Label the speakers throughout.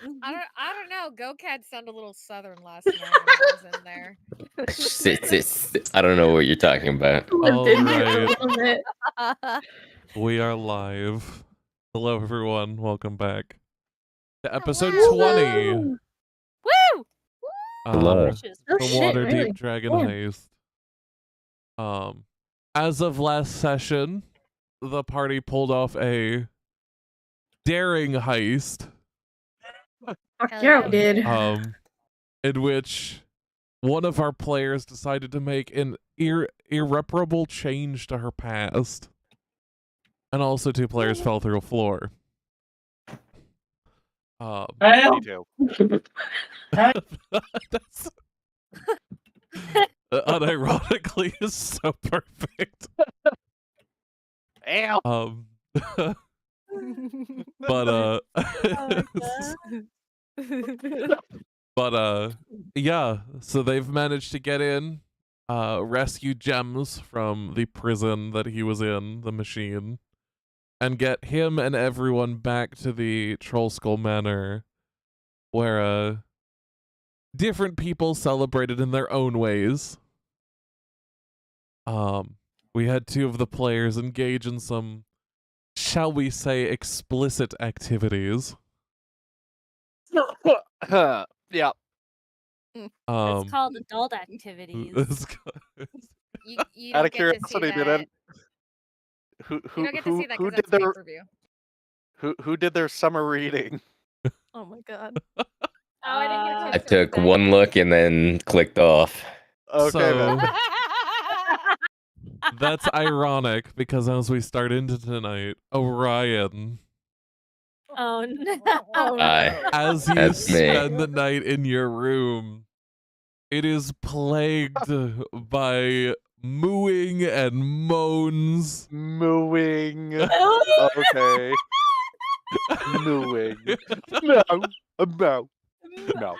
Speaker 1: I don't know. GoCat sounded a little southern last night when I was in there.
Speaker 2: I don't know what you're talking about.
Speaker 3: Lived in here
Speaker 4: Alright.
Speaker 3: a little bit.
Speaker 4: We are live. Hello, everyone. Welcome back to episode
Speaker 1: Hello.
Speaker 4: 20
Speaker 3: Woo!
Speaker 1: Woo!
Speaker 2: Hello.
Speaker 3: Oh
Speaker 4: from
Speaker 3: shit,
Speaker 4: Waterdeep
Speaker 3: really?
Speaker 4: Dragon
Speaker 3: Damn.
Speaker 4: Heist. As of last session, the party pulled off a daring heist,
Speaker 3: Fuck
Speaker 1: Hell
Speaker 3: yeah,
Speaker 1: yeah,
Speaker 3: we did.
Speaker 4: in which one of our players decided to make an irreparable change to her past, and also two players fell through a floor.
Speaker 5: Me too.
Speaker 4: That's unironically is so perfect.
Speaker 5: Ow.
Speaker 4: But yeah, so they've managed to get in, rescue Gems from the prison that he was in, the machine, and get him and everyone back to the Troll Skull Manor, where different people celebrated in their own ways. We had two of the players engage in some, shall we say, explicit activities.
Speaker 5: Yeah.
Speaker 6: It's called adult activities.
Speaker 1: You
Speaker 5: Out
Speaker 1: don't
Speaker 5: of
Speaker 1: get to see
Speaker 5: curiosity,
Speaker 1: that.
Speaker 5: who
Speaker 1: You don't get to see that
Speaker 5: who
Speaker 1: because
Speaker 5: did
Speaker 1: that's
Speaker 5: their
Speaker 1: pay-per-view.
Speaker 5: who did their summer reading?
Speaker 6: Oh my god.
Speaker 1: Oh, I didn't get a
Speaker 2: I
Speaker 1: chance to
Speaker 2: took
Speaker 1: read that
Speaker 2: one
Speaker 1: yet.
Speaker 2: look and then clicked off.
Speaker 5: Okay,
Speaker 4: So-
Speaker 5: then.
Speaker 4: That's ironic because as we start into tonight, Orion,
Speaker 6: Oh no.
Speaker 2: Aye.
Speaker 4: as you
Speaker 2: That's me.
Speaker 4: spend the night in your room, it is plagued by mooing and moans.
Speaker 5: Mooing. Okay. Mooing. No. No. No.
Speaker 6: No.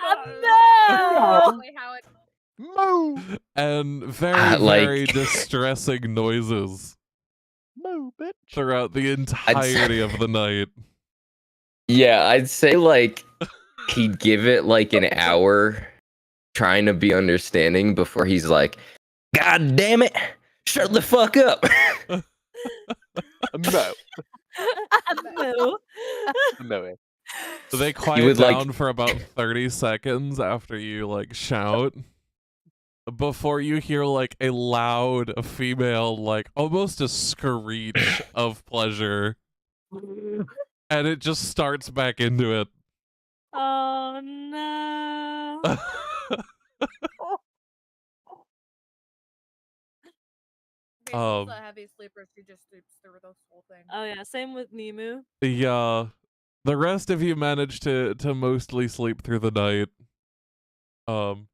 Speaker 1: Wait, how it-
Speaker 5: Moo.
Speaker 4: And very,
Speaker 2: Like-
Speaker 4: very distressing noises
Speaker 5: Moo, bitch.
Speaker 4: throughout the entirety of the night.
Speaker 2: Yeah, I'd say like he'd give it like an hour trying to be understanding before he's like, God damn it, shut the fuck up.
Speaker 5: No.
Speaker 6: No.
Speaker 5: No.
Speaker 4: So they quiet
Speaker 2: would, like-
Speaker 4: down for about 30 seconds after you like shout, before you hear like a loud female, like almost a screech of pleasure, and it just starts back into it.
Speaker 6: Oh no.
Speaker 1: Basil's a heavy sleeper. She just sleeps through this whole thing.
Speaker 6: Oh yeah, same with Mimu.
Speaker 4: The rest of you managed to mostly sleep through the night. All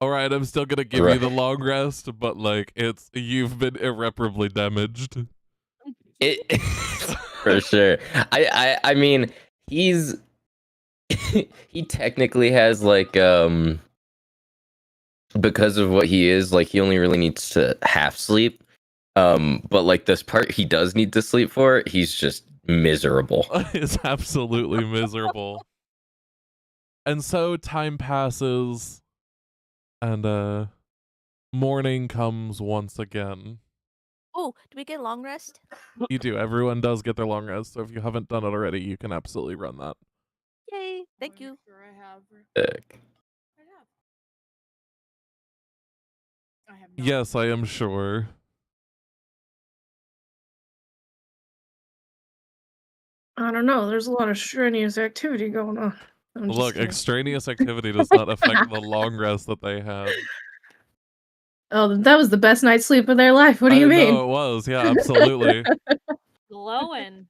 Speaker 4: right, I'm still gonna give you the long rest, but like you've been irreparably damaged.
Speaker 2: It for sure. I mean, he's he technically has like because of what he is, like he only really needs to half sleep. But like this part he does need to sleep for, he's just miserable.
Speaker 4: It's absolutely miserable. And so time passes, and morning comes once again.
Speaker 6: Oh, do we get long rest?
Speaker 4: You do. Everyone does get their long rest, so if you haven't done it already, you can absolutely run that.
Speaker 6: Yay, thank you.
Speaker 1: Sure I have.
Speaker 2: Sick.
Speaker 1: I have not.
Speaker 4: Yes, I am sure.
Speaker 3: I don't know. There's a lot of strenuous activity going on. I'm just
Speaker 4: Look,
Speaker 3: kidding.
Speaker 4: extraneous activity does not affect the long rest that they had.
Speaker 3: Oh, that was the best night's sleep of their life. What do you mean?
Speaker 4: No, it was. Yeah, absolutely.
Speaker 6: Glowing.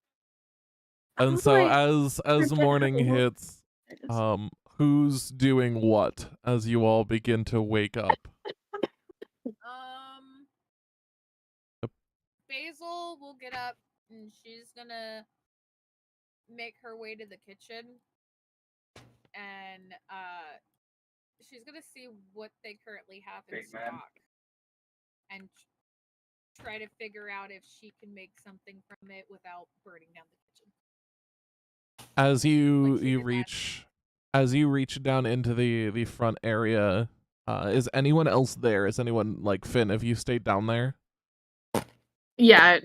Speaker 4: And
Speaker 3: How
Speaker 4: so
Speaker 3: do I
Speaker 4: as
Speaker 3: forget
Speaker 4: morning
Speaker 3: how to look
Speaker 4: hits,
Speaker 3: at this?
Speaker 4: who's doing what as you all begin to wake up?
Speaker 1: Basil will get up and she's gonna make her way to the kitchen, and she's gonna see what they currently have in stock, and try to figure out if she can make something from it without burning down the kitchen.
Speaker 4: As you
Speaker 1: Like she did
Speaker 4: reach as you reach down into the front area, is anyone else there? Is anyone like Finn? Have you stayed down there?
Speaker 3: Yeah,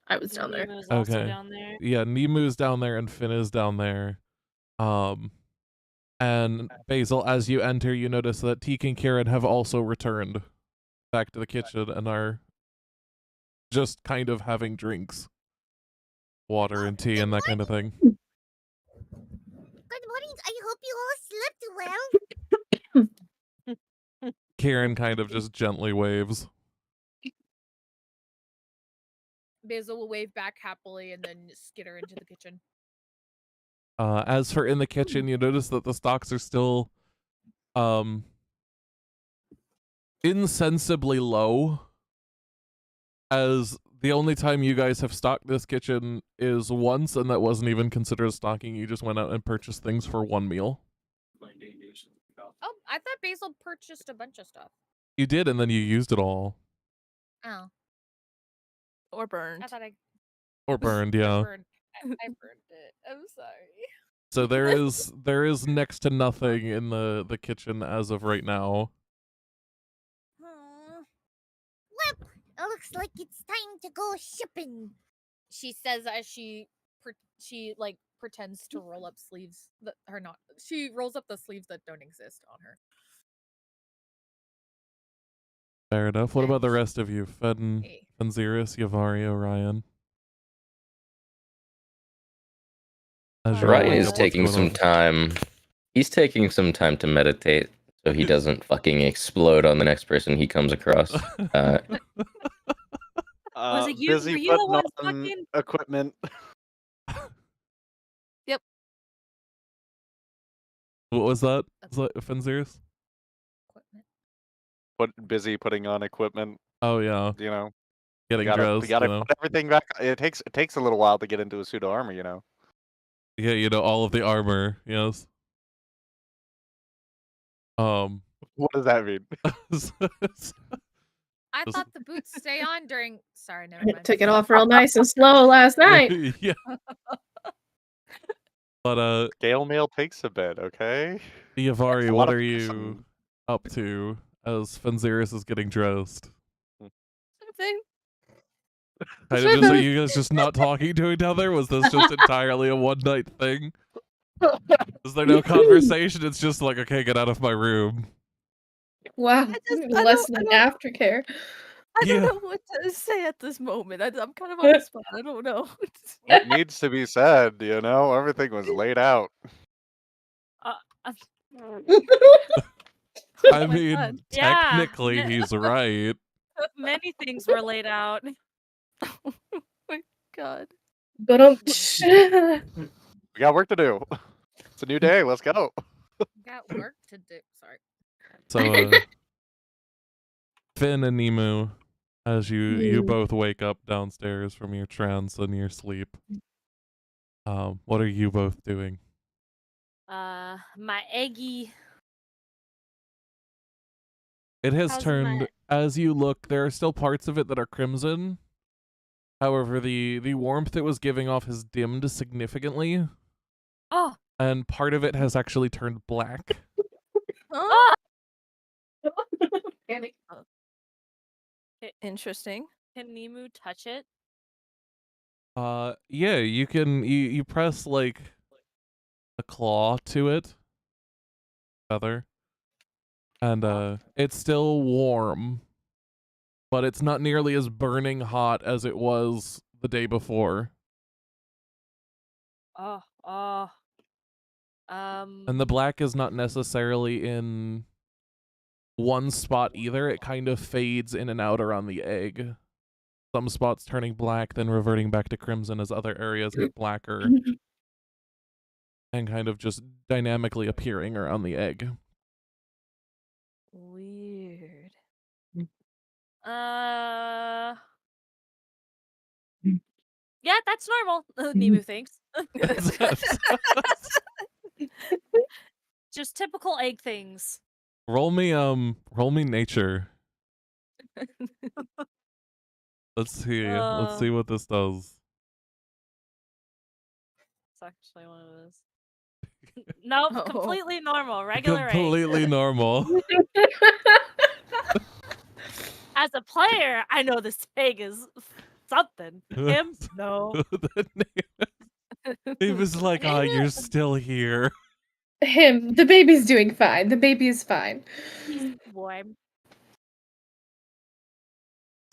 Speaker 3: I was down there.
Speaker 6: Nemo's also
Speaker 4: Okay.
Speaker 6: down there.
Speaker 4: Yeah, Nemu's down there and Finn is down there. And Basil, as you enter, you notice that Teak and Kieran have also returned back to the kitchen and are just kind of having drinks, water and tea and that kind of thing.
Speaker 7: Good morning. I hope you all slept well.
Speaker 4: Kieran kind of just gently waves.
Speaker 1: Basil will wave back happily and then skitter into the kitchen.
Speaker 4: As for in the kitchen, you notice that the stocks are still insensibly low, as the only time you guys have stocked this kitchen is once, and that wasn't even considered stocking. You just went out and purchased things for one meal.
Speaker 1: Oh, I thought Basil purchased a bunch of stuff.
Speaker 4: You did, and then you used it all.
Speaker 1: Oh,
Speaker 6: Or burned.
Speaker 1: I thought I
Speaker 4: Or burned,
Speaker 1: I
Speaker 4: yeah.
Speaker 1: burned it. I'm sorry.
Speaker 4: So there is next to nothing in the kitchen as of right now.
Speaker 7: Well, it looks like it's time to go shipping.
Speaker 1: She says as she like pretends to roll up sleeves that are not. She rolls up the sleeves that don't exist on her.
Speaker 4: Fair enough. What about the rest of you? Fedden,
Speaker 1: Hey.
Speaker 4: Fenziris, Yavari, Orion? As you're
Speaker 6: Right,
Speaker 2: Ryan
Speaker 4: like,
Speaker 2: is
Speaker 4: what's
Speaker 2: taking
Speaker 4: going
Speaker 2: some
Speaker 4: on?
Speaker 2: time. He's taking some time to meditate so he doesn't fucking explode on the next person he comes across.
Speaker 6: Was it you?
Speaker 5: Busy
Speaker 6: Were you the
Speaker 5: putting
Speaker 6: one
Speaker 5: on
Speaker 6: fucking-
Speaker 5: equipment.
Speaker 4: What was that? Was that Fenziris?
Speaker 1: Equipment.
Speaker 5: Busy putting on equipment.
Speaker 4: Oh yeah,
Speaker 5: You know,
Speaker 4: getting
Speaker 5: you
Speaker 4: dressed.
Speaker 5: gotta
Speaker 4: You know?
Speaker 5: put everything back. It takes a little while to get into a suit of armor. You know.
Speaker 4: Yeah, you know, all of the armor. Yes.
Speaker 5: What does that mean?
Speaker 1: I
Speaker 4: Just-
Speaker 1: thought the boots stay on during. Sorry, never mind.
Speaker 3: Took it off real nice and slow last night.
Speaker 4: yeah. But
Speaker 5: Scale mail takes a bit. Okay.
Speaker 4: Yavari,
Speaker 5: A lot
Speaker 4: what
Speaker 5: of
Speaker 4: are you
Speaker 5: person.
Speaker 4: up to as Fenziris is getting dressed?
Speaker 6: Thing?
Speaker 4: Kind of just are you guys just not talking to each other? Was this just entirely a one night thing? Is there no conversation? It's just like, okay, get out of my room.
Speaker 3: Wow,
Speaker 6: I
Speaker 3: less
Speaker 6: don't-
Speaker 3: than
Speaker 6: I
Speaker 3: aftercare.
Speaker 6: I don't
Speaker 4: Yeah.
Speaker 6: know what to say at this moment. I'm kind of on the spot. I don't know.
Speaker 5: What needs to be said? You know, everything was laid out.
Speaker 4: I
Speaker 6: my
Speaker 4: mean,
Speaker 6: God.
Speaker 8: Yeah.
Speaker 4: technically he's right.
Speaker 8: Many things were laid out.
Speaker 6: Oh my God.
Speaker 3: But
Speaker 5: We got work to do. It's a new day. Let's go.
Speaker 1: Got work to do. Sorry.
Speaker 4: So Finn and Nemu, as you both wake up downstairs from your trance and your sleep, what are you both doing?
Speaker 8: My eggy.
Speaker 4: It has
Speaker 8: How's
Speaker 4: turned,
Speaker 8: my-
Speaker 4: as you look, there are still parts of it that are crimson. However, the warmth it was giving off has dimmed significantly,
Speaker 8: Oh,
Speaker 4: and part of it has actually turned black.
Speaker 6: Huh?
Speaker 3: Panic.
Speaker 6: Interesting.
Speaker 8: can Nemu touch it?
Speaker 4: Yeah, you can, you press like a claw to it, feather, and it's still warm, but it's not nearly as burning hot as it was the day before.
Speaker 8: Oh.
Speaker 4: And the black is not necessarily in one spot either. It kind of fades in and out around the egg. Some spots turning black, then reverting back to crimson as other areas get blacker. And kind of just dynamically appearing around the egg.
Speaker 6: Weird.
Speaker 8: Yeah, that's normal. Nemu thinks. Just typical egg things.
Speaker 4: roll me nature. Let's see. Let's see what this does.
Speaker 8: It's actually one of those. Nope,
Speaker 6: Oh.
Speaker 8: completely normal, regular egg.
Speaker 4: Completely normal.
Speaker 8: As a player, I know this egg is something. Him, no.
Speaker 4: The he was like, "Ah, you're still here."
Speaker 3: Him. The baby's doing fine. The baby is fine.
Speaker 8: He's warm.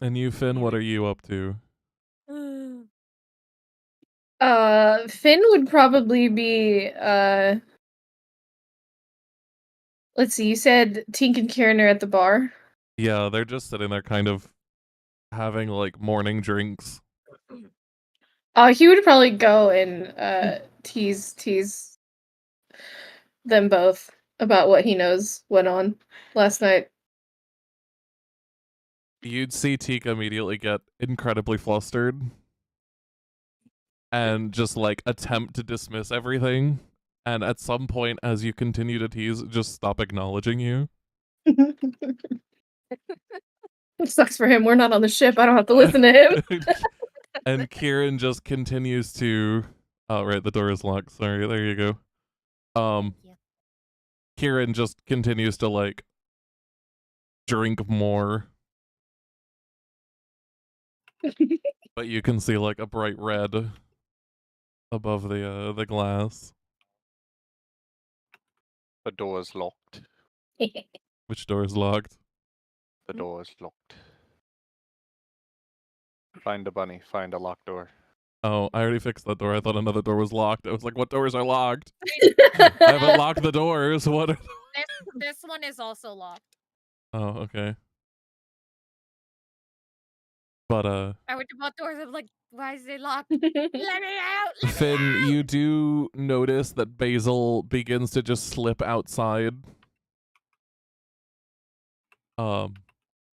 Speaker 4: And you, Finn, what are you up to?
Speaker 3: Finn would probably be let's see, you said Tink and Kieran are at the bar.
Speaker 4: Yeah, they're just sitting there kind of having like morning drinks.
Speaker 3: He would probably go and tease them both about what he knows went on last night.
Speaker 4: You'd see Tika immediately get incredibly flustered and just like attempt to dismiss everything. And at some point, as you continue to tease, just stop acknowledging you.
Speaker 3: It sucks for him. We're not on the ship. I don't have to listen to him.
Speaker 4: And Kieran just continues to. Oh, right, the door is locked. Sorry, there you go.
Speaker 7: Yeah.
Speaker 4: Kieran just continues to like drink more. But you can see like a bright red above the glass.
Speaker 5: The door is locked.
Speaker 4: Which door is locked?
Speaker 5: The door is locked. Find a bunny. Find a locked door.
Speaker 4: Oh, I already fixed that door. I thought another door was locked. I was like, what doors are locked? I haven't locked the doors. What are...
Speaker 1: This one is also locked.
Speaker 4: Oh, okay. But
Speaker 1: I went to both doors. I'm like, why is it locked? Let me out! Let
Speaker 4: Finn,
Speaker 1: me out!
Speaker 4: you do notice that Basil begins to just slip outside.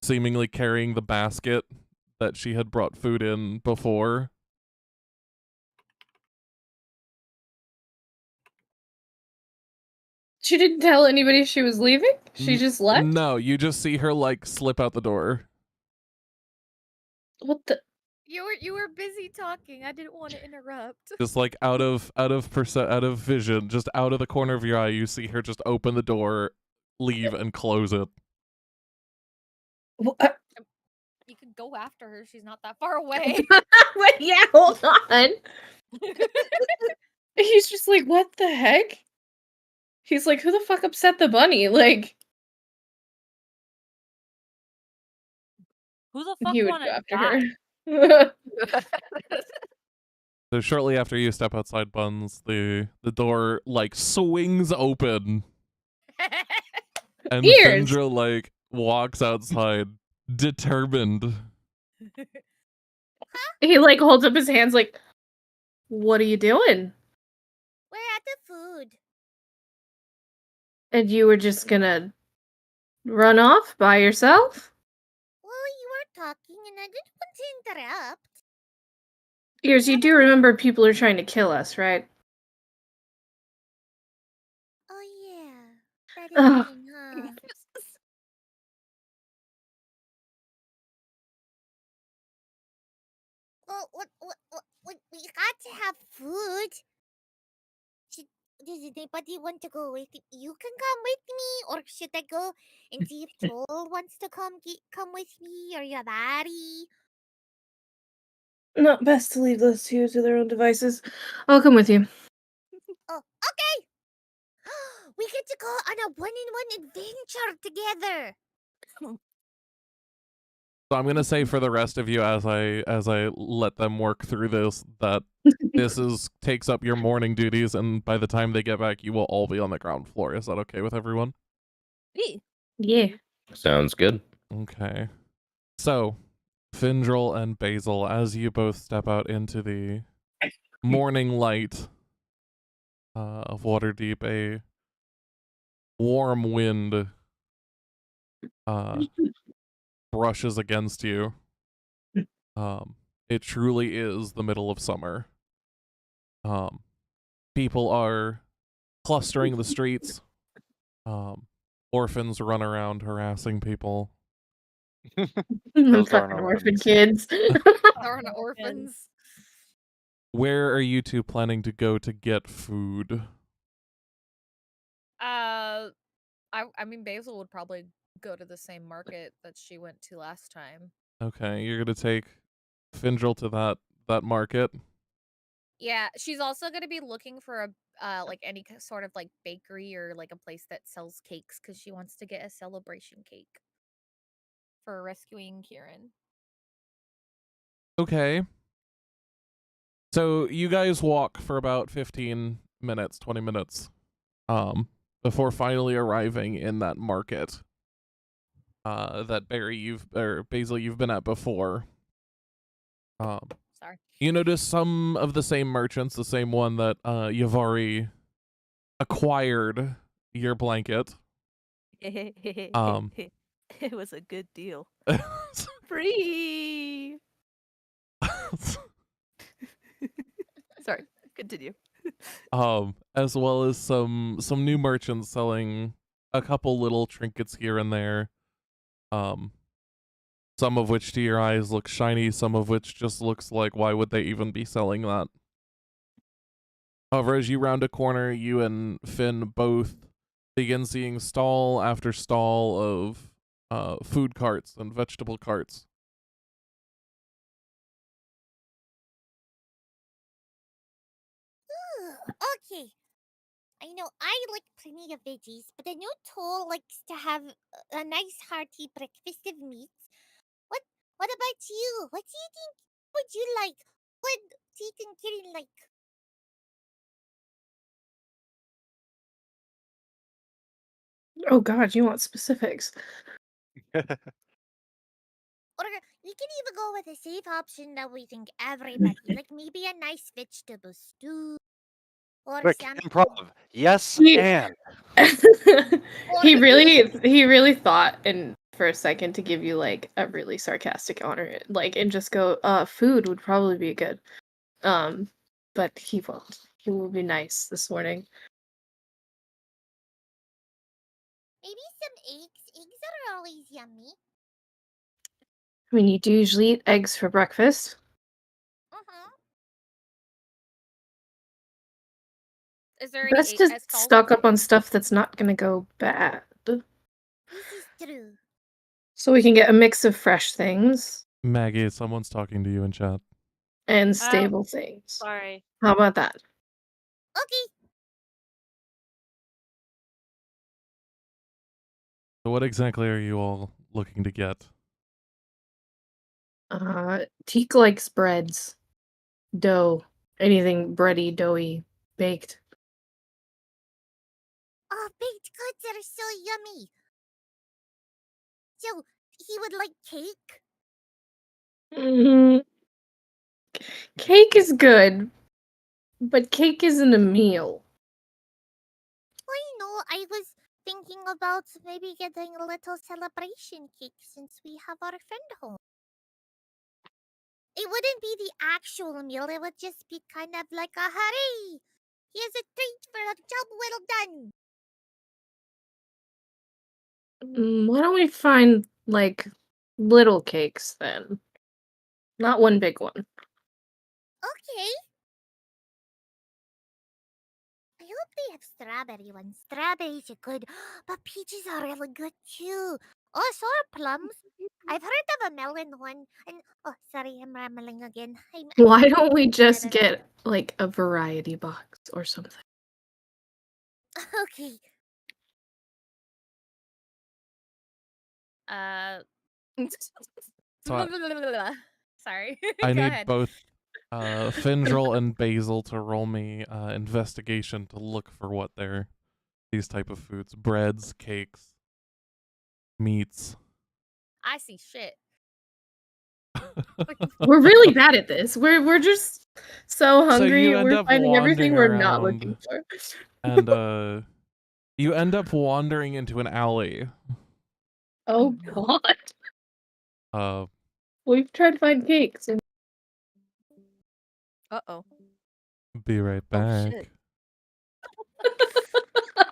Speaker 4: Seemingly carrying the basket that she had brought food in before.
Speaker 3: She didn't tell anybody she was leaving? She just left?
Speaker 4: No, you just see her like slip out the door.
Speaker 3: What the?
Speaker 1: You were busy talking. I didn't want to interrupt.
Speaker 4: Just like out of vision, just out of the corner of your eye, you see her just open the door, leave, and close it.
Speaker 3: What?
Speaker 1: You could go after her. She's not that far away.
Speaker 3: Wait, yeah, hold on. He's just like, what the heck? He's like, who the fuck upset the bunny? Like,
Speaker 8: Who the fuck
Speaker 3: he would
Speaker 8: wanna
Speaker 3: go after
Speaker 8: die?
Speaker 3: her.
Speaker 4: So shortly after you step outside Buns, the door like swings open, and
Speaker 3: Ears.
Speaker 4: Findra like walks outside, determined.
Speaker 3: He like holds up his hands like, what are you doing?
Speaker 7: We're at the food.
Speaker 3: And you were just gonna run off by yourself?
Speaker 7: Well, you were talking and I didn't want to interrupt.
Speaker 3: Ears, you do remember people are trying to kill us, right?
Speaker 7: Oh yeah. That
Speaker 3: Ugh.
Speaker 7: is mean, huh? Well, what, we got to have food. Does anybody want to go with me? You can come with me, or should I go and see if Troll wants to come with me, or your daddy?
Speaker 3: Not best to leave those two to their own devices. I'll come with you.
Speaker 7: Oh, okay. We get to go on a one-in-one adventure together.
Speaker 4: So I'm gonna say for the rest of you, as I let them work through this, that this takes up your morning duties, and by the time they get back, you will all be on the ground floor. Is that okay with everyone?
Speaker 3: Yeah.
Speaker 2: Sounds good.
Speaker 4: Okay. So, Findrel and Basil, as you both step out into the morning light of Waterdeep, a warm wind brushes against you. It truly is the middle of summer. People are clustering the streets. Orphans run around harassing people.
Speaker 5: Those
Speaker 3: Fucking
Speaker 5: aren't
Speaker 3: orphan
Speaker 5: orphans.
Speaker 3: kids.
Speaker 1: Darn orphans.
Speaker 4: Where are you two planning to go to get food?
Speaker 1: I mean, Basil would probably go to the same market that she went to last time.
Speaker 4: Okay, you're gonna take Findril to that market.
Speaker 1: Yeah, she's also gonna be looking for a like any sort of like bakery or like a place that sells cakes because she wants to get a celebration cake for rescuing Kieran.
Speaker 4: Okay. So you guys walk for about 15 minutes, 20 minutes, before finally arriving in that market. That Basil you've been at before.
Speaker 1: Sorry.
Speaker 4: You notice some of the same merchants, the same one that Yavari acquired your blanket.
Speaker 6: It was a good deal. Free. Sorry, continue.
Speaker 4: As well as some new merchants selling a couple little trinkets here and there. Some of which to your eyes look shiny, some of which just looks like why would they even be selling that? However, as you round a corner, you and Finn both begin seeing stall after stall of food carts and vegetable carts.
Speaker 7: Okay. I know I like plenty of veggies, but I know Toll likes to have a nice hearty breakfast of meats. What about you? What do you think would you like? What do you think Kieran like?
Speaker 3: Oh God, you want specifics?
Speaker 7: Or we can even go with a safe option that we think everybody like maybe a nice vegetable stew or
Speaker 5: Quick,
Speaker 7: something.
Speaker 5: improv. Yes,
Speaker 3: He-
Speaker 5: and.
Speaker 3: he really thought for a second to give you like a really sarcastic honor, like, and just go, food would probably be good. But he won't. He will be nice this morning.
Speaker 7: Maybe some eggs. Eggs are always yummy.
Speaker 3: I mean, you do usually eat eggs for breakfast.
Speaker 1: Is there any
Speaker 3: Best to
Speaker 1: stalls
Speaker 3: stock
Speaker 1: in
Speaker 3: up on stuff that's not gonna go bad.
Speaker 7: This is true.
Speaker 3: So we can get a mix of fresh things
Speaker 4: Maggie, someone's talking to you in chat.
Speaker 3: and stable things.
Speaker 8: Sorry.
Speaker 3: How about that?
Speaker 7: Okay.
Speaker 4: So what exactly are you all looking to get?
Speaker 3: Teak likes breads, dough, anything bready, doughy, baked.
Speaker 7: Oh, baked goods are so yummy. So he would like cake.
Speaker 3: Cake is good, but cake isn't a meal.
Speaker 7: I know. I was thinking about maybe getting a little celebration cake since we have our friend home. It wouldn't be the actual meal. It would just be kind of like a hurry. Here's a treat for a job well done.
Speaker 3: Why don't we find like little cakes then? Not one big one.
Speaker 7: Okay. I hope they have strawberry ones. Strawberries are good, but peaches are really good too. Oh, so are plums. I've heard of a melon one. And oh, sorry, I'm rambling again.
Speaker 3: Why don't we just get like a variety box or something?
Speaker 7: Okay.
Speaker 4: So
Speaker 1: Sorry.
Speaker 4: I
Speaker 1: Go
Speaker 4: need
Speaker 1: ahead.
Speaker 4: both Findril and Basil to roll me investigation to look for what they're these type of foods. Breads, cakes, meats.
Speaker 1: I see shit.
Speaker 3: We're really bad at this. We're just so hungry.
Speaker 4: you end
Speaker 3: We're
Speaker 4: up
Speaker 3: finding everything we're
Speaker 4: wandering
Speaker 3: not looking
Speaker 4: around,
Speaker 3: for.
Speaker 4: And you end up wandering into an alley.
Speaker 3: Oh God.
Speaker 4: Uh
Speaker 3: We've tried to find cakes. And
Speaker 6: Uh-oh.
Speaker 4: be right
Speaker 6: Oh,
Speaker 4: back.
Speaker 6: shit.
Speaker 8: Oh, this is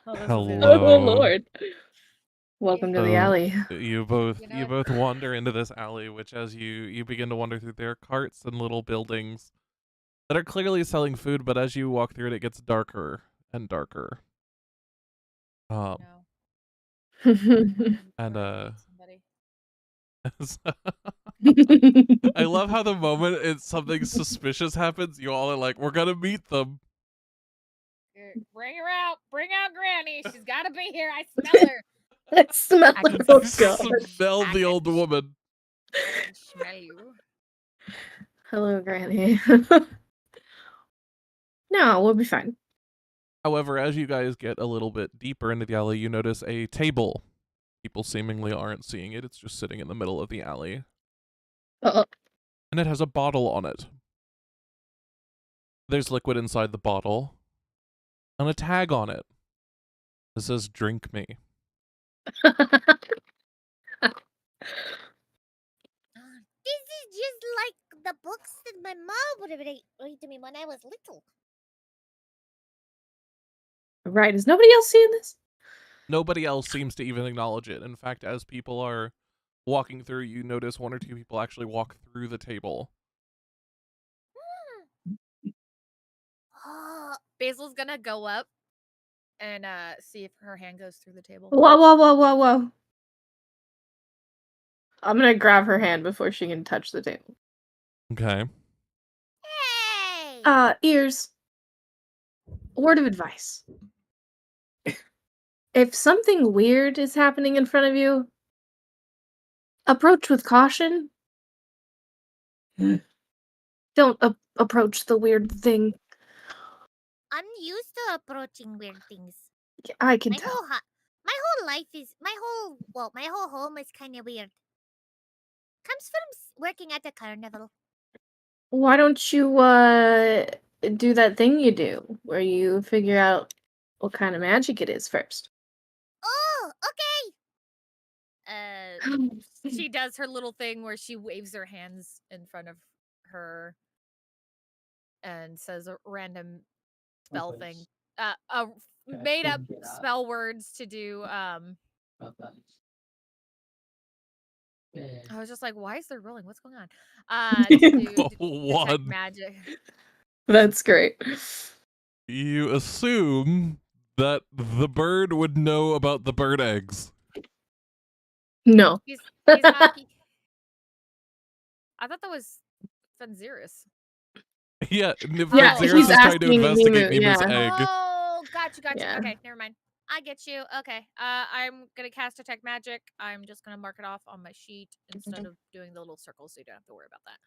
Speaker 3: oh
Speaker 8: gonna
Speaker 4: Hello.
Speaker 3: Lord. Welcome to the
Speaker 4: So,
Speaker 3: alley.
Speaker 4: You both
Speaker 1: You know
Speaker 4: you
Speaker 1: what?
Speaker 4: both wander into this alley, which as you begin to wander through, there are carts and little buildings that are clearly selling food, but as you walk through it, it gets darker and darker.
Speaker 1: No.
Speaker 4: And
Speaker 1: Somebody.
Speaker 4: I love how the moment it's something suspicious happens, you all are like, we're gonna meet them.
Speaker 1: Bring her out. Bring out Granny. She's got to be here. I smell her.
Speaker 3: I smell
Speaker 1: I can
Speaker 3: it. Oh god.
Speaker 4: Smell the old woman.
Speaker 1: I can smell you.
Speaker 3: Hello, Granny. No, we'll be fine.
Speaker 4: However, as you guys get a little bit deeper into the alley, you notice a table. People seemingly aren't seeing it. It's just sitting in the middle of the alley.
Speaker 3: Uh-oh.
Speaker 4: And it has a bottle on it. There's liquid inside the bottle. And a tag on it. It says, "Drink me."
Speaker 7: This is just like the books that my mom would read to me when I was little.
Speaker 3: Right, is nobody else seeing this?
Speaker 4: Nobody else seems to even acknowledge it. In fact, as people are walking through, you notice one or two people actually walk through the table.
Speaker 1: Basil's gonna go up and see if her hand goes through the table.
Speaker 3: Whoa, whoa, whoa, whoa, whoa. I'm gonna grab her hand before she can touch the table.
Speaker 4: Okay.
Speaker 7: Hey!
Speaker 3: Ears. Word of advice. If something weird is happening in front of you, approach with caution. Don't approach the weird thing.
Speaker 7: I'm used to approaching weird things.
Speaker 3: I can
Speaker 7: My
Speaker 3: tell.
Speaker 7: my whole life is my whole home is kind of weird. Comes from working at a carnival.
Speaker 3: Why don't you do that thing you do where you figure out what kind of magic it is first?
Speaker 7: Oh, okay.
Speaker 1: She does her little thing where she waves her hands in front of her and says a random spell thing. Made up spell words to do. I was just like, why is there rolling? What's going on? To detect
Speaker 4: One.
Speaker 1: magic.
Speaker 3: That's great.
Speaker 4: You assume that the bird would know about the bird eggs.
Speaker 3: No.
Speaker 1: He's not. I thought that was Fenziris.
Speaker 4: Yeah,
Speaker 3: Yeah,
Speaker 4: Fenziris
Speaker 3: he's
Speaker 4: is trying to
Speaker 3: asking
Speaker 4: investigate
Speaker 3: Nemu,
Speaker 4: Nemu's
Speaker 3: yeah.
Speaker 4: egg.
Speaker 1: Oh, gotcha.
Speaker 3: Yeah.
Speaker 1: Okay, never mind. I get you. Okay. I'm gonna cast Detect Magic. I'm just gonna mark it off on my sheet instead of doing the little circles, so you don't have to worry about that.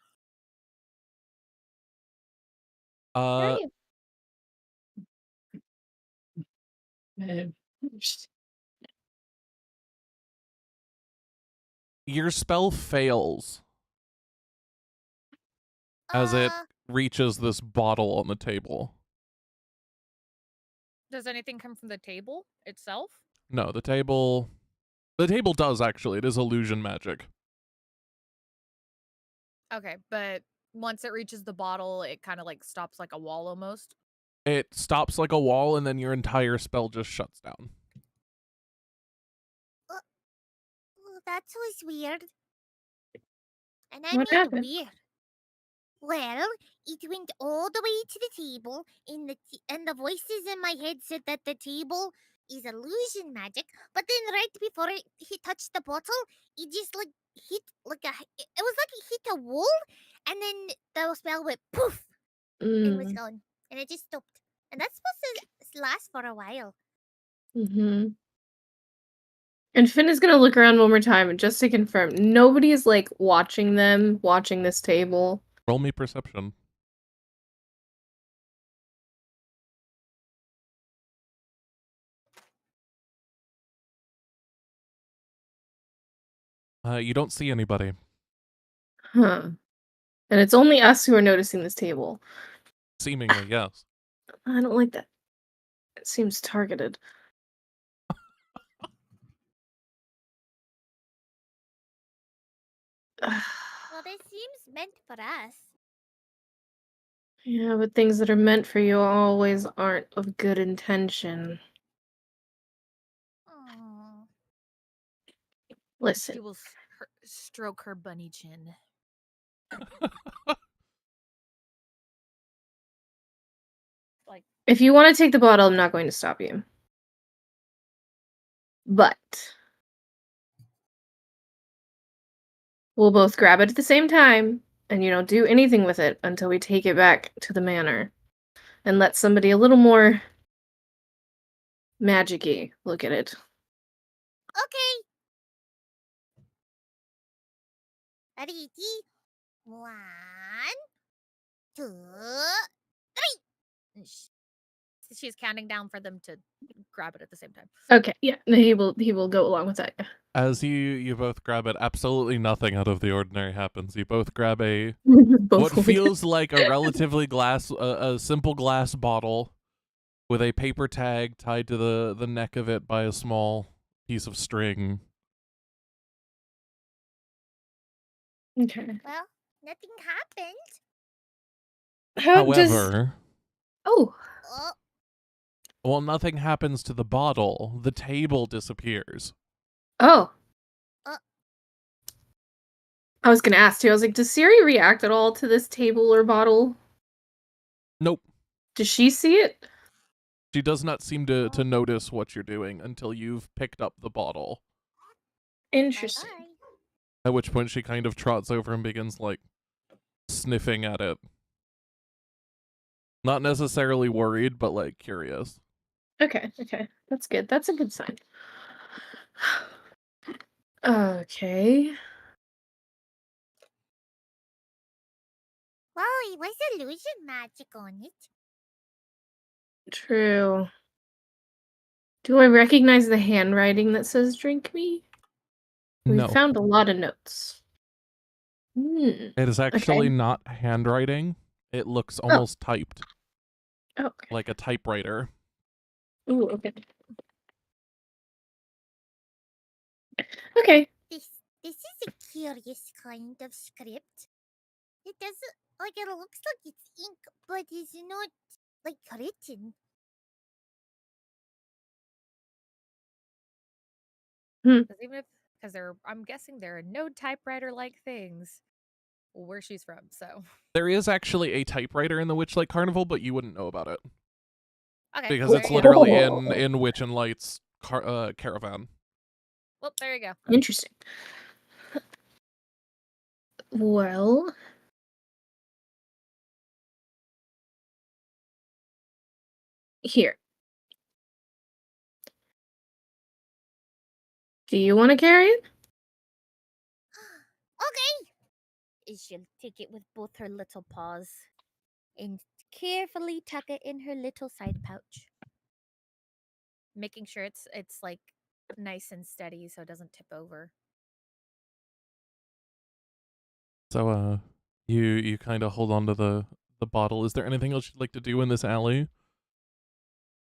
Speaker 4: Your spell fails as it reaches this bottle on the table.
Speaker 1: Does anything come from the table itself?
Speaker 4: No, the table does actually. It is illusion magic.
Speaker 1: Okay, but once it reaches the bottle, it kind of like stops like a wall almost.
Speaker 4: It stops like a wall, and then your entire spell just shuts down.
Speaker 7: That was weird. And I
Speaker 3: What
Speaker 7: mean
Speaker 3: happened?
Speaker 7: weird. Well, it went all the way to the table, and the voices in my head said that the table is illusion magic. But then, right before he touched the bottle, it just like hit like it was like it hit a wall, and then the spell went poof and was gone, and it just stopped. And that's supposed to last for a while.
Speaker 3: Mm-hmm. And Finn is gonna look around one more time, and just to confirm, nobody is like watching this table.
Speaker 4: Roll me perception. You don't see anybody.
Speaker 3: Huh. And it's only us who are noticing this table.
Speaker 4: Seemingly, yes.
Speaker 3: I don't like that. It seems targeted.
Speaker 7: Well, this seems meant for us.
Speaker 3: Yeah, but things that are meant for you always aren't of good intention.
Speaker 7: Oh.
Speaker 3: Listen.
Speaker 1: She will stroke her bunny chin. Like,
Speaker 3: if you want to take the bottle, I'm not going to stop you. But We'll both grab it at the same time, and you don't do anything with it until we take it back to the manor and let somebody a little more magic-y look at it.
Speaker 7: Okay. Ready? 1, 2, 3.
Speaker 1: And she's counting down for them to grab it at the same time.
Speaker 3: Okay, yeah, he will go along with that.
Speaker 4: As you both grab it, absolutely nothing out of the ordinary happens. You both grab a
Speaker 3: Both
Speaker 4: what feels like a relatively a simple glass bottle with a paper tag tied to the neck of it by a small piece of string.
Speaker 3: Okay.
Speaker 7: Well, nothing happened.
Speaker 4: However,
Speaker 3: Oh,
Speaker 7: Oh,
Speaker 4: well, nothing happens to the bottle. The table disappears.
Speaker 3: oh.
Speaker 7: Uh.
Speaker 3: I was gonna ask too. I was like, does Siri react at all to this table or bottle?
Speaker 4: Nope.
Speaker 3: Does she see it?
Speaker 4: She does not seem to notice what you're doing until you've picked up the bottle.
Speaker 3: Interesting.
Speaker 7: bye-bye.
Speaker 4: At which point she kind of trots over and begins, like, sniffing at it. Not necessarily worried, but, like, curious.
Speaker 3: Okay, that's good. That's a good sign. Okay.
Speaker 7: Well, it was illusion magic on it.
Speaker 3: True. Do I recognize the handwriting that says "drink me"? We
Speaker 4: No.
Speaker 3: found a lot of notes.
Speaker 4: It is actually not handwriting. It looks almost typed.
Speaker 3: Oh, okay.
Speaker 4: Like a typewriter.
Speaker 3: Ooh, okay. Okay.
Speaker 7: This is a curious kind of script. It doesn't like it looks like it's ink, but it's not like written.
Speaker 1: Because I'm guessing there are no typewriter-like things where she's from. So
Speaker 4: There is actually a typewriter in the Witchlight Carnival, but you wouldn't know about it.
Speaker 1: okay,
Speaker 4: Because
Speaker 1: there
Speaker 4: it's
Speaker 1: you go.
Speaker 4: literally in Witch and Light's caravan.
Speaker 1: Well, there you go.
Speaker 3: Interesting. Well, here. Do you want to carry it?
Speaker 7: Okay. She'll take it with both her little paws and carefully tuck it in her little side pouch.
Speaker 1: Making sure it's like nice and steady so it doesn't tip over.
Speaker 4: So you kind of hold on to the bottle. Is there anything else you'd like to do in this alley?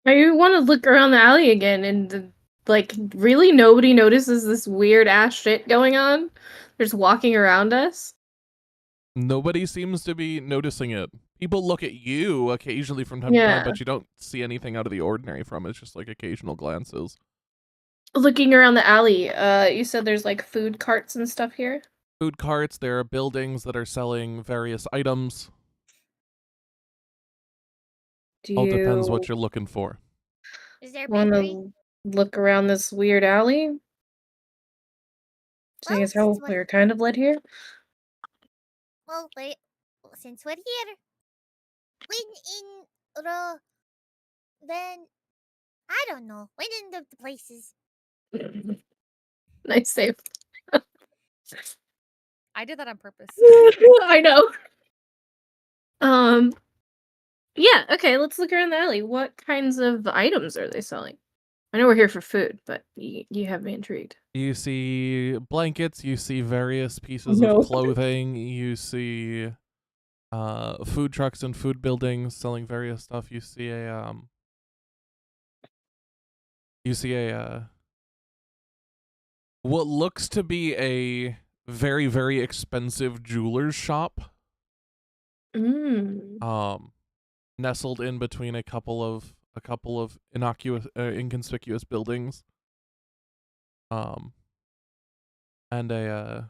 Speaker 3: I want to look around the alley again and like really nobody notices this weird ass shit going on. They're just walking around us.
Speaker 4: Nobody seems to be noticing it. People look at you occasionally from time to time, but you don't see anything out of the ordinary from it. It's just like occasional glances.
Speaker 3: Looking around the alley, you said there's like food carts and stuff here?
Speaker 4: Food carts, there are buildings that are selling various items. All depends what you're looking for.
Speaker 7: Is there
Speaker 3: Want
Speaker 7: bakery?
Speaker 3: to look around this weird alley? Seeing as how we're kind of led here?
Speaker 7: Well, wait. Since we're here, when in the then I don't know. When in the places.
Speaker 3: Nice save.
Speaker 1: I did that on purpose.
Speaker 3: I know. Yeah, okay, let's look around the alley. What kinds of items are they selling? I know we're here for food, but you have me intrigued.
Speaker 4: You see blankets, you see various pieces
Speaker 3: No.
Speaker 4: of clothing, you see food trucks and food buildings selling various stuff. You see a what looks to be a very, very expensive jeweler's shop. Nestled in between a couple of inconspicuous buildings. And a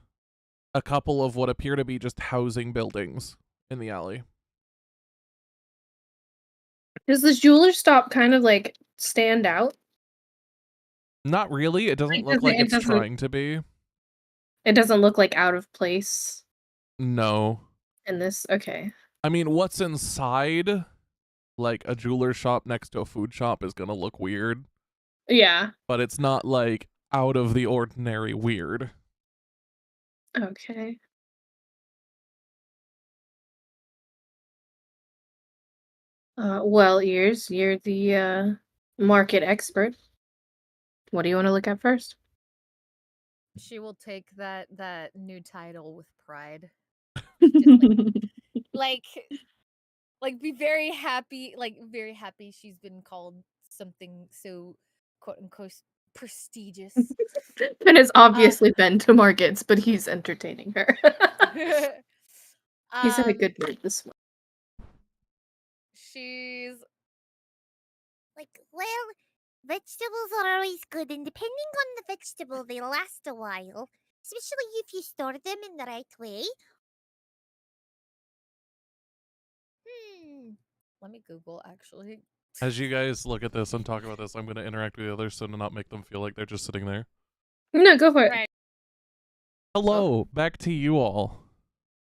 Speaker 4: couple of what appear to be just housing buildings in the alley.
Speaker 3: Does this jeweler stop kind of like stand out?
Speaker 4: Not really. It doesn't look like it's trying to be.
Speaker 3: It doesn't look like out of place
Speaker 4: No.
Speaker 3: in this. Okay.
Speaker 4: I mean, what's inside, like a jeweler shop next to a food shop, is gonna look weird,
Speaker 3: Yeah.
Speaker 4: but it's not like out of the ordinary weird.
Speaker 3: Okay. Well, Ears, you're the market expert. What do you want to look at first?
Speaker 1: She will take that new title with pride. Like be very happy, very happy she's been called something so quote unquote prestigious.
Speaker 3: And it's obviously been to markets, but he's entertaining her. He's in a good mood this morning.
Speaker 1: She's
Speaker 7: Like, well, vegetables are always good, and depending on the vegetable, they last a while, especially if you store them in the right way.
Speaker 1: let me Google actually.
Speaker 4: As you guys look at this and talk about this, I'm gonna interact with the others so to not make them feel like they're just sitting there.
Speaker 3: No, go for it.
Speaker 1: Right.
Speaker 4: Hello, back to you all.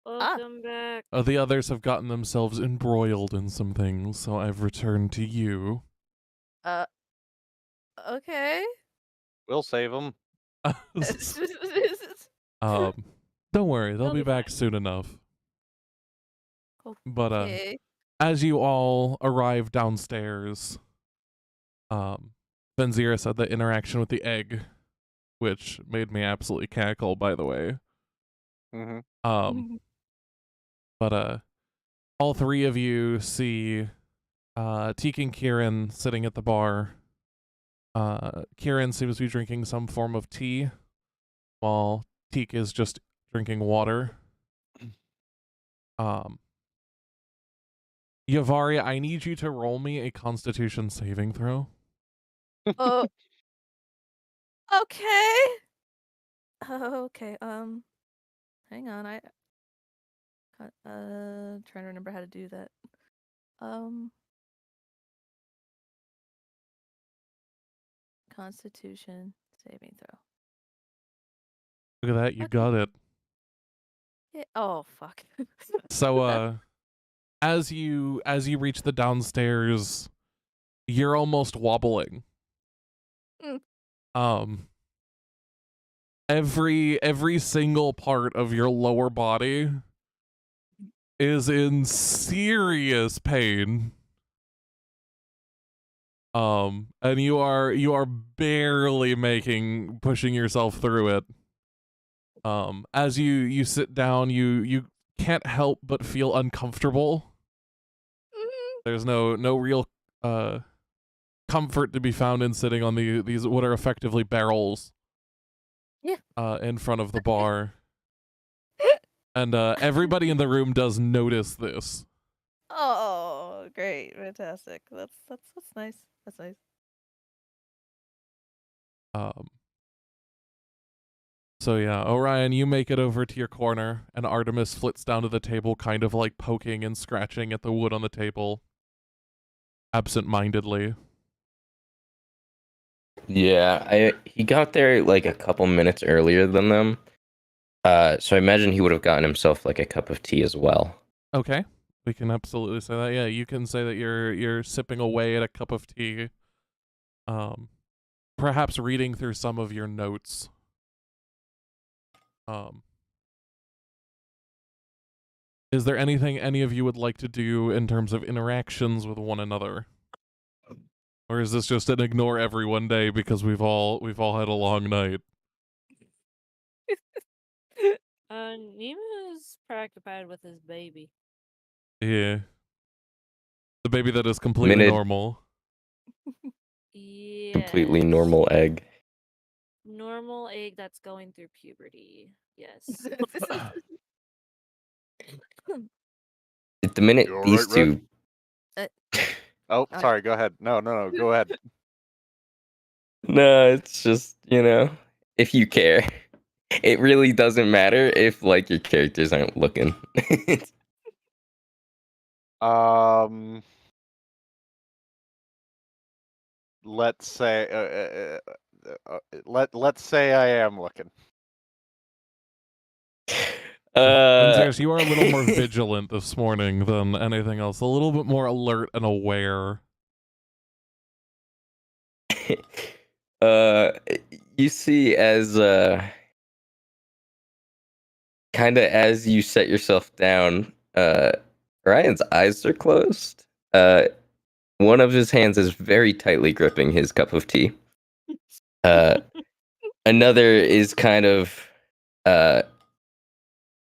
Speaker 8: Welcome back.
Speaker 4: The others have gotten themselves embroiled in some things, so I've returned to you.
Speaker 6: Okay.
Speaker 5: We'll save them.
Speaker 4: Don't worry, they'll
Speaker 8: They'll
Speaker 4: be
Speaker 8: be
Speaker 4: back
Speaker 8: fine.
Speaker 4: soon enough. But
Speaker 6: Okay.
Speaker 4: as you all arrive downstairs, Benzira had the interaction with the egg, which made me absolutely cackle, by the way.
Speaker 5: Mm-hmm.
Speaker 4: But all three of you see Teak and Kieran sitting at the bar. Kieran seems to be drinking some form of tea, while Teak is just drinking water. Yavari, I need you to roll me a Constitution saving throw.
Speaker 6: Oh. Okay. Okay. Hang on. Trying to remember how to do that. Constitution saving throw.
Speaker 4: Look at that, you
Speaker 6: Okay.
Speaker 4: got it.
Speaker 6: Yeah. Oh fuck.
Speaker 4: So as you reach the downstairs, you're almost wobbling. Every single part of your lower body is in serious pain. And you are barely pushing yourself through it. As you sit down, you can't help but feel uncomfortable. There's no real comfort to be found in sitting on these what are effectively barrels.
Speaker 6: Yeah.
Speaker 4: In front of the bar. And everybody in the room does notice this.
Speaker 6: Oh, great, fantastic. That's nice. That's nice.
Speaker 4: So yeah, Orion, you make it over to your corner, and Artemis flits down to the table, kind of like poking and scratching at the wood on the table, absent-mindedly.
Speaker 2: Yeah, he got there like a couple minutes earlier than them. So I imagine he would have gotten himself like a cup of tea as well.
Speaker 4: Okay, we can absolutely say that. Yeah, you can say that you're sipping away at a cup of tea, perhaps reading through some of your notes. Is there anything any of you would like to do in terms of interactions with one another? Or is this just an ignore everyone day because we've all had a long night?
Speaker 8: Nemo's preoccupied with his baby.
Speaker 4: Yeah. The baby that is completely
Speaker 2: Minute.
Speaker 4: normal.
Speaker 8: Yeah.
Speaker 2: Completely normal egg.
Speaker 8: Normal egg that's going through puberty. Yes.
Speaker 2: The minute
Speaker 5: You all
Speaker 2: these
Speaker 5: right,
Speaker 2: two.
Speaker 5: Oh, sorry. Go ahead. No. Go ahead.
Speaker 2: No, it's just, if you care. It really doesn't matter if like your characters aren't looking.
Speaker 5: Let's say let's say I am looking.
Speaker 4: Seriously, you are a little more vigilant this morning than anything else. A little bit more alert and aware.
Speaker 2: You see, as kind of as you set yourself down, Ryan's eyes are closed. One of his hands is very tightly gripping his cup of tea. Another is kind of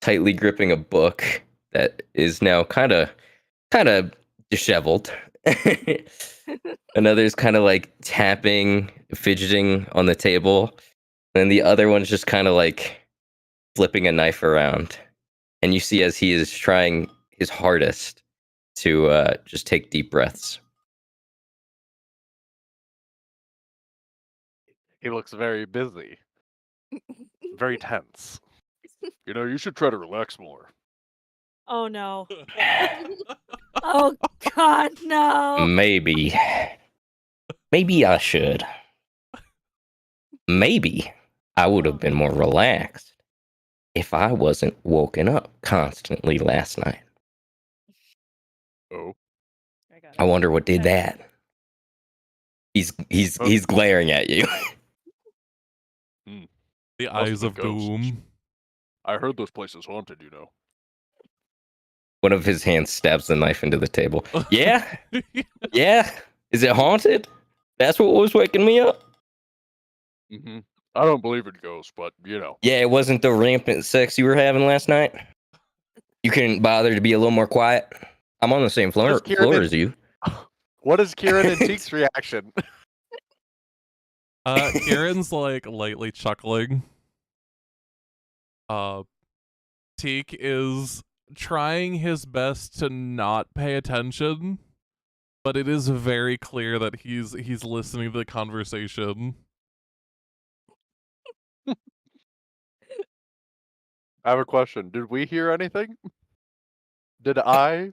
Speaker 2: tightly gripping a book that is now kind of disheveled. Another's kind of like tapping, fidgeting on the table. And the other one's just kind of like flipping a knife around. And you see as he is trying his hardest to just take deep breaths.
Speaker 5: He looks very busy. Very tense. You know, you should try to relax more.
Speaker 8: Oh no. Oh God, no.
Speaker 2: Maybe I should. Maybe I would have been more relaxed if I wasn't woken up constantly last night.
Speaker 5: Oh.
Speaker 2: I wonder what did that. He's glaring at you.
Speaker 4: The eyes of
Speaker 5: ghosts.
Speaker 4: doom.
Speaker 5: I heard this place is haunted, you know.
Speaker 2: One of his hands stabs the knife into the table. Yeah? Yeah? Is it haunted? That's what was waking me up?
Speaker 5: Mm-hmm. I don't believe in ghosts, but, you know.
Speaker 2: Yeah, it wasn't the rampant sex you were having last night? You couldn't bother to be a little more quiet? I'm on the same floor as you.
Speaker 5: What is Kieran and Teek's reaction?
Speaker 4: Kieran's like lightly chuckling. Teek is trying his best to not pay attention, but it is very clear that he's listening to the conversation.
Speaker 5: I have a question. Did we hear anything? Did I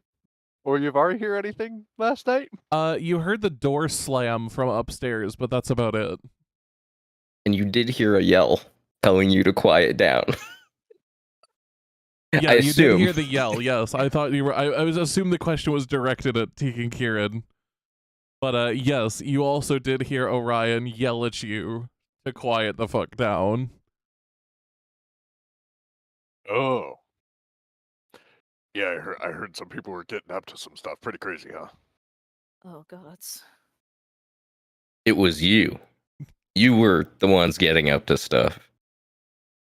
Speaker 5: or Yavari hear anything last night?
Speaker 4: You heard the door slam from upstairs, but that's about it.
Speaker 2: And you did hear a yell telling you to quiet down.
Speaker 4: Yeah, you did hear the yell. Yes, I thought you were. I was assumed the question was directed at Teek and Kieran, but yes, you also did hear Orion yell at you to quiet the fuck down.
Speaker 5: Oh. Yeah, I heard some people were getting up to some stuff. Pretty crazy, huh?
Speaker 8: Oh gods.
Speaker 2: It was you. You were the ones getting up to stuff.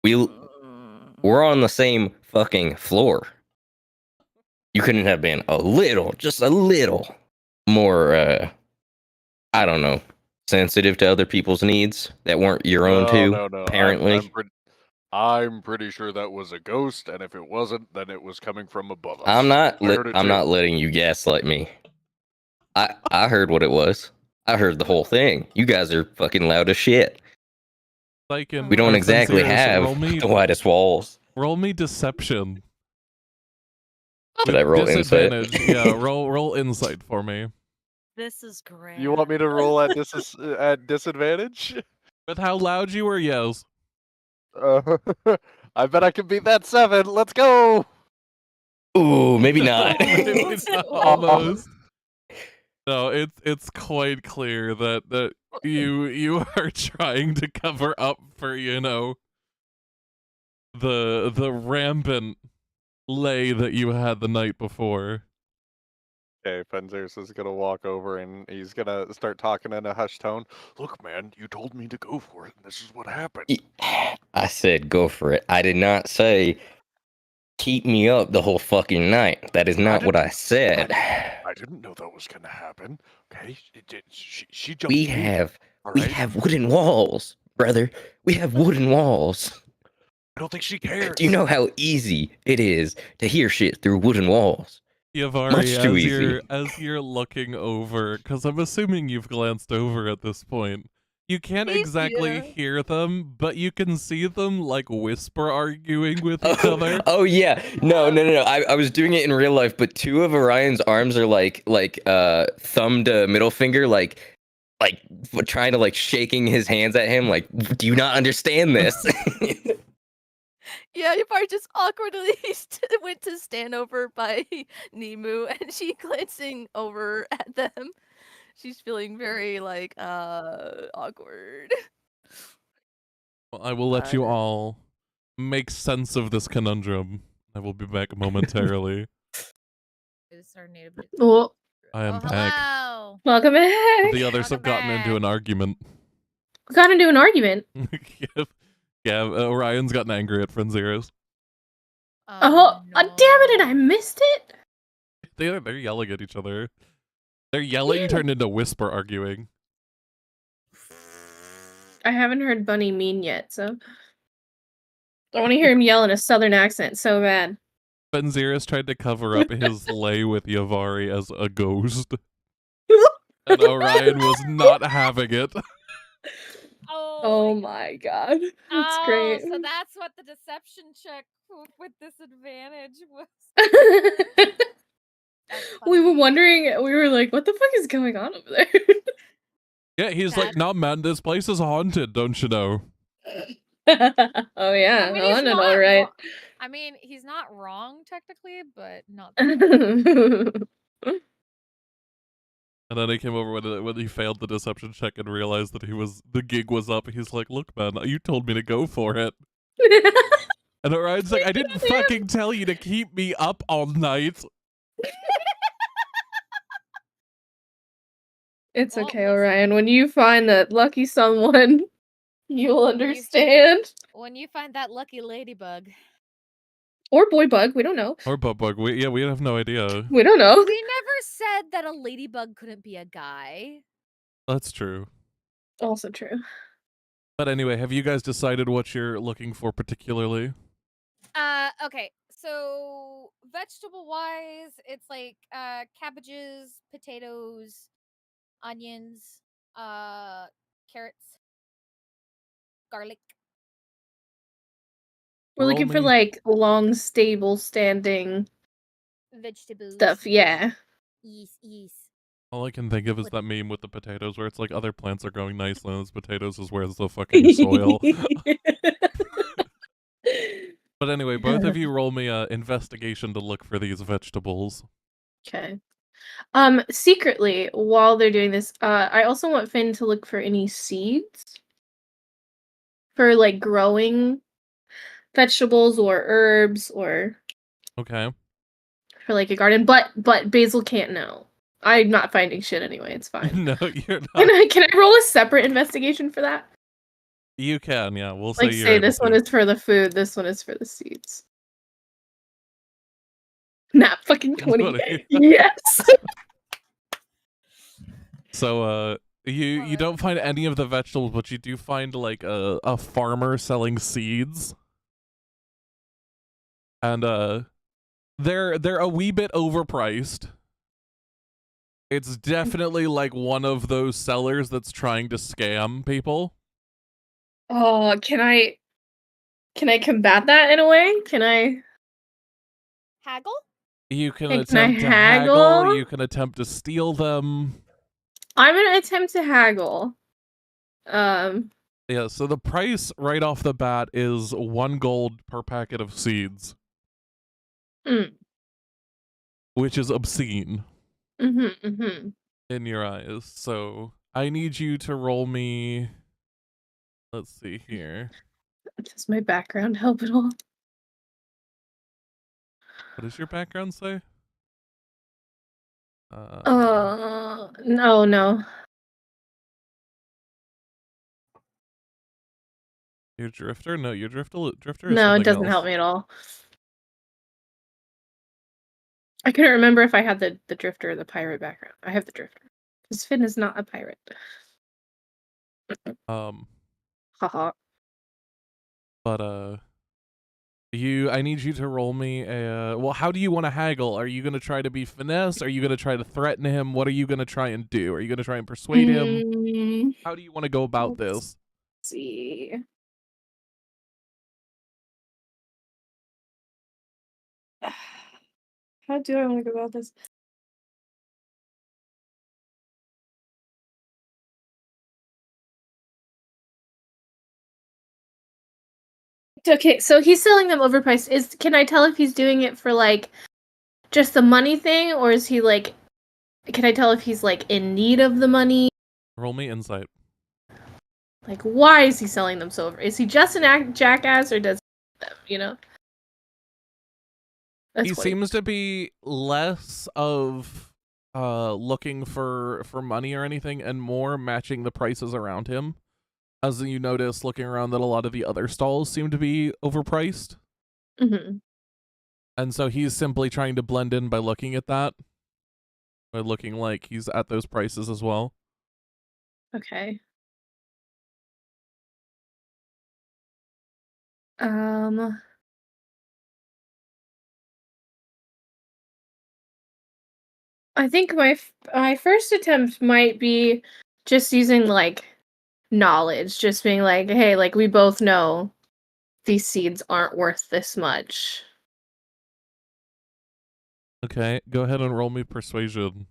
Speaker 2: We're on the same fucking floor. You couldn't have been just a little more, I don't know, sensitive to other people's needs that weren't your own too,
Speaker 5: No.
Speaker 2: apparently.
Speaker 5: I'm pretty sure that was a ghost, and if it wasn't, then it was coming from above us.
Speaker 2: I'm not
Speaker 5: too.
Speaker 2: letting you gaslight me. I heard what it was. I heard the whole thing. You guys are fucking loud as shit. We don't exactly have the widest walls.
Speaker 4: Roll me deception.
Speaker 2: Did I roll insight?
Speaker 4: Yeah, roll insight for me.
Speaker 8: This is great.
Speaker 5: You want me to roll at disadvantage?
Speaker 4: With how loud you were, yes.
Speaker 5: I bet I can beat that 7. Let's go.
Speaker 2: Ooh, maybe not.
Speaker 4: Maybe not, almost. No, it's quite clear that you are trying to cover up for, you know, the rampant lay that you had the night before.
Speaker 5: Okay, Fenzers is gonna walk over and he's gonna start talking in a hushed tone. Look, man, you told me to go for it, and this is what happened.
Speaker 2: I said go for it. I did not say keep me up the whole fucking night. That is not what I said.
Speaker 5: I didn't know that was gonna happen. Okay, she jumped.
Speaker 2: We have wooden walls, brother. We have wooden walls.
Speaker 5: I don't think she cares.
Speaker 2: Do you know how easy it is to hear shit through wooden walls?
Speaker 4: Yavari,
Speaker 2: Much too easy.
Speaker 4: As you're looking over, because I'm assuming you've glanced over at this point, you can't exactly hear them, but you can see them like whisper arguing with each other.
Speaker 2: Oh yeah, no. I was doing it in real life, but 2 of Orion's arms are like thumb to middle finger, like trying to like shaking his hands at him. Like, do you not understand this?
Speaker 6: Yeah, Yafar just awkwardly went to stand over by Nemu, and she glancing over at them. She's feeling very like awkward.
Speaker 4: Well, I will let you all make sense of this conundrum. I will be back momentarily.
Speaker 1: Is our native.
Speaker 3: Well,
Speaker 4: I am
Speaker 1: Oh,
Speaker 4: back.
Speaker 1: hello.
Speaker 3: welcome back.
Speaker 4: The others have
Speaker 1: Welcome
Speaker 4: gotten into
Speaker 1: back.
Speaker 4: an argument.
Speaker 3: We got into an argument.
Speaker 4: Yeah, Orion's gotten angry at Frenziros.
Speaker 3: Oh, damn it, and I
Speaker 1: no.
Speaker 3: missed it?
Speaker 4: They're yelling at each other. Their yelling turned into whisper arguing.
Speaker 3: I haven't heard Bunny mean yet, so I want to hear him yell in a southern accent so bad.
Speaker 4: Fenziris tried to cover up his lay with Yavari as a ghost. And Orion was not having it.
Speaker 3: Oh my god. That's great.
Speaker 1: So that's what the deception check with disadvantage was.
Speaker 3: We were wondering, we were like, what the fuck is going on over there?
Speaker 4: Yeah, he's like, nah, man, this place is haunted, don't you know?
Speaker 3: Oh yeah,
Speaker 1: I mean,
Speaker 3: London, all right.
Speaker 1: I mean, he's not wrong technically, but not.
Speaker 4: And then he came over when he failed the deception check and realized that the gig was up. He's like, look, man, you told me to go for it. And Orion's like, I didn't fucking tell you to keep me up all night.
Speaker 3: It's okay, Orion. When you find that lucky someone, you'll understand.
Speaker 1: When you find that lucky ladybug.
Speaker 3: Or boy bug, we don't know.
Speaker 4: Or butt-bug. We have no idea.
Speaker 3: We don't know.
Speaker 1: We never said that a ladybug couldn't be a guy.
Speaker 4: That's true.
Speaker 3: Also true.
Speaker 4: But anyway, have you guys decided what you're looking for particularly?
Speaker 1: Okay. So vegetable-wise, it's like cabbages, potatoes, onions, carrots, garlic.
Speaker 3: We're looking for like long, stable, standing
Speaker 1: vegetables
Speaker 3: stuff. Yeah.
Speaker 1: Yes.
Speaker 4: All I can think of is that meme with the potatoes where it's like other plants are growing nicely and those potatoes is where's the fucking soil. But anyway, both of you roll me a investigation to look for these vegetables.
Speaker 3: Okay. Secretly, while they're doing this, I also want Finn to look for any seeds for like growing vegetables or herbs or
Speaker 4: Okay.
Speaker 3: for like a garden. But Basil can't know. I'm not finding shit anyway. It's fine.
Speaker 4: No, you're not.
Speaker 3: Can I roll a separate investigation for that?
Speaker 4: You can, yeah. We'll
Speaker 3: Like
Speaker 4: say you're
Speaker 3: say
Speaker 4: able
Speaker 3: this
Speaker 4: to.
Speaker 3: one is for the food, this one is for the seeds. Not fucking 20. Yes.
Speaker 4: So you don't find any of the vegetables, but you do find like a farmer selling seeds. And they're a wee bit overpriced. It's definitely like one of those sellers that's trying to scam people.
Speaker 3: Oh, can I combat that in a way? Can I
Speaker 1: haggle?
Speaker 4: You can
Speaker 3: Hey,
Speaker 4: attempt to haggle, you can attempt to steal them.
Speaker 3: I'm gonna attempt to haggle.
Speaker 4: Yeah, so the price right off the bat is 1 gold per packet of seeds. Which is obscene. In your eyes. So I need you to roll me. Let's see here.
Speaker 3: Does my background help at all?
Speaker 4: What does your background say?
Speaker 3: No.
Speaker 4: Your drifter? No, your drifter is
Speaker 3: No, it doesn't
Speaker 4: else.
Speaker 3: help me at all. I couldn't remember if I had the drifter or the pirate background. I have the drifter. Because Finn is not a pirate. Haha.
Speaker 4: But I need you to roll me a well, how do you want to haggle? Are you gonna try to be finesse? Are you gonna try to threaten him? What are you gonna try and do? Are you gonna try and persuade him? How do you want to go about this?
Speaker 3: Let's see. How do I want to go about this? Okay, so he's selling them overpriced. Can I tell if he's doing it for like just the money thing, or is he like? Can I tell if he's like in need of the money?
Speaker 4: Roll me insight.
Speaker 3: Like, why is he selling them so over? Is he just an jackass, or does he them? You know? That's
Speaker 4: He
Speaker 3: 20.
Speaker 4: seems to be less of looking for money or anything, and more matching the prices around him. As you notice, looking around, that a lot of the other stalls seem to be overpriced.
Speaker 3: Mm-hmm.
Speaker 4: And so he's simply trying to blend in by looking at that. By looking like he's at those prices as well.
Speaker 3: Okay. I think my first attempt might be just using like knowledge, just being like, hey, like we both know these seeds aren't worth this much.
Speaker 4: Okay, go ahead and roll me persuasion.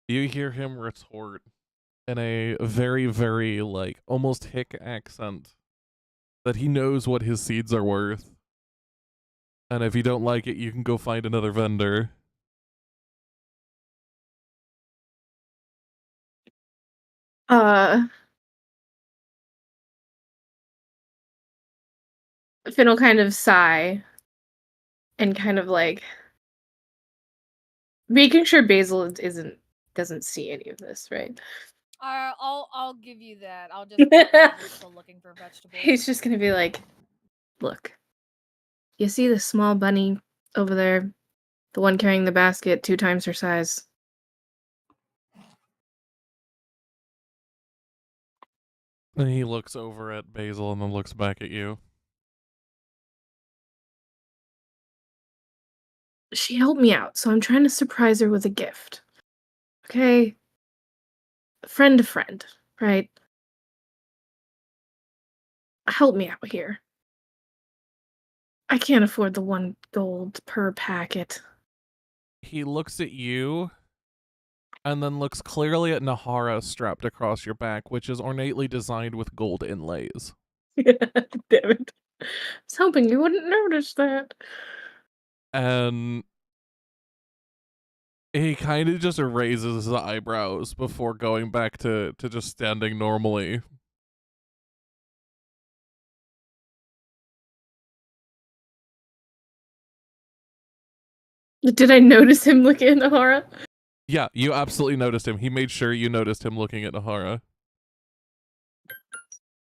Speaker 4: You hear him retort in a very, very, like, almost hick accent that he knows what his seeds are worth. And if you don't like it, you can go find another vendor.
Speaker 3: Finn will kind of sigh and kind of like making sure Basil doesn't see any of this, right?
Speaker 1: I'll give you that. I'll just mark that we're still looking for vegetables.
Speaker 3: He's just gonna be like, look, you see the small bunny over there? The one carrying the basket 2 times her size.
Speaker 4: And he looks over at Basil and then looks back at you.
Speaker 3: She helped me out, so I'm trying to surprise her with a gift. Okay? Friend to friend, right? Help me out here. I can't afford the 1 gold per packet.
Speaker 4: He looks at you and then looks clearly at Nahara strapped across your back, which is ornately designed with gold inlays.
Speaker 3: Damn it. I was hoping you wouldn't notice that.
Speaker 4: And he kind of just raises his eyebrows before going back to just standing normally.
Speaker 3: Did I notice him looking at Nahara?
Speaker 4: Yeah, you absolutely noticed him. He made sure you noticed him looking at Nahara.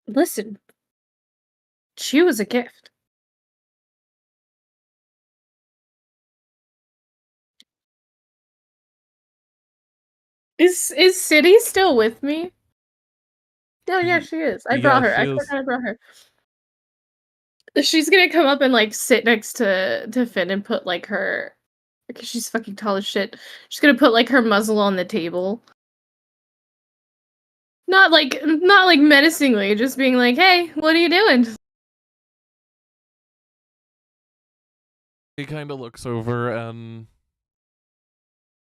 Speaker 3: Listen. She was a gift. Is City still with me? Oh yeah, she is. I brought her. I forgot I brought her. She's gonna come up and like sit next to Finn and put like her, because she's fucking tall as shit. She's gonna put like her muzzle on the table. Not like menacingly, just being like, "Hey, what are you doing?"
Speaker 4: He kind of looks over and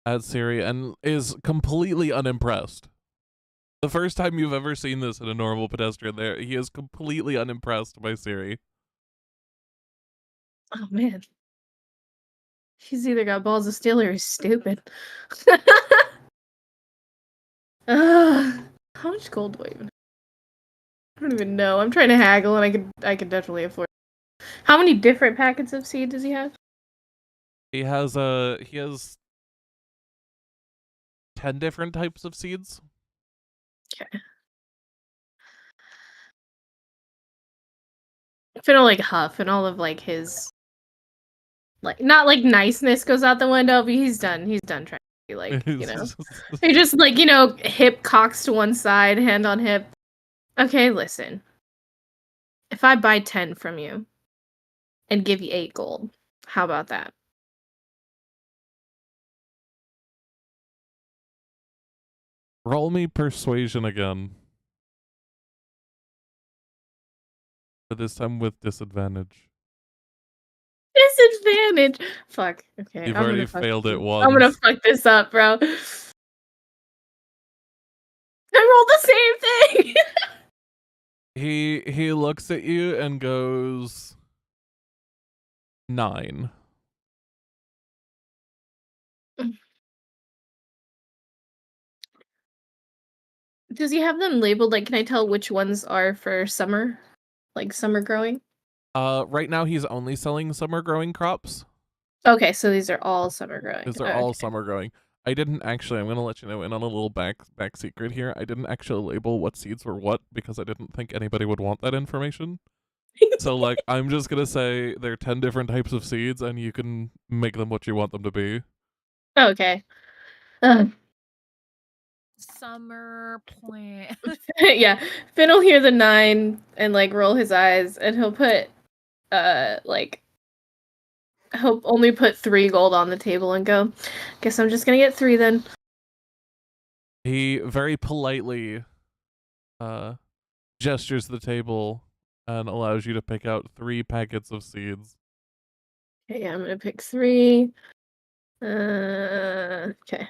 Speaker 4: at Siri and is completely unimpressed. The first time you've ever seen this in a normal pedestrian, there he is completely unimpressed by Siri.
Speaker 3: Oh man, he's either got balls of steel or he's stupid. How much gold do I even? I don't even know. I'm trying to haggle, and I could definitely afford. How many different packets of seed does he have?
Speaker 4: He has 10 different types of seeds.
Speaker 3: Okay. Finn will like huff, and all of like his like not like niceness goes out the window, but he's done trying to be like, you know. He just like, you know, hip cocks to one side, hand on hip. Okay, listen. If I buy 10 from you and give you 8 gold, how about that?
Speaker 4: Roll me persuasion again. But this time with disadvantage.
Speaker 3: Disadvantage. Fuck. Okay,
Speaker 4: You've
Speaker 3: I'm
Speaker 4: already
Speaker 3: gonna fuck
Speaker 4: failed it
Speaker 3: I'm gonna
Speaker 4: once.
Speaker 3: fuck this up, bro. I rolled the same thing.
Speaker 4: He looks at you and goes 9.
Speaker 3: Does he have them labeled? Like, can I tell which ones are for summer? Like summer growing?
Speaker 4: Right now he's only selling summer growing crops.
Speaker 3: Okay, so these are all summer growing.
Speaker 4: These are all summer growing. I didn't actually, I'm gonna let you know in on a little back secret here. I didn't actually label what seeds were what because I didn't think anybody would want that information. So like I'm just gonna say there are 10 different types of seeds and you can make them what you want them to be.
Speaker 3: Okay.
Speaker 1: Summer plant.
Speaker 3: Yeah. Finn will hear the 9 and like roll his eyes and he'll put like he'll only put 3 gold on the table and go, guess I'm just gonna get 3 then.
Speaker 4: He very politely gestures the table and allows you to pick out 3 packets of seeds.
Speaker 3: Okay, yeah, I'm gonna pick 3. Okay.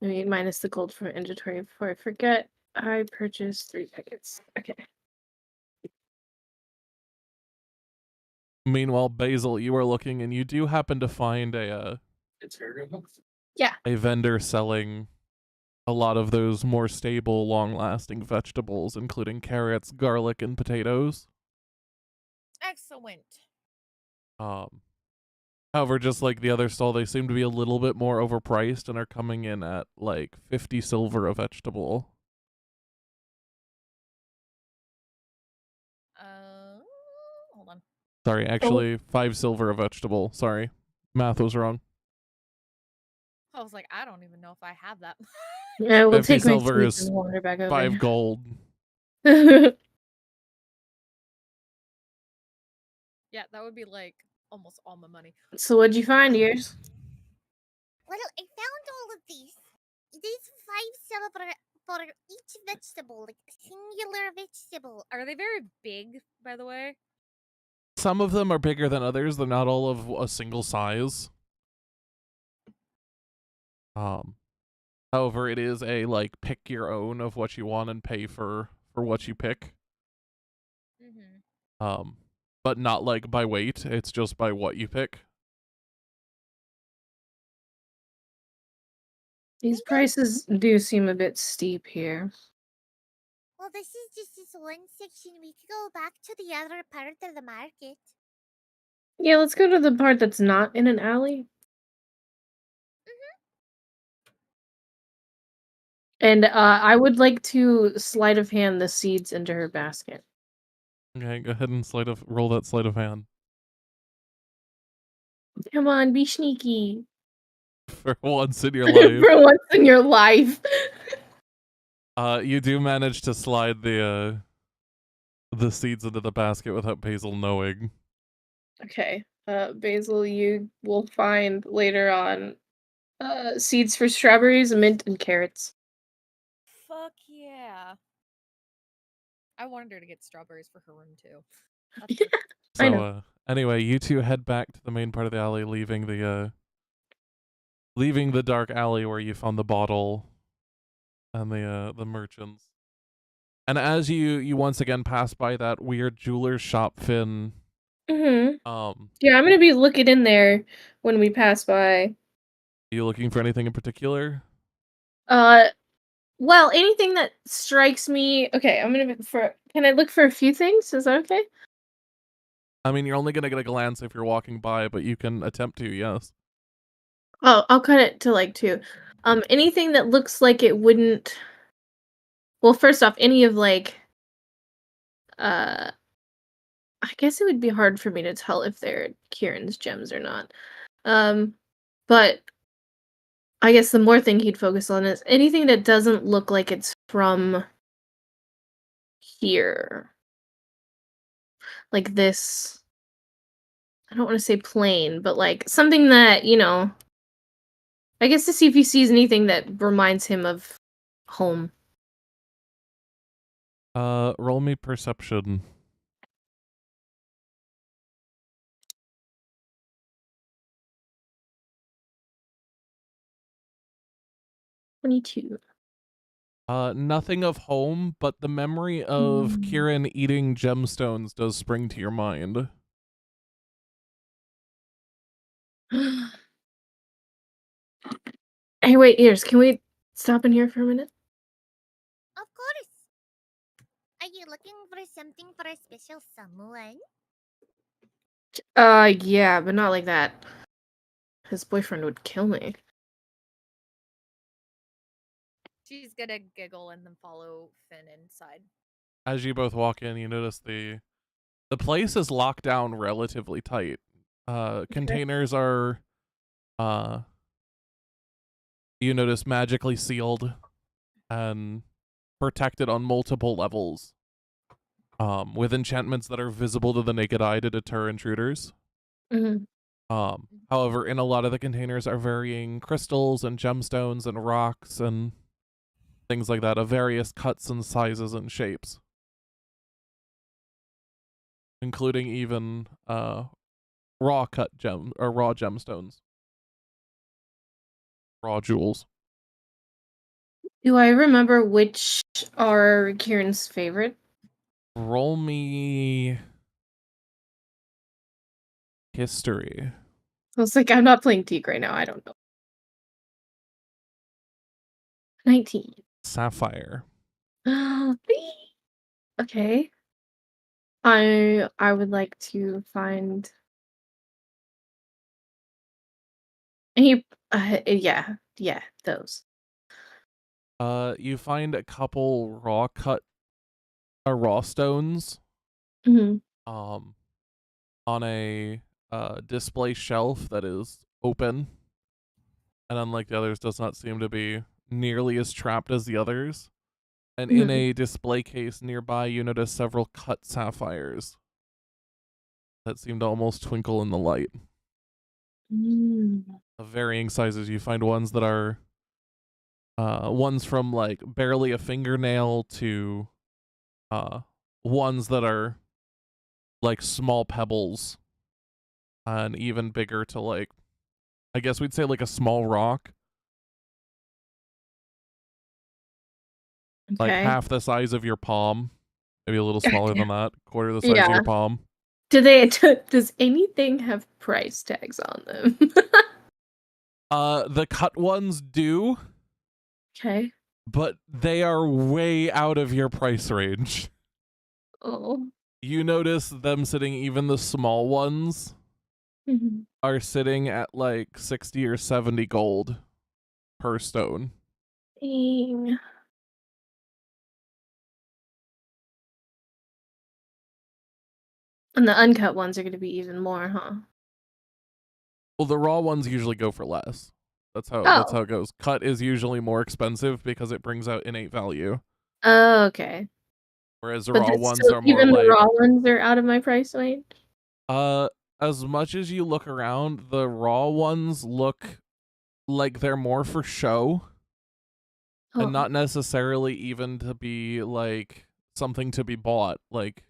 Speaker 3: I mean, minus the gold from inventory before I forget. I purchased 3 packets. Okay.
Speaker 4: Meanwhile, Basil, you are looking and you do happen to find a vendor selling a lot of those more stable, long-lasting vegetables, including carrots, garlic, and potatoes.
Speaker 1: Excellent.
Speaker 4: However, just like the other stall, they seem to be a little bit more overpriced and are coming in at like 50 silver a vegetable.
Speaker 1: Hold on.
Speaker 4: Sorry, actually 5 silver a vegetable. Sorry. Math was wrong.
Speaker 1: I was like, I don't even know if I have that.
Speaker 3: Yeah, we'll
Speaker 4: 50
Speaker 3: take my
Speaker 4: silver
Speaker 3: seeds
Speaker 4: is
Speaker 3: and water back over.
Speaker 4: 5 gold.
Speaker 1: Yeah, that would be like almost all my money.
Speaker 3: So what'd you find, yours?
Speaker 7: Well, I found all of these. These 5 silver for each vegetable, like a singular vegetable.
Speaker 1: Are they very big, by the way?
Speaker 4: Some of them are bigger than others. They're not all of a single size. However, it is a like pick your own of what you want and pay for what you pick. But not like by weight. It's just by what you pick.
Speaker 3: These prices do seem a bit steep here.
Speaker 7: Well, this is just this one section. We could go back to the other part of the market.
Speaker 3: Yeah, let's go to the part that's not in an alley. And I would like to sleight of hand the seeds into her basket.
Speaker 4: Okay, go ahead and roll that sleight of hand.
Speaker 3: Come on, be sneaky.
Speaker 4: For once in your life.
Speaker 3: For once in your life.
Speaker 4: You do manage to slide the seeds into the basket without Basil knowing.
Speaker 3: Okay. Basil, you will find later on seeds for strawberries, mint, and carrots.
Speaker 1: Fuck yeah. I wanted her to get strawberries for her room too. That's good.
Speaker 3: I know.
Speaker 4: Anyway, you two head back to the main part of the alley, leaving the dark alley where you found the bottle and the merchants. And as you once again pass by that weird jeweler's shop, Finn.
Speaker 3: Yeah, I'm gonna be looking in there when we pass by.
Speaker 4: Are you looking for anything in particular?
Speaker 3: Well, anything that strikes me. Okay, can I look for a few things? Is that okay?
Speaker 4: I mean, you're only gonna get a glance if you're walking by, but you can attempt to, yes.
Speaker 3: Oh, I'll cut it to like 2. Anything that looks like it wouldn't. Well, first off, any of like. I guess it would be hard for me to tell if they're Kieran's gems or not. But I guess the more thing he'd focus on is anything that doesn't look like it's from here. Like this. I don't want to say plain, but like something that, I guess to see if he sees anything that reminds him of home.
Speaker 4: Roll me perception.
Speaker 3: 22.
Speaker 4: Nothing of home, but the memory of Kieran eating gemstones does spring to your mind.
Speaker 3: Hey, wait, Ears, can we stop in here for a minute?
Speaker 7: Of course. Are you looking for something for a special someone?
Speaker 3: Yeah, but not like that. His boyfriend would kill me.
Speaker 1: She's gonna giggle and then follow Finn inside.
Speaker 4: As you both walk in, you notice the place is locked down relatively tight. Containers are you notice magically sealed and protected on multiple levels. With enchantments that are visible to the naked eye to deter intruders. However, in a lot of the containers are varying crystals and gemstones and rocks and things like that of various cuts and sizes and shapes. Including even raw gemstones. Raw jewels.
Speaker 3: Do I remember which are Kieran's favorite?
Speaker 4: Roll me history.
Speaker 3: I was like, I'm not playing Teak right now. I don't know. 19.
Speaker 4: Sapphire.
Speaker 3: Okay. I would like to find. Yeah, those.
Speaker 4: You find a couple raw stones. On a display shelf that is open, and unlike the others, does not seem to be nearly as trapped as the others. And in a display case nearby, you notice several cut sapphires that seem to almost twinkle in the light. Of varying sizes, you find ones that are ones from like barely a fingernail to ones that are like small pebbles, and even bigger to like, I guess we'd say like a small rock.
Speaker 3: Okay.
Speaker 4: Like half the size of your palm. Maybe a little smaller than that. Quarter the size of your palm.
Speaker 3: Does anything have price tags on them?
Speaker 4: The cut ones do.
Speaker 3: Okay.
Speaker 4: But they are way out of your price range.
Speaker 3: Oh.
Speaker 4: You notice them sitting, even the small ones are sitting at like 60 or 70 gold per stone.
Speaker 3: Dang. And the uncut ones are going to be even more, huh?
Speaker 4: Well, the raw ones usually go for less. That's how it goes. Cut is usually more expensive because it brings out innate value.
Speaker 3: Oh, okay.
Speaker 4: Whereas the raw ones are more
Speaker 3: even
Speaker 4: like,
Speaker 3: the raw ones are out of my price range.
Speaker 4: As much as you look around, the raw ones look like they're more for show. And not necessarily even to be like something to be bought. Like,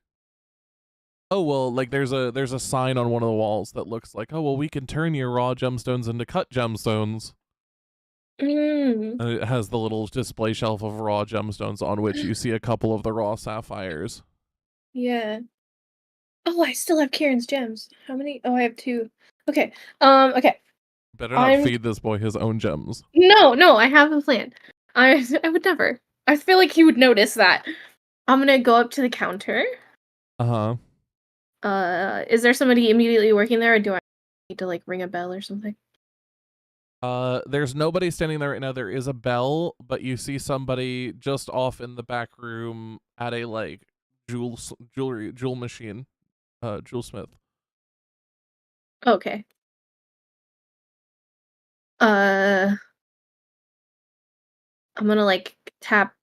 Speaker 4: oh well, like there's a sign on one of the walls that looks like, oh well, we can turn your raw gemstones into cut gemstones. And it has the little display shelf of raw gemstones on which you see a couple of the raw sapphires.
Speaker 3: Yeah. Oh, I still have Kieran's gems. How many? Oh, I have 2. Okay. Okay.
Speaker 4: Better not feed this boy his own gems.
Speaker 3: No, I have a plan. I would never. I feel like he would notice that. I'm gonna go up to the counter. Is there somebody immediately working there, or do I need to like ring a bell or something?
Speaker 4: There's nobody standing there right now. There is a bell, but you see somebody just off in the back room at a like jewel machine, jewelsmith.
Speaker 3: Okay. I'm gonna like tap.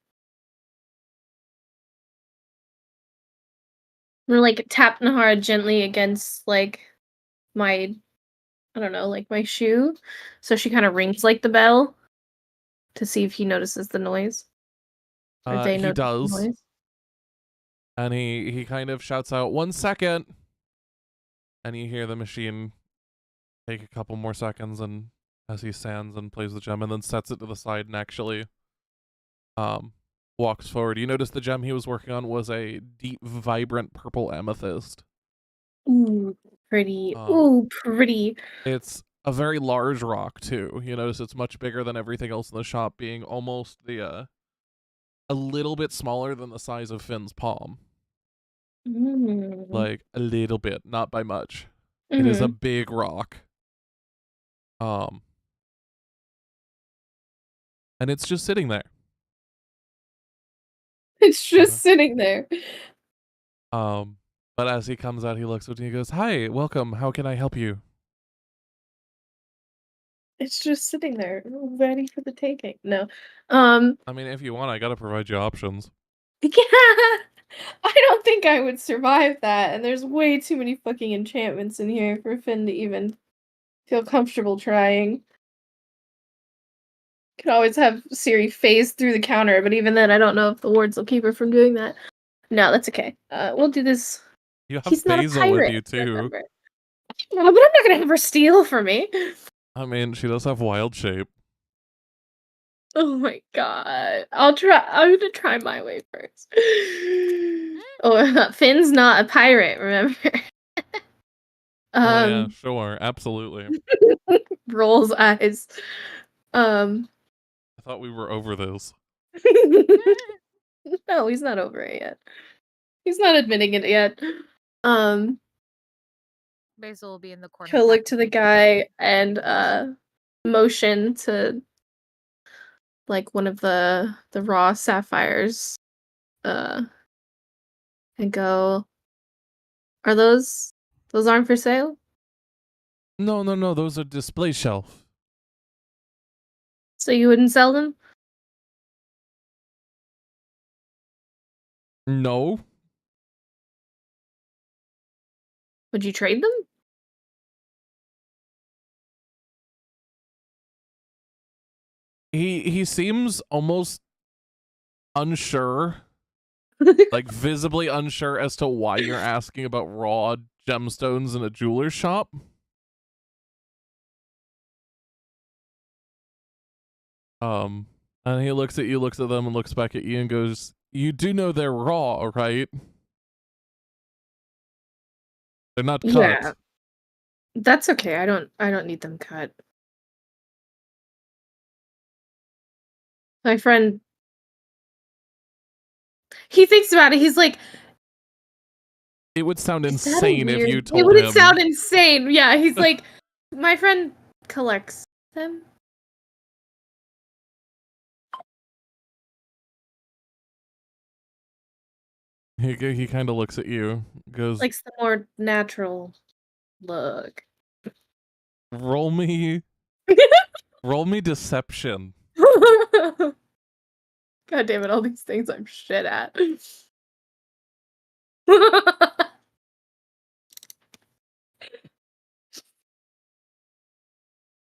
Speaker 3: I'm gonna like tap Nahara gently against like my, I don't know, like my shoe, so she kind of rings like the bell to see if he notices the noise. Or they
Speaker 4: He
Speaker 3: notice
Speaker 4: does.
Speaker 3: the noise.
Speaker 4: And he kind of shouts out, 1 second. And you hear the machine take a couple more seconds and as he stands and plays the gem and then sets it to the side and actually walks forward. You notice the gem he was working on was a deep, vibrant purple amethyst.
Speaker 3: Ooh, pretty.
Speaker 4: Um,
Speaker 3: Ooh, pretty.
Speaker 4: It's a very large rock too. You notice it's much bigger than everything else in the shop, being almost a little bit smaller than the size of Finn's palm. Like a little bit, not by much. It is a big rock. And it's just sitting there.
Speaker 3: It's just sitting there.
Speaker 4: But as he comes out, he looks up and he goes, "Hi, welcome. How can I help you?"
Speaker 3: It's just sitting there, ready for the taking. No.
Speaker 4: I mean, if you want, I gotta provide you options.
Speaker 3: Yeah. I don't think I would survive that, and there's way too many fucking enchantments in here for Finn to even feel comfortable trying. Could always have Siri phase through the counter, but even then, I don't know if the wards will keep her from doing that. No, that's okay. We'll do this.
Speaker 4: You have
Speaker 3: He's not a
Speaker 4: Basil with
Speaker 3: pirate,
Speaker 4: you too.
Speaker 3: remember. No, but I'm not gonna have her steal from me.
Speaker 4: I mean, she does have wild shape.
Speaker 3: Oh my god. I'm gonna try my way first. Oh, Finn's not a pirate, remember?
Speaker 4: Oh yeah, sure, absolutely.
Speaker 3: Rolls eyes.
Speaker 4: I thought we were over this.
Speaker 3: No, he's not over it yet. He's not admitting it yet.
Speaker 1: Basil will be in the corner.
Speaker 3: He'll look to the guy and motion to like one of the raw sapphires and go, "Are those aren't for sale?"
Speaker 4: No, those are display shelf.
Speaker 3: So you wouldn't sell them?
Speaker 4: No.
Speaker 3: Would you trade them?
Speaker 4: He seems almost unsure. Like visibly unsure as to why you're asking about raw gemstones in a jeweler's shop. And he looks at you, looks at them, and looks back at you and goes, "You do know they're raw, right? They're not cut."
Speaker 3: Yeah. That's okay. I don't need them cut. My friend, he thinks about it. He's like,
Speaker 4: It would sound
Speaker 3: "Is that a
Speaker 4: insane if
Speaker 3: weird-"
Speaker 4: you
Speaker 3: It
Speaker 4: told
Speaker 3: wouldn't
Speaker 4: him.
Speaker 3: sound insane. Yeah, he's like, my friend collects them.
Speaker 4: He kind of looks at you, goes,
Speaker 3: Likes the more natural look.
Speaker 4: roll me deception."
Speaker 3: God damn it, all these things I'm shit at.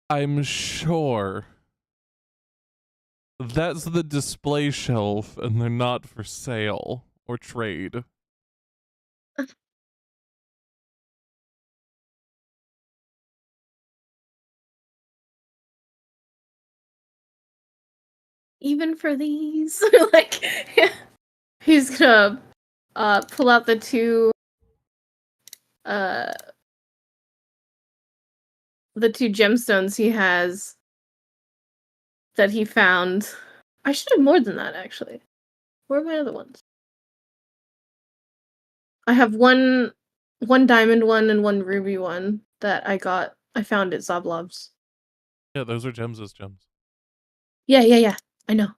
Speaker 4: I'm sure that's the display shelf and they're not for sale or trade.
Speaker 3: Even for these, like, he's gonna pull out the two gemstones he has that he found. I should have more than that, actually. Where are my other ones? I have one diamond one and one ruby one that I found at Zablov's.
Speaker 4: Yeah, those are gems as gems.
Speaker 3: Yeah. I know.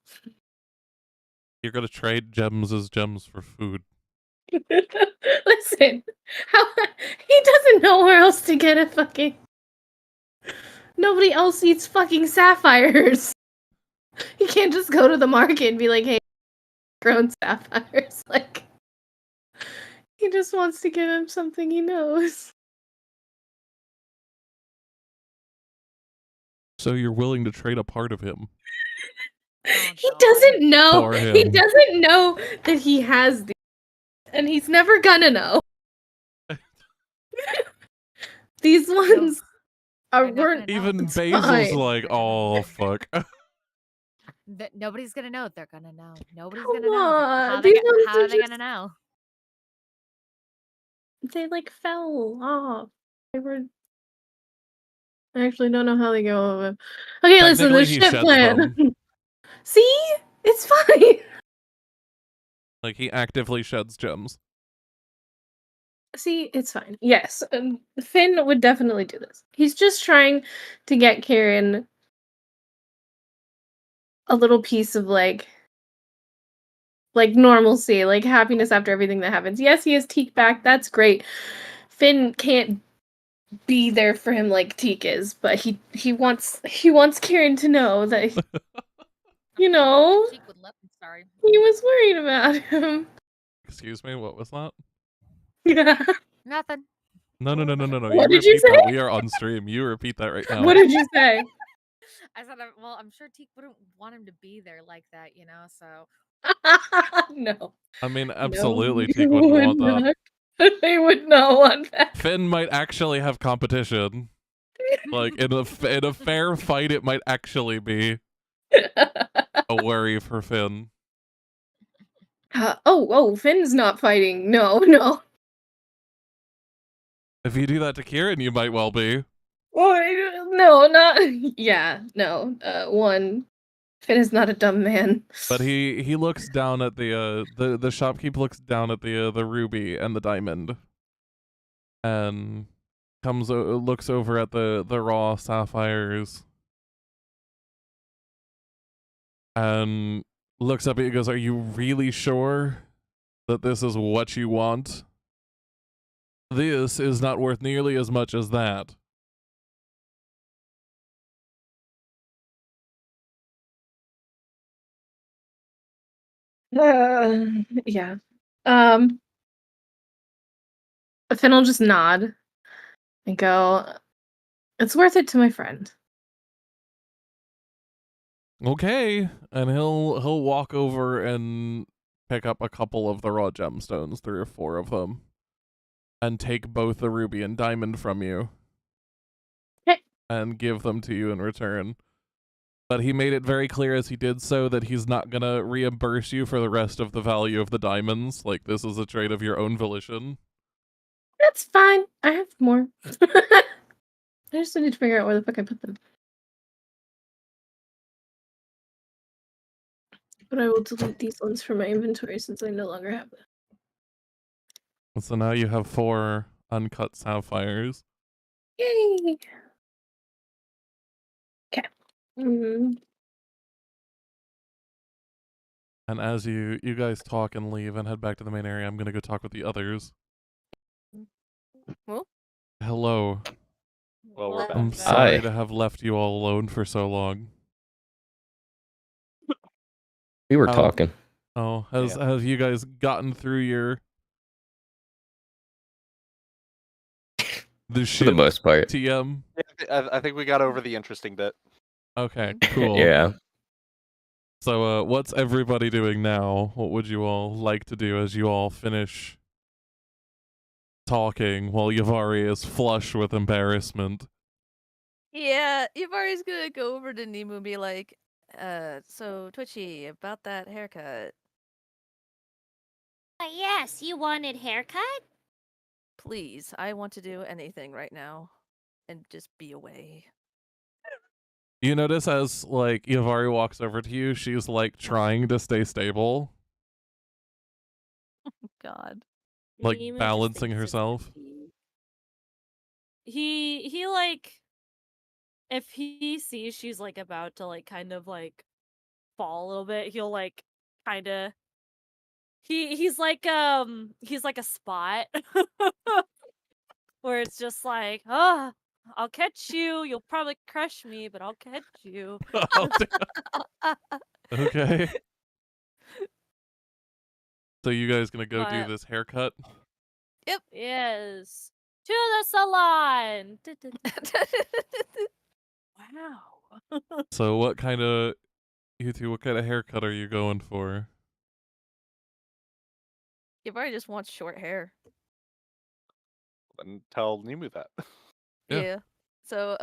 Speaker 4: You're gonna trade gems as gems for food.
Speaker 3: Listen, he doesn't know where else to get a fucking. Nobody else eats fucking sapphires. He can't just go to the market and be like, "Hey, grown sapphires." Like, he just wants to give him something he knows.
Speaker 4: So you're willing to trade a part of him?
Speaker 3: He doesn't know.
Speaker 4: For him.
Speaker 3: He doesn't know that he has these, and he's never gonna know. These ones
Speaker 8: They're not
Speaker 3: we're
Speaker 8: gonna know.
Speaker 4: Even
Speaker 3: It's
Speaker 4: Basil's
Speaker 3: fine.
Speaker 4: like, oh fuck.
Speaker 8: Nobody's gonna know. They're gonna know. Nobody's
Speaker 3: Come
Speaker 8: gonna know.
Speaker 3: on,
Speaker 8: How
Speaker 3: these ones
Speaker 8: how
Speaker 3: are
Speaker 8: are they
Speaker 3: just
Speaker 8: gonna know?
Speaker 3: they like fell off. They were. I actually don't know how they go. Okay, listen,
Speaker 4: Technically,
Speaker 3: the
Speaker 4: he
Speaker 3: ship
Speaker 4: sheds
Speaker 3: plan.
Speaker 4: them.
Speaker 3: See, it's fine.
Speaker 4: Like he actively sheds gems.
Speaker 3: See, it's fine. Yes, Finn would definitely do this. He's just trying to get Karen a little piece of like normalcy, like happiness after everything that happens. Yes, he has Teak back. That's great. Finn can't be there for him like Teak is, but he wants Karen to know that you know
Speaker 1: Cheek would let. I'm sorry.
Speaker 3: he was worried about him.
Speaker 4: Excuse me, what was that?
Speaker 3: Yeah.
Speaker 8: Nothing.
Speaker 4: No.
Speaker 3: What
Speaker 4: You
Speaker 3: did you
Speaker 4: repeat that.
Speaker 3: say?
Speaker 4: We are on stream. You repeat that right now.
Speaker 3: What did you say?
Speaker 1: I said, well, I'm sure Teak wouldn't want him to be there like that, you know. So
Speaker 3: No.
Speaker 4: I mean,
Speaker 3: No,
Speaker 4: absolutely,
Speaker 3: he
Speaker 4: Teak wouldn't
Speaker 3: would
Speaker 4: want that.
Speaker 3: not. They would not want that.
Speaker 4: Finn might actually have competition. Like in a fair fight, it might actually be a worry for Finn.
Speaker 3: Finn's not fighting. No.
Speaker 4: If you do that to Kieran, you might well be.
Speaker 3: Oh, no, not. Yeah, no. One, Finn is not a dumb man.
Speaker 4: But he looks down at the shopkeep looks down at the ruby and the diamond, and looks over at the raw sapphires, and looks up at you and goes, "Are you really sure that this is what you want? This is not worth nearly as much as that."
Speaker 3: Yeah. Finn will just nod and go, "It's worth it to my friend."
Speaker 4: Okay, and he'll walk over and pick up a couple of the raw gemstones, 3 or 4 of them, and take both the ruby and diamond from you.
Speaker 3: Okay.
Speaker 4: And give them to you in return. But he made it very clear as he did so that he's not gonna reimburse you for the rest of the value of the diamonds. Like, this is a trade of your own volition.
Speaker 3: That's fine. I have more. I just need to figure out where the fuck I put them. But I will delete these ones from my inventory since I no longer have them.
Speaker 4: So now you have 4 uncut sapphires.
Speaker 3: Yay! Okay.
Speaker 4: And as you guys talk and leave and head back to the main area, I'm gonna go talk with the others.
Speaker 6: Well?
Speaker 4: Hello.
Speaker 5: Well, we're back.
Speaker 4: I'm sorry
Speaker 2: Hi.
Speaker 4: to have left you all alone for so long.
Speaker 2: We were
Speaker 4: Oh.
Speaker 2: talking.
Speaker 4: Oh, have you guys gotten through your the
Speaker 2: For
Speaker 4: shit
Speaker 2: the most part.
Speaker 4: TM?
Speaker 5: Yeah, I think we got over the interesting bit.
Speaker 4: Okay, cool.
Speaker 2: Yeah.
Speaker 4: So, what's everybody doing now? What would you all like to do as you all finish talking while Yavari is flush with embarrassment?
Speaker 6: Yeah, Yubari's gonna go over to Nemu and be like, so Twitchy, about that haircut,
Speaker 7: Yes, you wanted haircut?
Speaker 6: please, I want to do anything right now and just be away.
Speaker 4: You notice as, like, Yavari walks over to you, she's, like, trying to stay stable.
Speaker 6: God.
Speaker 4: Like,
Speaker 8: Nemo just
Speaker 4: balancing
Speaker 8: thinks it's
Speaker 4: herself.
Speaker 8: empty. He like if he sees she's like about to like kind of like fall a little bit, he'll like kind of he's like a spot where it's just like, oh, I'll catch you. You'll probably crush me, but I'll catch you.
Speaker 4: Oh, damn. Okay. So you guys gonna go do
Speaker 8: But-
Speaker 4: this haircut?
Speaker 8: Yes. To the salon. Wow.
Speaker 4: So what kind of haircut are you going for?
Speaker 6: Yubari just wants short hair.
Speaker 5: And tell Nemu that.
Speaker 4: Yeah.
Speaker 6: Yeah. So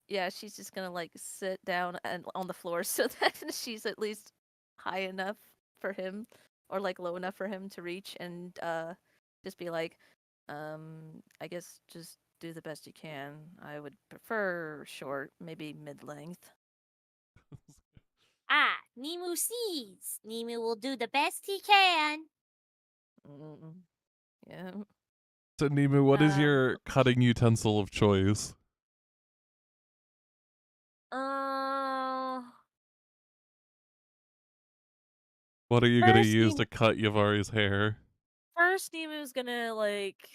Speaker 6: yeah, she's just gonna like sit down and on the floor so that she's at least high enough for him, or like low enough for him to reach, and just be like, I guess just do the best you can. I would prefer short, maybe mid-length.
Speaker 7: Ah, Nemu sees. Nemu will do the best he can.
Speaker 6: Yeah.
Speaker 4: So Nemu, what is
Speaker 8: Um,
Speaker 4: your cutting utensil of choice? What are you gonna
Speaker 8: First,
Speaker 4: use to cut Yavari's hair?
Speaker 8: First, Nemu's gonna like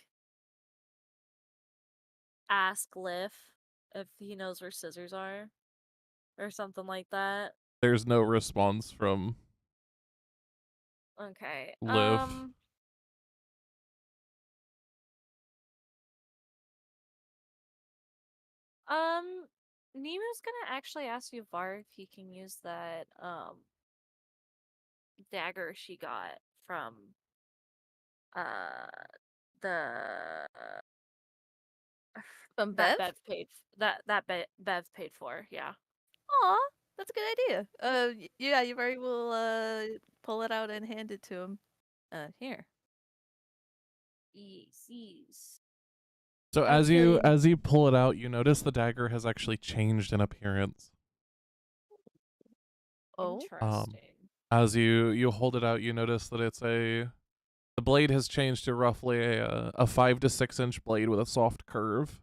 Speaker 8: ask Liff if he knows where scissors are, or something like that.
Speaker 4: There's no response from
Speaker 8: Okay.
Speaker 4: Liv.
Speaker 8: Nemu's gonna actually ask Yuvar if he can use that dagger she got from the
Speaker 6: From
Speaker 8: that
Speaker 6: Bev?
Speaker 8: Bev paid Bev paid for. Yeah.
Speaker 6: Aw, that's a good idea. Yeah, you very will pull it out and hand it to him. Here.
Speaker 8: Ease.
Speaker 4: So
Speaker 6: Actually,
Speaker 4: as you pull it out, you notice the dagger has actually changed in appearance.
Speaker 6: oh,
Speaker 8: Interesting.
Speaker 4: As you hold it out, you notice that the blade has changed to roughly a 5 to 6 inch blade with a soft curve.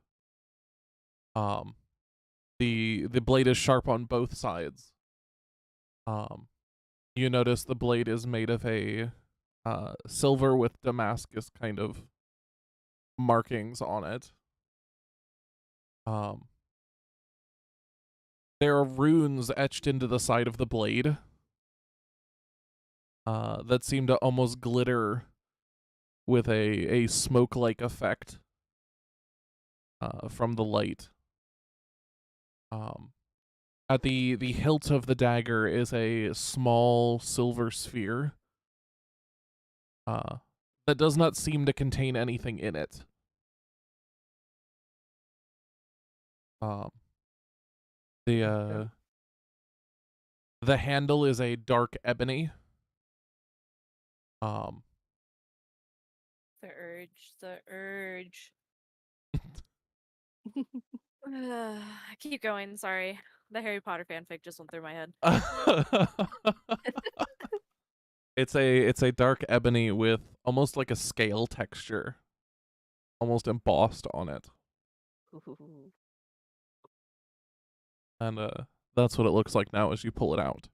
Speaker 4: The blade is sharp on both sides. You notice the blade is made of a silver with Damascus kind of markings on it. There are runes etched into the side of the blade that seem to almost glitter with a smoke-like effect from the light. At the hilt of the dagger is a small silver sphere that does not seem to contain anything in it. The handle is a dark ebony.
Speaker 8: The urge. Keep going. Sorry, the Harry Potter fanfic just went through my head.
Speaker 4: It's a dark ebony with almost like a scale texture, almost embossed on it, and that's what it looks like now as you pull it out.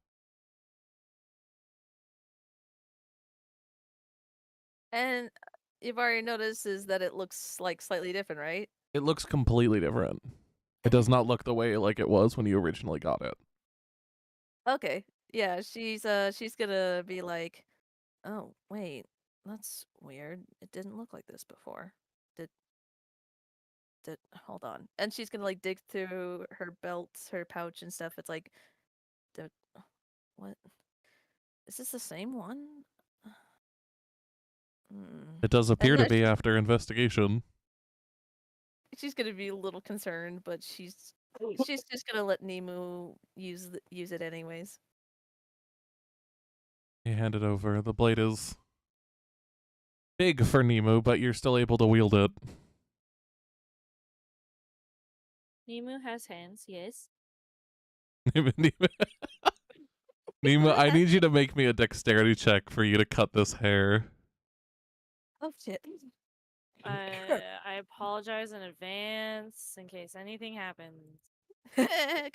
Speaker 6: and you've already notices that it looks like slightly different, right?
Speaker 4: It looks completely different. It does not look the way like it was when you originally got it.
Speaker 6: Okay. Yeah, she's gonna be like, "Oh, wait. That's weird. It didn't look like this before. Did hold on." And she's gonna like dig through her belt, her pouch and stuff. It's like, did, what? Is this the same one?
Speaker 4: It does appear
Speaker 6: And
Speaker 4: to be after investigation.
Speaker 6: she's gonna be a little concerned, but she's just gonna let Nemu use it anyways.
Speaker 4: You hand it over. The blade is big for Nemu, but you're still able to wield it.
Speaker 8: Nemu has hands, yes.
Speaker 4: Nemu, I need you to make me a dexterity check for you to cut this hair.
Speaker 6: Oh shit.
Speaker 8: I apologize in advance in case anything happens.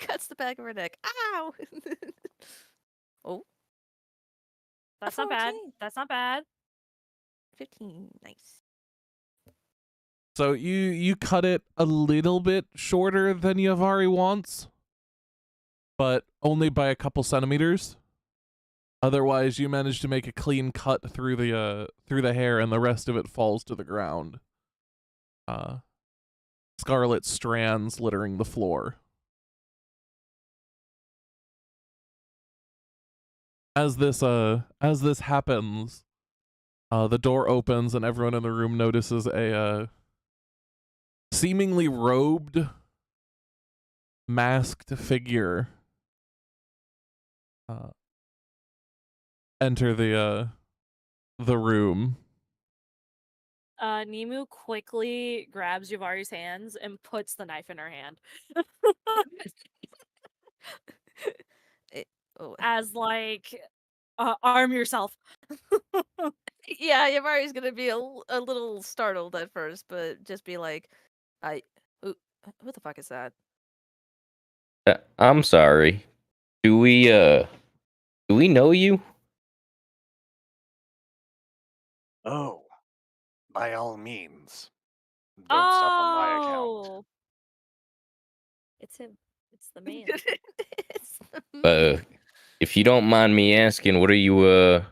Speaker 6: Cuts the back of her neck. Ow! Oh,
Speaker 8: That's not bad.
Speaker 6: 14.
Speaker 8: That's not bad.
Speaker 6: 15. Nice.
Speaker 4: So you cut it a little bit shorter than Yavari wants, but only by a couple centimeters. Otherwise, you manage to make a clean cut through the hair, and the rest of it falls to the ground. Scarlet strands littering the floor. As this happens, the door opens and everyone in the room notices seemingly robed, masked figure enter the room.
Speaker 8: Nemu quickly grabs Yuvari's hands and puts the knife in her hand.
Speaker 6: Oh.
Speaker 8: As like, arm yourself.
Speaker 6: Yeah, Yamari's gonna be a little startled at first, but just be like, who the fuck is that?
Speaker 2: I'm sorry. Do we know you?
Speaker 5: Oh, by all means. Don't stop on my account.
Speaker 8: Oh, it's him. It's the man.
Speaker 6: It's me.
Speaker 2: If you don't mind me asking, what are you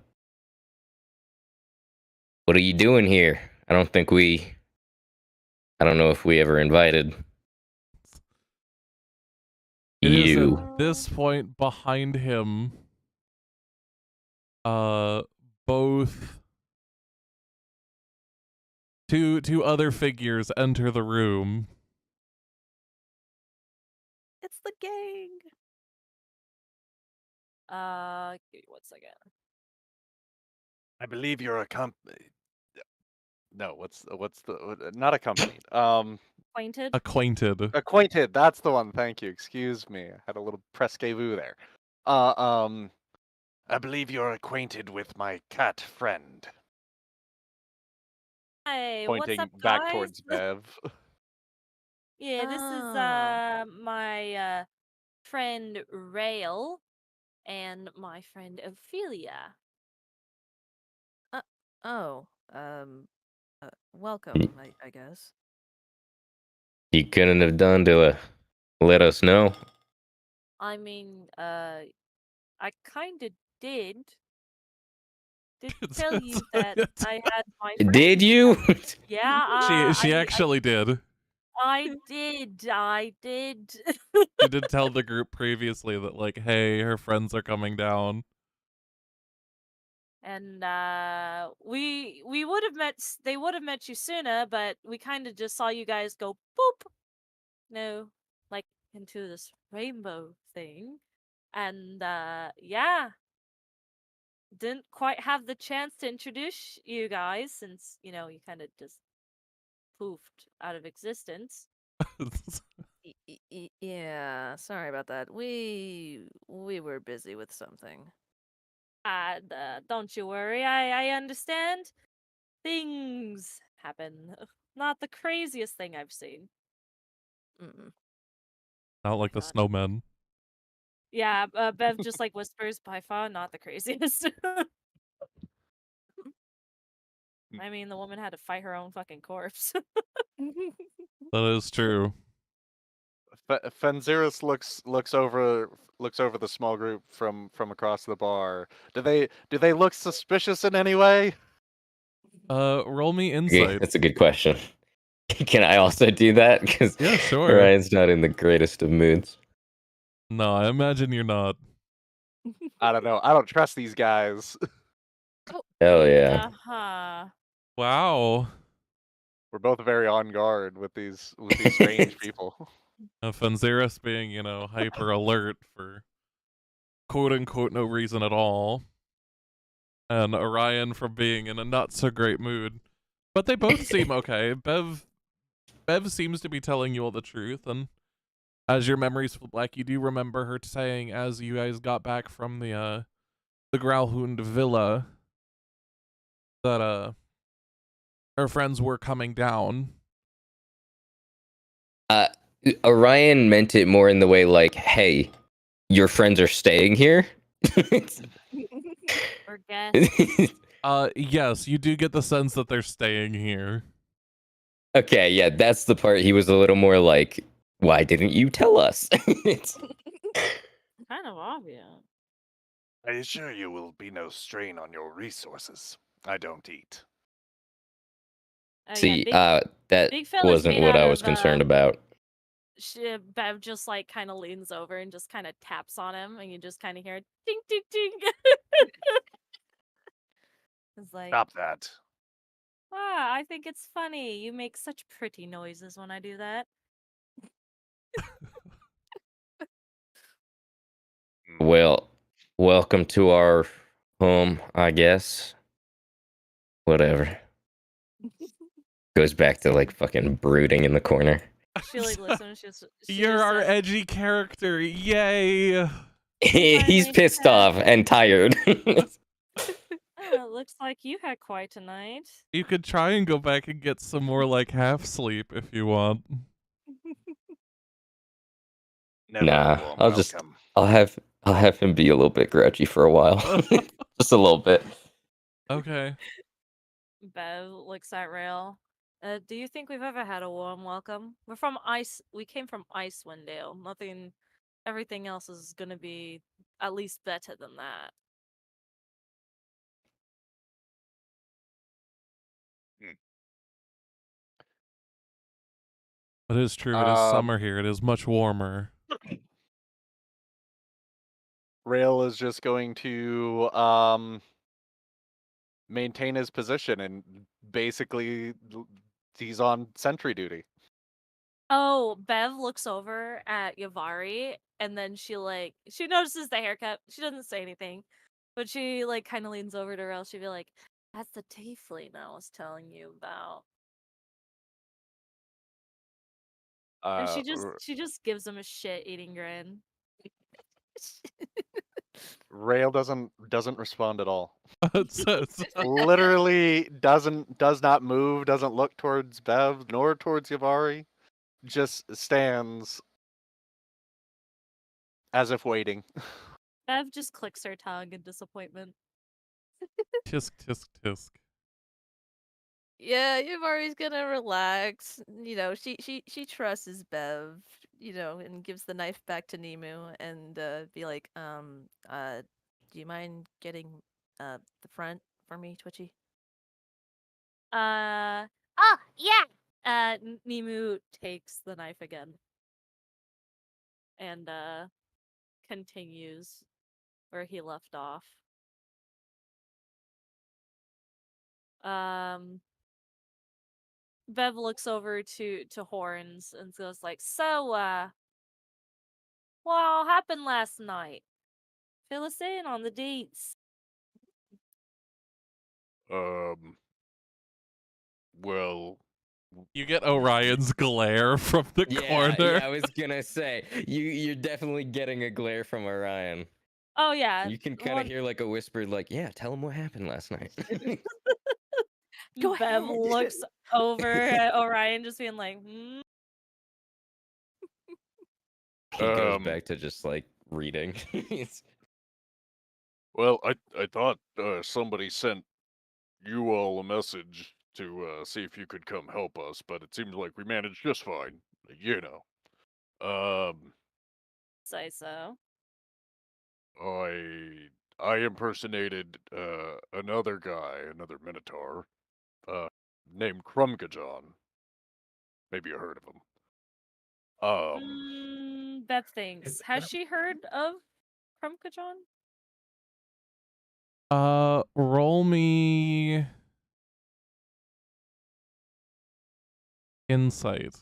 Speaker 2: doing here? I don't know if we ever invited
Speaker 4: It is
Speaker 2: you.
Speaker 4: at this point behind him. Both two other figures enter the room.
Speaker 6: It's the gang.
Speaker 8: Give me 1 second.
Speaker 5: I believe you're a No, what's the not accompanied.
Speaker 8: Acquainted.
Speaker 5: Acquainted. That's the one. Thank you. Excuse me. I had a little presque-vous there. I believe you're acquainted with my cat friend.
Speaker 8: Hey,
Speaker 5: Pointing
Speaker 8: what's up,
Speaker 5: back
Speaker 8: guys?
Speaker 5: towards Bev.
Speaker 8: Yeah, this is
Speaker 6: Oh.
Speaker 8: my friend Rail and my friend Ophelia.
Speaker 6: Oh. Welcome, I guess.
Speaker 2: You couldn't have done to let us know.
Speaker 8: I mean, I kinda did. Did tell you that I had my friend.
Speaker 2: Did you?
Speaker 8: Yeah,
Speaker 4: She actually did.
Speaker 8: I did.
Speaker 4: She did tell the group previously that, like, hey, her friends are coming down.
Speaker 8: And we would have met. They would have met you sooner, but we kind of just saw you guys go boop. No, like into this rainbow thing, and yeah, didn't quite have the chance to introduce you guys since you kind of just poofed out of existence.
Speaker 6: Yeah, sorry about that. We were busy with something.
Speaker 8: Don't you worry. I understand. Things happen. Not the craziest thing I've seen.
Speaker 6: Mm-mm.
Speaker 4: Not like the
Speaker 8: God.
Speaker 4: snowmen.
Speaker 8: Yeah, Bev just like whispers, by far not the craziest. I mean, the woman had to fight her own fucking corpse.
Speaker 4: That is true.
Speaker 5: Fenziris looks over the small group from across the bar. Do they look suspicious in any way?
Speaker 4: Roll me
Speaker 2: Okay,
Speaker 4: insight.
Speaker 2: that's a good question. Can I also do that? Because
Speaker 4: Yeah, sure.
Speaker 2: Ryan's not in the greatest of moods.
Speaker 4: No, I imagine you're not.
Speaker 5: I don't know. I don't trust these guys.
Speaker 2: Hell yeah.
Speaker 8: Uh-huh.
Speaker 4: Wow.
Speaker 5: We're both very on guard with these strange people.
Speaker 4: Fenziris being, hyper alert for quote unquote no reason at all. And Orion from being in a not so great mood. But they both seem okay. Bev seems to be telling you all the truth, and as your memories feel back, you do remember her saying as you guys got back from the Growlhund villa that her friends were coming down.
Speaker 2: Orion meant it more in the way like, hey, your friends are staying here?
Speaker 8: Or guess.
Speaker 4: Yes, you do get the sense that they're staying here.
Speaker 2: Okay, yeah, that's the part he was a little more like, why didn't you tell us?
Speaker 8: Kind of obvious.
Speaker 5: I assure you will be no strain on your resources. I don't eat.
Speaker 8: Oh,
Speaker 2: See,
Speaker 8: yeah,
Speaker 2: that
Speaker 8: big fella's
Speaker 2: wasn't
Speaker 8: made
Speaker 2: what
Speaker 8: out
Speaker 2: I was
Speaker 8: of,
Speaker 2: concerned about.
Speaker 8: Bev just like kind of leans over and just kind of taps on him, and you just kind of hear ding ding ding. It's like,
Speaker 5: Stop that.
Speaker 8: Ah, I think it's funny. You make such pretty noises when I do that.
Speaker 2: Well, welcome to our home, I guess. Whatever. Goes back to like fucking brooding in the corner.
Speaker 8: She like listens. She
Speaker 4: You're
Speaker 8: just
Speaker 4: our
Speaker 8: says,
Speaker 4: edgy character. Yay.
Speaker 2: He's
Speaker 8: finally
Speaker 2: pissed
Speaker 8: said-
Speaker 2: off and tired.
Speaker 8: "Oh, it looks like you had quite a night."
Speaker 4: You could try and go back and get some more like half sleep if you want.
Speaker 5: Never
Speaker 2: Nah,
Speaker 5: a warm
Speaker 2: I'll just
Speaker 5: welcome.
Speaker 2: I'll have him be a little bit grudgy for a while. Just a little bit.
Speaker 4: Okay.
Speaker 8: Bev looks at Rail. Do you think we've ever had a warm welcome? We're from Ice. We came from Icewind Dale. Nothing. Everything else is gonna be at least better than that.
Speaker 4: It is true. It is summer here. It is much warmer.
Speaker 5: Rail is just going to maintain his position and basically he's on sentry duty.
Speaker 8: Oh, Bev looks over at Yavari and then she notices the haircut. She doesn't say anything, but she like kind of leans over to Rail. She'd be like, "That's the tiefling I was telling you about." And she just gives him a shit-eating grin.
Speaker 5: Rail doesn't respond at all.
Speaker 4: So-
Speaker 5: Literally does not move, doesn't look towards Bev nor towards Yavari. Just stands as if waiting.
Speaker 8: Bev just clicks her tongue in disappointment.
Speaker 4: tisk, tisk, tisk.
Speaker 6: Yeah, Yamari's gonna relax. You know, she trusts Bev, you know, and gives the knife back to Nemu and be like, do you mind getting the front for me, Twitchy?
Speaker 7: Oh, yeah.
Speaker 8: Nemu takes the knife again and continues where he left off. Bev looks over to Horns and goes like, "So, what all happened last night? Fill us in on the deets."
Speaker 5: Well,
Speaker 4: You get Orion's glare from the corner.
Speaker 2: Yeah, I was gonna say you're definitely getting a glare from Orion.
Speaker 8: Oh yeah,
Speaker 2: You can kind of hear like a whisper, like, "Yeah, tell him what happened last night."
Speaker 6: Go
Speaker 8: Bev
Speaker 6: ahead.
Speaker 8: looks over at Orion, just being like, "Hmm."
Speaker 2: He goes back to just like reading.
Speaker 5: well, I thought somebody sent you all a message to see if you could come help us, but it seems like we managed just fine. You know.
Speaker 8: Say so.
Speaker 5: I impersonated another guy, another Minotaur, named Krumgajon. Maybe you heard of him.
Speaker 8: Bev thinks. Has she heard of Krumkajon?
Speaker 4: Roll me insight.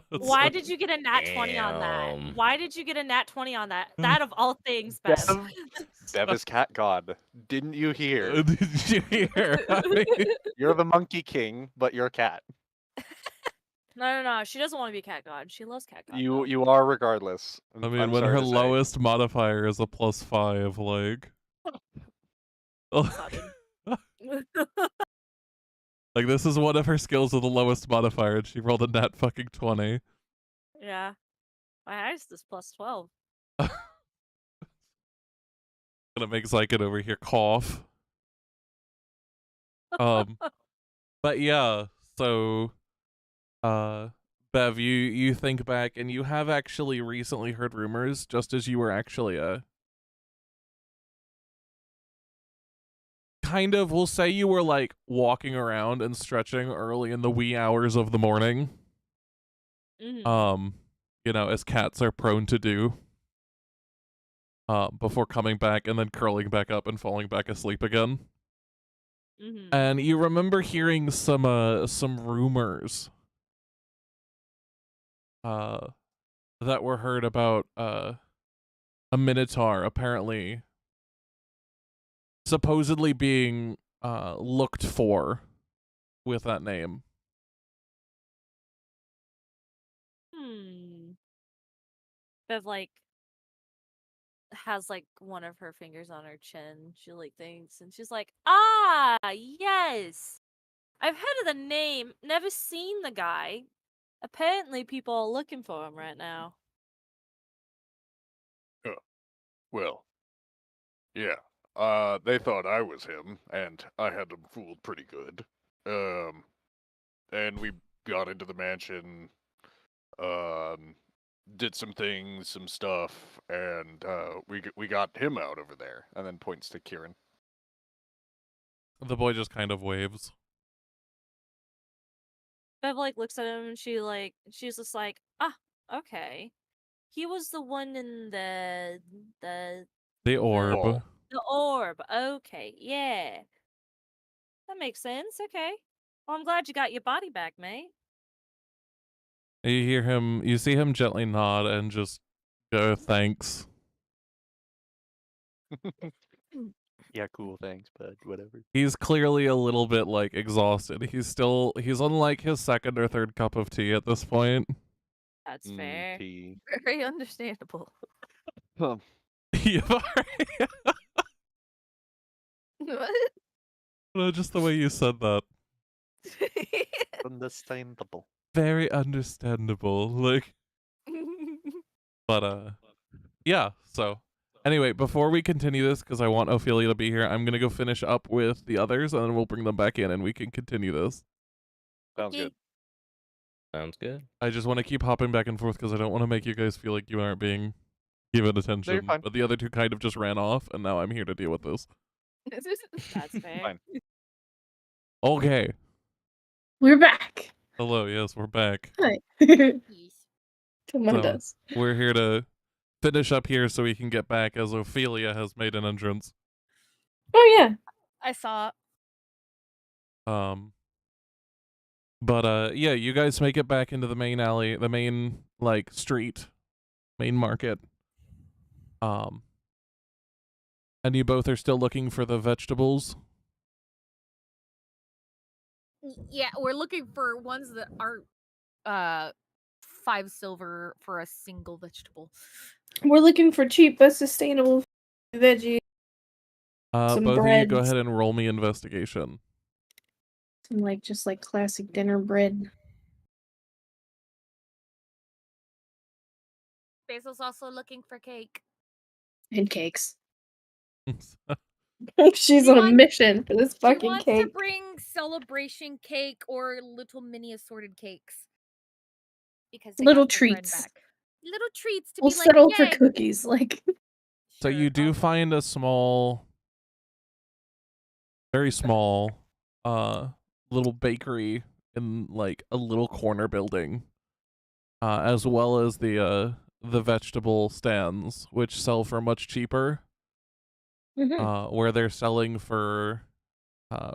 Speaker 8: Why did you get a nat 20 on that?
Speaker 2: Damn.
Speaker 8: Why did you get a nat 20 on that? That of all things, Bev.
Speaker 5: Bev is cat god. Didn't you hear?
Speaker 4: Did you hear? I mean,
Speaker 5: You're the monkey king, but you're a cat.
Speaker 8: No. She doesn't want to be cat god. She loves cat god.
Speaker 5: You are regardless.
Speaker 4: I mean,
Speaker 5: I'm
Speaker 4: when
Speaker 5: sorry
Speaker 4: her
Speaker 5: to say.
Speaker 4: lowest modifier is a +5, like. Like, this is one of her skills with the lowest modifier, and she rolled a nat fucking 20.
Speaker 8: Yeah. My highest is +12.
Speaker 4: Gonna make Zyken over here cough. But yeah, so, Bev, you think back, and you have actually recently heard rumors, just as you were actually, kind of, we'll say you were, like, walking around and stretching early in the wee hours of the morning.
Speaker 8: Mm-hmm.
Speaker 4: You know, as cats are prone to do. before coming back and then curling back up and falling back asleep again.
Speaker 8: Mm-hmm.
Speaker 4: And you remember hearing some rumors that were heard about a minotaur apparently supposedly being looked for with that name.
Speaker 8: Bev like has like one of her fingers on her chin. She like thinks and she's like, "Ah, yes. I've heard of the name, never seen the guy. Apparently people are looking for him right now."
Speaker 5: Well, yeah. They thought I was him, and I had them fooled pretty good. And we got into the mansion, did some things, some stuff, and we got him out over there. And then points to Kieran.
Speaker 4: The boy just kind of waves.
Speaker 8: Bev like looks at him and she's just like, "Ah, okay. He was the one in
Speaker 4: The orb.
Speaker 5: Ball.
Speaker 8: the orb. Okay, yeah. That makes sense. Okay. Well, I'm glad you got your body back, mate."
Speaker 4: You see him gently nod and just go, thanks.
Speaker 9: Yeah, cool, thanks, bud. Whatever.
Speaker 4: He's clearly a little bit like exhausted. He's on like his second or third cup of tea at this point.
Speaker 8: That's fair.
Speaker 9: Tea.
Speaker 6: Very understandable.
Speaker 9: Huh.
Speaker 4: Yeah,
Speaker 6: What?
Speaker 4: no, just the way you said that.
Speaker 9: Understandable.
Speaker 4: Very understandable. Like, but yeah. So anyway, before we continue this, because I want Ophelia to be here, I'm gonna go finish up with the others, and then we'll bring them back in, and we can continue this.
Speaker 9: Sounds good.
Speaker 2: Sounds good.
Speaker 4: I just want to keep hopping back and forth because I don't want to make you guys feel like you aren't being given attention.
Speaker 9: fine.
Speaker 4: But the other two kind of just ran off, and now I'm here to deal with this.
Speaker 8: That's fair.
Speaker 9: Fine.
Speaker 4: Okay.
Speaker 3: We're back.
Speaker 4: Hello. Yes, we're back.
Speaker 3: Hi.
Speaker 1: Yes.
Speaker 3: Come on,
Speaker 4: So-
Speaker 3: does.
Speaker 4: We're here to finish up here so we can get back as Ophelia has made an entrance.
Speaker 3: Oh yeah.
Speaker 1: I saw.
Speaker 4: But yeah, you guys make it back into the main alley, the main like street, main market. And you both are still looking for the vegetables.
Speaker 1: Yeah, we're looking for ones that aren't 5 silver for a single vegetable.
Speaker 3: We're looking for cheap but sustainable veggies. Some
Speaker 4: Both of you go
Speaker 3: breads.
Speaker 4: ahead and roll me investigation.
Speaker 3: Some just like classic dinner bread.
Speaker 1: Basil's also looking for cake.
Speaker 3: And cakes. She's
Speaker 1: She
Speaker 3: on a
Speaker 1: wants-
Speaker 3: mission for this
Speaker 1: She
Speaker 3: fucking
Speaker 1: wants to
Speaker 3: cake.
Speaker 1: bring celebration cake or little mini assorted cakes. Because they
Speaker 3: Little
Speaker 1: got their friend
Speaker 3: treats.
Speaker 1: back. Little treats to
Speaker 3: We'll
Speaker 1: be
Speaker 3: settle
Speaker 1: like,
Speaker 3: for
Speaker 1: yay.
Speaker 3: cookies.
Speaker 4: So you do find a small, very small, little bakery in like a little corner building, as well as the vegetable stands, which sell for much cheaper. Where they're selling for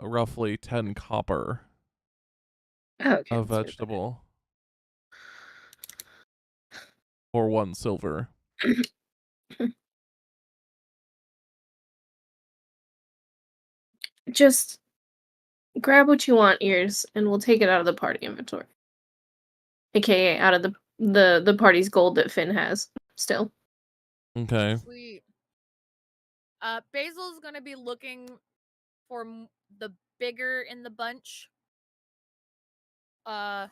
Speaker 4: roughly 10 copper
Speaker 3: Okay,
Speaker 4: a
Speaker 3: that's really
Speaker 4: vegetable, or 1 silver.
Speaker 3: just grab what you want, ears, and we'll take it out of the party inventory. AKA out of the party's gold that Finn has still.
Speaker 4: Okay.
Speaker 1: Sweet. Basil's gonna be looking for the bigger in the bunch. And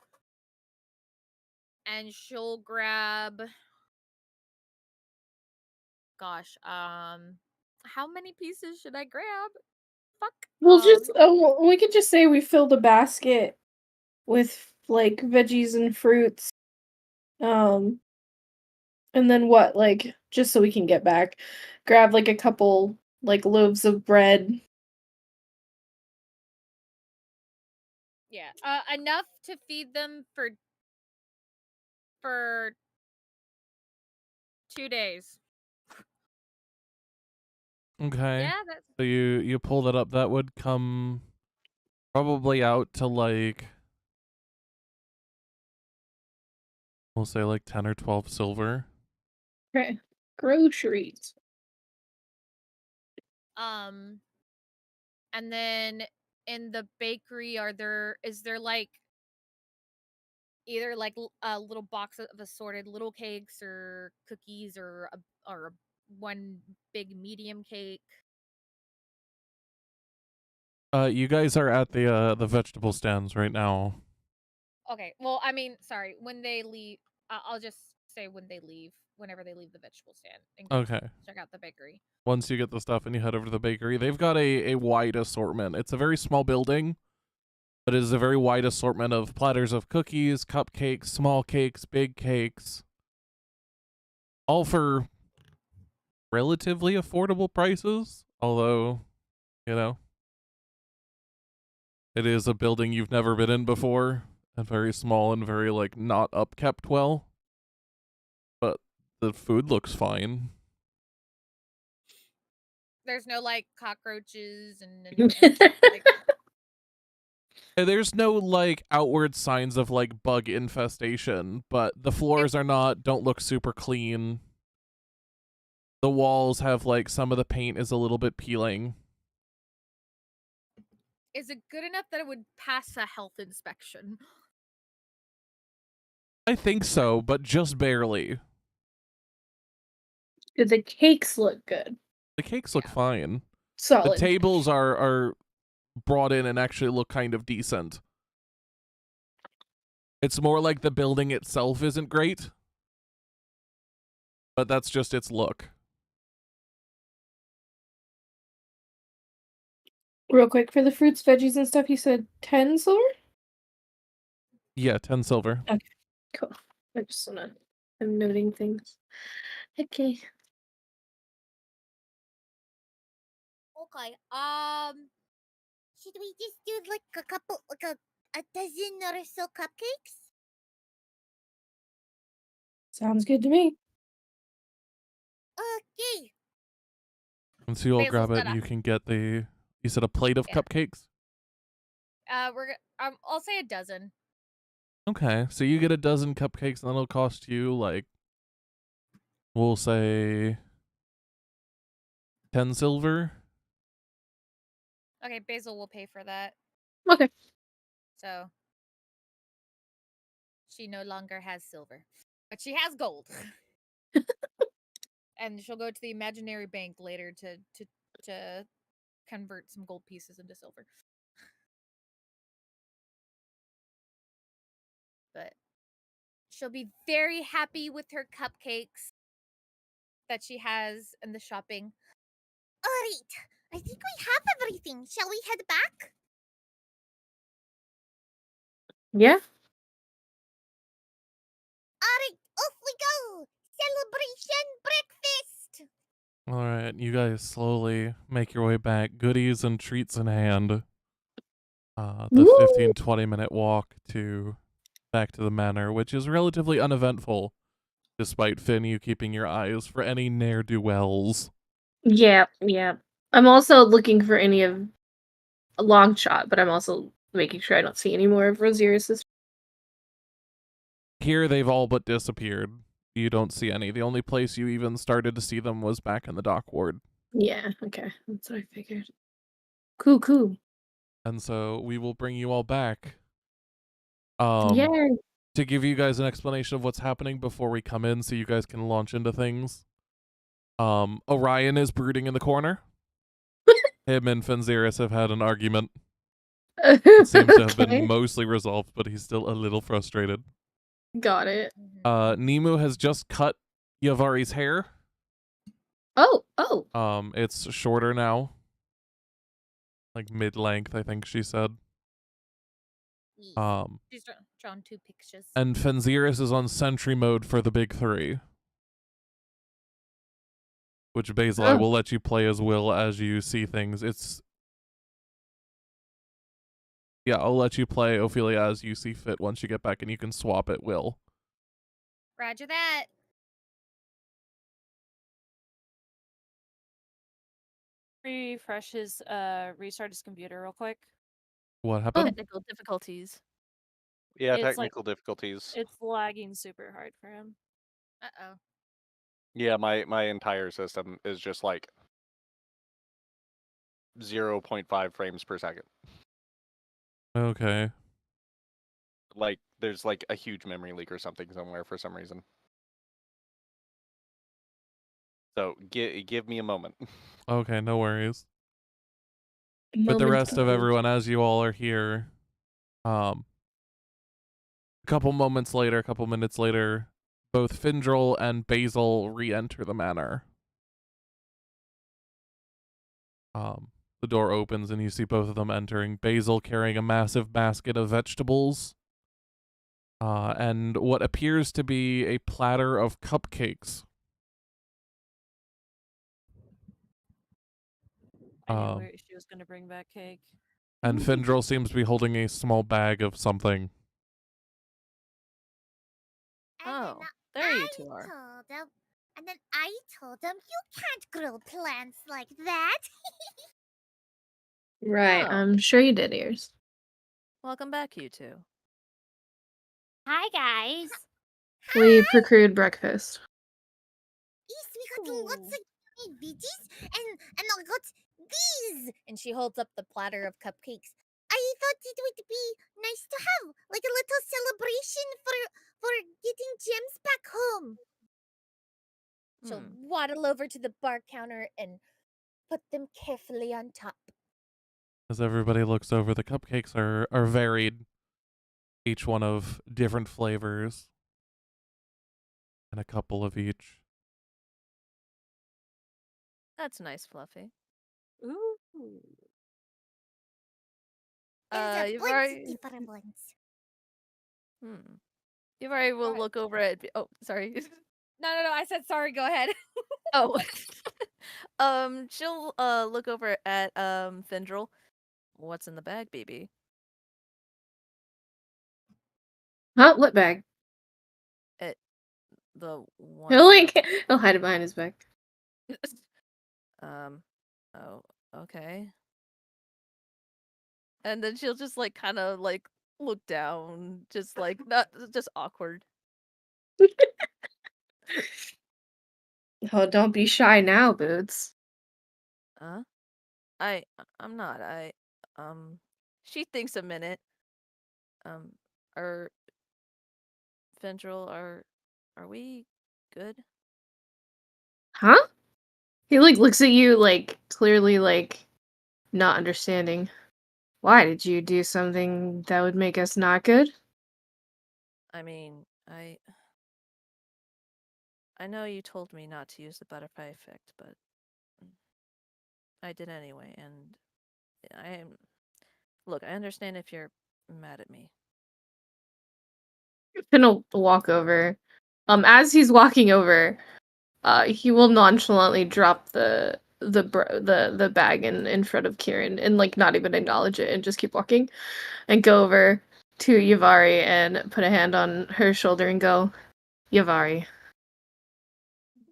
Speaker 1: she'll grab. Gosh, how many pieces should I grab? Fuck.
Speaker 3: We'll just we could just say we filled a basket with like veggies and fruits. And then what, just so we can get back, grab like a couple loaves of bread.
Speaker 1: Yeah, enough to feed them for 2 days.
Speaker 4: Okay.
Speaker 1: Yeah, that's
Speaker 4: So you pull that up. That would come probably out to like, we'll say like 10 or 12 silver.
Speaker 3: Okay. Groceries.
Speaker 1: and then in the bakery, is there like either like a little box of assorted little cakes or cookies or one big medium cake?
Speaker 4: You guys are at the vegetable stands right now.
Speaker 1: Okay. Well, I mean, sorry. When they leave, I'll just say when they leave, whenever they leave the vegetable stand, and go
Speaker 4: Okay.
Speaker 1: check out the bakery.
Speaker 4: Once you get the stuff and you head over to the bakery, they've got a wide assortment. It's a very small building, but it is a very wide assortment of platters of cookies, cupcakes, small cakes, big cakes, all for relatively affordable prices. Although, you know, it is a building you've never been in before, and very small and very like not upkept well. But the food looks fine.
Speaker 1: There's no like cockroaches and like,
Speaker 4: And there's no like outward signs of like bug infestation, but the floors don't look super clean. The walls have like some of the paint is a little bit peeling.
Speaker 1: is it good enough that it would pass a health inspection?
Speaker 4: I think so, but just barely.
Speaker 3: Do the cakes look good?
Speaker 4: The cakes look fine.
Speaker 3: Solid.
Speaker 4: The tables are brought in and actually look kind of decent. It's more like the building itself isn't great, but that's just its look.
Speaker 3: Real quick, for the fruits, veggies, and stuff, you said 10 silver?
Speaker 4: Yeah, 10 silver.
Speaker 3: Okay, cool. I'm noting things. Okay.
Speaker 7: Okay. Should we just do like a couple, like a dozen or so cupcakes?
Speaker 3: Sounds good to me.
Speaker 7: Okay.
Speaker 4: Once you all
Speaker 1: Basil's
Speaker 4: grab it,
Speaker 1: gotta-
Speaker 4: you can get you said a plate of
Speaker 1: Yeah.
Speaker 4: cupcakes?
Speaker 1: I'll say a dozen.
Speaker 4: Okay, so you get a dozen cupcakes, and that'll cost you like, we'll say 10 silver.
Speaker 1: Okay, Basil will pay for that.
Speaker 3: Okay.
Speaker 1: So she no longer has silver, but she has gold. And she'll go to the imaginary bank later to convert some gold pieces into silver. But she'll be very happy with her cupcakes that she has in the shopping.
Speaker 7: Alright. I think we have everything. Shall we head back?
Speaker 3: Yeah.
Speaker 7: Alright, off we go! Celebration breakfast!
Speaker 4: Alright, you guys slowly make your way back, goodies and treats in hand. The
Speaker 3: Woo!
Speaker 4: 15-20 minute walk back to the manor, which is relatively uneventful, despite Finn, you keeping your eyes for any ne'er-do-wells.
Speaker 3: Yeah. I'm also looking for any of a long shot, but I'm also making sure I don't see any more of Rosier's.
Speaker 4: Here, they've all but disappeared. You don't see any. The only place you even started to see them was back in the dock ward.
Speaker 3: Yeah, okay. That's what I figured. Cool.
Speaker 4: And so we will bring you all back.
Speaker 3: Yay.
Speaker 4: To give you guys an explanation of what's happening before we come in so you guys can launch into things. Orion is brooding in the corner. Him and Fenziris have had an argument. It seems to have been mostly resolved, but he's still a little frustrated.
Speaker 3: Got it.
Speaker 4: Nemu has just cut Yavari's hair.
Speaker 3: Oh.
Speaker 4: It's shorter now. Like mid-length, I think she said.
Speaker 1: Yes. She's drawn 2 pictures.
Speaker 4: And Fenziris is on sentry mode for the big 3. Which Basil, I will let you play as Will as you see things. Yeah, I'll let you play Ophelia as you see fit once you get back, and you can swap at will.
Speaker 1: Roger that.
Speaker 8: refresh his restart his computer real quick.
Speaker 4: What happened?
Speaker 6: Technical difficulties.
Speaker 9: Yeah,
Speaker 8: It's like-
Speaker 9: technical difficulties.
Speaker 8: It's lagging super hard for him.
Speaker 1: Uh-oh.
Speaker 9: Yeah, my entire system is just like 0.5 frames per second.
Speaker 4: Okay.
Speaker 9: Like there's like a huge memory leak or something somewhere for some reason. So give me a moment.
Speaker 4: Okay, no worries. With the rest of everyone, as you all are here, a couple moments later, a couple minutes later, both Findrel and Basil re-enter the manor. The door opens and you see both of them entering. Basil carrying a massive basket of vegetables, and what appears to be a platter of cupcakes.
Speaker 8: I knew
Speaker 4: Um,
Speaker 8: she was gonna bring back cake.
Speaker 4: And Findrel seems to be holding a small bag of something.
Speaker 6: Oh,
Speaker 7: then
Speaker 6: there you
Speaker 7: I
Speaker 6: two are.
Speaker 7: told him, and then I told him, you can't grow plants like that.
Speaker 3: Right,
Speaker 6: Oh.
Speaker 3: I'm sure you did, Ears.
Speaker 6: Welcome back, you two.
Speaker 7: Hi, guys.
Speaker 3: We procured breakfast.
Speaker 7: Yes, we got lots of yummy veggies, and I got these.
Speaker 1: And she holds up the platter of cupcakes.
Speaker 7: I thought it would be nice to have, like a little celebration for getting gems back home.
Speaker 1: She'll
Speaker 6: Hmm.
Speaker 1: waddle over to the bar counter and put them carefully on top.
Speaker 4: As everybody looks over, the cupcakes are varied, each one of different flavors, and a couple of each.
Speaker 6: That's nice, Fluffy.
Speaker 8: Ooh.
Speaker 7: There's a
Speaker 6: You've
Speaker 7: bunch
Speaker 6: already.
Speaker 7: of different ones.
Speaker 6: You've already will
Speaker 1: ahead.
Speaker 6: look over at. Oh, sorry.
Speaker 1: No, I said sorry. Go ahead.
Speaker 6: Oh. She'll look over at Findrel. What's in the bag, baby?
Speaker 3: Huh? What bag?
Speaker 6: The one.
Speaker 3: He'll hide it behind his back.
Speaker 6: Oh, okay. And then she'll just like kind of like look down, just like not just awkward.
Speaker 3: Oh, don't be shy now, Boots.
Speaker 6: Huh? I'm not. She thinks a minute. Are Fendril, are we good?
Speaker 3: Huh? He like looks at you like clearly like not understanding. Why did you do something that would make us not good?
Speaker 6: I mean, I know you told me not to use the butterfly effect, but I did anyway, and look, I understand if you're mad at me.
Speaker 3: Finn will walk over. As he's walking over, he will nonchalantly drop the bag in front of Kieran and like not even acknowledge it and just keep walking and go over to Yavari and put a hand on her shoulder and go, Yavari.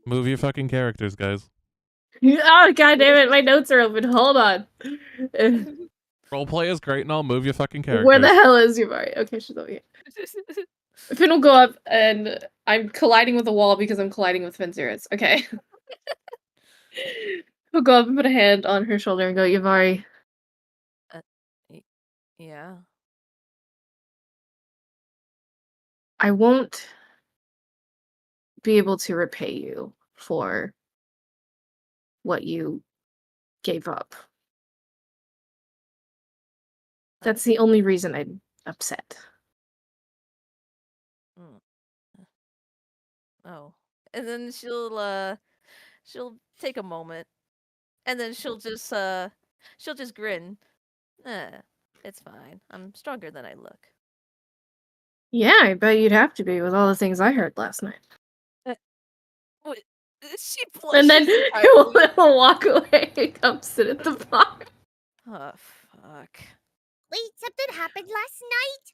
Speaker 4: Move your fucking characters, guys.
Speaker 3: Oh god damn it, my notes are open. Hold on.
Speaker 4: Roleplay is great and all. Move your fucking characters.
Speaker 3: Where the hell is Yavari? Okay, she's over here. Finn will go up and I'm colliding with the wall because I'm colliding with Finn's ears. Okay. He'll go up and put a hand on her shoulder and go, Yavari.
Speaker 6: Yeah.
Speaker 3: I won't be able to repay you for what you gave up. That's the only reason I'm upset.
Speaker 6: Oh. And then she'll take a moment. And then she'll just grin. It's fine. I'm stronger than I look.
Speaker 3: Yeah, I bet you'd have to be with all the things I heard last night.
Speaker 6: What? She blushes.
Speaker 3: And then he'll walk away and come sit at the bar.
Speaker 6: Oh, fuck.
Speaker 7: Wait, something happened last night?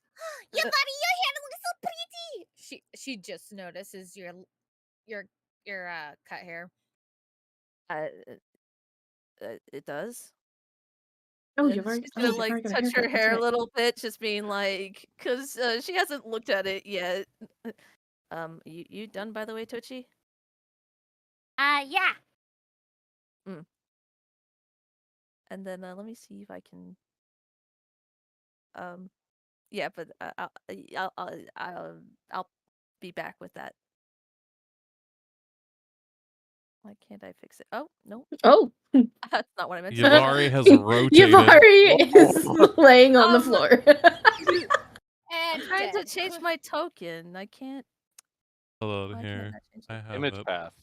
Speaker 7: Yavari, your hair looks so pretty!
Speaker 1: She just notices your cut hair.
Speaker 6: It does.
Speaker 3: Oh,
Speaker 6: And
Speaker 3: you've already,
Speaker 6: she's
Speaker 3: oh,
Speaker 6: gonna
Speaker 3: you've
Speaker 6: like
Speaker 3: already got a
Speaker 6: touch her
Speaker 3: haircut. That's
Speaker 6: hair a
Speaker 3: right.
Speaker 6: little bit, just being like, cause she hasn't looked at it yet. You done by the way, Tochi?
Speaker 7: Yeah.
Speaker 6: And then let me see if I can. Yeah, but I'll be back with that. Why can't I fix it? Oh no,
Speaker 3: Oh,
Speaker 6: that's not what I meant to do.
Speaker 4: Yavari has rotated.
Speaker 3: Yavari is
Speaker 9: Whoa.
Speaker 3: laying on the floor.
Speaker 6: I'm
Speaker 7: And
Speaker 6: trying to
Speaker 7: dead.
Speaker 6: change my token. I can't.
Speaker 4: Hold on
Speaker 6: Why can't I
Speaker 4: here.
Speaker 6: not change
Speaker 4: I
Speaker 6: it?
Speaker 4: have
Speaker 9: Image
Speaker 4: it.
Speaker 9: path.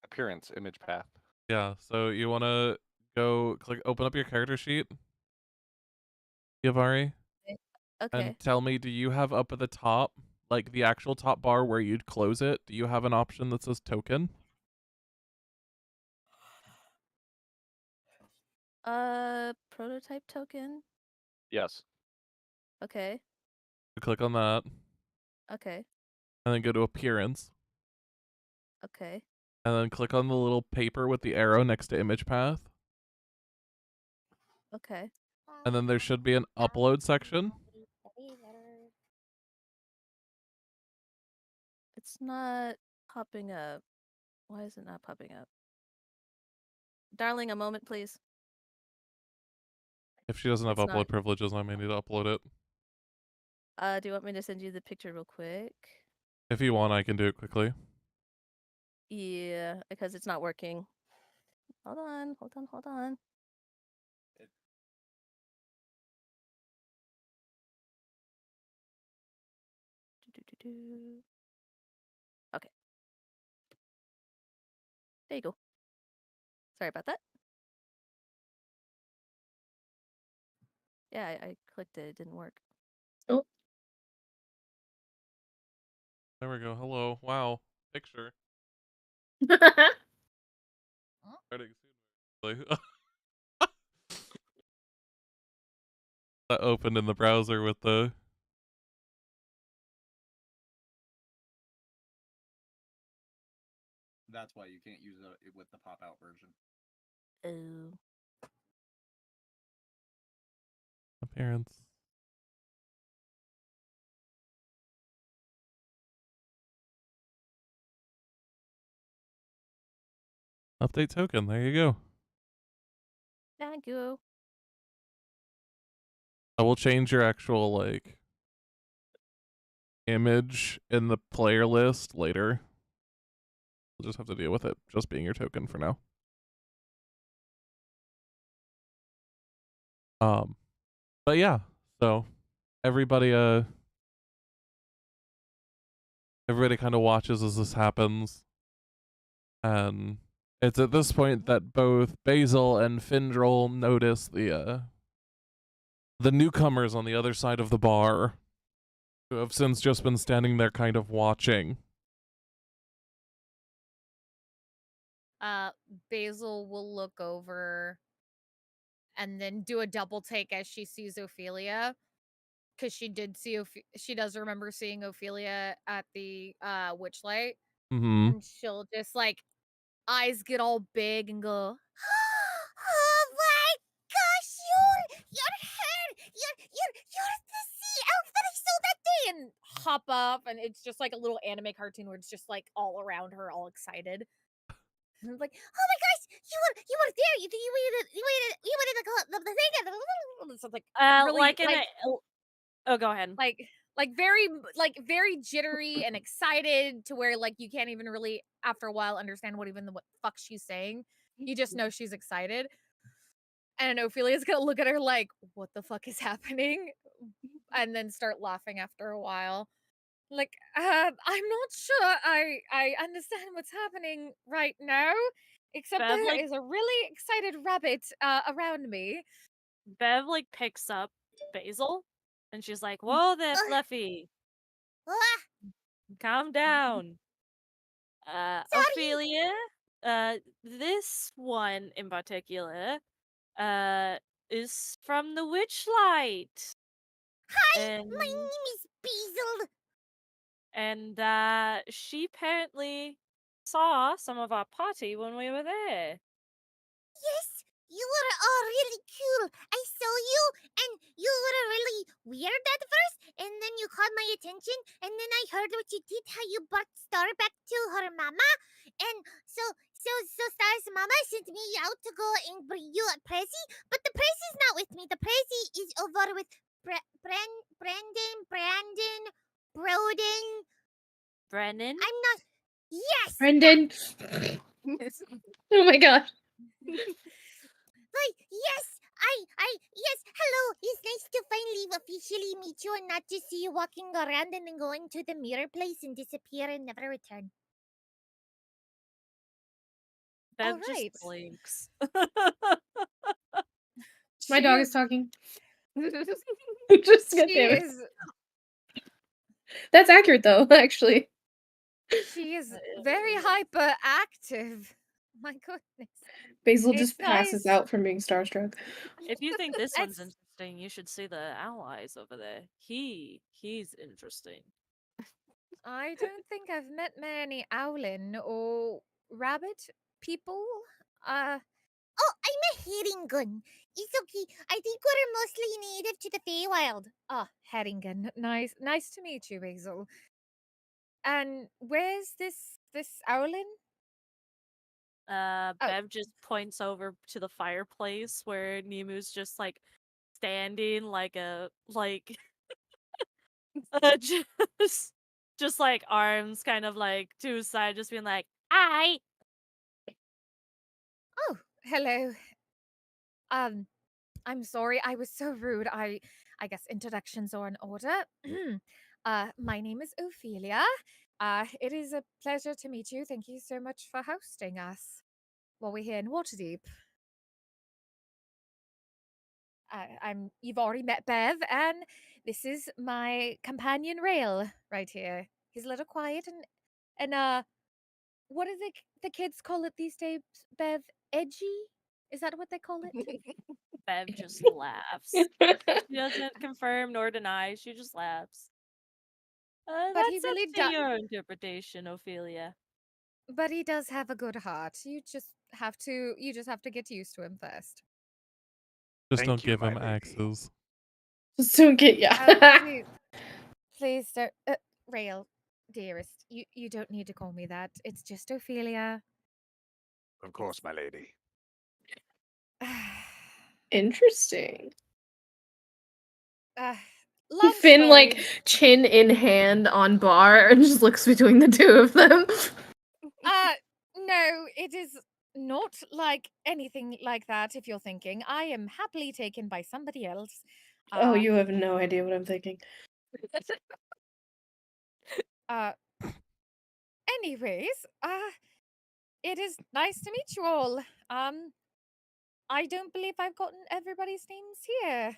Speaker 9: Appearance, image path.
Speaker 4: Yeah, so you wanna go open up your character sheet, Yavari,
Speaker 6: Okay.
Speaker 4: and tell me, do you have up at the top, like the actual top bar where you'd close it, do you have an option that says token?
Speaker 6: Prototype token.
Speaker 9: Yes.
Speaker 6: Okay.
Speaker 4: You click on that,
Speaker 6: Okay.
Speaker 4: and then go to appearance,
Speaker 6: Okay.
Speaker 4: and then click on the little paper with the arrow next to image path,
Speaker 6: Okay.
Speaker 4: and then there should be an upload section.
Speaker 6: It's not popping up. Why is it not popping up? Darling, a moment, please.
Speaker 4: If she doesn't have
Speaker 6: It's
Speaker 4: upload
Speaker 6: not.
Speaker 4: privileges, I may need to upload it.
Speaker 6: Do you want me to send you the picture real quick?
Speaker 4: If you want, I can do it quickly.
Speaker 6: Yeah, because it's not working. Hold on, hold on, hold on. Do-do-do-do. Okay. There you go. Sorry about that. Yeah, I clicked it. It didn't work.
Speaker 3: Oh,
Speaker 4: There we go. Hello. Wow. Picture. Starting soon. That opened in the browser with the.
Speaker 10: That's why you can't use it with the pop-out version.
Speaker 6: Oh.
Speaker 4: Appearance. Update token. There you go.
Speaker 6: Thank you.
Speaker 4: I will change your actual image in the player list later. We'll just have to deal with it just being your token for now. But yeah, so everybody kind of watches as this happens, and it's at this point that both Basil and Findrel notice the newcomers on the other side of the bar, who have since just been standing there kind of watching.
Speaker 1: Basil will look over and then do a double take as she sees Ophelia, because she did see she does remember seeing Ophelia at the Witchlight,
Speaker 4: Mm-hmm.
Speaker 1: and she'll just like eyes get all big and go,
Speaker 7: Oh my gosh, you're her. You're the sea elf that I saw that day.
Speaker 1: and hop up, and it's just like a little anime cartoon where it's just like all around her, all excited. And it's like,
Speaker 7: Oh my gosh, you were there. You were in the thing.
Speaker 1: it's like really
Speaker 8: Like in a. Oh, go ahead.
Speaker 1: like very jittery and excited to where like you can't even really after a while understand what the fuck she's saying. You just know she's excited. And Ophelia's gonna look at her like, what the fuck is happening? And then start laughing after a while. Like, I'm not sure I understand what's happening right now. Except
Speaker 8: Bev,
Speaker 1: there is a really excited rabbit around me.
Speaker 8: Bev like picks up Basil, and she's like, "Whoa there, Fluffy, calm down." Ophelia, this one in particular, is from the Witchlight.
Speaker 7: Hi,
Speaker 8: and
Speaker 7: my name is Basil.
Speaker 8: and she apparently saw some of our party when we were there.
Speaker 7: Yes, You were all really cool. I saw you, and you were really weird at first, and then you caught my attention, and then I heard what you did, how you brought Star back to her mama, and so Star's mama sent me out to go and bring you a Prezi, but the Prezi's not with me. The Prezi is over with Brandon, Broden.
Speaker 8: Brennan?
Speaker 7: I'm not. Yes.
Speaker 3: Brendan. Oh my god.
Speaker 7: Like, yes, yes, hello. It's nice to finally officially meet you and not just see you walking around and then going to the mirror place and disappear and never return.
Speaker 8: Bev
Speaker 1: Alright.
Speaker 8: just blinks.
Speaker 3: My
Speaker 1: She
Speaker 3: dog
Speaker 1: is-
Speaker 3: is talking. Just God
Speaker 1: She
Speaker 3: damn it.
Speaker 1: is
Speaker 3: That's accurate though, actually.
Speaker 1: she is very hyperactive. My goodness.
Speaker 3: Basil
Speaker 1: It's
Speaker 3: just passes
Speaker 1: nice.
Speaker 3: out from being starstruck.
Speaker 8: If you think this one's
Speaker 1: It's-
Speaker 8: interesting, you should see the allies over there. He's interesting.
Speaker 1: I don't think I've met many owlin or rabbit people.
Speaker 7: Oh, I'm a Herringun. It's okay. I think we're mostly native to the Feywild.
Speaker 1: Ah, Herringen. Nice to meet you, Basil. And where's this owlin? Oh.
Speaker 8: Bev just points over to the fireplace where Nemu's just like standing like a like just like arms kind of like to his side, just being like, "Hi."
Speaker 1: Oh, hello. I'm sorry, I was so rude. I guess introductions are in order. My name is Ophelia. It is a pleasure to meet you. Thank you so much for hosting us while we're here in Waterdeep. You've already met Bev, and this is my companion Rail right here. He's a little quiet and what do the kids call it these days, Bev? Edgy? Is that what they call it?
Speaker 8: Bev just laughs. She doesn't confirm nor deny. She just laughs.
Speaker 1: But he
Speaker 8: That's up
Speaker 1: really
Speaker 8: to
Speaker 1: does.
Speaker 8: your interpretation, Ophelia.
Speaker 1: But he does have a good heart. You just have to get used to him first.
Speaker 4: Just
Speaker 5: Thank
Speaker 4: don't
Speaker 5: you,
Speaker 4: give
Speaker 5: my
Speaker 4: him
Speaker 5: lady.
Speaker 4: axes.
Speaker 3: Just don't get
Speaker 1: Oh, please don't, Rail, dearest. You don't need to call me that. It's just Ophelia.
Speaker 5: Of course, my lady.
Speaker 3: Interesting.
Speaker 1: Long
Speaker 3: Finn,
Speaker 1: story.
Speaker 3: like, chin in hand on bar and just looks between the two of them.
Speaker 1: No, it is not like anything like that. If you're thinking, I am happily taken by somebody else.
Speaker 3: Oh, you have no idea what I'm thinking.
Speaker 1: Anyways, it is nice to meet you all. I don't believe I've gotten everybody's names here.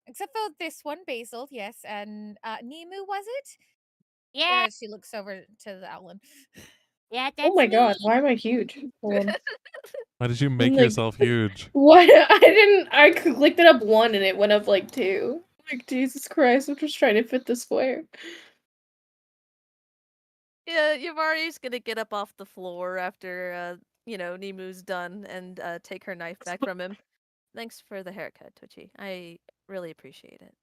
Speaker 1: Except for this one, Basil, yes, and Nemu, was it?
Speaker 8: Yeah,
Speaker 1: She looks over to the owlin.
Speaker 8: yeah, that's
Speaker 3: Oh my god,
Speaker 8: me.
Speaker 3: why am I huge? Hold on.
Speaker 4: Why did you make
Speaker 3: like-
Speaker 4: yourself huge?
Speaker 3: What? I clicked it up 1 and it went up like 2. Like, Jesus Christ, I'm just trying to fit the square.
Speaker 6: Yeah, Yamari's gonna get up off the floor after Nemu's done and take her knife back from him. Thanks for the haircut, Twitchy. I really appreciate it.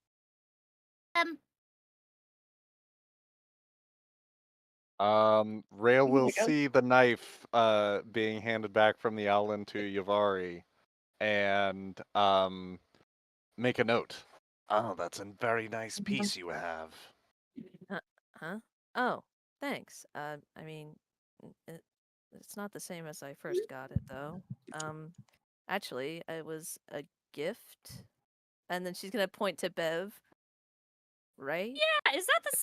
Speaker 9: Rail
Speaker 3: Oh
Speaker 9: will
Speaker 3: my God.
Speaker 9: see the knife being handed back from the Owlin to Yavari and make a note. Oh, that's a very nice piece you have.
Speaker 6: Huh? Oh, thanks. I mean, it's not the same as I first got it, though. Actually, it was a gift. And then she's gonna point to Bev. Right?
Speaker 8: Yeah, is that the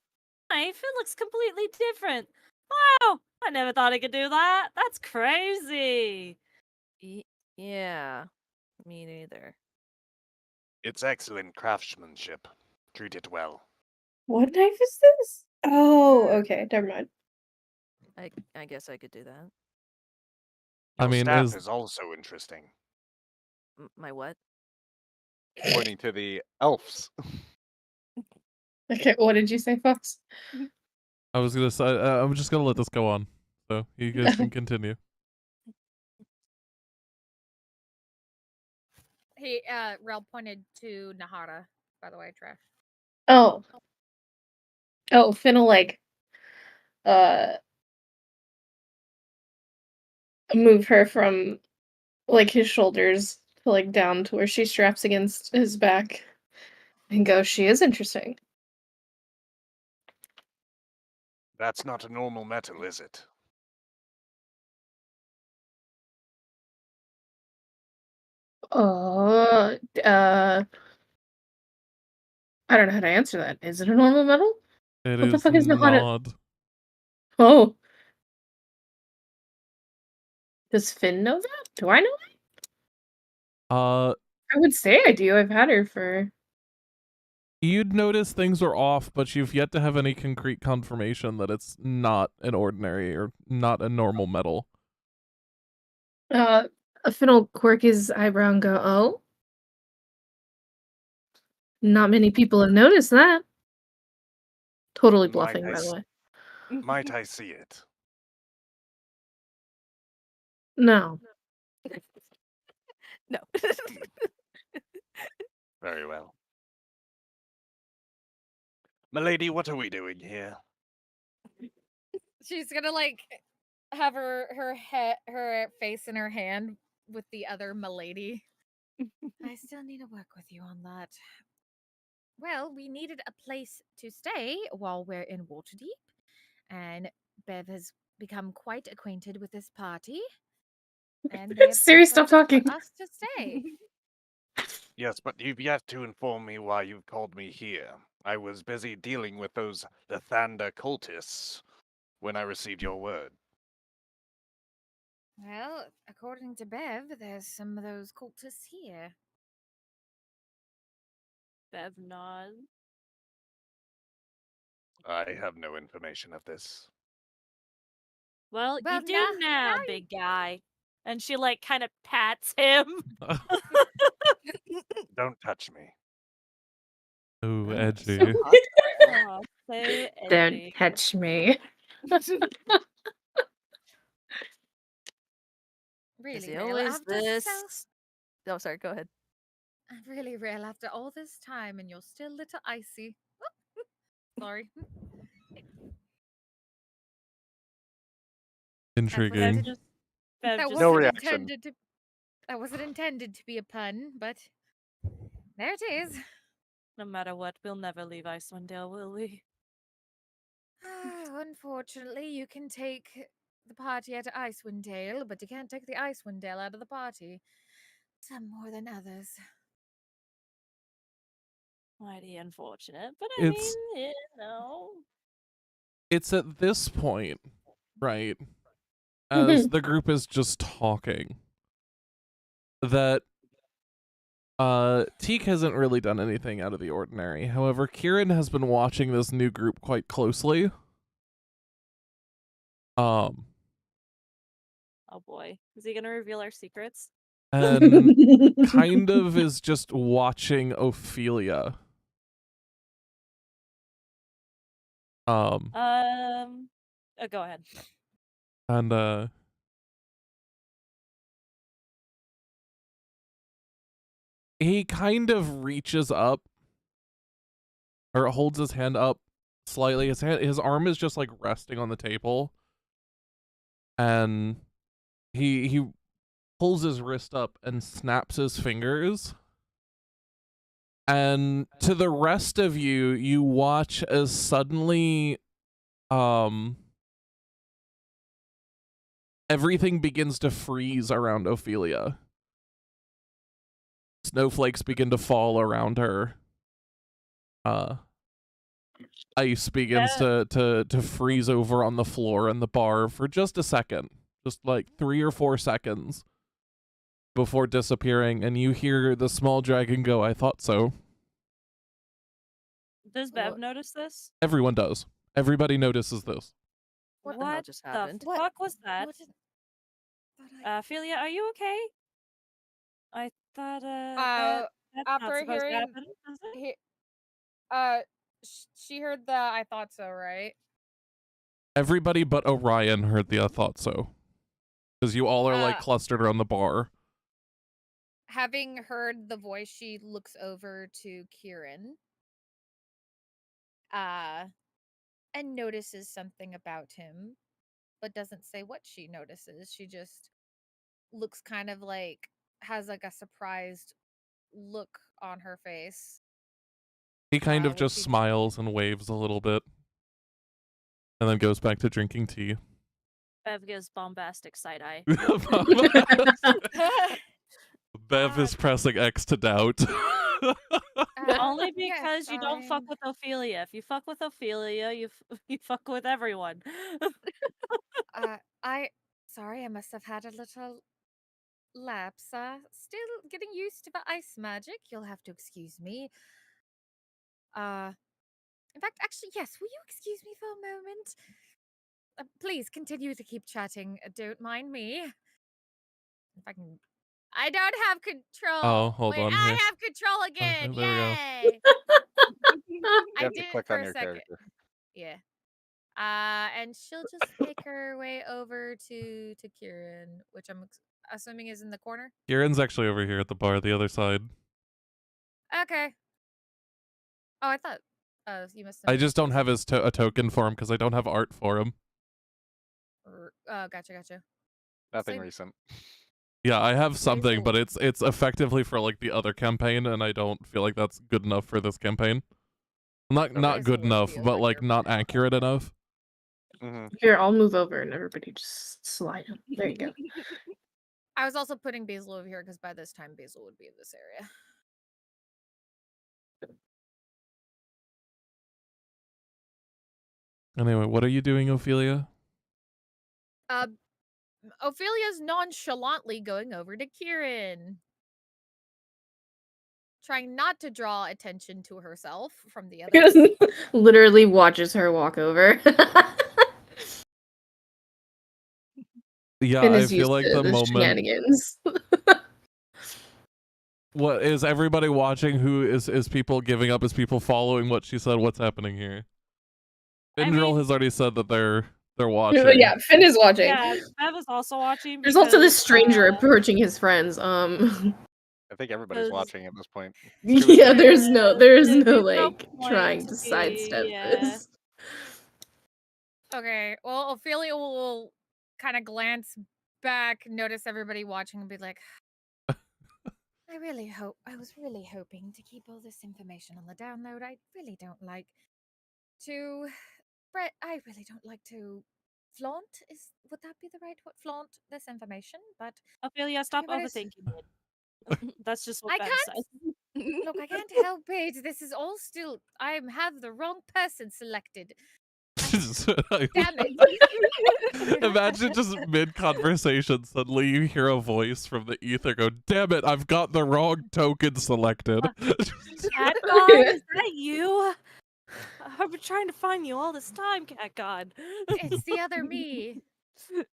Speaker 8: knife? It looks completely different. Wow, I never thought I could do that. That's crazy.
Speaker 6: Yeah, me neither.
Speaker 5: It's excellent craftsmanship. Treat it well.
Speaker 3: What knife is this? Oh, okay, never mind.
Speaker 6: I guess I could do that.
Speaker 4: I
Speaker 5: Your
Speaker 4: mean,
Speaker 5: staff is also interesting.
Speaker 6: My what?
Speaker 9: Pointing to the elves.
Speaker 3: Okay, what did you say, Fox?
Speaker 4: I was gonna say, I'm just gonna let this go on, so you guys can continue.
Speaker 1: Rel pointed to Nahara, by the way, Trash.
Speaker 3: Oh. Oh, Finn will like move her from like his shoulders to like down to where she straps against his back and go, she is interesting.
Speaker 9: That's not a normal metal, is it?
Speaker 3: Uh, uh, I don't know how to answer that. Is it a normal metal?
Speaker 4: It
Speaker 3: What the
Speaker 4: is
Speaker 3: fuck is Nahara?
Speaker 4: not.
Speaker 3: Oh. Does Finn know that? Do I know that? I would say I do. I've had her for...
Speaker 4: You'd notice things are off, but you've yet to have any concrete confirmation that it's not an ordinary or not a normal metal.
Speaker 3: Finn will quirk his eyebrow and go, oh? Not many people have noticed that. Totally bluffing, by the way.
Speaker 9: Might I see it?
Speaker 3: No.
Speaker 6: No.
Speaker 9: Very well. Milady, what are we doing here?
Speaker 1: She's gonna like have her face in her hand with the other milady. I still need to work with you on that. Well, we needed a place to stay while we're in Waterdeep, and Bev has become quite acquainted with this party, and they have
Speaker 3: Siri,
Speaker 1: offered
Speaker 3: stop talking.
Speaker 1: for us to stay.
Speaker 9: Yes, but you've yet to inform me why you've called me here. I was busy dealing with those Lathander cultists when I received your word.
Speaker 1: Well, according to Bev, there's some of those cultists here.
Speaker 8: Bev nod.
Speaker 9: I have no information of this.
Speaker 8: Well,
Speaker 1: Well,
Speaker 8: you do
Speaker 1: now
Speaker 8: now,
Speaker 1: you-
Speaker 8: big guy. And she like kind of pats him.
Speaker 9: Don't touch me.
Speaker 4: Ooh,
Speaker 6: So
Speaker 4: edgy.
Speaker 6: hot.
Speaker 8: Oh, so
Speaker 3: Don't
Speaker 8: edgy.
Speaker 3: touch me.
Speaker 1: Really,
Speaker 6: Is he
Speaker 1: Rel,
Speaker 6: always
Speaker 1: after
Speaker 6: this?
Speaker 1: so
Speaker 6: Oh, sorry. Go ahead.
Speaker 1: really, Rel, after all this time, and you're still a little icy. Sorry.
Speaker 4: Intriguing.
Speaker 8: Bev
Speaker 1: That
Speaker 8: just
Speaker 9: No
Speaker 1: wasn't
Speaker 9: reaction.
Speaker 1: intended to. That wasn't intended to be a pun, but there it is.
Speaker 8: no matter what, we'll never leave Icewind Dale, will we?
Speaker 1: Unfortunately, you can take the party out of Icewind Dale, but you can't take the Icewind Dale out of the party. Some more than others.
Speaker 8: Mighty unfortunate, but I
Speaker 4: It's
Speaker 8: mean, you know.
Speaker 4: it's at this point, right, as the group is just talking, that Teak hasn't really done anything out of the ordinary. However, Kieran has been watching this new group quite closely.
Speaker 8: Oh boy. Is he gonna reveal our secrets?
Speaker 4: And kind of is just watching Ophelia.
Speaker 8: Go ahead.
Speaker 4: And he kind of reaches up or holds his hand up slightly. His arm is just like resting on the table. And he pulls his wrist up and snaps his fingers. And to the rest of you, you watch as suddenly everything begins to freeze around Ophelia. Snowflakes begin to fall around her. Ice begins to freeze over on the floor in the bar for just a second. Just like 3 or 4 seconds before disappearing, and you hear the small dragon go, "I thought so."
Speaker 8: Does Bev notice this?
Speaker 4: Everyone does. Everybody notices this.
Speaker 6: What the hell just happened?
Speaker 8: The fuck was that?
Speaker 1: What did-
Speaker 8: Ophelia, are you okay? I thought, that's not
Speaker 1: after
Speaker 8: supposed to
Speaker 1: hearing,
Speaker 8: happen, is it?
Speaker 1: she heard the "I thought so," right?
Speaker 4: Everybody but Orion heard the "I thought so." Because you all are like clustered around the bar.
Speaker 1: having heard the voice, she looks over to Kieran. And notices something about him, but doesn't say what she notices. She just looks kind of like has like a surprised look on her face.
Speaker 4: He kind of
Speaker 1: when
Speaker 4: just
Speaker 1: she-
Speaker 4: smiles and waves a little bit. And then goes back to drinking tea.
Speaker 8: Bev gives bombastic side eye.
Speaker 4: Bev is pressing X to doubt.
Speaker 8: Only
Speaker 1: yes,
Speaker 8: because you don't fuck with Ophelia. If you fuck with Ophelia, you fuck with everyone.
Speaker 1: Sorry, I must have had a little lapse. Still getting used to the ice magic. You'll have to excuse me. In fact, actually, yes. Will you excuse me for a moment? Please continue to keep chatting. Don't mind me. If I can. I don't have control.
Speaker 4: Oh, hold
Speaker 1: Wait,
Speaker 4: on
Speaker 1: I
Speaker 4: here.
Speaker 1: have control again.
Speaker 4: there we go.
Speaker 1: Yay!
Speaker 9: You
Speaker 1: I
Speaker 9: have to
Speaker 1: did it
Speaker 9: click
Speaker 1: for
Speaker 9: on
Speaker 1: a
Speaker 9: your
Speaker 1: second.
Speaker 9: character.
Speaker 1: Yeah. And she'll just make her way over to Kieran, which I'm assuming is in the corner.
Speaker 4: Kieran's actually over here at the bar, the other side.
Speaker 1: Okay. Oh, I thought. You must have.
Speaker 4: I just don't have his a token for him because I don't have art for him.
Speaker 1: Gotcha.
Speaker 9: Nothing
Speaker 1: Same.
Speaker 9: recent.
Speaker 4: Yeah, I have something,
Speaker 1: Basil.
Speaker 4: but it's effectively for like the other campaign, and I don't feel like that's good enough for this campaign. Not
Speaker 9: Okay.
Speaker 4: not good
Speaker 1: Basil would
Speaker 4: enough,
Speaker 1: be
Speaker 4: but
Speaker 1: over
Speaker 4: like
Speaker 1: here.
Speaker 4: not accurate enough.
Speaker 3: Here, I'll move over and everybody just slide him. There you go.
Speaker 1: I was also putting Basil over here because by this time Basil would be in this area.
Speaker 4: Anyway, what are you doing, Ophelia?
Speaker 1: Ophelia's nonchalantly going over to Kieran, trying not to draw attention to herself from the others.
Speaker 3: Literally watches her walk over.
Speaker 4: Yeah,
Speaker 3: And
Speaker 4: I
Speaker 3: is
Speaker 4: feel
Speaker 3: used
Speaker 4: like
Speaker 3: to
Speaker 4: the
Speaker 3: the
Speaker 4: moment.
Speaker 3: shenanigans.
Speaker 4: What is everybody watching? Who is people giving up? Is people following what she said? What's happening here? Indril has already said that they're watching.
Speaker 3: Yeah, Finn is watching.
Speaker 8: Yeah, Bev is also watching.
Speaker 3: There's also this
Speaker 8: because,
Speaker 3: stranger approaching his friends.
Speaker 9: I think everybody's watching at this point.
Speaker 3: Yeah, there's no
Speaker 8: there's
Speaker 3: like
Speaker 8: point
Speaker 3: trying
Speaker 8: to
Speaker 3: to sidestep
Speaker 8: be,
Speaker 3: this.
Speaker 1: Okay, well, Ophelia will kind of glance back, notice everybody watching, and be like, I was really hoping to keep all this information on the download. I really don't like to, Brett, I really don't like to flaunt, would that be the right word? Flaunt this information, but
Speaker 8: Ophelia, stop
Speaker 1: everybody's-
Speaker 8: overthinking it. That's just what
Speaker 1: I
Speaker 8: Bev
Speaker 1: can't.
Speaker 8: says.
Speaker 1: Look, I can't help it. This is all still. I have the wrong person selected. Damn it.
Speaker 4: Imagine just mid conversation, suddenly you hear a voice from the ether go, "Damn it, I've got the wrong token selected."
Speaker 8: Cat God, is that you? I've been trying to find you all this time, Cat God.
Speaker 1: It's the other me. Hold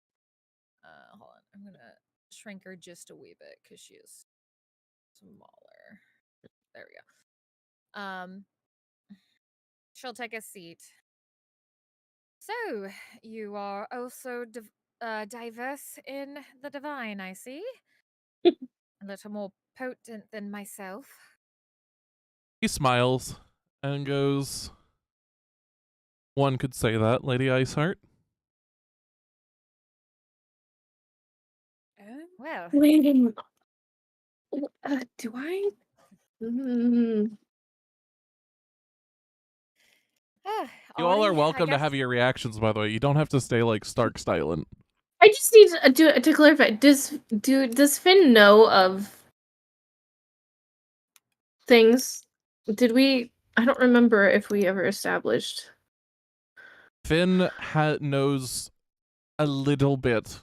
Speaker 1: on. I'm gonna shrink her just a wee bit because she is smaller. There we go. She'll take a seat. So, you are also diverse in the divine, I see. A little more potent than myself.
Speaker 4: He smiles and goes, "One could say that, Lady Iceheart."
Speaker 1: Well,
Speaker 3: Wait a minute. Do I? Mm.
Speaker 4: You all are
Speaker 1: Audie, I
Speaker 4: welcome to
Speaker 1: guess-
Speaker 4: have your reactions, by the way. You don't have to stay like Stark silent.
Speaker 3: I just need to clarify. Does Finn know of things? Did we? I don't remember if we ever established.
Speaker 4: Finn knows a little bit.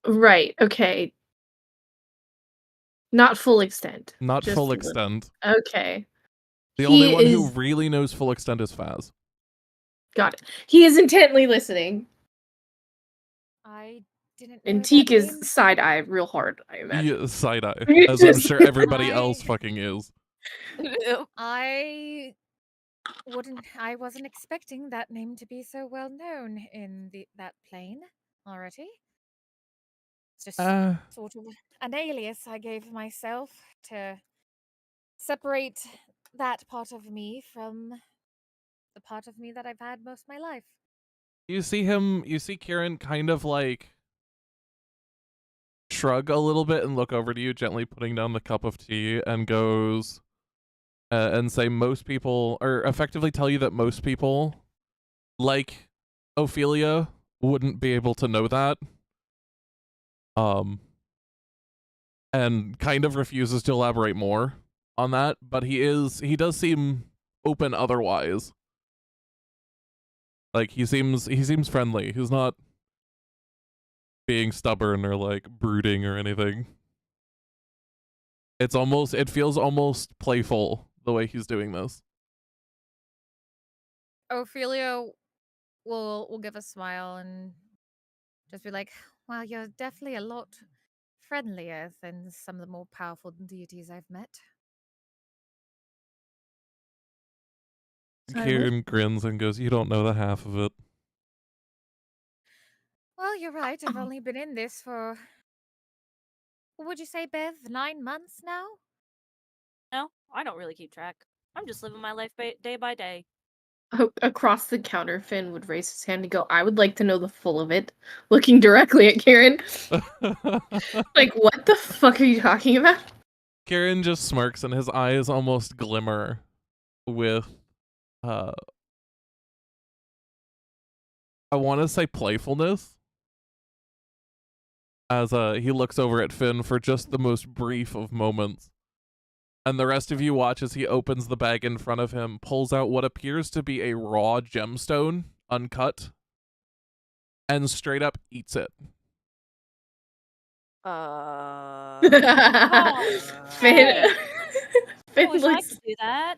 Speaker 3: Right. Okay. Not full extent.
Speaker 4: Not
Speaker 3: just
Speaker 4: full
Speaker 3: a little.
Speaker 4: extent.
Speaker 3: Okay.
Speaker 4: The only one who
Speaker 3: is-
Speaker 4: really knows full extent is Faz.
Speaker 3: Got it. He is intently listening.
Speaker 1: I didn't know
Speaker 3: And
Speaker 1: that
Speaker 3: Teak is
Speaker 1: name.
Speaker 3: side eye real hard, I imagine.
Speaker 4: Yeah, side eye, as I'm sure everybody else fucking is.
Speaker 1: I wasn't expecting that name to be so well known in that plane already. just
Speaker 4: Uh,
Speaker 1: sort of an alias I gave myself to separate that part of me from the part of me that I've had most of my life.
Speaker 4: you see Kieran kind of like shrug a little bit and look over to you, gently putting down the cup of tea, and goes and say most people, or effectively tell you that most people, like Ophelia, wouldn't be able to know that. And kind of refuses to elaborate more on that, but he does seem open otherwise. Like he seems friendly. He's not being stubborn or like brooding or anything. It feels almost playful the way he's doing this.
Speaker 1: Ophelia will give a smile and just be like, "Well, you're definitely a lot friendlier than some of the more powerful deities I've met."
Speaker 3: Sorry, what?
Speaker 4: Kieran grins and goes, "You don't know the half of it."
Speaker 1: Well, you're right. I've only been in this for, what would you say, Bev? 9 months now?
Speaker 8: No, I don't really keep track. I'm just living my life day by day.
Speaker 3: Across the counter, Finn would raise his hand and go, I would like to know the full of it, looking directly at Kieran. Like, what the fuck are you talking about?
Speaker 4: Kieran just smirks and his eyes almost glimmer with I want to say playfulness, as he looks over at Finn for just the most brief of moments. And the rest of you watch as he opens the bag in front of him, pulls out what appears to be a raw gemstone, uncut, and straight up eats it.
Speaker 3: Finn, Finn
Speaker 8: I wish I
Speaker 3: looks.
Speaker 8: could do that.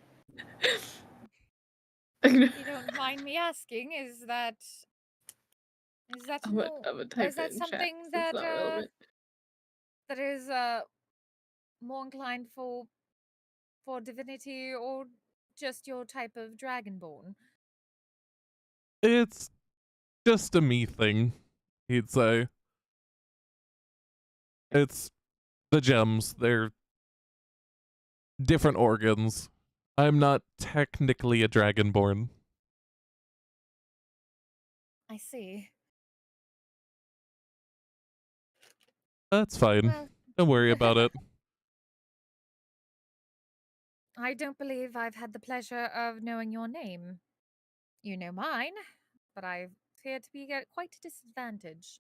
Speaker 1: If you don't mind me asking, is that
Speaker 3: I'm gonna type
Speaker 1: is that
Speaker 3: it in chat
Speaker 1: something
Speaker 3: 'cause it's
Speaker 1: that
Speaker 3: not relevant.
Speaker 1: that is more inclined for divinity, or just your type of dragonborn?
Speaker 4: It's just a me thing, he'd say. It's the gems. They're different organs. I'm not technically a dragonborn.
Speaker 1: I see.
Speaker 4: That's fine.
Speaker 1: Well,
Speaker 4: Don't worry about it.
Speaker 1: I don't believe I've had the pleasure of knowing your name. You know mine, but I appear to be at quite a disadvantage.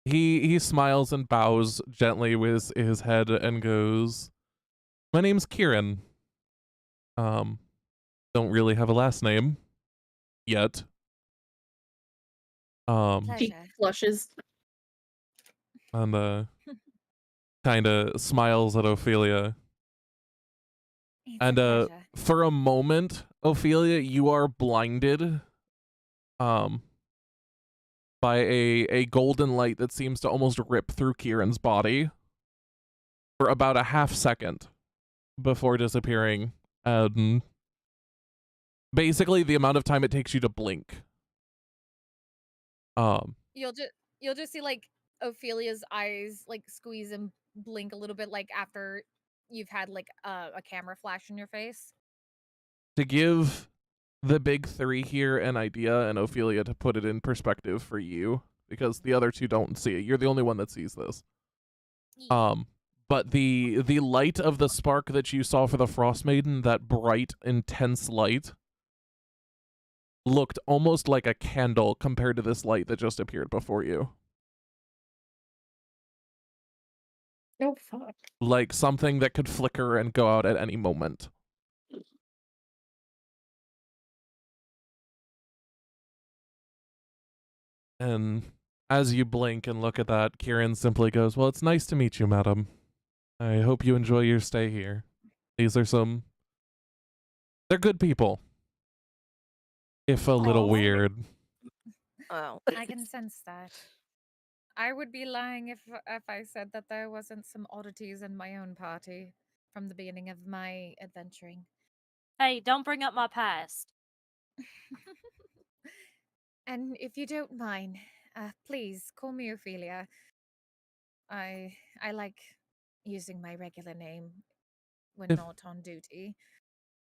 Speaker 4: He smiles and bows gently with his head and goes, "My name's Kieran. Don't really have a last name yet."
Speaker 3: She
Speaker 1: Pleasure.
Speaker 3: flushes.
Speaker 4: And kind of smiles at Ophelia.
Speaker 1: It's
Speaker 4: And
Speaker 1: a pleasure.
Speaker 4: for a moment, Ophelia, you are blinded by a golden light that seems to almost rip through Kieran's body for about a half second before disappearing. And basically the amount of time it takes you to blink.
Speaker 1: You'll just see like Ophelia's eyes like squeeze and blink a little bit, like after you've had like a camera flash in your face.
Speaker 4: To give the big three here an idea, and Ophelia to put it in perspective for you, because the other two don't see it. You're the only one that sees this. But the light of the spark that you saw for the Frost Maiden, that bright, intense light, looked almost like a candle compared to this light that just appeared before you.
Speaker 3: Oh, fuck.
Speaker 4: Like something that could flicker and go out at any moment. And as you blink and look at that, Kieran simply goes, "Well, it's nice to meet you, madam. I hope you enjoy your stay here. These are they're good people. If a little
Speaker 1: Aw.
Speaker 4: weird."
Speaker 6: Oh.
Speaker 1: I can sense that. I would be lying if I said that there wasn't some oddities in my own party from the beginning of my adventuring.
Speaker 8: Hey, don't bring up my past.
Speaker 1: And if you don't mind, please call me Ophelia.
Speaker 11: I like using my regular name when
Speaker 4: If-
Speaker 11: not on duty.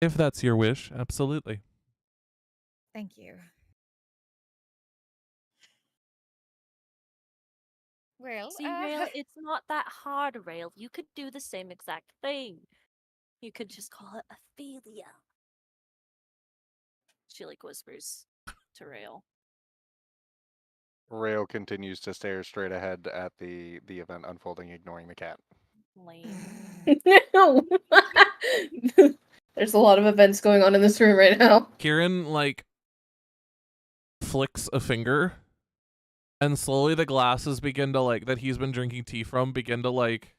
Speaker 4: If that's your wish, absolutely.
Speaker 11: Thank you. Well,
Speaker 8: See, Rail, it's not that hard, Rail. You could do the same exact thing. You could just call it Ophelia. She like whispers to Rail.
Speaker 9: Rail continues to stare straight ahead at the event unfolding, ignoring the cat.
Speaker 8: Lame.
Speaker 3: No. There's a lot of events going on in this room right now.
Speaker 4: Kieran, like, flicks a finger, and slowly the glasses begin to, like, that he's been drinking tea from begin to, like,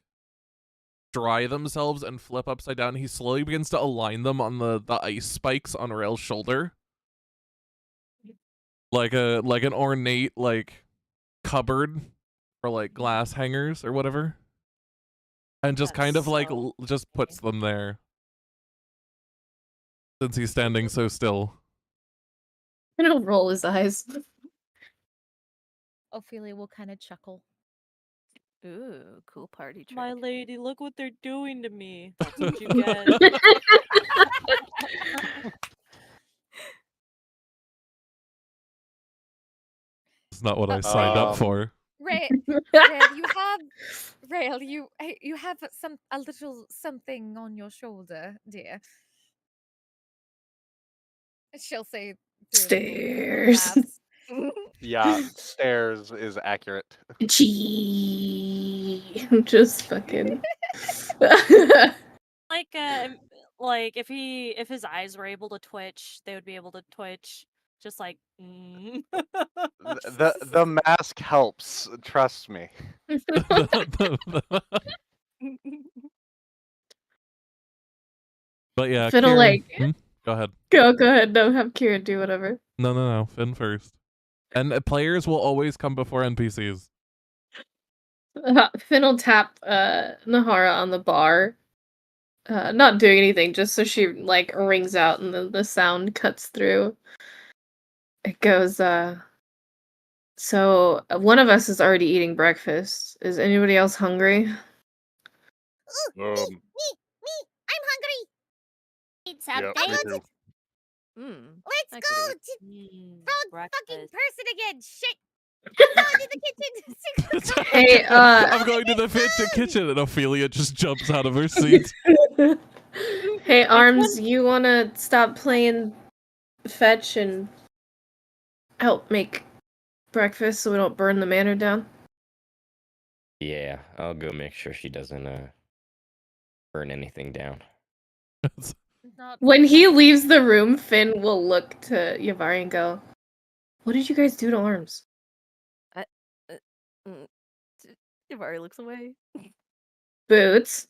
Speaker 4: dry themselves and flip upside down. He slowly begins to align them on the ice spikes on Rail's shoulder. Like an ornate, like, cupboard for, like, glass hangers or whatever. And just kind of, like, just puts them there. Since he's standing so still.
Speaker 3: He'll roll his eyes.
Speaker 11: Ophelia will kind of chuckle.
Speaker 6: Ooh, cool party trick.
Speaker 8: My lady, look what they're doing to me. That's what you get.
Speaker 4: It's not what I signed up for.
Speaker 11: Rail, you have a little something on your shoulder, dear. She'll say through a little
Speaker 3: Stairs.
Speaker 11: laughs.
Speaker 9: Yeah, stairs is accurate.
Speaker 3: Gee. Just fucking.
Speaker 8: Like if his eyes were able to twitch, they would be able to twitch. Just like
Speaker 9: The mask helps, trust me.
Speaker 4: But yeah,
Speaker 3: Fiddle,
Speaker 4: Kieran,
Speaker 3: like-
Speaker 4: go ahead.
Speaker 3: Go ahead. No, have Kieran do whatever.
Speaker 4: No, Finn first. And players will always come before NPCs.
Speaker 3: Finn will tap Nahara on the bar. Not doing anything, just so she like rings out and the sound cuts through. It goes, so one of us is already eating breakfast. Is anybody else hungry?
Speaker 7: Me. I'm hungry.
Speaker 10: Need
Speaker 5: Yeah,
Speaker 10: something.
Speaker 5: me too.
Speaker 7: Let's
Speaker 6: I
Speaker 7: go
Speaker 6: could
Speaker 7: to frog fucking
Speaker 8: breakfast.
Speaker 7: person again. Shit. Go into the kitchen.
Speaker 3: Hey,
Speaker 4: I'm going to the kitchen, and Ophelia just jumps out of her seat.
Speaker 3: Hey, Arms, you wanna stop playing fetch and help make breakfast so we don't burn the manor down?
Speaker 2: Yeah, I'll go make sure she doesn't burn anything down.
Speaker 3: When he leaves the room, Finn will look to Yavari and go, "What did you guys do to Arms?"
Speaker 6: Yavari looks away.
Speaker 3: Boots,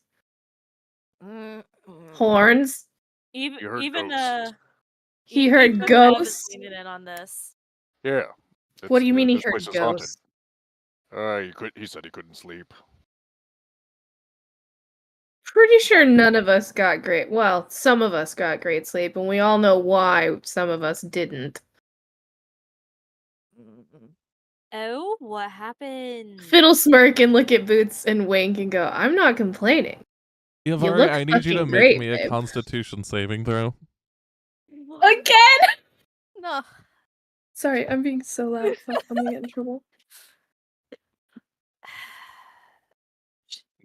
Speaker 3: horns.
Speaker 5: You heard
Speaker 8: Even
Speaker 5: ghosts.
Speaker 3: He heard
Speaker 8: even Bev is
Speaker 3: ghosts.
Speaker 8: leaning in on this.
Speaker 5: Yeah.
Speaker 3: What do you mean he
Speaker 5: this
Speaker 3: heard
Speaker 5: place is haunted.
Speaker 3: ghosts?
Speaker 5: He said he couldn't sleep.
Speaker 3: Pretty sure none of us got great. Well, some of us got great sleep, and we all know why some of us didn't.
Speaker 8: Oh, what happened?
Speaker 3: Fiddle smirk and look at Boots and wink and go, "I'm not complaining."
Speaker 4: Yavari,
Speaker 3: look
Speaker 4: I need you to
Speaker 3: fucking
Speaker 4: make
Speaker 3: great,
Speaker 4: me a
Speaker 3: babe.
Speaker 4: Constitution saving throw.
Speaker 3: Again?
Speaker 6: No.
Speaker 3: Sorry, I'm being so loud. Fuck, I'm gonna get in trouble.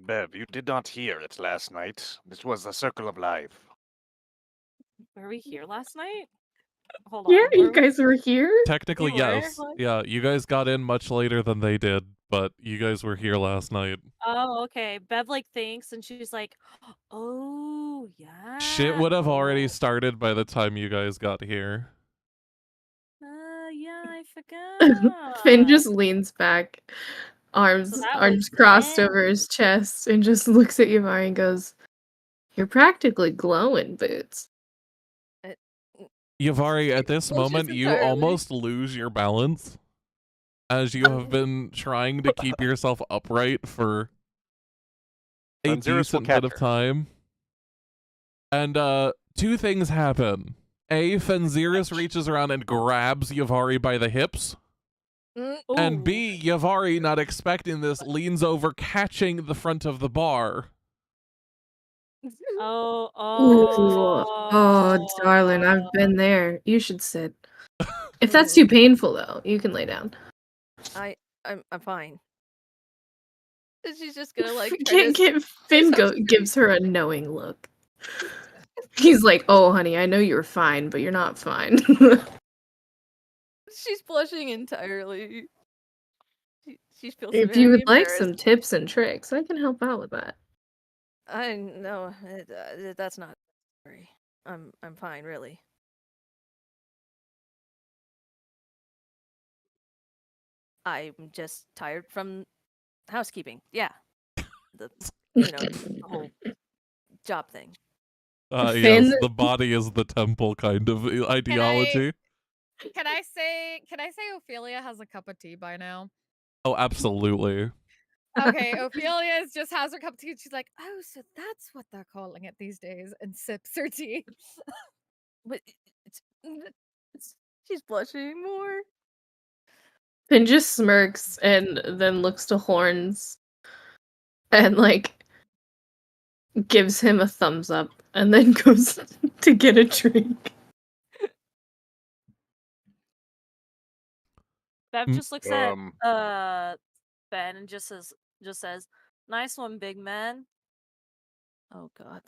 Speaker 9: Bev, you did not hear it last night. This was the circle of life.
Speaker 8: Were we here last night? Hold
Speaker 3: Yeah,
Speaker 8: on.
Speaker 3: you
Speaker 8: were we-
Speaker 3: guys were here?
Speaker 4: Technically,
Speaker 8: We were?
Speaker 4: yes. Yeah, you guys got in much later than they did, but you guys were here last night.
Speaker 8: Oh, okay. Bev like thinks and she's like, "Oh, yeah."
Speaker 4: Shit would have already started by the time you guys got here.
Speaker 8: Yeah, I forgot.
Speaker 3: Finn just leans back, arms
Speaker 8: that
Speaker 3: arms
Speaker 8: was
Speaker 3: crossed
Speaker 8: then.
Speaker 3: over his chest, and just looks at Yavari and goes, "You're practically glowing, Boots."
Speaker 4: Yavari, at this moment, you
Speaker 6: entirely.
Speaker 4: almost lose your balance as you have been trying to keep yourself upright for a
Speaker 9: Fenziris will
Speaker 4: decent
Speaker 9: catch
Speaker 4: bit of
Speaker 9: her.
Speaker 4: time. And two things happen. A, Fenziris reaches around and grabs Yavari by the hips And
Speaker 8: Ooh.
Speaker 4: B, Yavari, not expecting this, leans over, catching the front of the bar.
Speaker 8: Oh,
Speaker 3: Oh, darling, I've been there. You should sit. If that's too painful, though, you can lay down.
Speaker 6: I'm fine. And she's just gonna like try to
Speaker 3: Finn gives her a knowing look. He's like, "Oh, honey, I know you're fine, but you're not fine."
Speaker 6: She's blushing entirely. She feels
Speaker 3: If
Speaker 6: very
Speaker 3: you would like
Speaker 6: embarrassed.
Speaker 3: some tips and tricks, I can help out with that.
Speaker 6: I know that's not necessary. I'm fine, really. I'm just tired from housekeeping. Yeah, the the whole job thing.
Speaker 3: Finn-
Speaker 4: Yes, the body is the temple kind of ideology.
Speaker 1: Can I say Ophelia has a cup of tea by now?
Speaker 4: Oh, absolutely.
Speaker 1: Okay, Ophelia just has her cup of tea and she's like, oh, so that's what they're calling it these days, and sips her tea.
Speaker 6: But she's blushing more.
Speaker 3: Finn just smirks and then looks to Horns and like gives him a thumbs up and then goes to get a drink.
Speaker 8: Bev just looks at Ben and just says, "Nice one, big man."
Speaker 6: Oh God.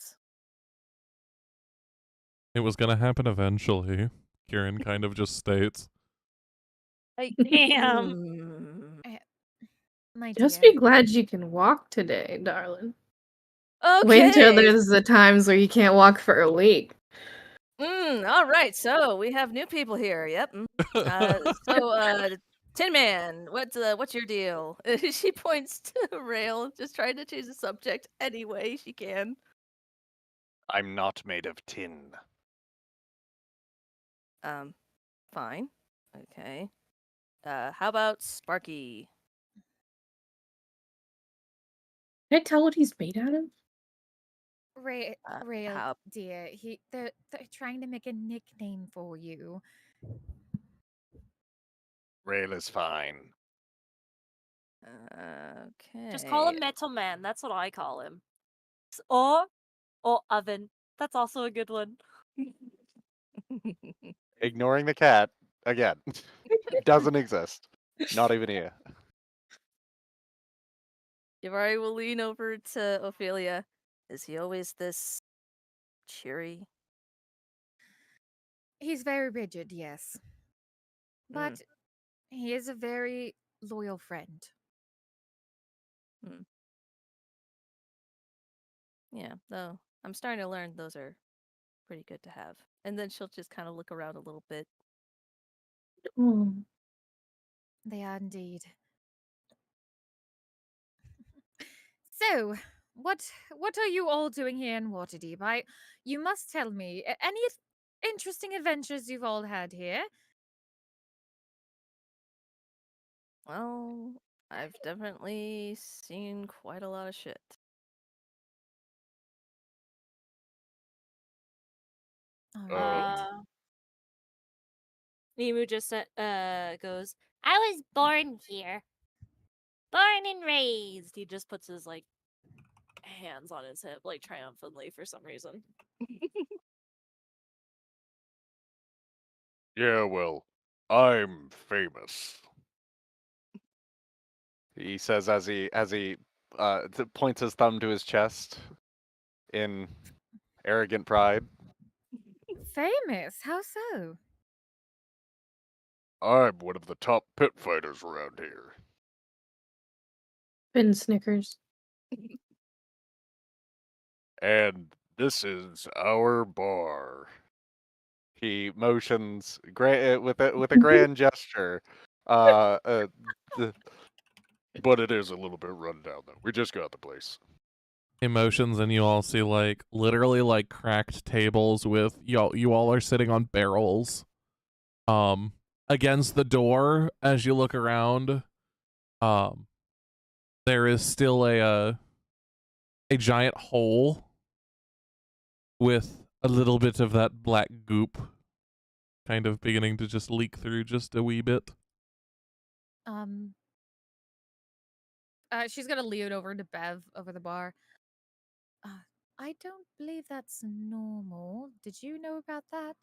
Speaker 4: It was gonna happen eventually. Kieran kind of just states.
Speaker 8: Damn.
Speaker 1: My
Speaker 3: Just
Speaker 1: dear.
Speaker 3: be glad you can walk today, darling.
Speaker 6: Okay.
Speaker 3: Wait until there's the times where you can't walk for a week.
Speaker 6: All right. So we have new people here. Yep. Tin Man, what's your deal? She points to Rail, just trying to change the subject any way she can.
Speaker 9: I'm not made of tin.
Speaker 6: Fine. Okay. How about Sparky?
Speaker 3: Can I tell what he's made out of?
Speaker 1: Rail, dear, they're trying to make a nickname for you.
Speaker 9: Rail is fine.
Speaker 6: Okay.
Speaker 8: Just call him Metal Man. That's what I call him. Or Oven. That's also a good one.
Speaker 9: Ignoring the cat again. Doesn't exist. Not even here.
Speaker 6: Yavari will lean over to Ophelia. Is he always this cheery?
Speaker 1: He's very rigid, yes. But he is a very loyal friend.
Speaker 6: Yeah, though I'm starting to learn those are pretty good to have. And then she'll just kind of look around a little bit.
Speaker 1: They are indeed. So, what are you all doing here in Waterdeep? You must tell me any interesting adventures you've all had here.
Speaker 6: Well, I've definitely seen quite a lot of shit.
Speaker 8: Nemu just goes, "I was born here. Born and raised." He just puts his like hands on his hip like triumphantly for some reason.
Speaker 5: Yeah, well, I'm famous.
Speaker 9: He says as he points his thumb to his chest in arrogant pride.
Speaker 1: Famous? How so?
Speaker 5: I'm one of the top pit fighters around here.
Speaker 3: Finn snickers.
Speaker 5: And this is our bar.
Speaker 9: He motions with a grand gesture.
Speaker 5: But it is a little bit run down though. We just got the place.
Speaker 4: Emotions, and you all see like literally like cracked tables with you all are sitting on barrels against the door. As you look around, there is still a giant hole with a little bit of that black goop kind of beginning to just leak through just a wee bit.
Speaker 11: She's gonna lean over to Bev over the bar. I don't believe that's normal. Did you know about that?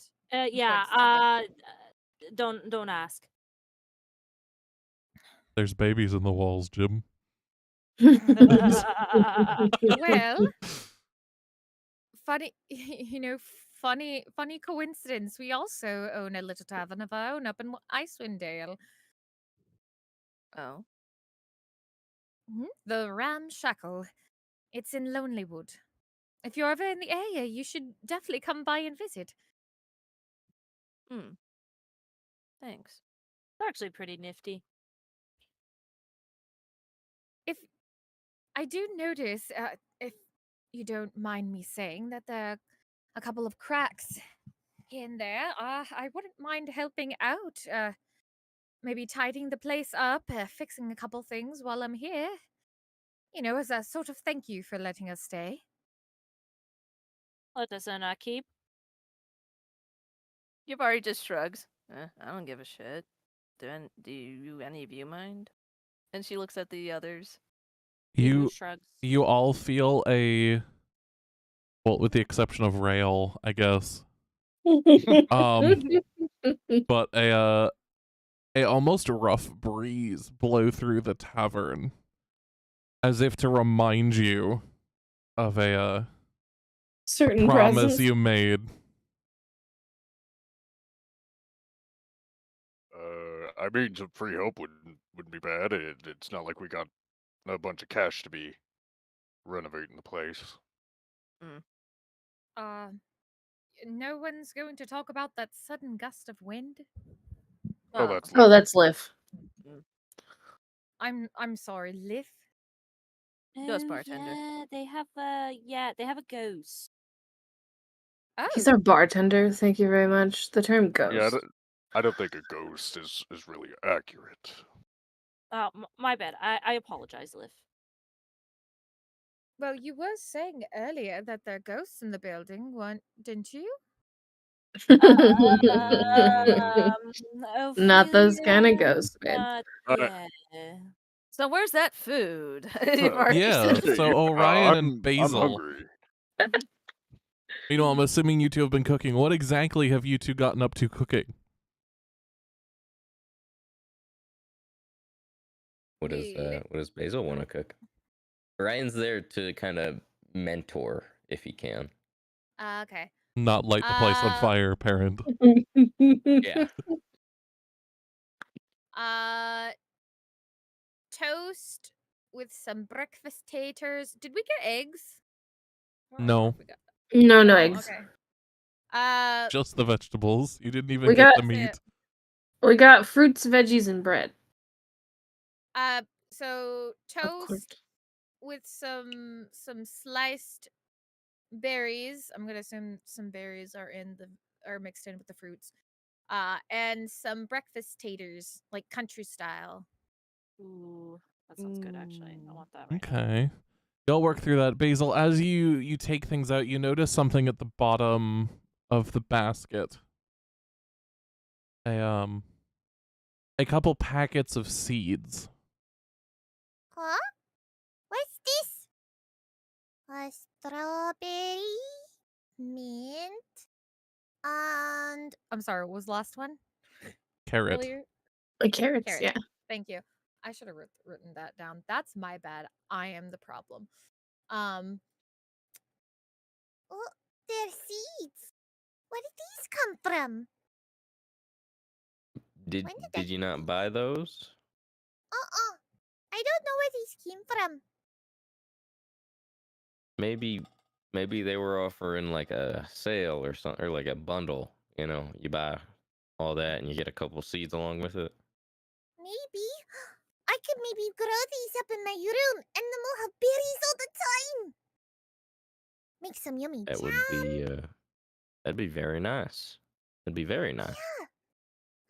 Speaker 8: Yeah.
Speaker 11: Points to
Speaker 8: Don't ask.
Speaker 4: There's babies in the walls, Jim.
Speaker 11: Well, funny, funny coincidence. We also own a little tavern of our own up in Icewind Dale.
Speaker 6: Oh.
Speaker 11: The Ramshackle. It's in Lonelywood. If you're ever in the area, you should definitely come by and visit.
Speaker 6: Thanks.
Speaker 8: It's actually pretty nifty.
Speaker 11: If I do notice, if you don't mind me saying, that there are a couple of cracks in there, I wouldn't mind helping out. Maybe tidying the place up, fixing a couple things while I'm here. You know, as a sort of thank you for letting us stay.
Speaker 8: Let us in, keep.
Speaker 6: Yavari just shrugs. I don't give a shit. Do any of you mind? And she looks at the others.
Speaker 4: You
Speaker 8: shrugs.
Speaker 4: you all feel a, well, with the exception of Rail, I guess. But a almost rough breeze blow through the tavern, as if to remind you of a
Speaker 3: Certain
Speaker 4: promise
Speaker 3: presents.
Speaker 4: you made.
Speaker 5: I mean, some free help wouldn't be bad. It's not like we got a bunch of cash to be renovating the place.
Speaker 11: No one's going to talk about that sudden gust of wind.
Speaker 5: Oh, that's
Speaker 3: Oh, that's Liv.
Speaker 11: I'm sorry, Liv.
Speaker 6: Ghost bartender.
Speaker 8: Yeah, they have a ghost.
Speaker 11: Oh,
Speaker 3: He's our bartender. Thank you very much. The term ghost.
Speaker 5: Yeah, I don't think a ghost is really accurate.
Speaker 8: My bad. I apologize, Liv.
Speaker 11: well, you were saying earlier that there are ghosts in the building, didn't you?
Speaker 3: Not those kind of
Speaker 8: Ophelia,
Speaker 3: ghosts, babe.
Speaker 8: yeah.
Speaker 6: So where's that food?
Speaker 4: Yeah, so Orion and Basil.
Speaker 5: I'm hungry.
Speaker 4: Meanwhile, I'm assuming you two have been cooking. What exactly have you two gotten up to cooking?
Speaker 2: What does Basil want to cook? Ryan's there to kind of mentor if he can.
Speaker 11: Okay.
Speaker 4: Not light the place on fire, parent.
Speaker 2: Yeah.
Speaker 11: Toast with some breakfast taters. Did we get eggs?
Speaker 4: No,
Speaker 3: No
Speaker 11: Oh,
Speaker 3: eggs.
Speaker 11: okay.
Speaker 4: just the vegetables. You didn't even
Speaker 3: We
Speaker 4: get
Speaker 3: got-
Speaker 4: the meat.
Speaker 3: We got fruits, veggies, and bread.
Speaker 11: So
Speaker 3: Of course.
Speaker 11: toast with some sliced berries. I'm gonna assume some berries are mixed in with the fruits. And some breakfast taters, like country style.
Speaker 8: Ooh, that sounds good. Actually, I want that right now.
Speaker 4: Okay. Y'all work through that. Basil, as you take things out, you notice something at the bottom of the basket. A couple packets of seeds.
Speaker 7: Huh? What's this? A strawberry, mint, and
Speaker 11: I'm sorry, what was the last one?
Speaker 4: Carrot.
Speaker 11: Earlier?
Speaker 3: Carrots,
Speaker 11: Carrot.
Speaker 3: yeah.
Speaker 11: Thank you. I should have written that down. That's my bad. I am the problem.
Speaker 7: oh, they're seeds. Where did these come from?
Speaker 2: Did
Speaker 7: When did
Speaker 2: you not buy those?
Speaker 7: I don't know where these came from.
Speaker 2: Maybe they were offering like a sale or something, or like a bundle. You know, you buy all that and you get a couple seeds along with it.
Speaker 7: Maybe. I could maybe grow these up in my room, and then we'll have berries all the time. Make some yummy
Speaker 2: That
Speaker 7: jam.
Speaker 2: would be that'd be very nice. That'd be very nice.
Speaker 7: Yeah.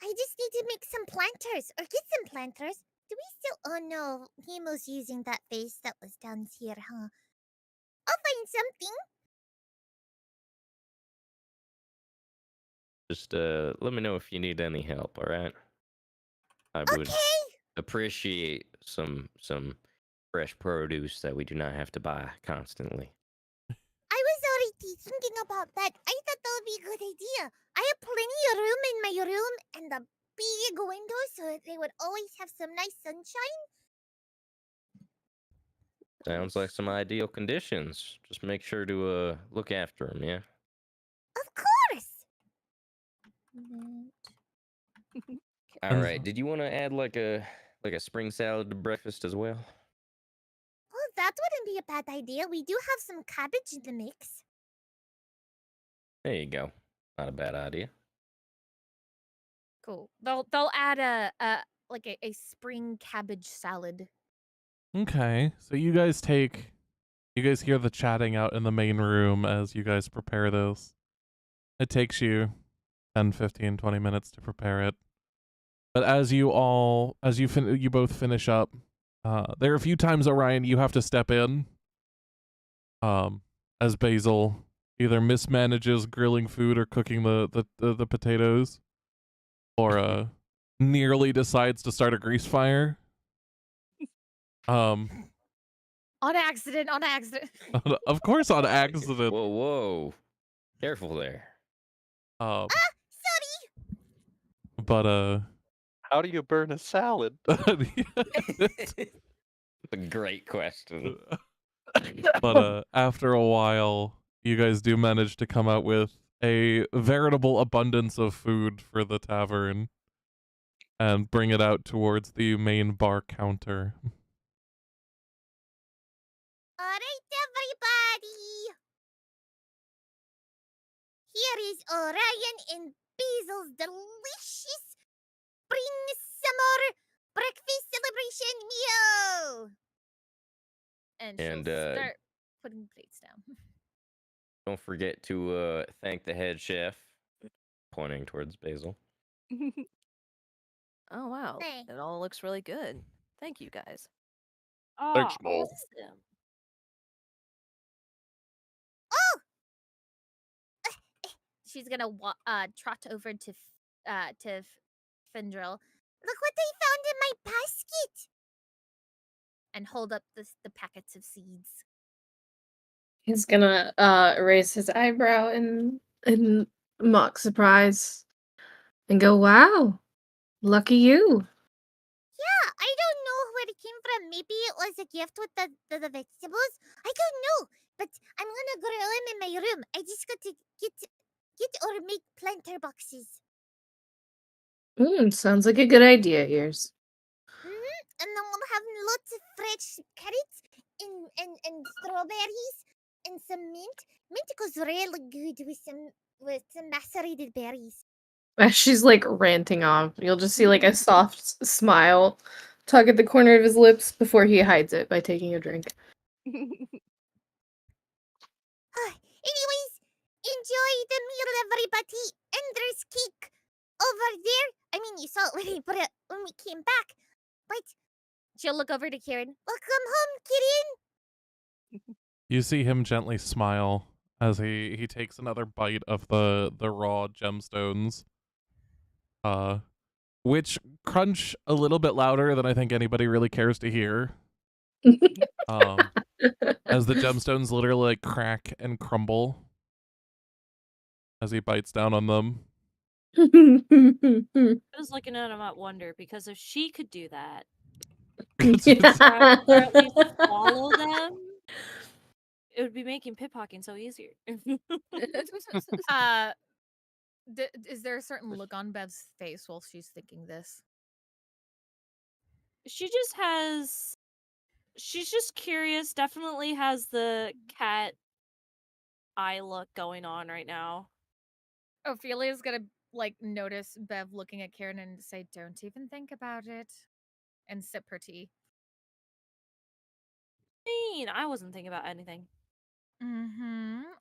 Speaker 7: I just need to make some planters, or get some planters. Do we still? Oh no, Hemo's using that vase that was down here, huh? I'll find something.
Speaker 2: Just let me know if you need any help, all right? I would
Speaker 7: Okay.
Speaker 2: appreciate some fresh produce that we do not have to buy constantly.
Speaker 7: I was already thinking about that. I thought that would be a good idea. I have plenty of room in my room and a big window so that they would always have some nice sunshine.
Speaker 2: Sounds like some ideal conditions. Just make sure to look after them, yeah?
Speaker 7: Of course.
Speaker 2: All right. Did you want to add like a spring salad to breakfast as well?
Speaker 7: Well, that wouldn't be a bad idea. We do have some cabbage in the mix.
Speaker 2: There you go. Not a bad idea.
Speaker 11: Cool. They'll add a spring cabbage salad.
Speaker 4: Okay, so you guys hear the chatting out in the main room as you guys prepare this. It takes you 10, 15, 20 minutes to prepare it. But as you both finish up, there are a few times, Orion, you have to step in. As Basil either mismanages grilling food or cooking the potatoes, or nearly decides to start a grease fire.
Speaker 11: On accident.
Speaker 4: Of course, on accident.
Speaker 2: Whoa. Careful there.
Speaker 7: Sorry.
Speaker 4: But
Speaker 9: How do you burn a salad?
Speaker 2: That's a great question.
Speaker 4: But after a while, you guys do manage to come out with a veritable abundance of food for the tavern and bring it out towards the main bar counter.
Speaker 7: All right, everybody. Here is Orion and Basil's delicious spring summer breakfast celebration meal.
Speaker 11: And
Speaker 2: And,
Speaker 11: she'll start putting plates down.
Speaker 2: Don't forget to thank the head chef, pointing towards Basil.
Speaker 6: Oh wow,
Speaker 7: Hey.
Speaker 6: it all looks really good. Thank you guys.
Speaker 5: Thanks,
Speaker 8: Oh,
Speaker 5: Mo.
Speaker 6: Awesome.
Speaker 7: Oh,
Speaker 11: She's gonna trot over to Findril
Speaker 7: look what I found in my basket.
Speaker 11: and hold up the packets of seeds.
Speaker 3: He's gonna raise his eyebrow in mock surprise and go, "Wow, lucky you."
Speaker 7: Yeah, I don't know where it came from. Maybe it was a gift with the vegetables. I don't know, but I'm gonna grill them in my room. I just got to get or make planter boxes.
Speaker 3: Sounds like a good idea, Ears.
Speaker 7: And then we'll have lots of fresh carrots and strawberries and some mint. Mint goes really good with some macerated berries.
Speaker 3: As she's like ranting off, you'll just see like a soft smile tug at the corner of his lips before he hides it by taking a drink.
Speaker 7: Anyways, enjoy the meal, everybody. And there's cake over there. I mean, you saw it when we came back. But
Speaker 11: She'll look over to Kieran.
Speaker 7: welcome home, Kirin.
Speaker 4: You see him gently smile as he takes another bite of the raw gemstones, which crunch a little bit louder than I think anybody really cares to hear. As the gemstones literally like crack and crumble as he bites down on them.
Speaker 8: I was looking at him at wonder because if she could do that, or at least swallow them, it would be making pickpocketing so easier.
Speaker 11: Is there a certain look on Bev's face while she's thinking this?
Speaker 8: She's just curious. Definitely has the cat eye look going on right now.
Speaker 11: Ophelia's gonna notice Bev looking at Kieran and say, "Don't even think about it," and sip her tea.
Speaker 8: I wasn't thinking about anything.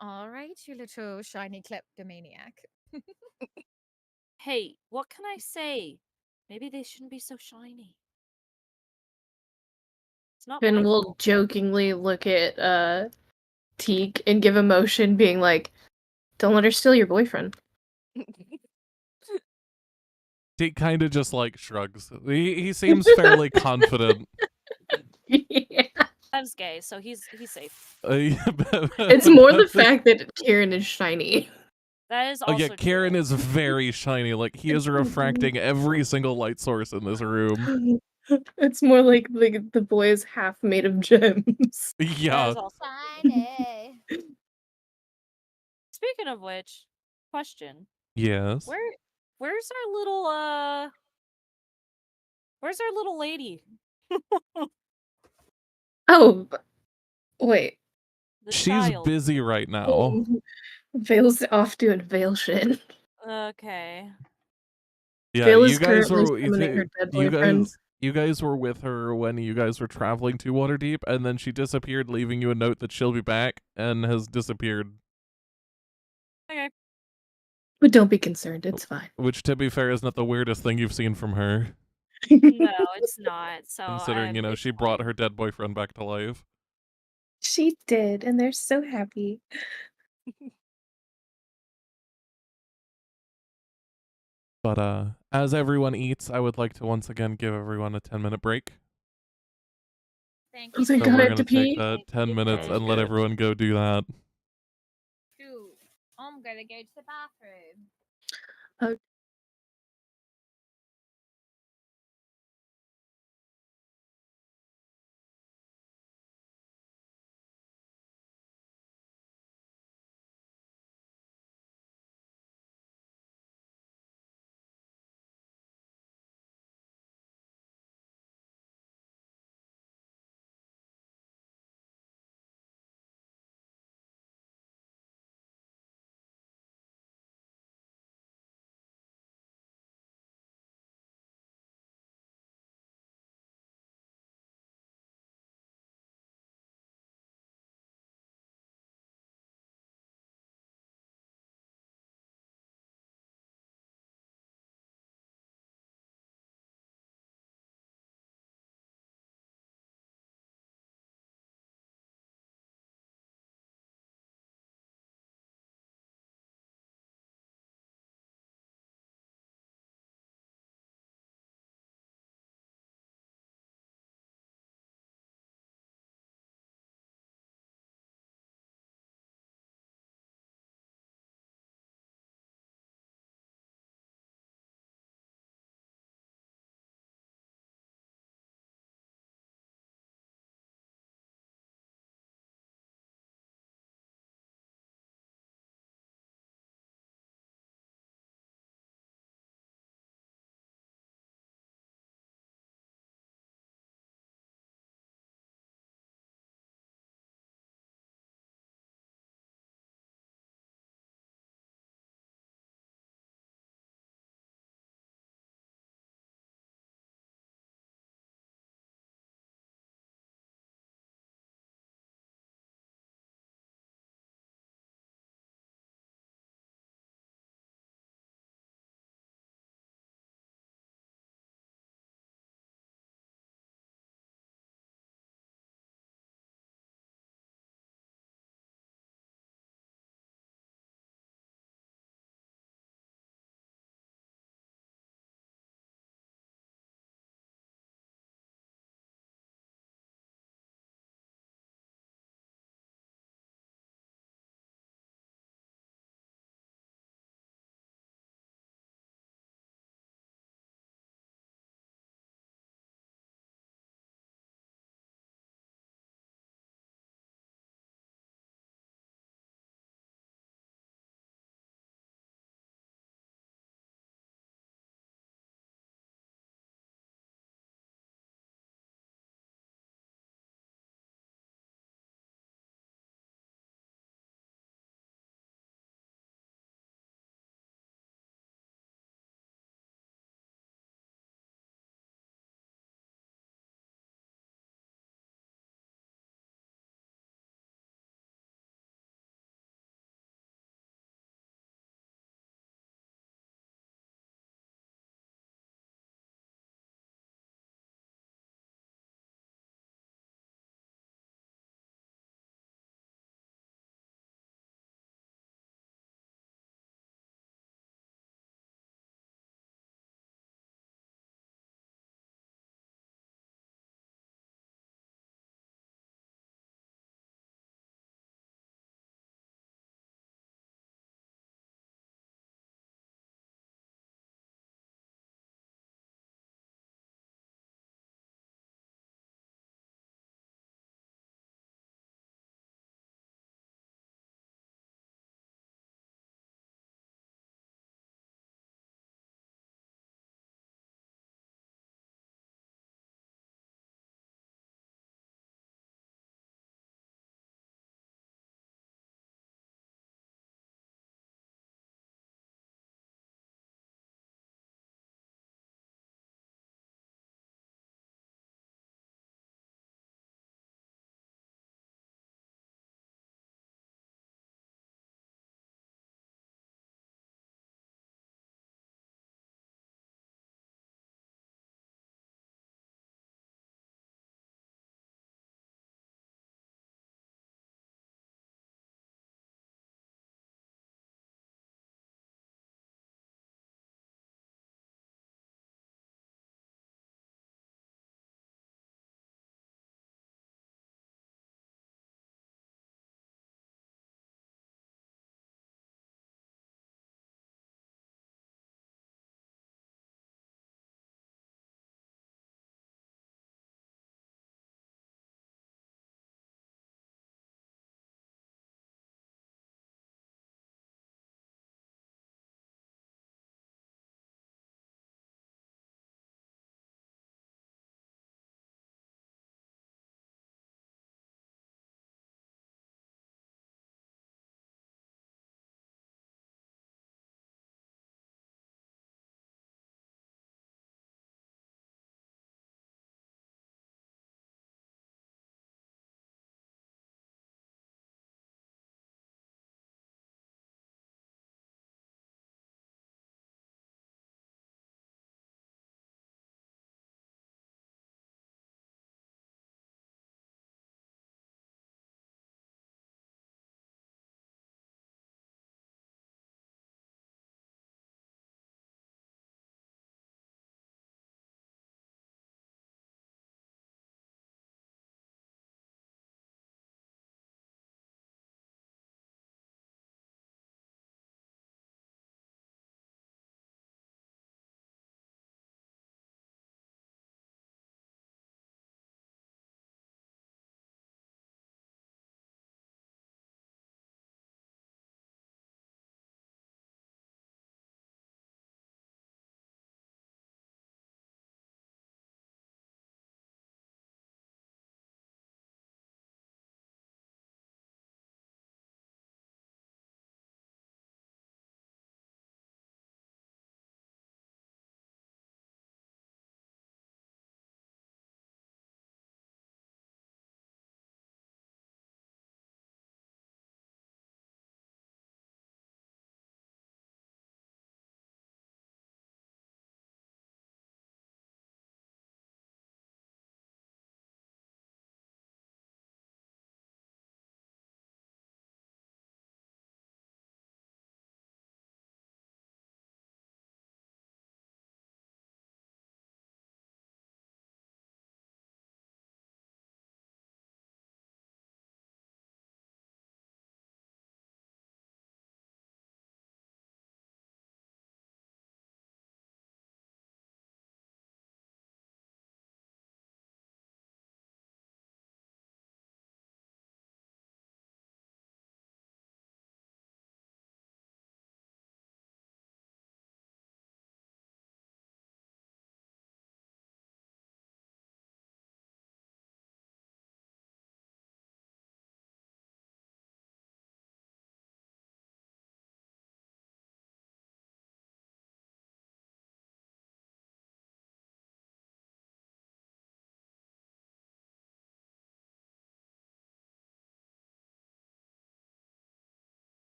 Speaker 11: All right, you little shiny kleptomaniac.
Speaker 8: Hey, what can I say? Maybe they shouldn't be so shiny. It's not
Speaker 3: Finn
Speaker 8: my
Speaker 3: will
Speaker 8: fault.
Speaker 3: jokingly look at Teak and give a motion, being like, "Don't let her steal your boyfriend."
Speaker 4: He kind of just like shrugs. He seems fairly confident.
Speaker 3: Yeah.
Speaker 8: Ev's gay, so he's safe.
Speaker 3: It's more the fact that Kieran is shiny.
Speaker 8: That is
Speaker 4: Oh
Speaker 8: also
Speaker 4: yeah, Kieran
Speaker 8: true.
Speaker 4: is very shiny. Like he is refracting every single light source in this room.
Speaker 3: It's more like the boy is half made of gems.
Speaker 8: That
Speaker 4: Yeah.
Speaker 8: is also
Speaker 7: Shiny.
Speaker 8: Speaking of which, question.
Speaker 4: Yes.
Speaker 8: Where's our little lady?
Speaker 3: Oh, wait.
Speaker 8: The
Speaker 4: She's
Speaker 8: child.
Speaker 4: busy right now.
Speaker 3: Vale's off doing Vale shit.
Speaker 8: Okay.
Speaker 4: Yeah,
Speaker 3: Vale
Speaker 4: you
Speaker 3: is
Speaker 4: guys
Speaker 3: currently
Speaker 4: were
Speaker 3: summoning her dead
Speaker 4: you
Speaker 3: boyfriend.
Speaker 4: guys were with her when you guys were traveling to Waterdeep, and then she disappeared, leaving you a note that she'll be back, and has disappeared.
Speaker 8: Okay.
Speaker 3: But don't be concerned, it's fine.
Speaker 4: Which, to be fair, is not the weirdest thing you've seen from her,
Speaker 8: No, it's not. So
Speaker 4: considering
Speaker 8: it's
Speaker 4: she brought her dead boyfriend back to life.
Speaker 3: She did, and they're so happy.
Speaker 4: But as everyone eats, I would like to once again give everyone a 10-minute break.
Speaker 1: Thank
Speaker 3: Oh
Speaker 1: you.
Speaker 3: my
Speaker 4: So
Speaker 3: god,
Speaker 4: we're
Speaker 3: I have
Speaker 4: gonna
Speaker 3: to
Speaker 4: take
Speaker 3: pee.
Speaker 4: that 10 minutes
Speaker 2: Sounds
Speaker 4: and let
Speaker 2: good.
Speaker 4: everyone go do that.
Speaker 1: Shoot, I'm gonna go to the bathroom.
Speaker 3: Oh,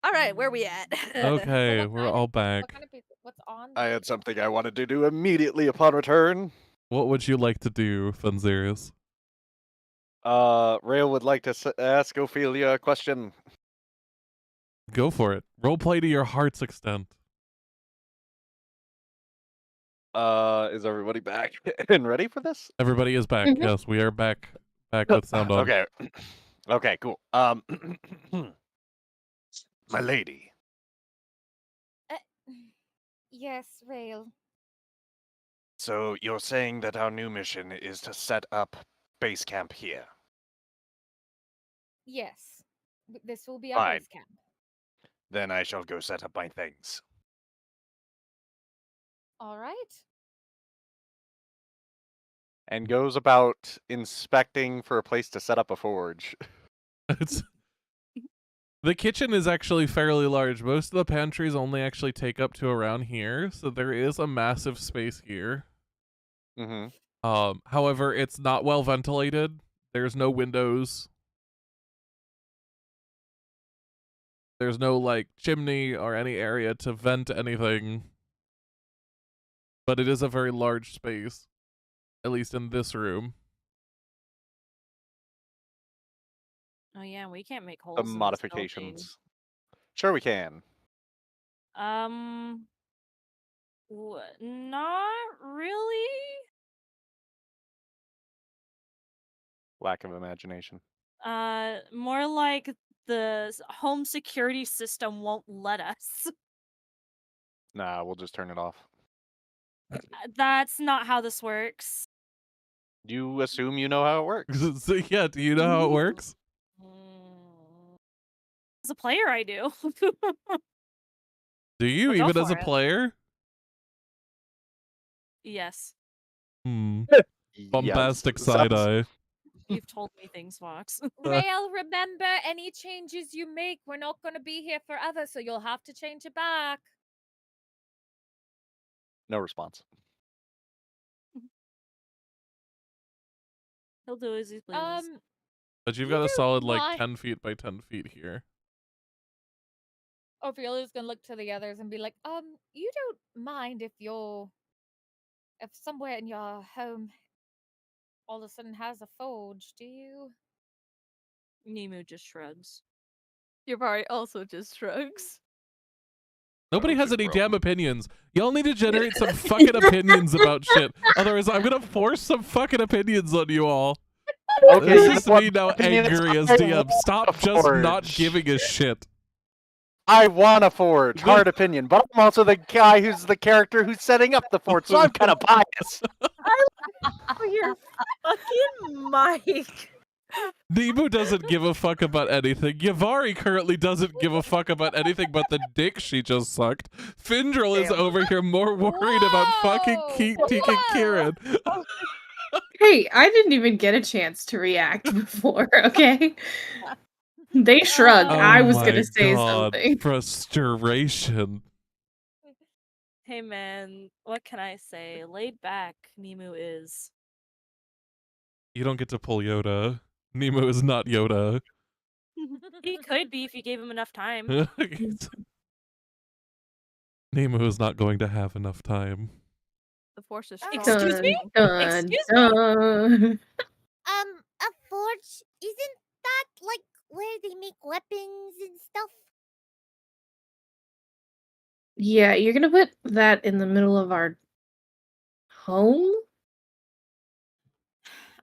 Speaker 6: All right, where we at?
Speaker 4: Okay,
Speaker 1: what
Speaker 4: we're
Speaker 1: kind of-
Speaker 4: all back.
Speaker 1: What kind of pizza? What's on?
Speaker 9: I had something I wanted to do immediately upon return.
Speaker 4: What would you like to do, Funzerius?
Speaker 9: Rail would like to ask Ophelia a question.
Speaker 4: Go for it. Roleplay to your heart's extent.
Speaker 9: Is everybody back and ready for this?
Speaker 4: Everybody is back.
Speaker 3: Mhm.
Speaker 4: Yes, we are back. Back with sound on.
Speaker 9: Okay. Okay, cool. My lady.
Speaker 11: Yes, Rail.
Speaker 9: So you're saying that our new mission is to set up base camp here?
Speaker 11: Yes. This will be our
Speaker 9: Fine.
Speaker 11: base camp.
Speaker 9: Then I shall go set up my things.
Speaker 11: All right.
Speaker 9: And goes about inspecting for a place to set up a forge.
Speaker 4: It's the kitchen is actually fairly large. Most of the pantries only actually take up to around here, so there is a massive space here.
Speaker 9: Mm-hmm.
Speaker 4: However, it's not well ventilated. There's no windows. There's no like chimney or any area to vent anything. But it is a very large space, at least in this room.
Speaker 8: Oh yeah, we can't make holes.
Speaker 9: The
Speaker 8: in this building.
Speaker 9: modifications. Sure we can.
Speaker 8: Not really.
Speaker 9: Lack of imagination.
Speaker 8: More like the home security system won't let us.
Speaker 9: Nah, we'll just turn it off.
Speaker 8: That's not how this works.
Speaker 9: You assume you know how it works.
Speaker 4: So, yeah, do you know how it works?
Speaker 8: As a player, I do.
Speaker 4: Do you,
Speaker 8: Well, go
Speaker 4: even as a
Speaker 8: for it.
Speaker 4: player?
Speaker 8: Yes,
Speaker 4: Bombastic
Speaker 9: Yes.
Speaker 4: side eye.
Speaker 8: you've told me things, Fox.
Speaker 11: Rail, remember, any changes you make, we're not going to be here forever, so you'll have to change it back.
Speaker 9: No response.
Speaker 8: He'll do as he pleases.
Speaker 4: But you've
Speaker 11: You
Speaker 4: got a
Speaker 11: don't
Speaker 4: solid like
Speaker 11: mind-
Speaker 4: 10 feet by 10 feet here.
Speaker 11: Ophelia's gonna look to the others and be like, you don't mind if somewhere in your home all of a sudden has a forge, do you?
Speaker 8: Nemu just shrugs.
Speaker 6: Yavari also just shrugs.
Speaker 4: Nobody
Speaker 9: don't
Speaker 4: has
Speaker 9: think
Speaker 4: any
Speaker 9: we're
Speaker 4: damn
Speaker 9: all-
Speaker 4: opinions. Y'all need to generate some fucking opinions about shit. Otherwise, I'm gonna force some fucking opinions on you all.
Speaker 9: Okay,
Speaker 4: This is
Speaker 9: what
Speaker 4: me now
Speaker 9: opinions
Speaker 4: angry as
Speaker 9: I
Speaker 4: DM.
Speaker 9: want
Speaker 4: Stop
Speaker 9: a
Speaker 4: just not
Speaker 9: forge.
Speaker 4: giving a shit.
Speaker 9: I want a forge. Hard opinion. But I'm also the guy who's the character who's setting up the forge, so I'm kind of biased.
Speaker 8: Oh, your fucking mic.
Speaker 4: Nemu doesn't give a fuck about anything. Yavari currently doesn't give a fuck about anything but the dick she just sucked. Findril is over here more worried about fucking Teak and Kieran.
Speaker 3: Hey, I didn't even get a chance to react before, okay? They shrugged.
Speaker 8: Oh
Speaker 3: I was
Speaker 4: my
Speaker 3: gonna say
Speaker 4: God,
Speaker 3: something.
Speaker 4: frustration.
Speaker 8: Hey man, what can I say? Laid back, Nemu is.
Speaker 4: You don't get to pull Yoda. Nemo is not Yoda.
Speaker 8: He could be if you gave him enough time.
Speaker 4: Nemo is not going to have enough time.
Speaker 6: The force is
Speaker 8: Excuse me?
Speaker 3: Dun,
Speaker 8: Excuse
Speaker 3: dun.
Speaker 7: A forge, isn't that like where they make weapons and stuff?
Speaker 3: Yeah, you're gonna put that in the middle of our home?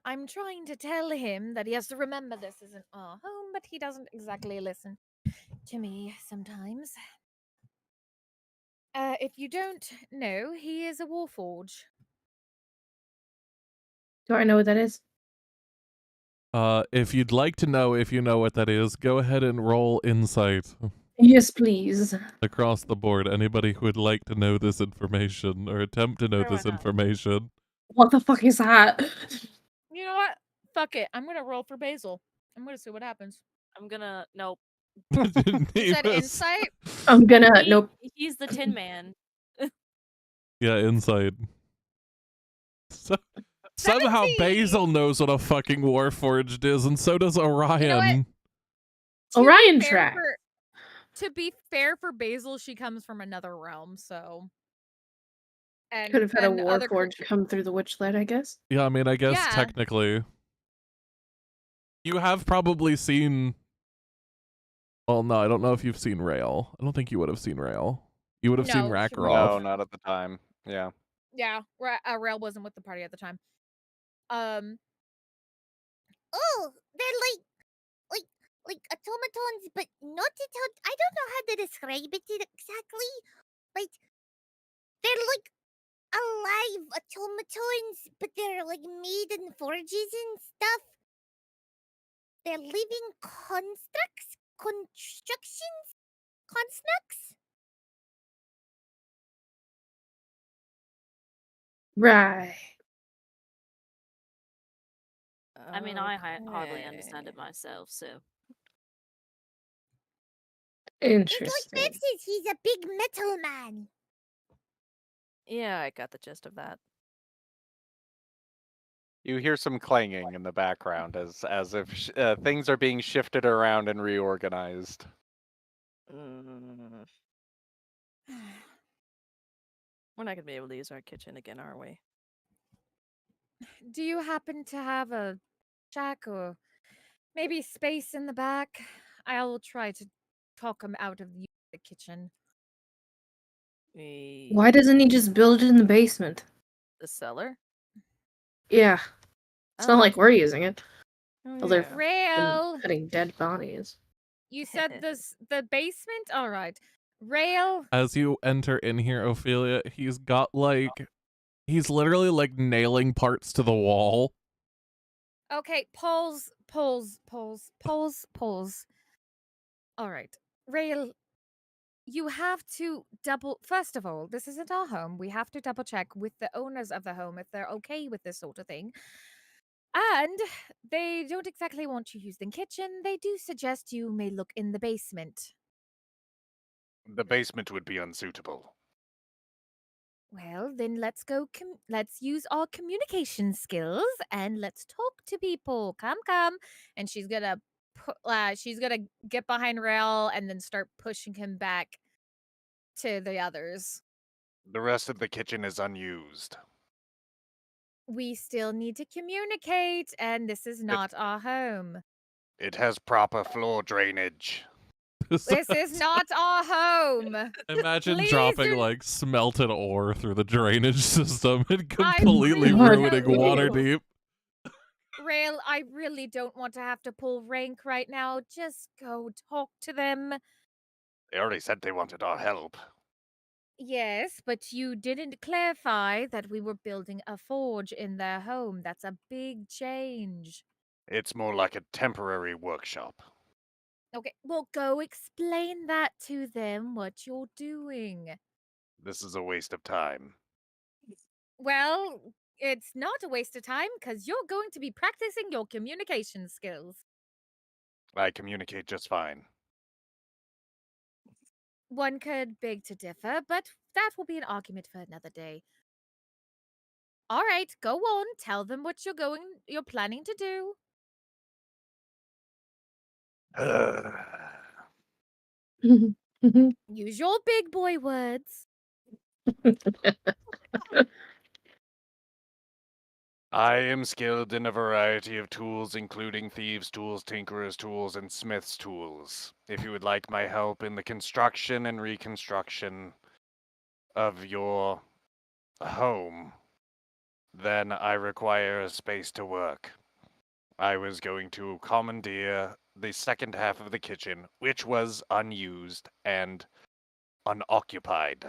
Speaker 11: I'm trying to tell him that he has to remember this isn't our home, but he doesn't exactly listen to me sometimes. If you don't know, he is a warforge.
Speaker 3: Do I know what that is?
Speaker 4: If you'd like to know if you know what that is, go ahead and roll insight
Speaker 3: Yes, please.
Speaker 4: across the board. Anybody who would like to know this information or attempt to know
Speaker 8: Sure, why
Speaker 4: this
Speaker 8: not?
Speaker 4: information.
Speaker 3: What the fuck is that?
Speaker 11: You know what? Fuck it. I'm gonna roll for Basil. I'm gonna see what happens.
Speaker 8: I'm gonna nope.
Speaker 11: You said
Speaker 4: Nemus-
Speaker 11: insight?
Speaker 3: I'm gonna nope.
Speaker 8: He's the Tin Man.
Speaker 4: Yeah, insight. Somehow
Speaker 11: 17!
Speaker 4: Basil knows what a fucking warforged is, and so does Orion.
Speaker 11: To be
Speaker 3: Orion
Speaker 11: fair
Speaker 3: track.
Speaker 11: to be fair for Basil, she comes from another realm, so. And
Speaker 3: Could have had a
Speaker 11: other
Speaker 3: warforged come through the witchlight, I guess.
Speaker 4: Yeah, I mean, I guess
Speaker 11: Yeah.
Speaker 4: technically. You have probably seen. Well, no, I don't know if you've seen Rail. I don't think you would have seen Rail. You would have seen
Speaker 11: No, she
Speaker 4: Rakarov.
Speaker 9: No, not at the time. Yeah.
Speaker 11: Yeah, Rail wasn't with the party at the time.
Speaker 7: Oh, they're like automatons, but not I don't know how to describe it exactly, but they're like alive automatons, but they're like made in forges and stuff. They're living constructions, constructs.
Speaker 3: Right.
Speaker 8: I mean, I hardly understand it myself, so.
Speaker 7: It's like
Speaker 3: Interesting.
Speaker 7: Betsy, he's a big metal man.
Speaker 6: Yeah, I got the gist of that.
Speaker 9: You hear some clanging in the background as if things are being shifted around and reorganized.
Speaker 6: Mm. We're not gonna be able to use our kitchen again, are we?
Speaker 11: Do you happen to have a shack or maybe space in the back? I'll try to talk him out of the kitchen.
Speaker 3: Why doesn't he just build it in the basement?
Speaker 6: The cellar?
Speaker 3: Yeah. It's not
Speaker 6: Oh.
Speaker 3: like we're using it.
Speaker 6: Oh,
Speaker 3: Well, they're
Speaker 6: yeah.
Speaker 11: Rail,
Speaker 3: cutting dead bodies.
Speaker 11: you said the basement? All right. Rail,
Speaker 4: As you enter in here, Ophelia, he's got like. He's literally like nailing parts to the wall.
Speaker 11: okay, pulls. All right. Rail, you have to first of all, this isn't our home. We have to double check with the owners of the home if they're okay with this sort of thing. And they don't exactly want you using the kitchen. They do suggest you may look in the basement.
Speaker 5: The basement would be unsuitable.
Speaker 11: Well, then let's go. Let's use our communication skills and let's talk to people. Come. And she's gonna get behind Rail and then start pushing him back to the others.
Speaker 5: The rest of the kitchen is unused.
Speaker 11: We still need to communicate, and this is not our home.
Speaker 5: It has proper floor drainage.
Speaker 11: This is not our home.
Speaker 4: Imagine
Speaker 11: Please
Speaker 4: dropping
Speaker 11: do-
Speaker 4: like smelted ore through the drainage system and
Speaker 11: I
Speaker 4: completely
Speaker 11: really
Speaker 4: ruining
Speaker 11: don't-
Speaker 4: Waterdeep.
Speaker 11: Rail, I really don't want to have to pull rank right now. Just go talk to them.
Speaker 5: They already said they wanted our help.
Speaker 11: Yes, but you didn't clarify that we were building a forge in their home. That's a big change.
Speaker 5: It's more like a temporary workshop.
Speaker 11: Okay, well, go explain that to them what you're doing.
Speaker 5: This is a waste of time.
Speaker 11: Well, it's not a waste of time because you're going to be practicing your communication skills.
Speaker 5: I communicate just fine.
Speaker 11: One could beg to differ, but that will be an argument for another day. All right, go on. Tell them what you're planning to do. Use your big boy words.
Speaker 5: I am skilled in a variety of tools, including thieves' tools, tinkerers' tools, and smiths' tools. If you would like my help in the construction and reconstruction of your home, then I require a space to work. I was going to commandeer the second half of the kitchen, which was unused and unoccupied.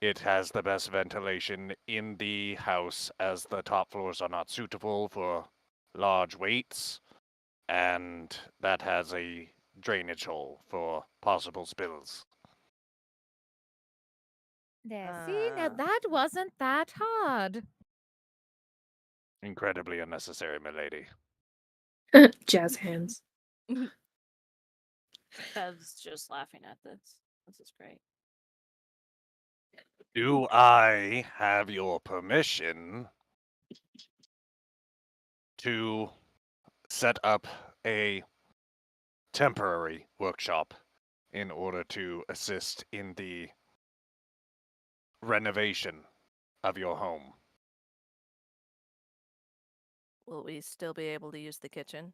Speaker 5: It has the best ventilation in the house, as the top floors are not suitable for large weights, and that has a drainage hole for possible spills.
Speaker 11: There, see, now that wasn't that hard.
Speaker 5: Incredibly unnecessary, milady.
Speaker 3: Jazz hands.
Speaker 8: Bev's just laughing at this. This is great.
Speaker 5: Do I have your permission to set up a temporary workshop in order to assist in the renovation of your home.
Speaker 6: Will we still be able to use the kitchen?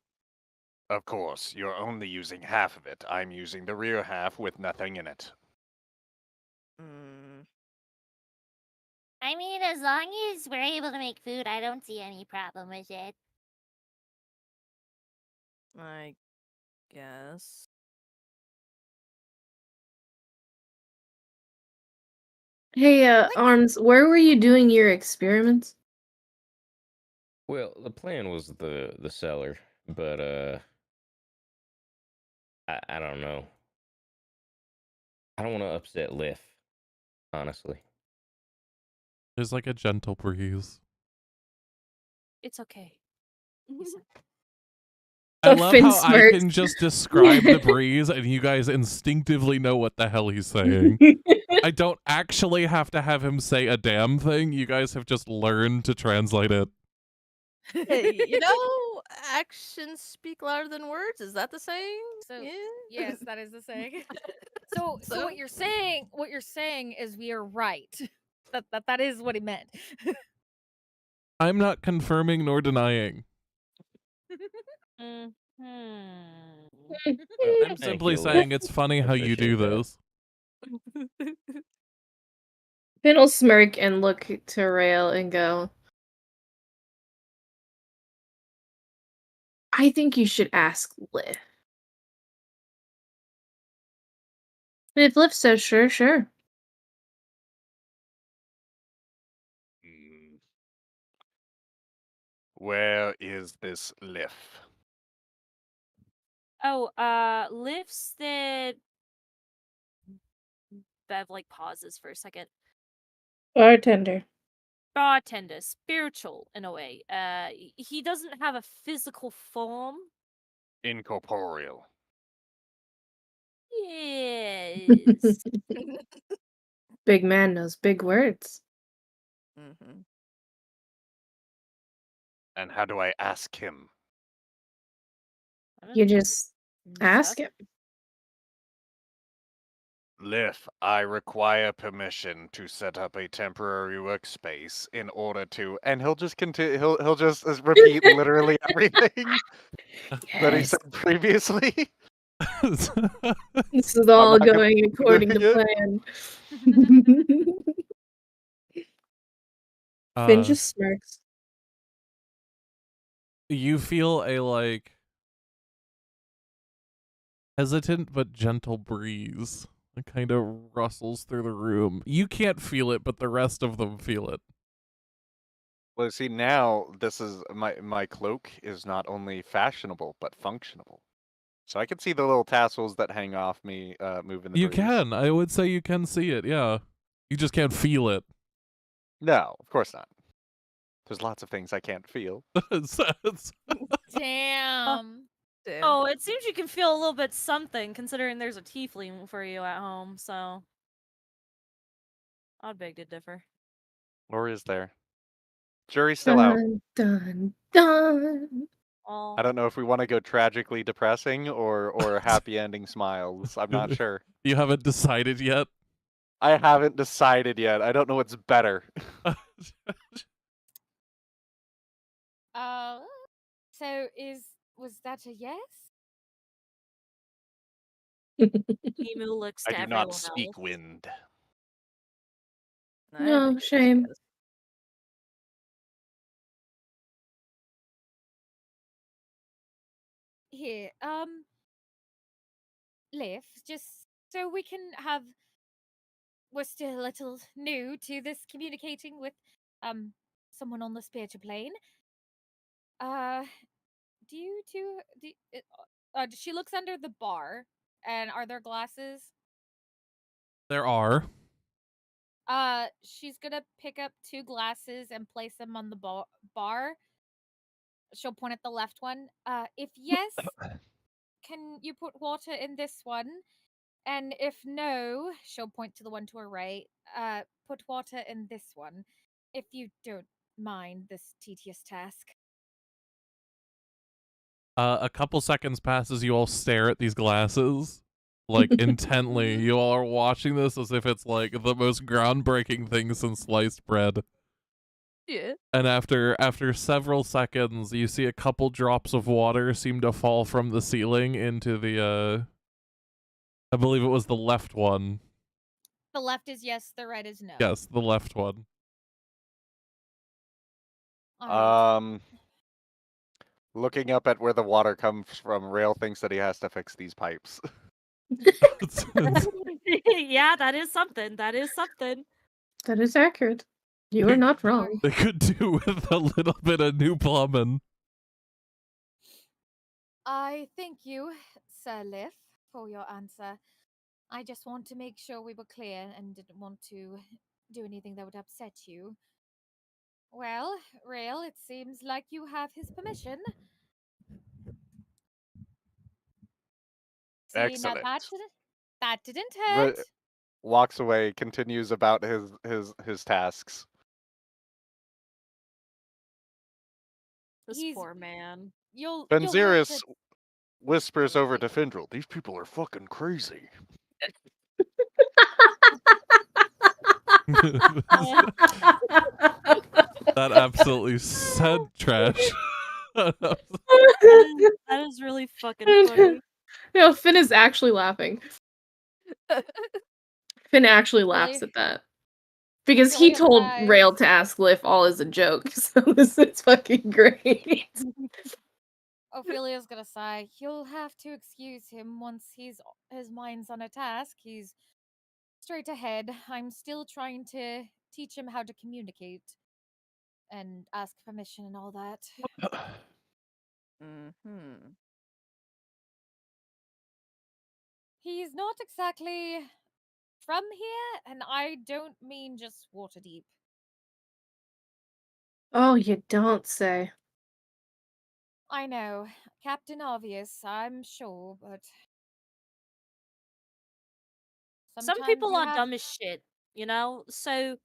Speaker 5: Of course, you're only using half of it. I'm using the rear half with nothing in it.
Speaker 6: Mm,
Speaker 7: I mean, as long as we're able to make food, I don't see any problem with it.
Speaker 6: I guess.
Speaker 3: Hey, Arms, where were you doing your experiments?
Speaker 2: Well, the plan was the cellar, but I don't know. I don't want to upset Liff, honestly.
Speaker 4: There's like a gentle breeze.
Speaker 8: It's okay. He said.
Speaker 4: I love
Speaker 3: Finn
Speaker 4: how I
Speaker 3: smirks.
Speaker 4: can just describe the breeze and you guys instinctively know what the hell he's saying. I don't actually have to have him say a damn thing. You guys have just learned to translate it.
Speaker 6: Hey, you know, actions speak louder than words. Is that the saying?
Speaker 11: So
Speaker 6: Yeah.
Speaker 11: yes, that is the saying. So what you're saying is we are right. That is what he meant.
Speaker 4: I'm not confirming nor denying.
Speaker 8: Hmm.
Speaker 2: Well,
Speaker 4: I'm
Speaker 2: thank
Speaker 4: simply
Speaker 2: you,
Speaker 4: saying
Speaker 2: Liff.
Speaker 4: it's funny
Speaker 2: I
Speaker 4: how you do
Speaker 2: appreciate that.
Speaker 4: this.
Speaker 3: Finn will smirk and look to Rail and go, I think you should ask Liv. And if Liv says sure, sure.
Speaker 5: Where is this Liff?
Speaker 8: Oh, lifts that Bev like pauses for a second.
Speaker 3: Bartender.
Speaker 8: Bartender, spiritual in a way. He doesn't have a physical form.
Speaker 5: Incorporeal.
Speaker 8: Yes.
Speaker 3: Big man knows big words.
Speaker 6: Mm-hmm.
Speaker 5: And how do I ask him?
Speaker 3: You just ask him.
Speaker 5: Liff, I require permission to set up a temporary workspace in order to, and he'll just continue. He'll just repeat literally everything that he
Speaker 3: Yes.
Speaker 5: said previously.
Speaker 3: This is all
Speaker 5: not gonna
Speaker 3: going
Speaker 5: keep
Speaker 3: according to
Speaker 5: doing
Speaker 3: plan. Finn just smirks.
Speaker 4: You feel a like hesitant but gentle breeze. It kind of rustles through the room. You can't feel it, but the rest of them feel it.
Speaker 9: Well, see, now this is my cloak is not only fashionable but functional. So I can see the little tassels that hang off me moving the
Speaker 4: You
Speaker 9: breeze.
Speaker 4: can. I would say you can see it, yeah. You just can't feel it.
Speaker 9: No, of course not. There's lots of things I can't feel.
Speaker 11: Damn.
Speaker 6: Damn.
Speaker 8: Oh, it seems you can feel a little bit something, considering there's a tiefling for you at home. So, I'd beg to differ.
Speaker 9: Or is there? Jury's still out.
Speaker 3: Dun, dun.
Speaker 8: Oh,
Speaker 9: I don't know if we want to go tragically depressing or happy ending smiles. I'm not sure.
Speaker 4: You haven't decided yet?
Speaker 9: I haven't decided yet. I don't know what's better.
Speaker 11: So was that a yes?
Speaker 8: Emu looks
Speaker 5: I
Speaker 8: to
Speaker 5: do
Speaker 8: everyone
Speaker 5: not speak
Speaker 8: else.
Speaker 5: wind.
Speaker 6: I
Speaker 3: No,
Speaker 6: think
Speaker 3: shame.
Speaker 6: yes.
Speaker 11: Here, Liv, just so we can have. We're still a little new to this communicating with someone on the spiritual plane. Do you two? She looks under the bar, and are there glasses?
Speaker 4: There are.
Speaker 11: She's gonna pick up two glasses and place them on the bar. She'll point at the left one. If yes, can you put water in this one? And if no, she'll point to the one to her right. Put water in this one, if you don't mind this tedious task.
Speaker 4: A couple seconds passes, you all stare at these glasses, like, intently. You all are watching this as if it's, like, the most groundbreaking thing since sliced bread.
Speaker 6: Yeah.
Speaker 4: And after several seconds, you see a couple drops of water seem to fall from the ceiling into the, I believe it was the left one.
Speaker 11: The left is yes, the right is no.
Speaker 4: Yes, the left one.
Speaker 11: All right.
Speaker 9: Looking up at where the water comes from, Rail thinks that he has to fix these pipes.
Speaker 8: Yeah, that is something. That is something.
Speaker 3: That is accurate. You are not wrong.
Speaker 4: They could do with a little bit of new plumbing.
Speaker 11: I thank you, Sir Liff, for your answer. I just want to make sure we were clear and didn't want to do anything that would upset you. Well, Rail, it seems like you have his permission. See,
Speaker 9: Excellent.
Speaker 11: now that didn't hurt.
Speaker 9: Walks away, continues about his tasks.
Speaker 8: This
Speaker 11: He's-
Speaker 8: poor man.
Speaker 11: You'll
Speaker 9: Benziris
Speaker 11: have to-
Speaker 9: whispers over to Findril, "These people are fucking crazy."
Speaker 4: That absolutely said trash.
Speaker 8: That is really fucking funny.
Speaker 3: No, Finn is actually laughing. Finn actually laughs
Speaker 11: Really?
Speaker 3: at that. Because
Speaker 11: Really
Speaker 3: he told
Speaker 11: applies.
Speaker 3: Rail to ask Liff all as a joke, so this is fucking great.
Speaker 11: Ophelia's gonna sigh. You'll have to excuse him once his mind's on a task. He's straight ahead. I'm still trying to teach him how to communicate and ask permission and all that.
Speaker 6: Mm-hmm.
Speaker 11: He's not exactly from here, and I don't mean just Waterdeep.
Speaker 3: Oh, you don't say.
Speaker 11: I know, Captain Obvious, I'm sure, but
Speaker 8: Some
Speaker 11: sometimes
Speaker 8: people
Speaker 11: you
Speaker 8: are
Speaker 11: have...
Speaker 8: dumb as shit, you know? So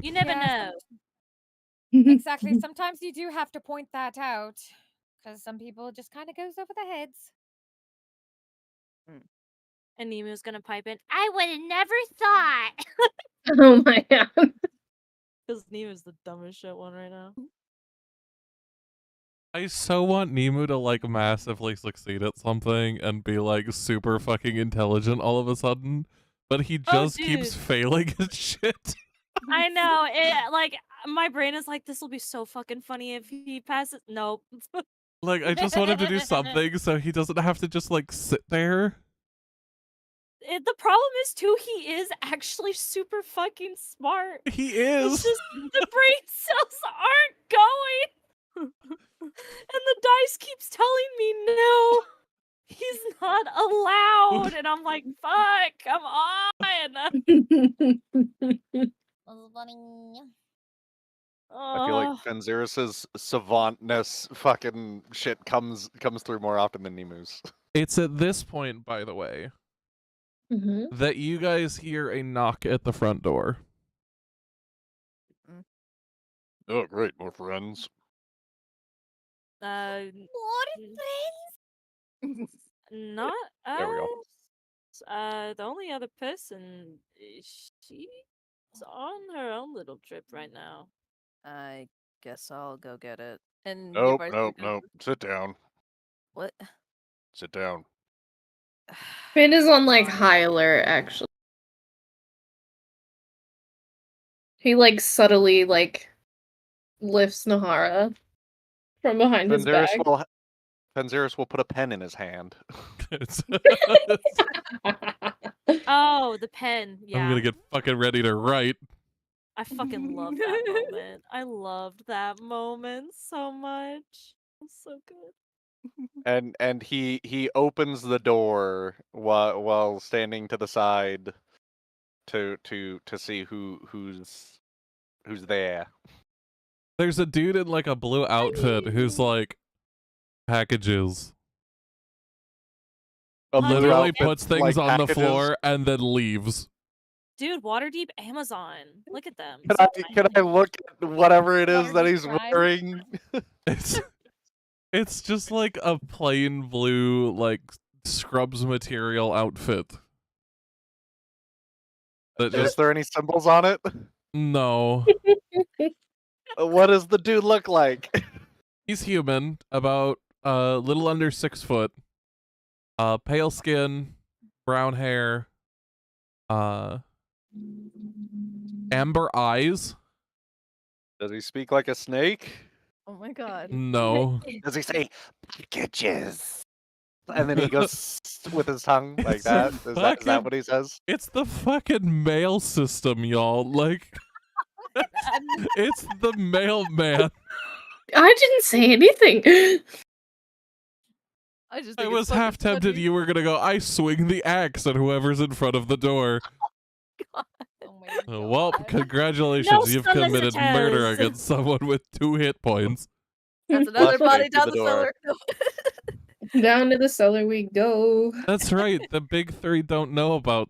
Speaker 8: you never
Speaker 11: Yeah,
Speaker 8: know.
Speaker 11: exactly. Sometimes you do have to point that out, because some people it just kind of goes over their heads.
Speaker 8: And Nemu's gonna pipe in, I would have never thought.
Speaker 3: Oh my god.
Speaker 8: Because Nemu's the dumbest shit one right now.
Speaker 4: I so want Nemu to like massively succeed at something and be like super fucking intelligent all of a sudden, but he just keeps
Speaker 8: dude.
Speaker 4: failing at shit.
Speaker 8: I know. It, like, my brain is like, this will be so fucking funny if he passes. Nope.
Speaker 4: Like, I just want him to do something so he doesn't have to just like sit there.
Speaker 8: The problem is, too, he is actually super fucking smart.
Speaker 4: He
Speaker 8: It's
Speaker 4: is.
Speaker 8: just the brain cells aren't going. And the dice keeps telling me no. He's not allowed. And I'm like, fuck, come on.
Speaker 9: I feel like
Speaker 8: Oh.
Speaker 9: Benziris's savantness fucking shit comes through more often than Nemu's.
Speaker 4: It's at this point, by the way, that you guys hear a knock at the front door.
Speaker 9: Oh, great, more friends.
Speaker 7: More friends?
Speaker 8: Not us.
Speaker 9: There we go.
Speaker 8: The only other person, she's on her own little trip right now.
Speaker 6: I guess I'll go get it. And
Speaker 9: Nope,
Speaker 6: Yavar's
Speaker 9: nope,
Speaker 6: gonna-
Speaker 9: nope. Sit down.
Speaker 6: What?
Speaker 9: Sit down.
Speaker 3: Finn is on like high alert, actually. He like subtly like lifts Nahara from behind his back.
Speaker 9: Benziris will put a pen in his hand.
Speaker 8: Oh, the pen. Yeah.
Speaker 4: I'm gonna get fucking ready to write.
Speaker 8: I fucking love that moment. I loved that moment so much. It's so good.
Speaker 9: And he opens the door while standing to the side to see who's there.
Speaker 4: There's a dude in like a blue outfit who's like packages.
Speaker 9: A blue
Speaker 4: Literally
Speaker 9: outfit,
Speaker 4: puts things
Speaker 9: like,
Speaker 4: on the
Speaker 9: packages.
Speaker 4: floor and then leaves.
Speaker 8: Dude, Waterdeep Amazon. Look at them.
Speaker 9: Can I look at whatever it is that
Speaker 11: Waterdeep
Speaker 9: he's
Speaker 11: Prime.
Speaker 9: wearing?
Speaker 4: It's just like a plain blue, like, Scrubs material outfit. That
Speaker 9: Is
Speaker 4: just
Speaker 9: there any symbols on it?
Speaker 4: no.
Speaker 9: What does the dude look like?
Speaker 4: He's human, about a little under 6 foot. Pale skin, brown hair, amber eyes.
Speaker 9: Does he speak like a snake?
Speaker 6: Oh my god.
Speaker 4: No.
Speaker 9: Does he say packages? And then he goes with his tongue like
Speaker 4: It's
Speaker 9: that?
Speaker 4: a
Speaker 9: Is that
Speaker 4: fucking-
Speaker 9: what he says?
Speaker 4: It's the fucking mail system, y'all. Like, it's the mailman.
Speaker 3: I didn't say anything.
Speaker 6: I just
Speaker 4: I
Speaker 6: think
Speaker 4: was
Speaker 6: it's fucking
Speaker 4: half tempted
Speaker 6: funny.
Speaker 4: you were gonna go, I swing the axe at whoever's in front of the door.
Speaker 6: God.
Speaker 1: Oh my
Speaker 4: Well,
Speaker 1: God.
Speaker 4: congratulations, you've committed murder
Speaker 8: solicitors.
Speaker 4: against someone with 2 hit points.
Speaker 6: That's another
Speaker 9: Flashbang
Speaker 6: body
Speaker 9: to
Speaker 6: down
Speaker 9: the
Speaker 6: the
Speaker 9: door.
Speaker 6: cellar.
Speaker 3: Down to the cellar we go.
Speaker 4: That's right, the big 3 don't know about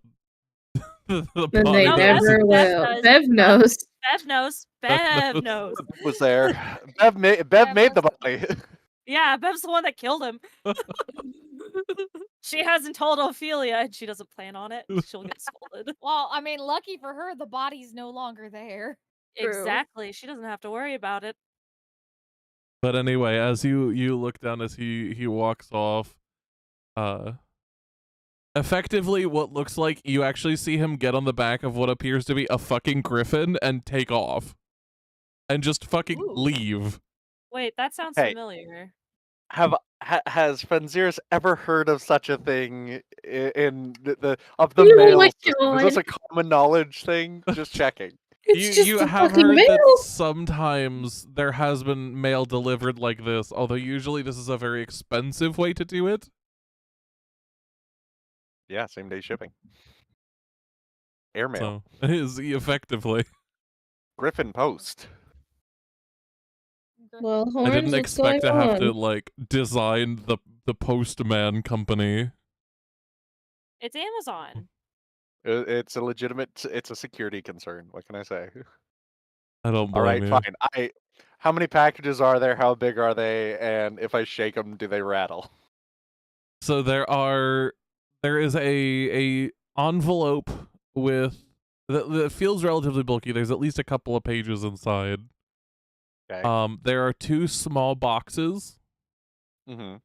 Speaker 4: the
Speaker 3: Then
Speaker 4: body
Speaker 3: they
Speaker 8: No,
Speaker 4: that was
Speaker 3: never
Speaker 4: in-
Speaker 3: will.
Speaker 8: does.
Speaker 3: Bev knows.
Speaker 8: Bev knows.
Speaker 4: Bev
Speaker 8: Bev
Speaker 4: knows.
Speaker 8: knows.
Speaker 9: Was there? Bev made the body.
Speaker 8: Yeah, Bev's the one that killed him. She hasn't told Ophelia, and she doesn't plan on it. She'll get scolded.
Speaker 1: Well, I mean, lucky for her, the body's no longer there.
Speaker 3: True.
Speaker 8: Exactly. She doesn't have to worry about it.
Speaker 4: But anyway, as you look down as he walks off, effectively what looks like you actually see him get on the back of what appears to be a fucking griffin and take off. And just fucking
Speaker 6: Ooh.
Speaker 4: leave.
Speaker 8: Wait, that sounds
Speaker 9: Hey.
Speaker 8: familiar.
Speaker 9: Has Fenziris ever heard of such a thing in the of the
Speaker 3: Oh
Speaker 9: mail
Speaker 3: my
Speaker 9: system? Is this
Speaker 3: God.
Speaker 9: a common knowledge thing? Just checking.
Speaker 3: It's just
Speaker 4: you
Speaker 3: the
Speaker 4: have
Speaker 3: fucking
Speaker 4: heard
Speaker 3: mail.
Speaker 4: that sometimes there has been mail delivered like this, although usually this is a very expensive way to do it.
Speaker 9: Yeah, same day shipping. Airmail.
Speaker 4: So, is effectively.
Speaker 9: Griffin Post.
Speaker 3: Well,
Speaker 4: I
Speaker 3: Horns,
Speaker 4: didn't
Speaker 3: what's
Speaker 4: expect to
Speaker 3: going
Speaker 4: have
Speaker 3: on?
Speaker 4: to, like, design the postman company.
Speaker 8: It's Amazon.
Speaker 9: It's a legitimate. It's a security concern. What can I say?
Speaker 4: I don't
Speaker 9: All right,
Speaker 4: blame you.
Speaker 9: fine. How many packages are there? How big are they? And if I shake them, do they rattle?
Speaker 4: So there is a envelope with that feels relatively bulky. There's at least a couple of pages inside.
Speaker 9: Okay.
Speaker 4: There are 2 small boxes.
Speaker 9: Mm-hmm.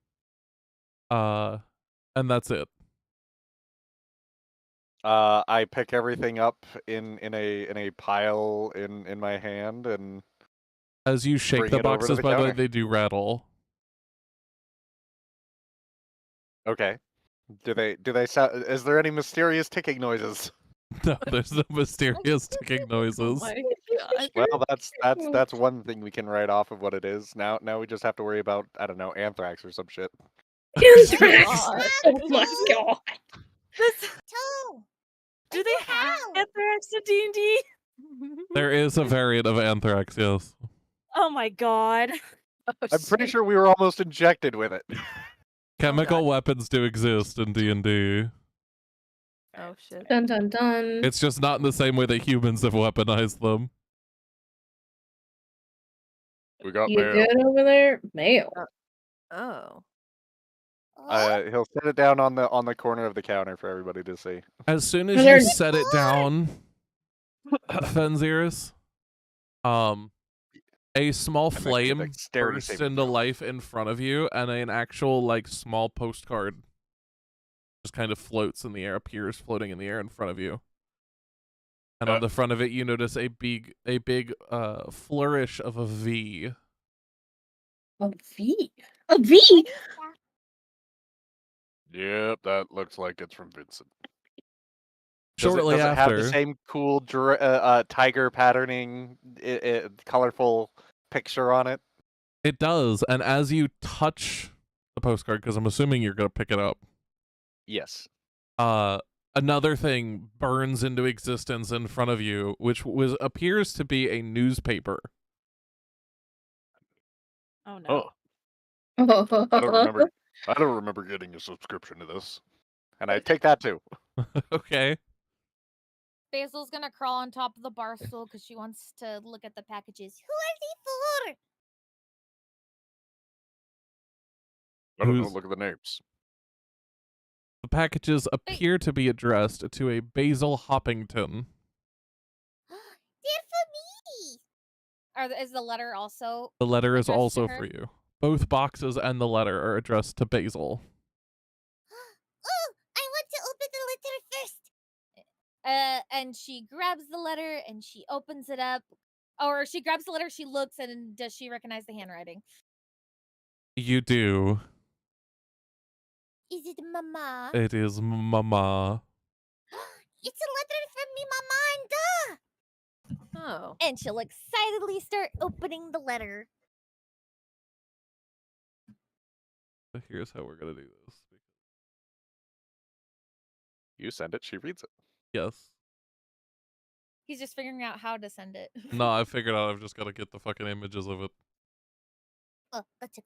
Speaker 4: And that's it.
Speaker 9: I pick everything up in a pile in my hand and
Speaker 4: As you shake
Speaker 9: bring
Speaker 4: the
Speaker 9: it over to
Speaker 4: boxes,
Speaker 9: the
Speaker 4: by the way,
Speaker 9: counter.
Speaker 4: they do rattle.
Speaker 9: Okay. Do they sound? Is there any mysterious ticking noises?
Speaker 4: No, there's no mysterious ticking
Speaker 6: Oh
Speaker 4: noises.
Speaker 6: my god.
Speaker 9: Well, that's one thing we can write off of what it is. Now we just have to worry about, I don't know, anthrax or some shit.
Speaker 3: Anthrax.
Speaker 6: God.
Speaker 3: Oh my God.
Speaker 6: This,
Speaker 7: Two.
Speaker 8: Do they have
Speaker 7: How?
Speaker 8: anthrax in D&D?
Speaker 4: There is a variant of anthrax, yes.
Speaker 8: Oh my god.
Speaker 6: oh,
Speaker 9: I'm pretty
Speaker 6: shit.
Speaker 9: sure we were almost injected with it.
Speaker 4: Chemical
Speaker 6: God.
Speaker 4: weapons do exist in D&D.
Speaker 6: Oh shit.
Speaker 3: Dun dun dun.
Speaker 4: It's just not in the same way that humans have weaponized them.
Speaker 9: We got
Speaker 3: You good over there? Mail.
Speaker 6: Oh.
Speaker 7: Oh,
Speaker 9: He'll set it down on the corner of the counter for everybody to see.
Speaker 4: As soon as
Speaker 3: Are
Speaker 4: you
Speaker 3: there-
Speaker 4: set it down, Fenziris, a small
Speaker 9: extra
Speaker 4: flame
Speaker 9: dexterity
Speaker 4: bursts
Speaker 9: saving
Speaker 4: into
Speaker 9: throw.
Speaker 4: life in front of you, and an actual, like, small postcard just kind of floats in the air, appears floating in the air in front of you. And on the front of it, you notice a big flourish of a V.
Speaker 3: A V. A V.
Speaker 9: Yep, that looks like it's from Vincent.
Speaker 4: Shortly
Speaker 9: does it have the
Speaker 4: after,
Speaker 9: same cool tiger patterning, colorful picture on it?
Speaker 4: it does. And as you touch the postcard, because I'm assuming you're going to pick it up,
Speaker 9: Yes.
Speaker 4: another thing burns into existence in front of you, which appears to be a newspaper.
Speaker 8: Oh no.
Speaker 9: Oh,
Speaker 3: Oh.
Speaker 9: I don't remember getting a subscription to this. And I take that too.
Speaker 4: Okay.
Speaker 1: Basil's gonna crawl on top of the bar stool because she wants to look at the packages.
Speaker 7: who are they for?
Speaker 9: I don't know.
Speaker 4: Who's
Speaker 9: Look at the names.
Speaker 4: the packages appear to be addressed to a Basil Hoppington.
Speaker 7: They're for me.
Speaker 1: Is the letter also
Speaker 4: The letter is
Speaker 1: addressed to
Speaker 4: also
Speaker 1: her?
Speaker 4: for you. Both boxes and the letter are addressed to Basil.
Speaker 7: Oh, I want to open the letter first.
Speaker 1: And she grabs the letter and she opens it up. Or she grabs the letter, she looks, and does she recognize the handwriting?
Speaker 4: You do.
Speaker 7: Is it Mama?
Speaker 4: It is Mama.
Speaker 7: It's a letter from me, Mama, and
Speaker 6: Oh.
Speaker 1: And she'll excitedly start opening the letter.
Speaker 4: So here's how we're gonna do this.
Speaker 9: You send it, she reads it.
Speaker 4: Yes.
Speaker 1: He's just figuring out how to send it.
Speaker 4: No, I figured out I've just gotta get the fucking images of it.
Speaker 7: Oh, gotcha.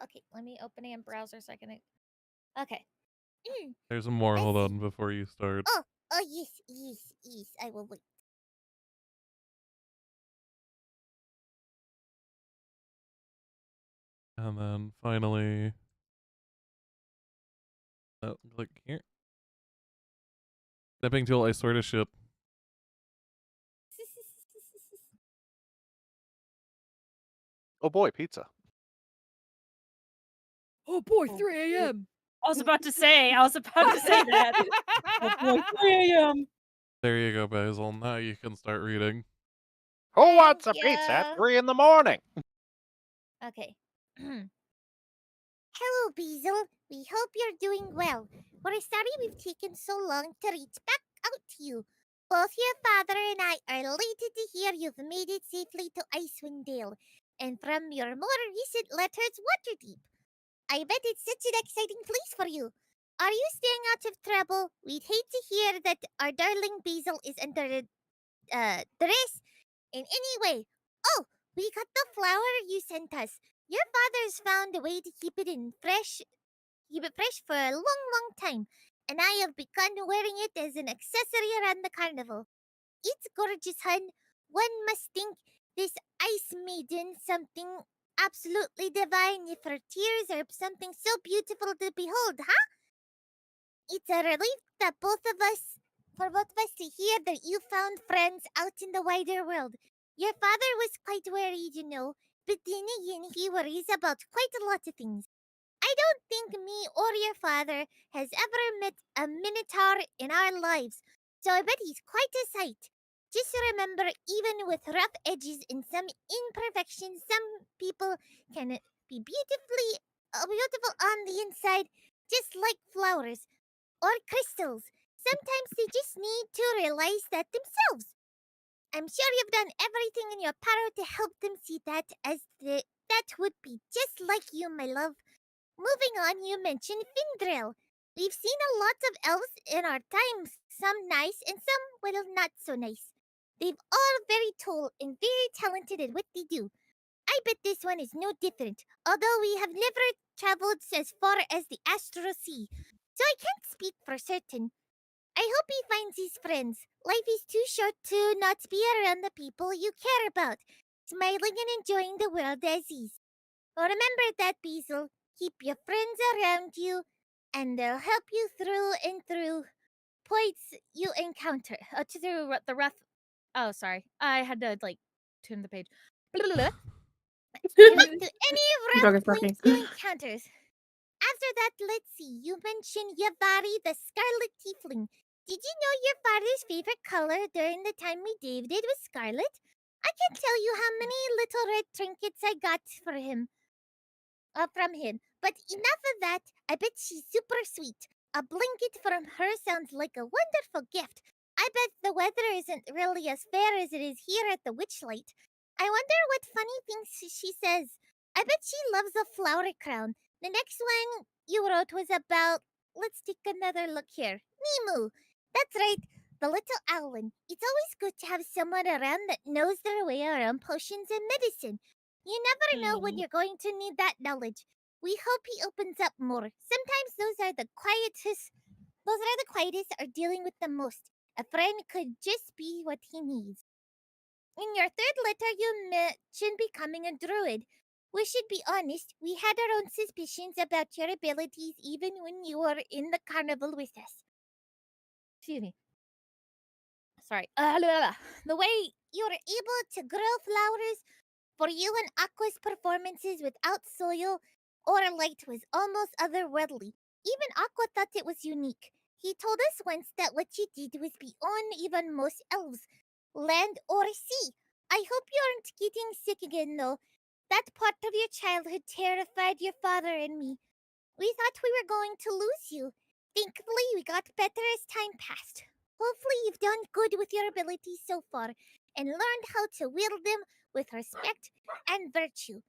Speaker 1: Okay, let me open a in browser so I can. Okay.
Speaker 4: There's more.
Speaker 7: I
Speaker 4: Hold
Speaker 7: see.
Speaker 4: on before you start.
Speaker 7: Oh, yes. I will wait.
Speaker 4: And then finally, click here. Snipping tool, I swear to shit.
Speaker 9: Oh boy, pizza.
Speaker 1: Oh boy,
Speaker 8: Oh,
Speaker 1: 3 a.m.
Speaker 8: I was about to say that. Oh boy, 3 a.m.
Speaker 4: There you go, Basil. Now you can start reading.
Speaker 9: Who wants a
Speaker 7: Thank
Speaker 9: pizza
Speaker 7: ya.
Speaker 9: at 3 in the morning?
Speaker 1: Okay.
Speaker 7: Hello, Basil. We hope you're doing well. We're sorry we've taken so long to reach back out to you. Both your father and I are elated to hear you've made it safely to Icewind Dale, and from your more recent letters, Waterdeep. I bet it's such an exciting place for you. Are you staying out of trouble? We'd hate to hear that our darling Basil is under duress in any way. Oh, we got the flower you sent us. Your father's found a way to keep it fresh for a long time, and I have begun wearing it as an accessory around the carnival. It's gorgeous, hun. One must think this ice maiden something absolutely divine if her tears are something so beautiful to behold, huh? It's a relief that for both of us to hear that you found friends out in the wider world. Your father was quite worried, but then again, he worries about quite a lot of things. I don't think me or your father has ever met a minotaur in our lives, so I bet he's quite a sight. Just remember, even with rough edges and some imperfections, some people can be beautiful on the inside, just like flowers or crystals. Sometimes they just need to realize that themselves. I'm sure you've done everything in your power to help them see that, that would be just like you, my love. Moving on, you mentioned Findrel. We've seen a lot of elves in our times, some nice and some, well, not so nice. They've all very tall and very talented at what they do. I bet this one is no different, although we have never traveled as far as the Astral Sea, so I can't speak for certain. I hope he finds his friends. Life is too short to not be around the people you care about, smiling and enjoying the world as is. Remember that, Basil. Keep your friends around you, and they'll help you through and through points you encounter. Through the rough. Oh, sorry. I had to turn the page. To any rough points you encounter. After that, let's see. You mentioned Yavari, the Scarlet Tiefling. Did you know your father's favorite color during the time we dated was scarlet? I can't tell you how many little red trinkets I got for him. From him. But enough of that. I bet she's super sweet. A blanket from her sounds like a wonderful gift. I bet the weather isn't really as fair as it is here at the Witchlight. I wonder what funny things she says. I bet she loves a flower crown. The next one you wrote was about. Let's take another look here. Nimu. That's right. The little owlin. It's always good to have someone around that knows their way around potions and medicine. You never know when you're going to need that knowledge. We hope he opens up more. Sometimes those are the quietest are dealing with the most. A friend could just be what he needs. In your third letter, you mentioned becoming a druid. We should be honest, we had our own suspicions about your abilities even when you were in the carnival with us. Excuse me. Sorry. The way you're able to grow flowers for you and Aqua's performances without soil or light was almost otherworldly. Even Aqua thought it was unique. He told us once that what you did was beyond even most elves, land or sea. I hope you aren't getting sick again, though. That part of your childhood terrified your father and me. We thought we were going to lose you. Thankfully, we got better as time passed. Hopefully, you've done good with your abilities so far and learned how to wield them with respect and virtue.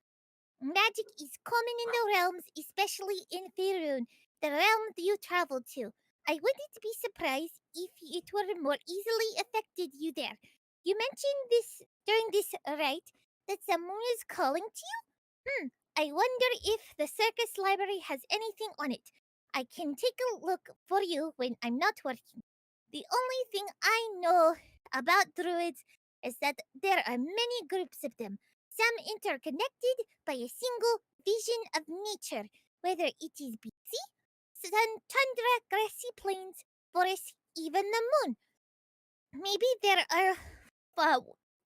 Speaker 7: Magic is common in the realms, especially in Faerun, the realm you traveled to. I wouldn't be surprised if it were more easily affected you there. You mentioned this during this rite that someone is calling to you? I wonder if the circus library has anything on it. I can take a look for you when I'm not working. The only thing I know about druids is that there are many groups of them, some interconnected by a single vision of nature, whether it is BC, tundra, grassy plains, forests, even the moon. Maybe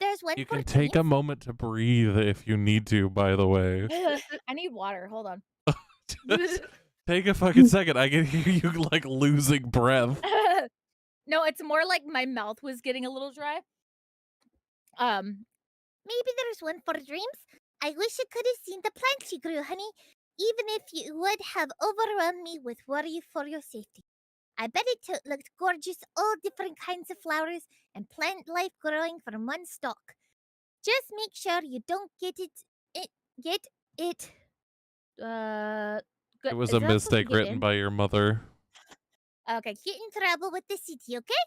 Speaker 7: there's one
Speaker 4: You
Speaker 7: for
Speaker 4: can take a moment to breathe if you need to, by the way.
Speaker 11: I need water. Hold on.
Speaker 4: Just take a fucking second. I can hear you like losing breath.
Speaker 11: No, it's more like my mouth was getting a little dry.
Speaker 7: Maybe there's one for dreams. I wish I could have seen the plants you grew, honey, even if you would have overwhelmed me with worry for your safety. I bet it looked gorgeous, all different kinds of flowers and plant life growing from one stalk. Just make sure you don't get it.
Speaker 4: It was a mistake written by your mother.
Speaker 7: Okay, get in trouble with the city, okay?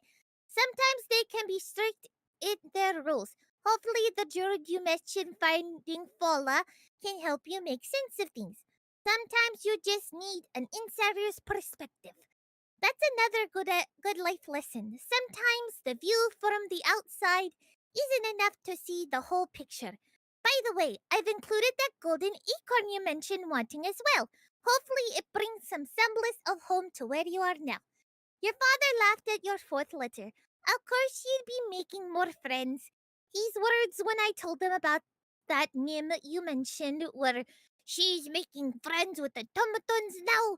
Speaker 7: Sometimes they can be strict in their rules. Hopefully, the druid you mentioned finding Fola can help you make sense of things. Sometimes you just need an insider's perspective. That's another good life lesson. Sometimes the view from the outside isn't enough to see the whole picture. By the way, I've included that golden acorn you mentioned wanting as well. Hopefully, it brings some semblance of home to where you are now. Your father laughed at your fourth letter. Of course, you'd be making more friends. His words when I told him about that Nim you mentioned were, "She's making friends with the automatons now."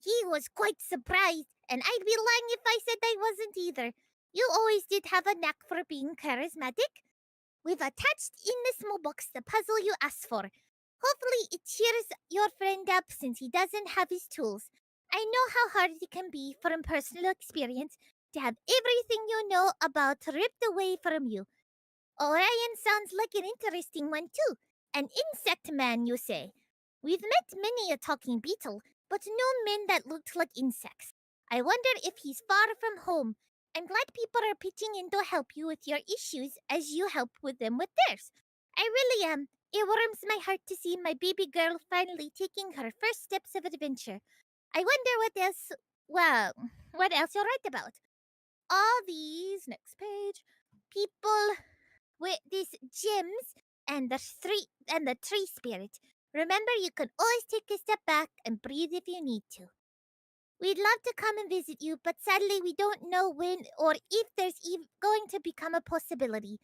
Speaker 7: He was quite surprised, and I'd be lying if I said I wasn't either. You always did have a knack for being charismatic. We've attached in the small box the puzzle you asked for. Hopefully, it cheers your friend up since he doesn't have his tools. I know how hard it can be from personal experience to have everything you know about ripped away from you. Orion sounds like an interesting one, too. An insect man, you say. We've met many a talking beetle, but no men that looked like insects. I wonder if he's far from home. I'm glad people are pitching in to help you with your issues as you help with them with theirs. I really am. It warms my heart to see my baby girl finally taking her first steps of adventure. I wonder what else you'll write about. All these, next page, people with these gems and the tree spirit. Remember, you can always take a step back and breathe if you need to. We'd love to come and visit you, but sadly we don't know when or if there's going to become a possibility.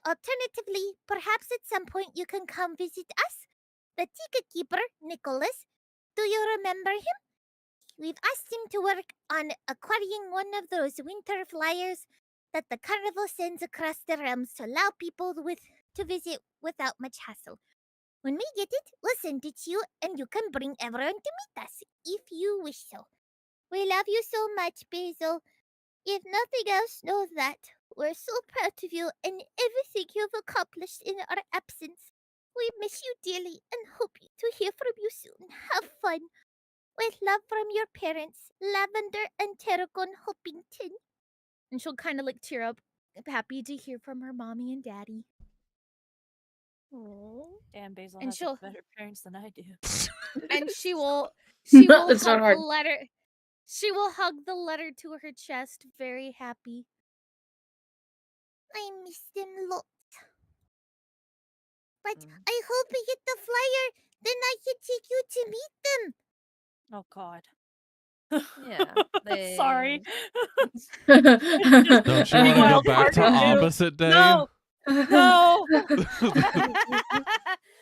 Speaker 7: Alternatively, perhaps at some point you can come visit us. The ticket keeper, Nicholas. Do you remember him? We've asked him to work on acquiring one of those winter flyers that the carnival sends across the realms to allow people to visit without much hassle. When we get it, we'll send it to you, and you can bring everyone to meet us, if you wish so. We love you so much, Basil. If nothing else, know that we're so proud of you and everything you've accomplished in our absence. We miss you dearly and hope to hear from you soon. Have fun. With love from your parents, Lavender and Terragon Hoppington.
Speaker 11: And she'll kind of like tear up, happy to hear from her mommy and daddy.
Speaker 6: Damn, Basil
Speaker 11: And
Speaker 6: has
Speaker 11: she'll
Speaker 6: better parents than I do.
Speaker 11: and she will
Speaker 3: It's not hard.
Speaker 7: She will hug the letter to her chest, very happy. I miss them lots. But I hope we get the flyer, then I can take you to meet them.
Speaker 8: Oh God.
Speaker 6: Yeah.
Speaker 8: Sorry.
Speaker 4: Don't you want to go
Speaker 8: Wild
Speaker 4: back to
Speaker 8: part two.
Speaker 4: opposite day?
Speaker 8: No. No. I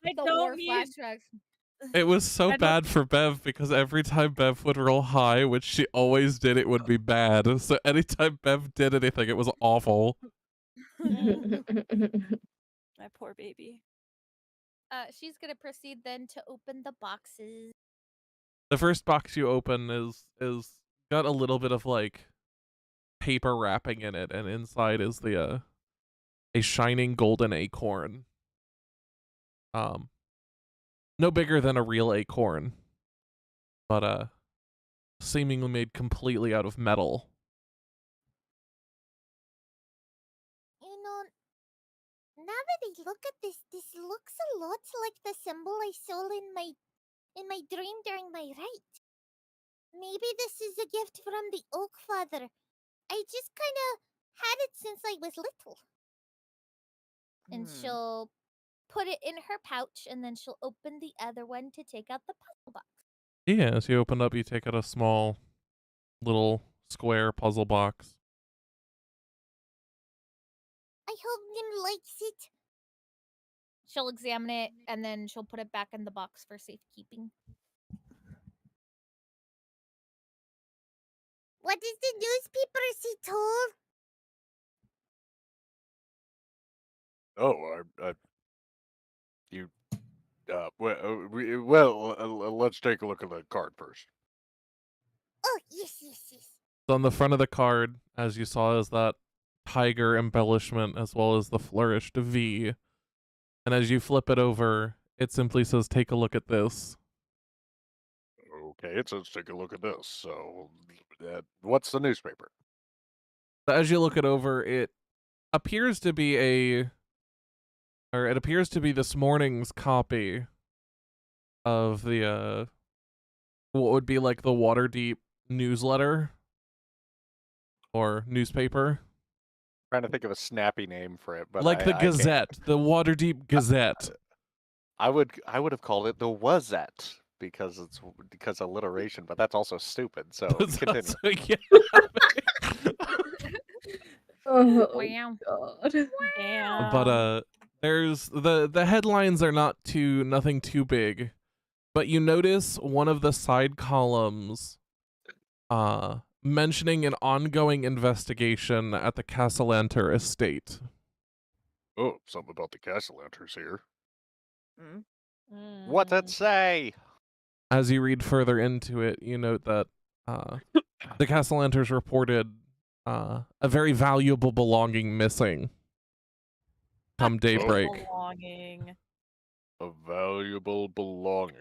Speaker 1: The
Speaker 8: don't
Speaker 1: war
Speaker 8: need.
Speaker 1: flashbacks.
Speaker 4: It was so
Speaker 8: I don't-
Speaker 4: bad for Bev because every time Bev would roll high, which she always did, it would be bad. So anytime Bev did anything, it was awful.
Speaker 8: My poor baby.
Speaker 1: She's gonna proceed then to open the boxes.
Speaker 4: The first box you open is got a little bit of like paper wrapping in it, and inside is the a shining golden acorn. No bigger than a real acorn, but seemingly made completely out of metal.
Speaker 7: You know, now that I look at this looks a lot like the symbol I saw in my dream during my rite. Maybe this is a gift from the Oak Father. I just kind of had it since I was little. And she'll put it in her pouch, and then she'll open the other one to take out the puzzle box.
Speaker 4: Yeah, as you open up, you take out a small little square puzzle box.
Speaker 7: I hope Nim likes it.
Speaker 1: She'll examine it, and then she'll put it back in the box for safekeeping.
Speaker 7: What does the newspaper say, Toll?
Speaker 9: Oh, well, let's take a look at the card first.
Speaker 7: Oh, yes.
Speaker 4: So on the front of the card, as you saw, is that tiger embellishment as well as the flourished V. And as you flip it over, it simply says, "Take a look at this."
Speaker 9: Okay, it says take a look at this. So, what's the newspaper?
Speaker 4: So as you look it over, it appears to be it appears to be this morning's copy of the what would be like the Waterdeep newsletter or newspaper.
Speaker 9: Trying to think of a snappy name for it, but
Speaker 4: Like the
Speaker 9: I can't.
Speaker 4: Gazette, the Waterdeep Gazette.
Speaker 9: I would have called it the Wazette because it's alliteration, but that's also stupid. So
Speaker 4: That's
Speaker 9: continue.
Speaker 4: also- yeah.
Speaker 3: Oh
Speaker 1: Wow.
Speaker 3: God.
Speaker 8: Damn.
Speaker 4: But there's the headlines are nothing too big, but you notice one of the side columns mentioning an ongoing investigation at the Castellanter estate.
Speaker 9: Oh, something about the Castellanters here.
Speaker 6: Mm.
Speaker 9: What's it say?
Speaker 4: As you read further into it, you note that the Castellanters reported a very valuable belonging missing come daybreak.
Speaker 8: Belonging.
Speaker 9: A valuable belonging.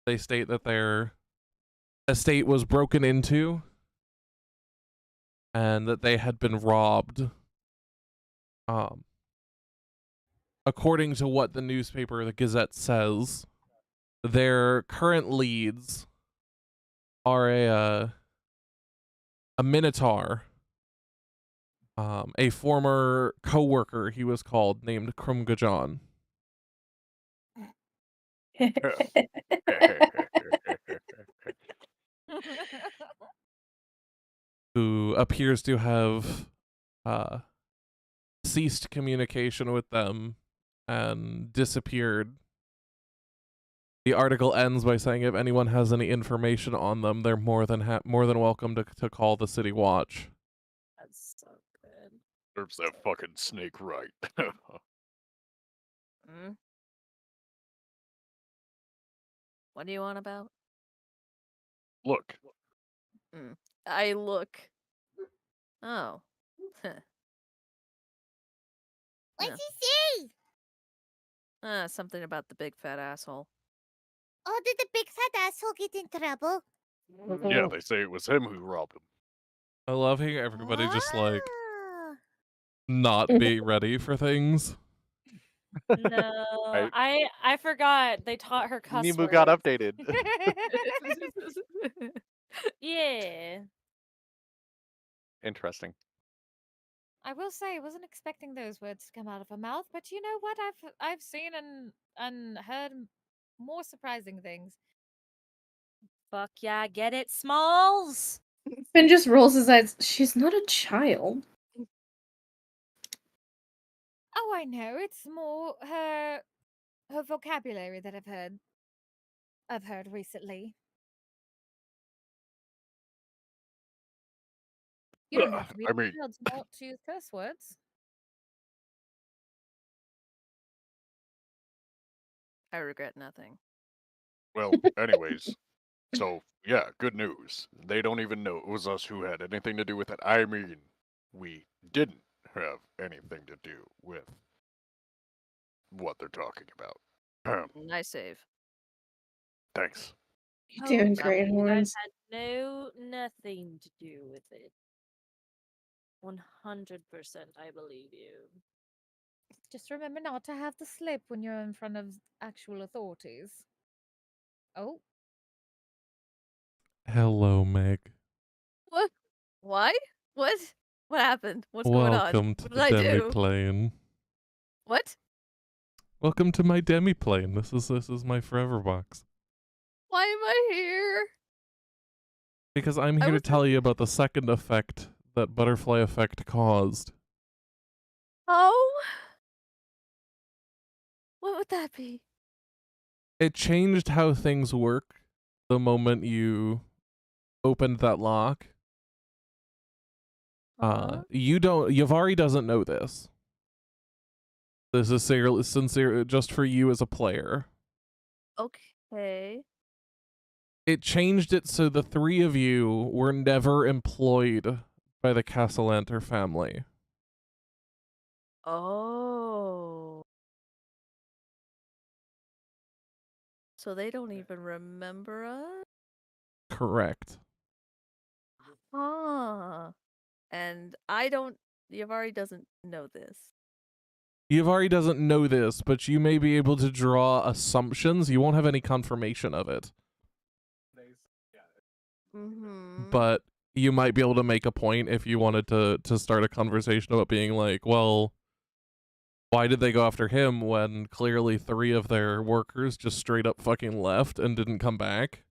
Speaker 4: They state that their estate was broken into and that they had been robbed. According to what the newspaper, the Gazette, says, their current leads are a Minotaur, a former co-worker, he was called, named Krumgajon. Who appears to have ceased communication with them and disappeared. The article ends by saying if anyone has any information on them, they're more than welcome to call the City Watch.
Speaker 8: That's so good.
Speaker 9: Serves that fucking snake right.
Speaker 6: What do you want about?
Speaker 9: Look.
Speaker 6: I look. Oh.
Speaker 7: What's he say?
Speaker 6: Something about the big fat asshole.
Speaker 7: Oh, did the big fat asshole get in trouble?
Speaker 9: Yeah, they say it was him who robbed him.
Speaker 4: I love hearing everybody just like
Speaker 7: Ah.
Speaker 4: not be ready for things.
Speaker 8: No. I forgot they taught her cuss
Speaker 9: Nimu got
Speaker 8: words.
Speaker 9: updated.
Speaker 8: Yeah.
Speaker 9: Interesting.
Speaker 11: I will say I wasn't expecting those words to come out of her mouth, but you know what? I've seen and heard more surprising things.
Speaker 8: Fuck yeah, get it, Smalls?
Speaker 3: Finn just rolls his eyes. She's not a child.
Speaker 11: Oh, I know. It's more her vocabulary that I've heard recently. You don't have to be
Speaker 5: I
Speaker 11: a
Speaker 5: mean,
Speaker 11: child to not to use curse words.
Speaker 6: I regret nothing.
Speaker 5: well, anyways. So, yeah, good news. They don't even know it was us who had anything to do with it. I mean, we didn't have anything to do with what they're talking about.
Speaker 6: Nice save.
Speaker 5: Thanks.
Speaker 3: You're doing
Speaker 8: So
Speaker 3: great,
Speaker 8: you guys
Speaker 3: Horns.
Speaker 8: had nothing to do with it. 100%, I believe you.
Speaker 11: Just remember not to have the slip when you're in front of actual authorities. Oh,
Speaker 4: Hello, Meg.
Speaker 6: What? Why? What? What happened? What's going on?
Speaker 4: Welcome to
Speaker 6: What
Speaker 4: the
Speaker 6: did I do?
Speaker 4: demiplane.
Speaker 6: What?
Speaker 4: Welcome to my demiplane. This is my forever box.
Speaker 6: Why am I here?
Speaker 4: Because I'm
Speaker 6: I
Speaker 4: here to
Speaker 6: was
Speaker 4: tell you about the second effect that butterfly effect caused.
Speaker 6: Oh? What would that be?
Speaker 4: It changed how things work the moment you opened that lock. Yavari doesn't know this. This is sincere just for you as a player.
Speaker 6: Okay.
Speaker 4: It changed it so the three of you were never employed by the Castellanter family.
Speaker 6: Oh. So they don't even remember us?
Speaker 4: Correct.
Speaker 6: Huh. And Yavari doesn't know this.
Speaker 4: Yavari doesn't know this, but you may be able to draw assumptions. You won't have any confirmation of it.
Speaker 6: Mm-hmm.
Speaker 4: But you might be able to make a point if you wanted to start a conversation about being like, well, why did they go after him when clearly three of their workers just straight up fucking left and didn't come back?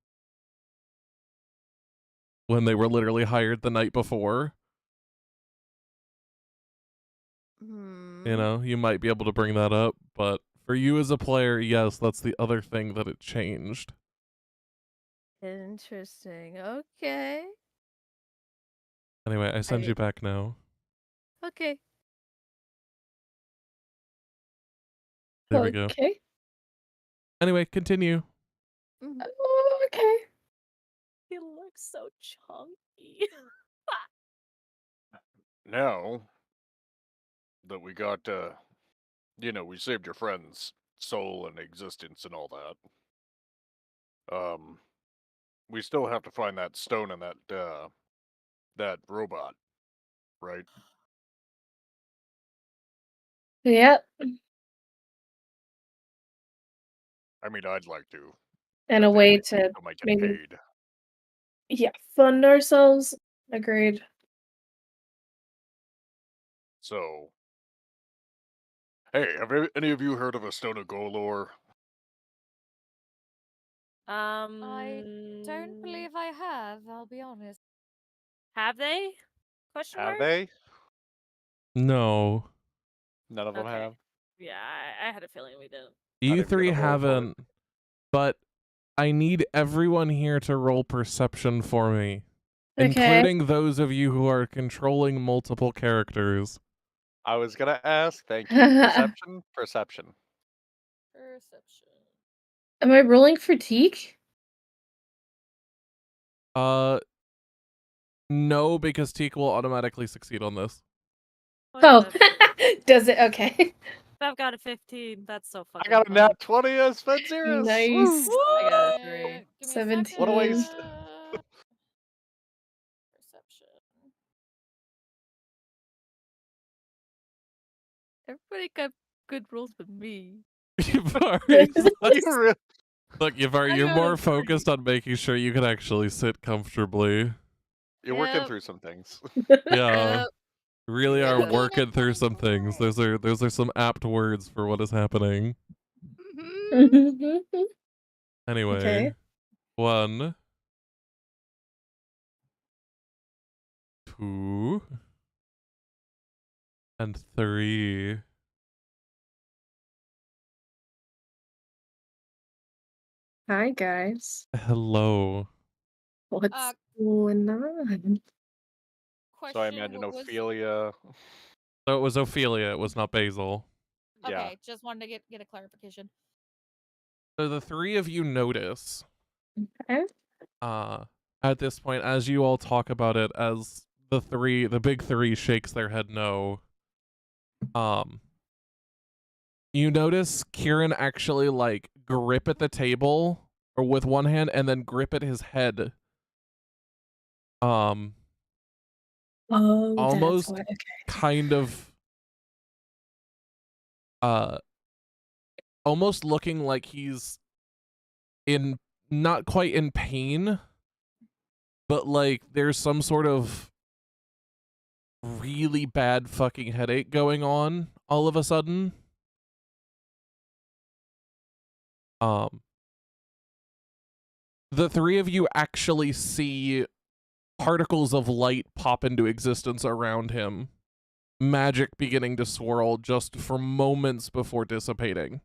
Speaker 4: When they were literally hired the night before? You know, you might be able to bring that up, but for you as a player, yes, that's the other thing that it changed.
Speaker 6: Interesting. Okay.
Speaker 4: Anyway, I send you back now.
Speaker 6: Okay.
Speaker 4: There we go.
Speaker 3: Okay.
Speaker 4: Anyway, continue.
Speaker 3: Oh, okay.
Speaker 8: He looks so chunky.
Speaker 5: Now that we got, we saved your friend's soul and existence and all that, we still have to find that stone and that robot, right?
Speaker 3: Yep.
Speaker 5: I mean, I'd like to.
Speaker 3: And
Speaker 5: At
Speaker 3: a
Speaker 5: the
Speaker 3: way
Speaker 5: very least,
Speaker 3: to
Speaker 5: I might get
Speaker 3: maybe,
Speaker 5: paid.
Speaker 3: fund ourselves. Agreed.
Speaker 5: So, hey, have any of you heard of a stone of Golor?
Speaker 11: I don't believe I have. I'll be honest.
Speaker 8: Have they? Question
Speaker 9: Have
Speaker 8: mark?
Speaker 9: they?
Speaker 4: No.
Speaker 9: None of them
Speaker 8: Okay.
Speaker 9: have.
Speaker 8: Yeah, I had a feeling we didn't.
Speaker 4: You
Speaker 9: even
Speaker 4: three
Speaker 9: gonna roll for it.
Speaker 4: haven't, but I need everyone here to roll perception for me.
Speaker 3: Okay.
Speaker 4: Including those of you who are controlling multiple characters.
Speaker 9: I was gonna ask. Thank you. Perception. Perception.
Speaker 8: Perception.
Speaker 3: Am I rolling for Teak?
Speaker 4: No, because Teak will automatically succeed on this.
Speaker 3: Oh, does it? Okay.
Speaker 8: I've got a 15. That's so
Speaker 9: I
Speaker 8: fucking
Speaker 9: got a
Speaker 8: funny.
Speaker 9: nat 20 as Fenziris.
Speaker 3: Nice.
Speaker 6: I got a 3.
Speaker 11: Give me a
Speaker 3: 17.
Speaker 9: What a waste.
Speaker 11: second. Perception.
Speaker 6: Everybody got good rolls with me.
Speaker 4: Yavari's like,
Speaker 9: You really-
Speaker 4: look, Yavari,
Speaker 1: I
Speaker 4: you're
Speaker 1: got a
Speaker 4: more
Speaker 1: 3.
Speaker 4: focused on making sure you can actually sit comfortably.
Speaker 9: You're working
Speaker 1: Yep.
Speaker 9: through some things.
Speaker 4: Yeah,
Speaker 1: Yep.
Speaker 4: really are
Speaker 7: Yep.
Speaker 4: working through some things. Those are some apt words for what is happening. Anyway,
Speaker 3: Okay.
Speaker 4: 1, 2, and 3.
Speaker 3: Hi guys.
Speaker 4: Hello.
Speaker 3: What's going on?
Speaker 1: Question,
Speaker 9: So I imagine
Speaker 1: what was...
Speaker 9: Ophelia.
Speaker 4: So it was Ophelia, it was not Basil.
Speaker 1: Okay,
Speaker 9: Yeah.
Speaker 1: just wanted to get a clarification.
Speaker 4: So the 3 of you notice,
Speaker 3: Okay.
Speaker 4: at this point, as you all talk about it, as the big 3 shakes their head no, you notice Kieran actually, like, grip at the table, or with one hand, and then grip at his head.
Speaker 3: Oh,
Speaker 4: Almost
Speaker 3: that's why. Okay.
Speaker 4: kind of, almost looking like he's in, not quite in pain, but like there's some sort of really bad fucking headache going on all of a sudden. The 3 of you actually see particles of light pop into existence around him. Magic beginning to swirl just for moments before dissipating.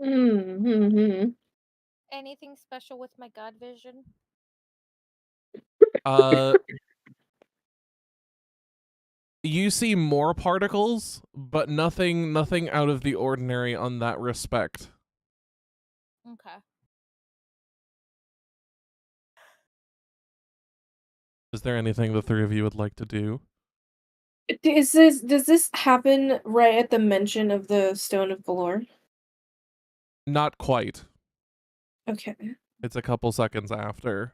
Speaker 3: Mm-hmm.
Speaker 1: Anything special with my god vision?
Speaker 4: You see more particles, but nothing out of the ordinary on that respect.
Speaker 1: Okay.
Speaker 4: Is there anything the 3 of you would like to do?
Speaker 3: Does this happen right at the mention of the Stone of Valor?
Speaker 4: Not quite.
Speaker 3: Okay.
Speaker 4: It's a couple seconds after.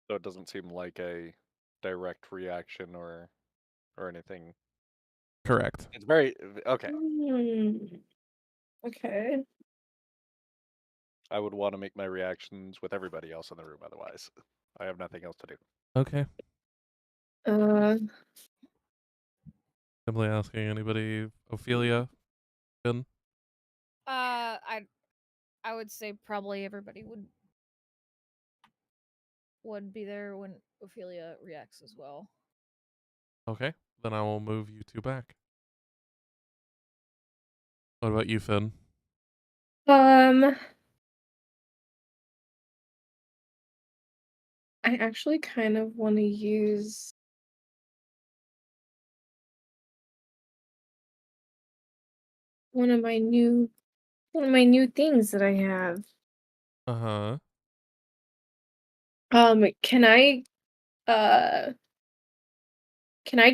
Speaker 9: So it doesn't seem like a direct reaction or anything.
Speaker 4: Correct.
Speaker 9: It's very okay.
Speaker 3: Okay.
Speaker 9: I would want to make my reactions with everybody else in the room. Otherwise, I have nothing else to do.
Speaker 4: Okay.
Speaker 3: Uh,
Speaker 4: Simply asking anybody. Ophelia? Finn?
Speaker 11: I would say probably everybody would be there when Ophelia reacts as well.
Speaker 4: Okay. Then I will move you 2 back. What about you, Finn?
Speaker 3: I actually kind of want to use one of my new things that I have.
Speaker 4: Uh-huh.
Speaker 3: Can I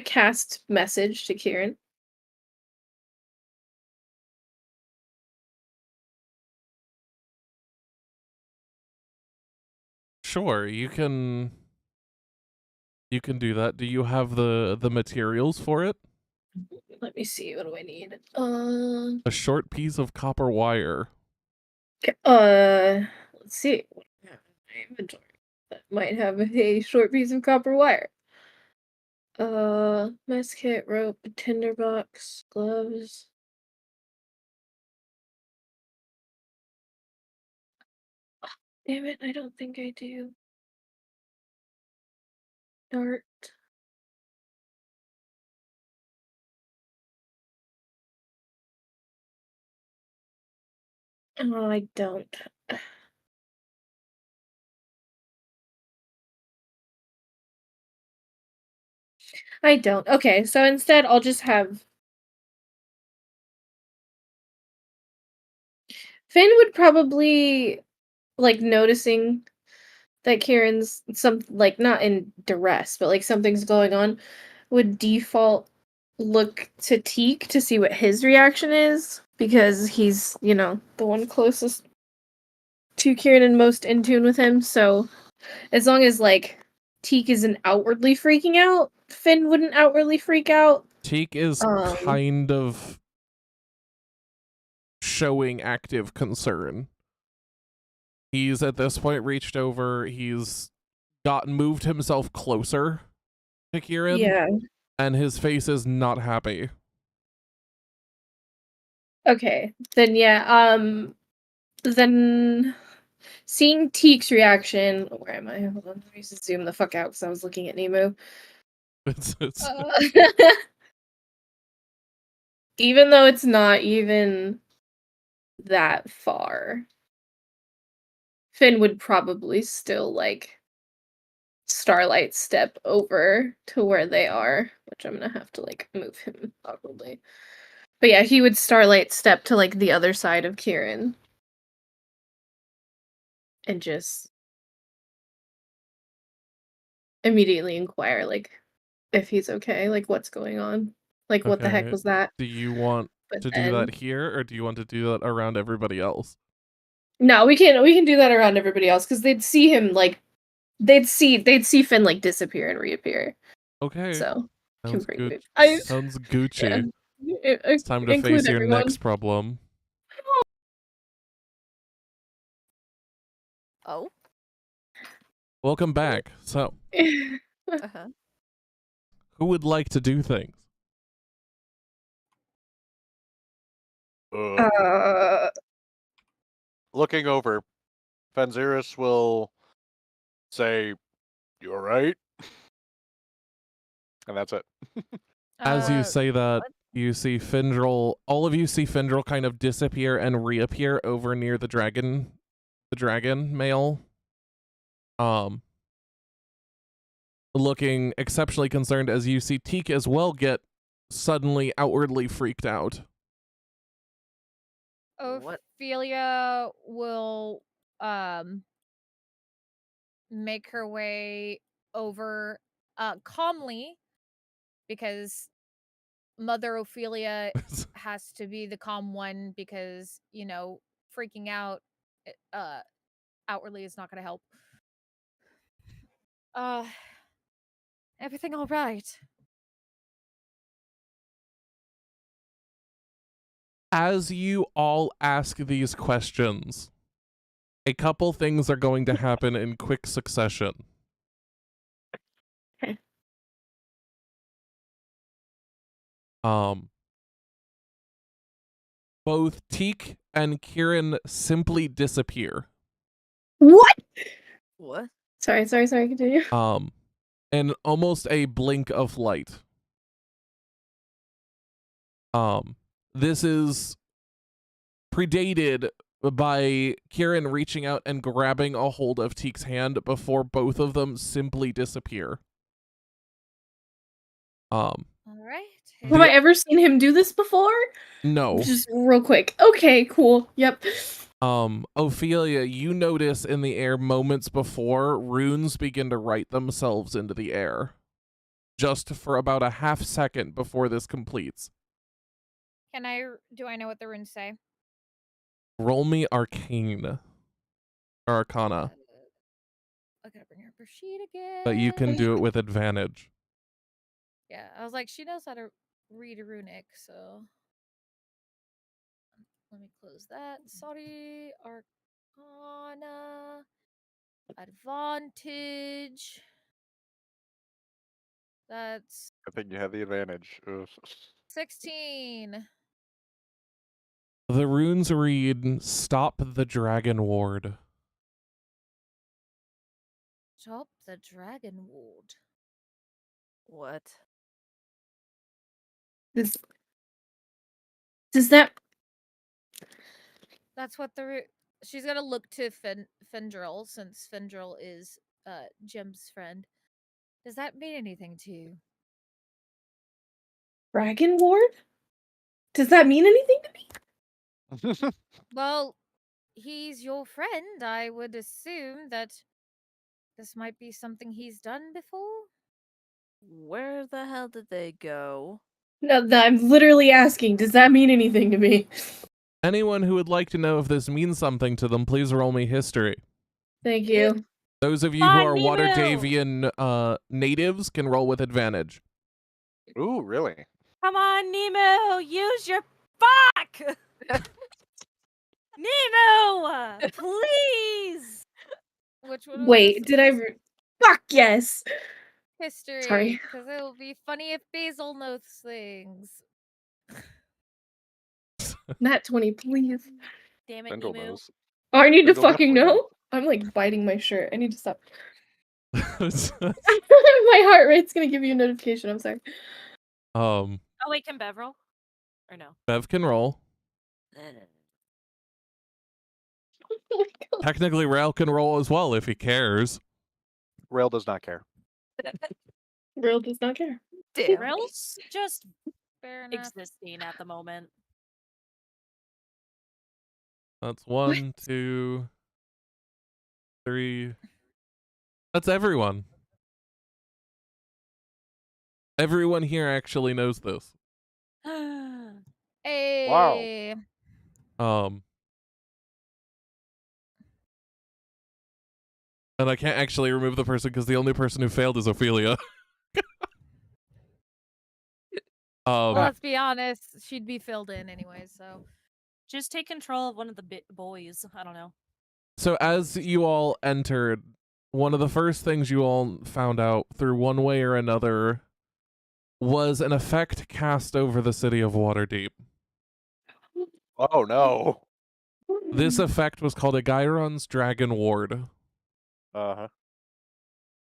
Speaker 3: cast message to Kieran?
Speaker 4: Sure, you can do that. Do you have the materials for it?
Speaker 3: Let me see. What do I need?
Speaker 4: A short piece of copper wire.
Speaker 3: Let's see. What do I have in my inventory that might have a short piece of copper wire. Mess kit, rope, tinderbox, gloves. Oh, damn it! I don't think I do. Dart. Oh, I don't. I don't. Okay, so instead I'll just have Finn would probably like noticing that Kieran's not in duress, but like something's going on, would default look to Teak to see what his reaction is because he's, the one closest to Kieran and most in tune with him. So as long as like Teak isn't outwardly freaking out, Finn wouldn't outwardly freak out.
Speaker 4: Teak is kind of showing active concern. He's at this point reached over, he's moved himself closer to Kieran.
Speaker 3: Yeah.
Speaker 4: And his face is not happy.
Speaker 3: Okay. Then yeah, then seeing Teek's reaction, where am I? Hold on, let me just zoom the fuck out because I was looking at Nemo. Even though it's not even that far, Finn would probably still like Starlight step over to where they are, which I'm gonna have to like move him awkwardly. But yeah, he would Starlight step to like the other side of Kieran and just immediately inquire like if he's okay, like what's going on, like what the heck was that?
Speaker 4: Do you want to do that here, or do you want to do that around everybody else?
Speaker 3: No, we can do that around everybody else because they'd see him like they'd see Finn like disappear and reappear.
Speaker 4: Okay.
Speaker 3: So
Speaker 4: sounds good. Sounds
Speaker 3: Yeah.
Speaker 4: Gucci. It's time to face your next problem.
Speaker 6: Oh.
Speaker 4: Welcome back. So,
Speaker 6: Uh-huh.
Speaker 4: who would like to do things?
Speaker 9: Looking over, Fanziris will say, "You alright?" And that's it.
Speaker 4: As you say that, you see Findrel, all of you see Findrel kind of disappear and reappear over near the dragon male. Looking exceptionally concerned as you see Teak as well get suddenly outwardly freaked out.
Speaker 11: Ophelia will make her way over calmly, because Mother Ophelia has to be the calm one, because, you know, freaking out outwardly is not going to help. Everything all right?
Speaker 4: As you all ask these questions, a couple things are going to happen in quick succession.
Speaker 3: Okay.
Speaker 4: Both Teak and Kieran simply disappear.
Speaker 3: What?
Speaker 6: What?
Speaker 3: Sorry, continue.
Speaker 4: In almost a blink of light. This is predated by Kieran reaching out and grabbing a hold of Teak's hand before both of them simply disappear.
Speaker 11: All right.
Speaker 3: Have I ever seen him do this before?
Speaker 4: No.
Speaker 3: Just real quick. Okay, cool. Yep.
Speaker 4: Ophelia, you notice in the air moments before, runes begin to write themselves into the air. Just for about a half second before this completes.
Speaker 11: Do I know what the runes say?
Speaker 4: Roll me Arcane. Or Arcana.
Speaker 11: I gotta bring her sheet again.
Speaker 4: But you can do it with advantage.
Speaker 11: Yeah, I was like, she knows how to read a runic, so let me close that. Sorry, Arcana. Advantage. That's
Speaker 9: I think you have the advantage.
Speaker 11: 16.
Speaker 4: The runes read, "Stop the Dragon Ward."
Speaker 11: Stop the Dragon Ward.
Speaker 6: What?
Speaker 3: Does that...
Speaker 11: That's what she's gonna look to Findrel, since Findrel is Jim's friend. Does that mean anything to you?
Speaker 3: Dragon Ward? Does that mean anything to me?
Speaker 11: Well, he's your friend. I would assume that this might be something he's done before.
Speaker 6: Where the hell did they go?
Speaker 3: No, I'm literally asking, does that mean anything to me?
Speaker 4: Anyone who would like to know if this means something to them, please roll me history.
Speaker 3: Thank you.
Speaker 4: Those of you who are Waterdavian natives can roll with advantage.
Speaker 9: Ooh, really?
Speaker 8: Come on, Nemo, use your fuck. Nemo, please.
Speaker 1: Which one?
Speaker 3: Wait, did I? Fuck yes.
Speaker 1: History.
Speaker 3: Sorry.
Speaker 1: Because it'll be funny if Basil knows things.
Speaker 3: Nat 20, please.
Speaker 8: Damn it,
Speaker 9: Bendel
Speaker 8: Nemo.
Speaker 9: knows.
Speaker 3: Oh, I need to
Speaker 9: Bendel
Speaker 3: fucking
Speaker 9: definitely
Speaker 3: know. I'm like biting my shirt. I need to stop.
Speaker 4: um,
Speaker 3: My heart rate's gonna give you a notification. I'm sorry.
Speaker 8: Oh wait, can Bev roll? Or no?
Speaker 4: Bev can roll.
Speaker 3: Oh my God.
Speaker 4: Technically, Rail can roll as well if he cares.
Speaker 9: Rail does not care.
Speaker 3: Real does not care.
Speaker 6: Damn.
Speaker 8: Rail's just
Speaker 1: Fair enough.
Speaker 8: existing at the moment.
Speaker 4: That's 1, 2, 3. That's everyone. Everyone here actually knows this.
Speaker 1: Hey.
Speaker 4: And I can't actually remove the person because the only person who failed is Ophelia.
Speaker 1: Well, let's be honest. She'd be filled in anyway, so.
Speaker 8: Just take control of one of the boys. I don't know.
Speaker 4: So as you all entered, one of the first things you all found out through one way or another was an effect cast over the city of Waterdeep.
Speaker 9: Oh no.
Speaker 4: This effect was called a Gyron's Dragon Ward.
Speaker 9: Uh-huh.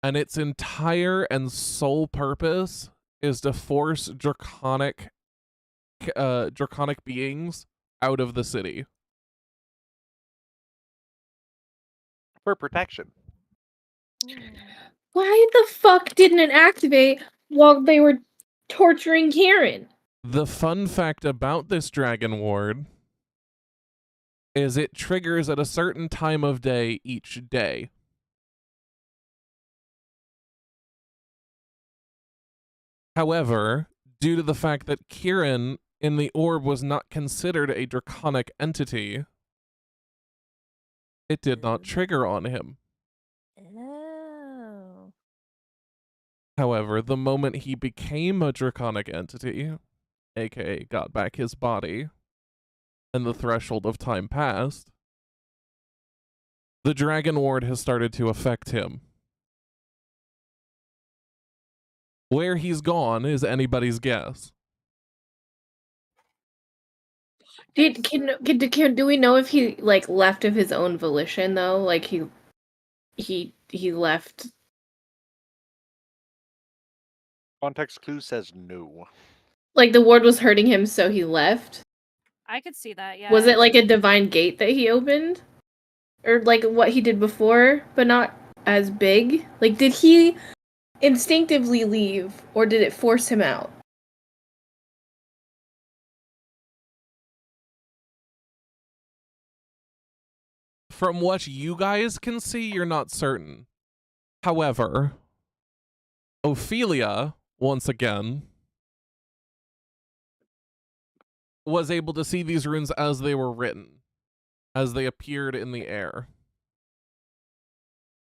Speaker 4: And its entire and sole purpose is to force draconic beings out of the city.
Speaker 9: For protection.
Speaker 3: Why the fuck didn't it activate while they were torturing Karen?
Speaker 4: The fun fact about this Dragon Ward is it triggers at a certain time of day each day. However, due to the fact that Kieran in the orb was not considered a draconic entity, it did not trigger on him.
Speaker 6: Oh.
Speaker 4: However, the moment he became a draconic entity, aka got back his body, and the threshold of time passed, the Dragon Ward has started to affect him. Where he's gone is anybody's guess.
Speaker 3: Do we know if he like left of his own volition though? Like he left.
Speaker 9: Context clue says no.
Speaker 3: Like the ward was hurting him, so he left.
Speaker 8: I could see that. Yeah.
Speaker 3: Was it like a divine gate that he opened, or like what he did before, but not as big? Like, did he instinctively leave, or did it force him out?
Speaker 4: From what you guys can see, you're not certain. However, Ophelia, once again, was able to see these runes as they were written, as they appeared in the air.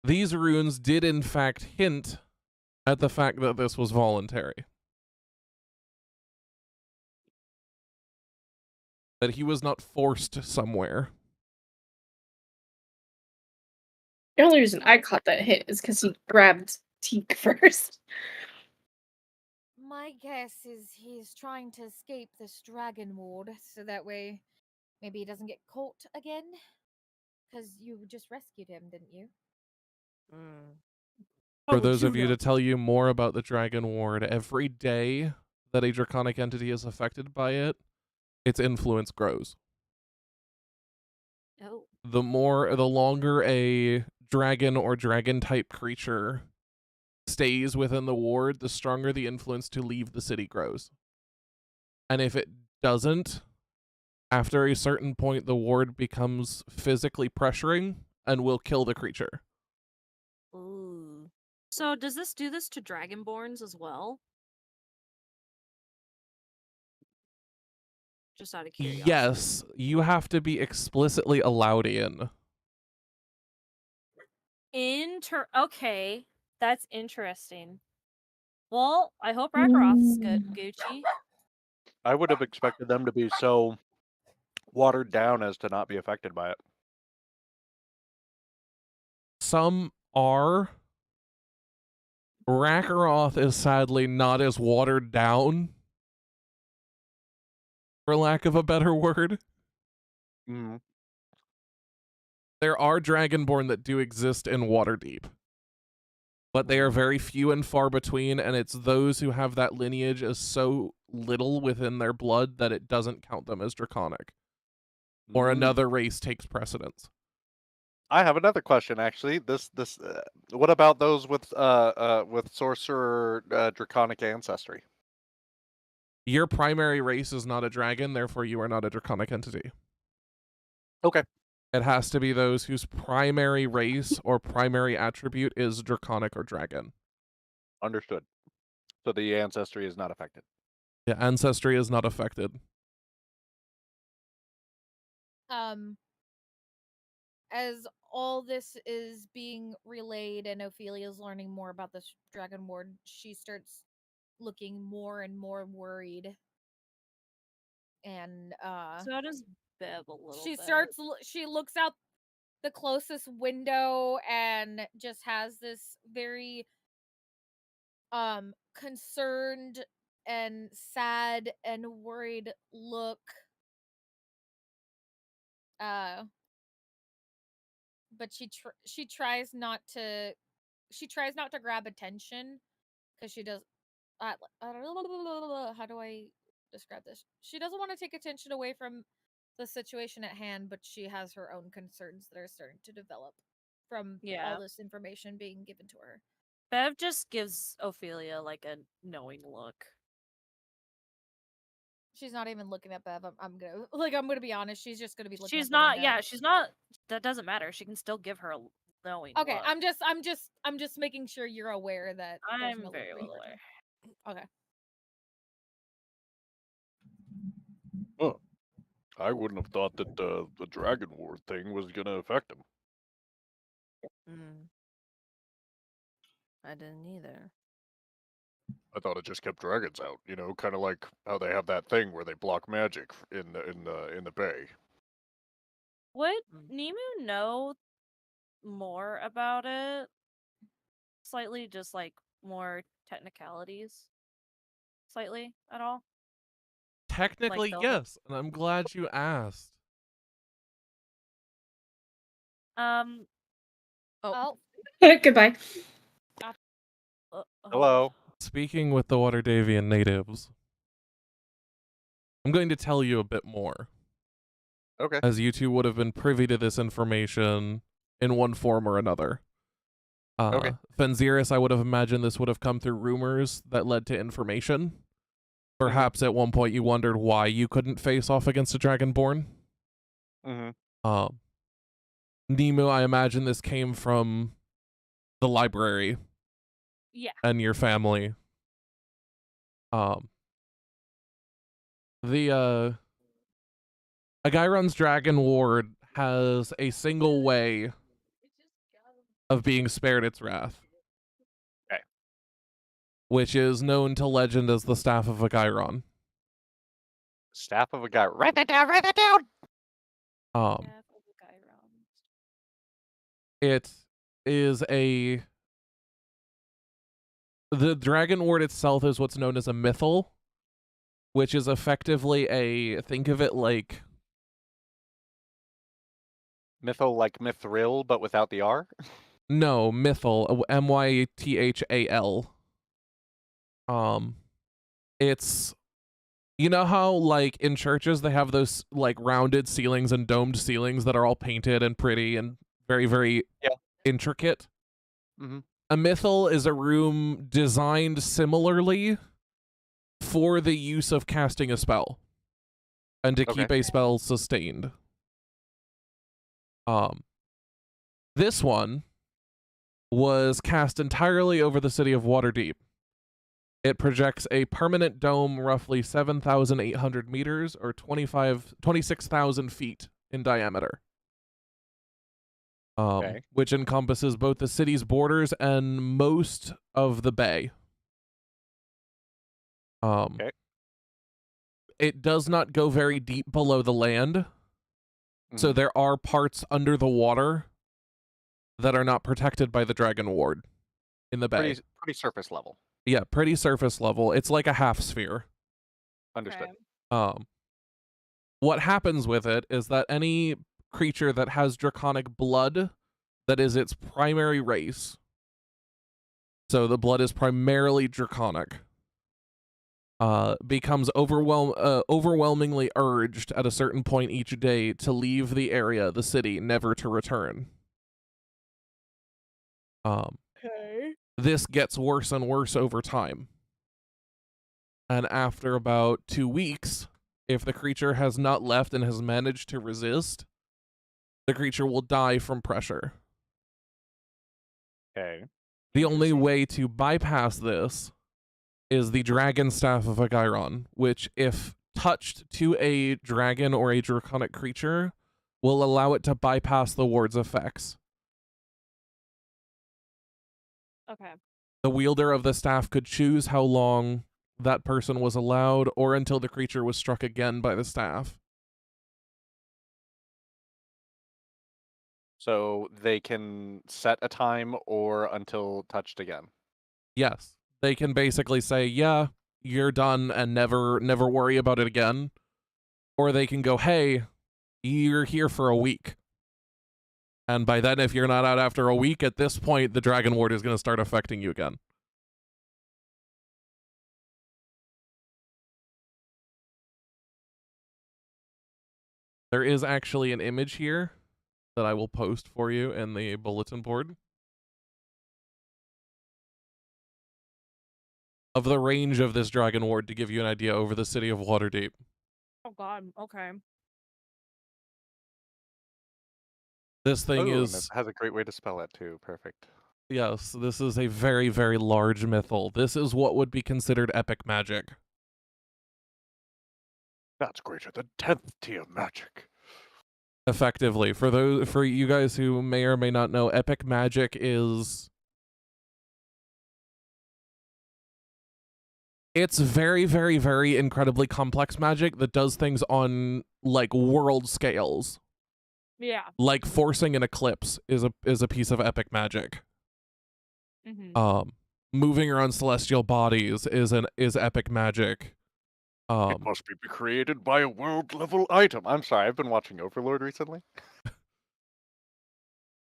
Speaker 4: These runes did in fact hint at the fact that this was voluntary. That he was not forced somewhere.
Speaker 3: The only reason I caught that hit is because he grabbed Teak first.
Speaker 1: My guess is he's trying to escape this dragon ward, so that way maybe he doesn't get caught again. Because you just rescued him, didn't you?
Speaker 4: For those of you to tell you more about the Dragon Ward, every day that a draconic entity is affected by it, its influence grows.
Speaker 8: Oh.
Speaker 4: The longer a dragon or dragon type creature stays within the ward, the stronger the influence to leave the city grows. And if it doesn't, after a certain point, the ward becomes physically pressuring and will kill the creature.
Speaker 8: Ooh. So does this do this to Dragonborns as well? Just out of curiosity.
Speaker 4: Yes, you have to be explicitly allowed in.
Speaker 8: Okay, that's interesting. Well, I hope Rakaroth's Gucci.
Speaker 9: I would have expected them to be so watered down as to not be affected by it.
Speaker 4: Some are. Rakaroth is sadly not as watered down, for lack of a better word.
Speaker 9: Mm.
Speaker 4: There are Dragonborn that do exist in Waterdeep, but they are very few and far between, and it's those who have that lineage as so little within their blood that it doesn't count them as draconic, or another race takes precedence.
Speaker 9: I have another question, actually. What about those with sorcerer draconic ancestry?
Speaker 4: Your primary race is not a dragon, therefore you are not a draconic entity.
Speaker 9: Okay.
Speaker 4: It has to be those whose primary race or primary attribute is draconic or dragon.
Speaker 9: Understood. So the ancestry is not affected.
Speaker 4: Yeah, ancestry is not affected.
Speaker 11: As all this is being relayed and Ophelia's learning more about this dragon ward, she starts looking more and more worried. And
Speaker 8: so does Bev a little
Speaker 11: she
Speaker 8: bit.
Speaker 11: she looks out the closest window and just has this very concerned and sad and worried look. But she tries not to grab attention because she does how do I describe this? She doesn't want to take attention away from the situation at hand, but she has her own concerns that are starting to develop from all this information being given to her.
Speaker 8: Bev just gives Ophelia like a knowing look.
Speaker 11: She's not even looking at Bev. I'm gonna be honest. She's just gonna be looking.
Speaker 8: She's
Speaker 11: at
Speaker 8: not.
Speaker 11: the window.
Speaker 8: Yeah, she's not. That doesn't matter. She can still give her a knowing.
Speaker 11: Okay,
Speaker 8: look.
Speaker 11: I'm just making sure you're aware that there's no
Speaker 8: very well aware.
Speaker 11: Okay.
Speaker 9: Oh, I wouldn't have thought that the dragon ward thing was gonna affect him.
Speaker 6: I didn't either.
Speaker 9: I thought it just kept dragons out. You know, kind of like how they have that thing where they block magic in the bay.
Speaker 8: Would Nemu know more about it? Slightly, just like more technicalities. Slightly at all?
Speaker 4: Technically,
Speaker 8: Like
Speaker 4: yes, and I'm glad you asked.
Speaker 11: Oh.
Speaker 3: Goodbye.
Speaker 9: Hello.
Speaker 4: Speaking with the Waterdavian natives, I'm going to tell you a bit more.
Speaker 9: Okay.
Speaker 4: As you two would have been privy to this information in one form or another.
Speaker 9: Okay.
Speaker 4: Fenziris, I would have imagined this would have come through rumors that led to information. Perhaps at one point you wondered why you couldn't face off against a Dragonborn. Nemu, I imagine this came from the library.
Speaker 8: Yeah.
Speaker 4: And your family. A guy runs Dragon Ward has a single way of being spared its wrath.
Speaker 9: Okay.
Speaker 4: Which is known to legend as the Staff of Agairon.
Speaker 9: Staff of a guy. Write that down. Write that down.
Speaker 4: It is the Dragon Ward itself is what's known as a mythal, which is effectively think of it like
Speaker 9: Mythal, like mithril, but without the R?
Speaker 4: No, mythal, mythal. It's, you know how like in churches they have those like rounded ceilings and domed ceilings that are all painted and pretty and very, very intricate? A mythal is a room designed similarly for the use of casting a spell and to keep a spell sustained. This one was cast entirely over the city of Waterdeep. It projects a permanent dome roughly 7,800 meters or 26,000 feet in diameter.
Speaker 9: Okay.
Speaker 4: which encompasses both the city's borders and most of the bay.
Speaker 9: Okay.
Speaker 4: It does not go very deep below the land, so
Speaker 9: Mhm.
Speaker 4: there are parts under the water that are not protected by the Dragon Ward in the bay.
Speaker 9: Pretty surface level.
Speaker 4: Yeah, pretty surface level. It's like a half sphere.
Speaker 9: Understood.
Speaker 4: What happens with it is that any creature that has draconic blood that is its primary race, so the blood is primarily draconic, becomes overwhelmingly urged at a certain point each day to leave the area, the city, never to return.
Speaker 8: Okay.
Speaker 4: This gets worse and worse over time. And after about 2 weeks, if the creature has not left and has managed to resist, the creature will die from pressure.
Speaker 9: Okay.
Speaker 4: The only way to bypass this is the Dragon Staff of Agairon, which, if touched to a dragon or a draconic creature, will allow it to bypass the ward's effects.
Speaker 8: Okay.
Speaker 4: The wielder of the staff could choose how long that person was allowed, or until the creature was struck again by the staff.
Speaker 9: So they can set a time or until touched again.
Speaker 4: Yes. They can basically say, yeah, you're done and never worry about it again. Or they can go, hey, you're here for a week. And by then, if you're not out after a week, at this point, the Dragon Ward is going to start affecting you again. There is actually an image here that I will post for you in the bulletin board of the range of this Dragon Ward to give you an idea over the city of Waterdeep.
Speaker 8: Oh god. Okay.
Speaker 4: This thing
Speaker 9: and
Speaker 4: is...
Speaker 9: it has a great way to spell it too. Perfect.
Speaker 4: Yes, this is a very, very large mythal. This is what would be considered epic magic.
Speaker 9: That's greater than 10th tier magic.
Speaker 4: Effectively. For you guys who may or may not know, epic magic is... It's very, very, very incredibly complex magic that does things on, like, world scales.
Speaker 8: Yeah.
Speaker 4: Like forcing an eclipse is a piece of epic magic.
Speaker 8: Mm-hmm.
Speaker 4: Moving around celestial bodies is epic magic.
Speaker 9: It must be created by a world level item. I'm sorry, I've been watching Overlord recently.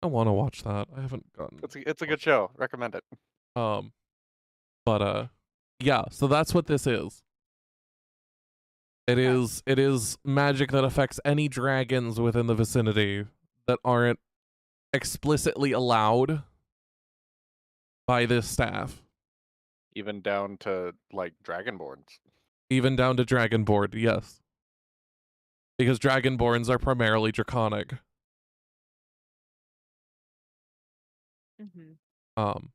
Speaker 4: I want to watch that. I haven't gotten...
Speaker 9: It's a good show. Recommend it.
Speaker 4: Yeah, so that's what this is. It is magic that affects any dragons within the vicinity that aren't explicitly allowed by this staff.
Speaker 9: Even down to, like, Dragonborns.
Speaker 4: Even down to Dragonborn, yes. Because Dragonborns are primarily draconic.
Speaker 8: Mm-hmm.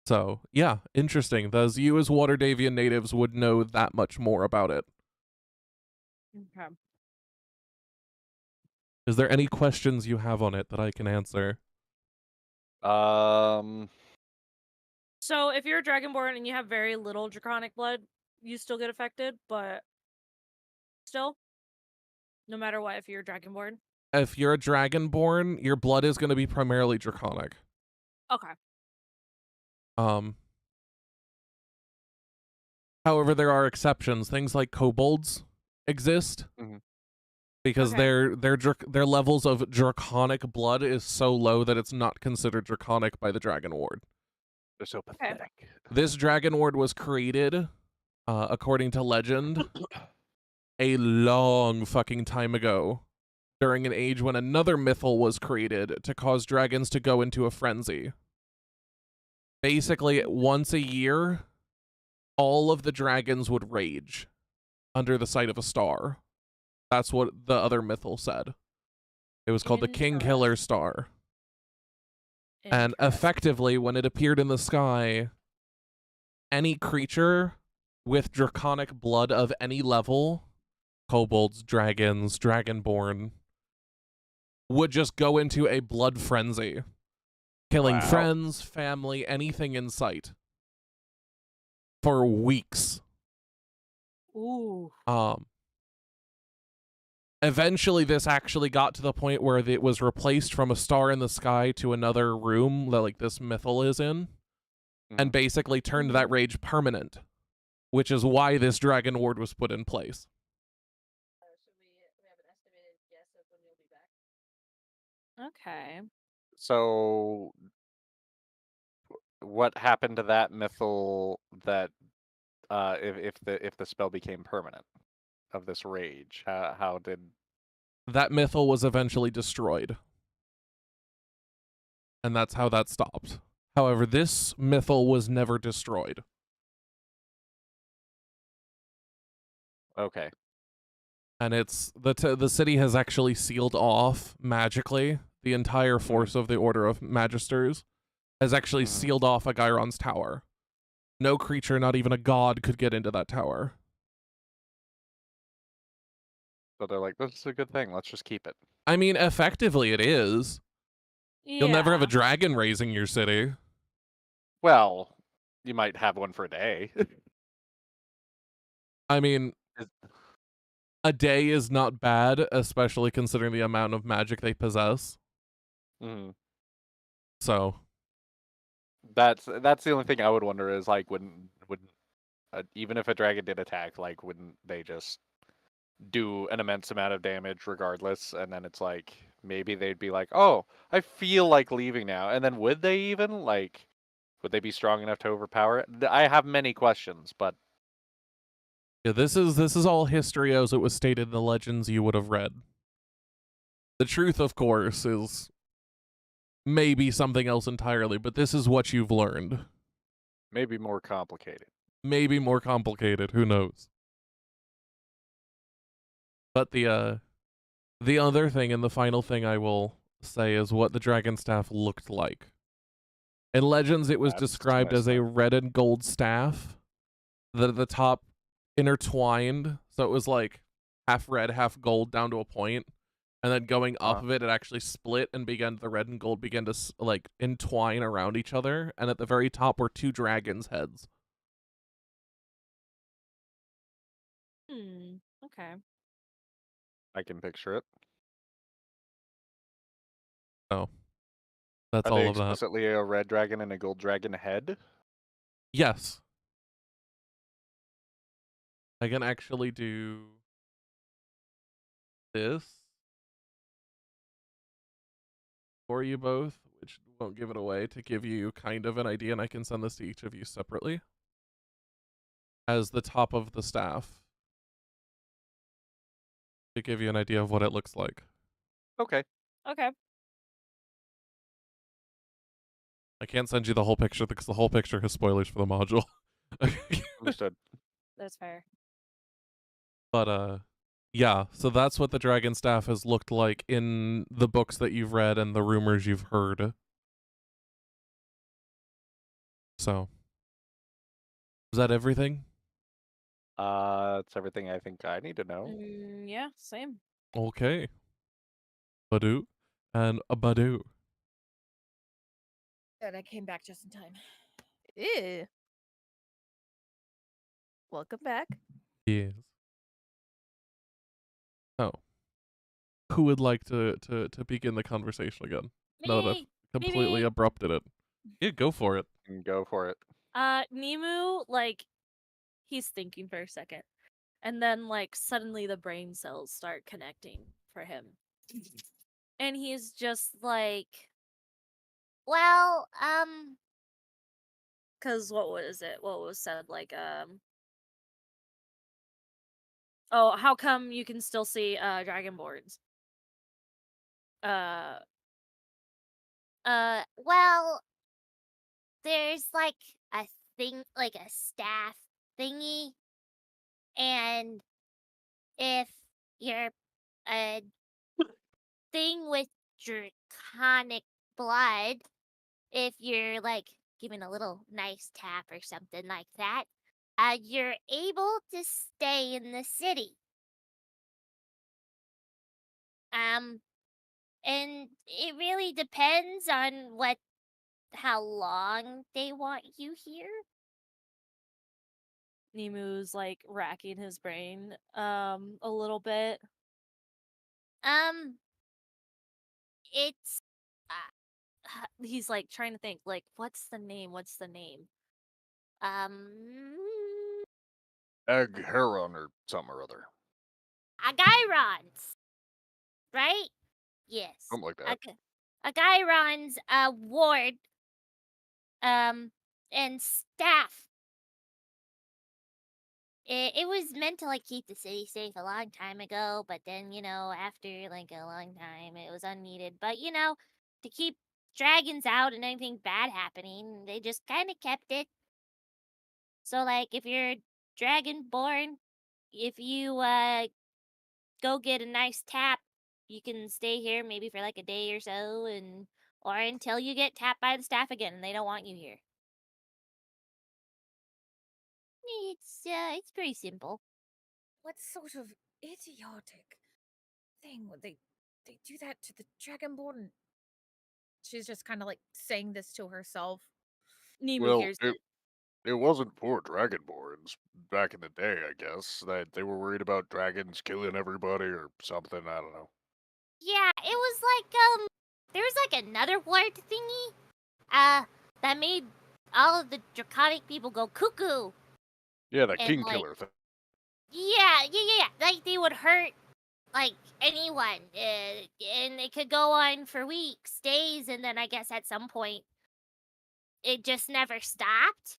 Speaker 4: So, yeah, interesting. Thus, you as Waterdavian natives would know that much more about it.
Speaker 8: Okay.
Speaker 4: Is there any questions you have on it that I can answer?
Speaker 8: So if you're a Dragonborn and you have very little draconic blood, you still get affected, but still, no matter what, if you're a Dragonborn.
Speaker 4: If you're a Dragonborn, your blood is going to be primarily draconic.
Speaker 8: Okay.
Speaker 4: However, there are exceptions. Things like kobolds exist because
Speaker 8: Okay.
Speaker 4: their levels of draconic blood is so low that it's not considered draconic by the Dragon Ward.
Speaker 9: They're so pathetic.
Speaker 4: This Dragon Ward was created, according to legend, a long fucking time ago, during an age when another mythal was created to cause dragons to go into a frenzy. Basically, once a year, all of the dragons would rage under the sight of a star. That's what the other mythal said. It was called the King Killer Star. And effectively, when it appeared in the sky, any creature with draconic blood of any level, kobolds, dragons, dragonborn, would just go into a blood frenzy, killing
Speaker 9: Wow.
Speaker 4: friends, family, anything in sight for weeks.
Speaker 8: Ooh.
Speaker 4: Eventually, this actually got to the point where it was replaced from a star in the sky to another room that like this mythal is in, and basically turned that rage permanent, which is why this dragon ward was put in place.
Speaker 8: Okay.
Speaker 9: So, what happened to that mythal that if the spell became permanent of this rage? How did
Speaker 4: That mythal was eventually destroyed, and that's how that stopped. However, this mythal was never destroyed.
Speaker 9: Okay.
Speaker 4: And it's the city has actually sealed off magically. The entire force of the Order of Magisters has actually sealed off Agairon's tower. No creature, not even a god, could get into that tower.
Speaker 9: So they're like, this is a good thing. Let's just keep it.
Speaker 4: I mean, effectively it is. You'll never have a dragon raising your city.
Speaker 9: Well, you might have one for a day.
Speaker 4: I mean, a day is not bad, especially considering the amount of magic they possess. So
Speaker 9: that's the only thing I would wonder is like, wouldn't even if a dragon did attack, like, wouldn't they just do an immense amount of damage regardless? And then it's like, maybe they'd be like, oh, I feel like leaving now. And then would they even like, would they be strong enough to overpower it? I have many questions, but
Speaker 4: yeah, this is all history as it was stated in the legends you would have read. The truth, of course, is maybe something else entirely, but this is what you've learned.
Speaker 9: maybe more complicated.
Speaker 4: Maybe more complicated, who knows? But the other thing and the final thing I will say is what the dragon staff looked like. In Legends, it was
Speaker 9: That's
Speaker 4: described as a red and gold staff that at the top intertwined, so it was like half red, half gold down to a point, and then going up of it, it actually split and the red and gold began to like entwine around each other, and at the very top were two dragons' heads.
Speaker 8: Okay.
Speaker 9: I can picture it.
Speaker 4: So that's
Speaker 9: Are they
Speaker 4: all of that.
Speaker 9: explicitly a red dragon and a gold dragon head?
Speaker 4: Yes. I can actually do this for you both, which won't give it away, to give you kind of an idea, and I can send this to each of you separately as the top of the staff to give you an idea of what it looks like.
Speaker 9: Okay.
Speaker 8: Okay.
Speaker 4: I can't send you the whole picture because the whole picture has spoilers for the module.
Speaker 9: Understood.
Speaker 8: That's fair.
Speaker 4: But yeah, so that's what the dragon staff has looked like in the books that you've read and the rumors you've heard. So is that everything?
Speaker 9: It's everything I think I need to know.
Speaker 8: Yeah, same.
Speaker 4: Okay. Badoo and a Badoo.
Speaker 11: Good, I came back just in time.
Speaker 6: Ew. Welcome back.
Speaker 4: Yes. Oh. Who would like to begin the conversation again? Now that I've
Speaker 8: Me!
Speaker 4: completely
Speaker 8: Me!
Speaker 4: abrupted it. Yeah, go for it.
Speaker 9: Go for it.
Speaker 8: Nemu, like, he's thinking for a second. And then, like, suddenly the brain cells start connecting for him. And he's just like,
Speaker 7: Well,
Speaker 8: because what was it? What was said? Like, oh, how come you can still see dragonborns?
Speaker 7: well, there's like a thing, like a staff thingy, and if you're a thing with draconic blood, if you're like giving a little nice tap or something like that, you're able to stay in the city. And it really depends on how long they want you here.
Speaker 8: Nimu's like racking his brain a little bit.
Speaker 7: It's
Speaker 8: He's like trying to think like what's the name?
Speaker 7: um
Speaker 5: Egg Heron or something or other.
Speaker 7: Agyrons, right? Yes.
Speaker 5: Something like that.
Speaker 7: Agyrons ward and staff. It was meant to like keep the city safe a long time ago, but then, after like a long time it was unneeded. But to keep dragons out and anything bad happening, they just kind of kept it. So like if you're dragonborn, if you go get a nice tap, you can stay here maybe for like a day or so or until you get tapped by the staff again and they don't want you here. It's pretty simple.
Speaker 11: What sort of idiotic thing would they do that to the dragonborn? She's just kind of like saying this to herself.
Speaker 8: Nimu
Speaker 5: Well,
Speaker 8: hears it.
Speaker 5: it wasn't for dragonborns back in the day, I guess. That they were worried about dragons killing everybody or something. I don't know.
Speaker 7: Yeah, it was like there was like another word thingy that made all of the draconic people go cuckoo.
Speaker 5: Yeah, the
Speaker 7: And,
Speaker 5: king
Speaker 7: like-
Speaker 5: killer thing.
Speaker 7: Yeah. Like they would hurt like anyone, and it could go on for weeks, days, and then I guess at some point it just never stopped.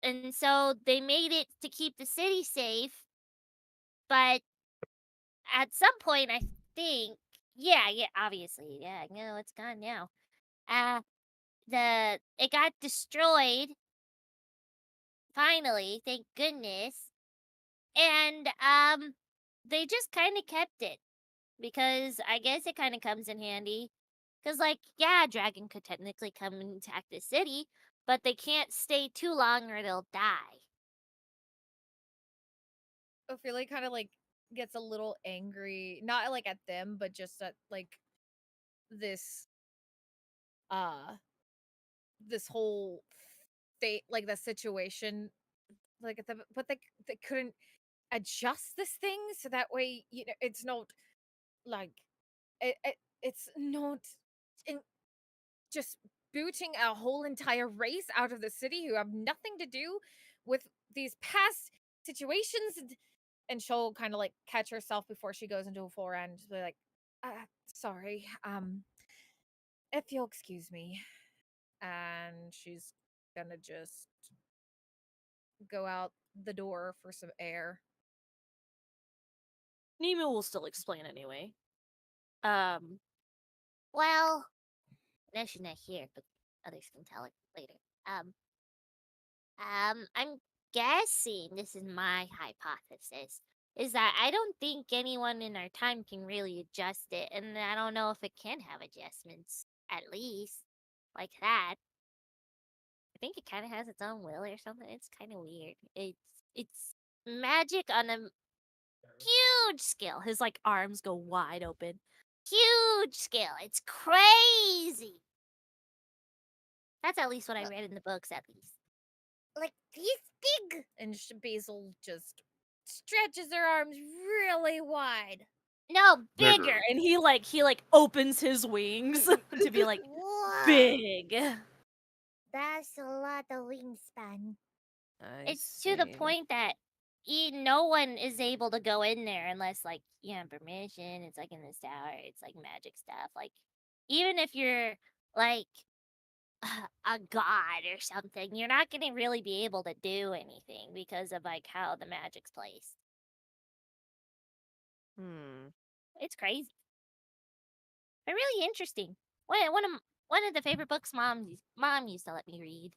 Speaker 7: And so they made it to keep the city safe, but at some point I think, yeah, obviously, yeah, no, it's gone now. It got destroyed. Finally, thank goodness. And they just kind of kept it because I guess it kind of comes in handy. Cause like, yeah, a dragon could technically come and attack the city, but they can't stay too long or they'll die.
Speaker 11: Ophelia kind of like gets a little angry, not like at them, but just at like this this whole fate, like the situation, like but they couldn't adjust this thing so that way it's not like it's not in, just booting a whole entire race out of the city who have nothing to do with these past situations. And she'll kind of like catch herself before she goes into a full round and be like, sorry, if you'll excuse me. And she's gonna just go out the door for some air.
Speaker 8: Nimu will still explain anyway.
Speaker 7: Well, no, she's not here, but others can tell it later. I'm guessing, this is my hypothesis, is that I don't think anyone in our time can really adjust it, and I don't know if it can have adjustments, at least, like that. I think it kind of has its own will or something. It's kind of weird. It's magic on a huge scale.
Speaker 8: His like arms go wide open.
Speaker 7: Huge scale. It's crazy. That's at least what I read in the books, at least. Like this big.
Speaker 11: And Basil just stretches her arms really wide.
Speaker 7: No, bigger.
Speaker 5: Bigger.
Speaker 8: And he like opens his wings to be like
Speaker 7: Whoa.
Speaker 8: big.
Speaker 7: That's a lot of wingspan.
Speaker 6: I
Speaker 7: It's to the
Speaker 6: see.
Speaker 7: point that no one is able to go in there unless, like, you have permission. It's like in this tower. It's like magic stuff. Like, even if you're like a god or something, you're not gonna really be able to do anything because of like how the magic's placed. It's crazy, but really interesting. One of the favorite books mom used to let me read.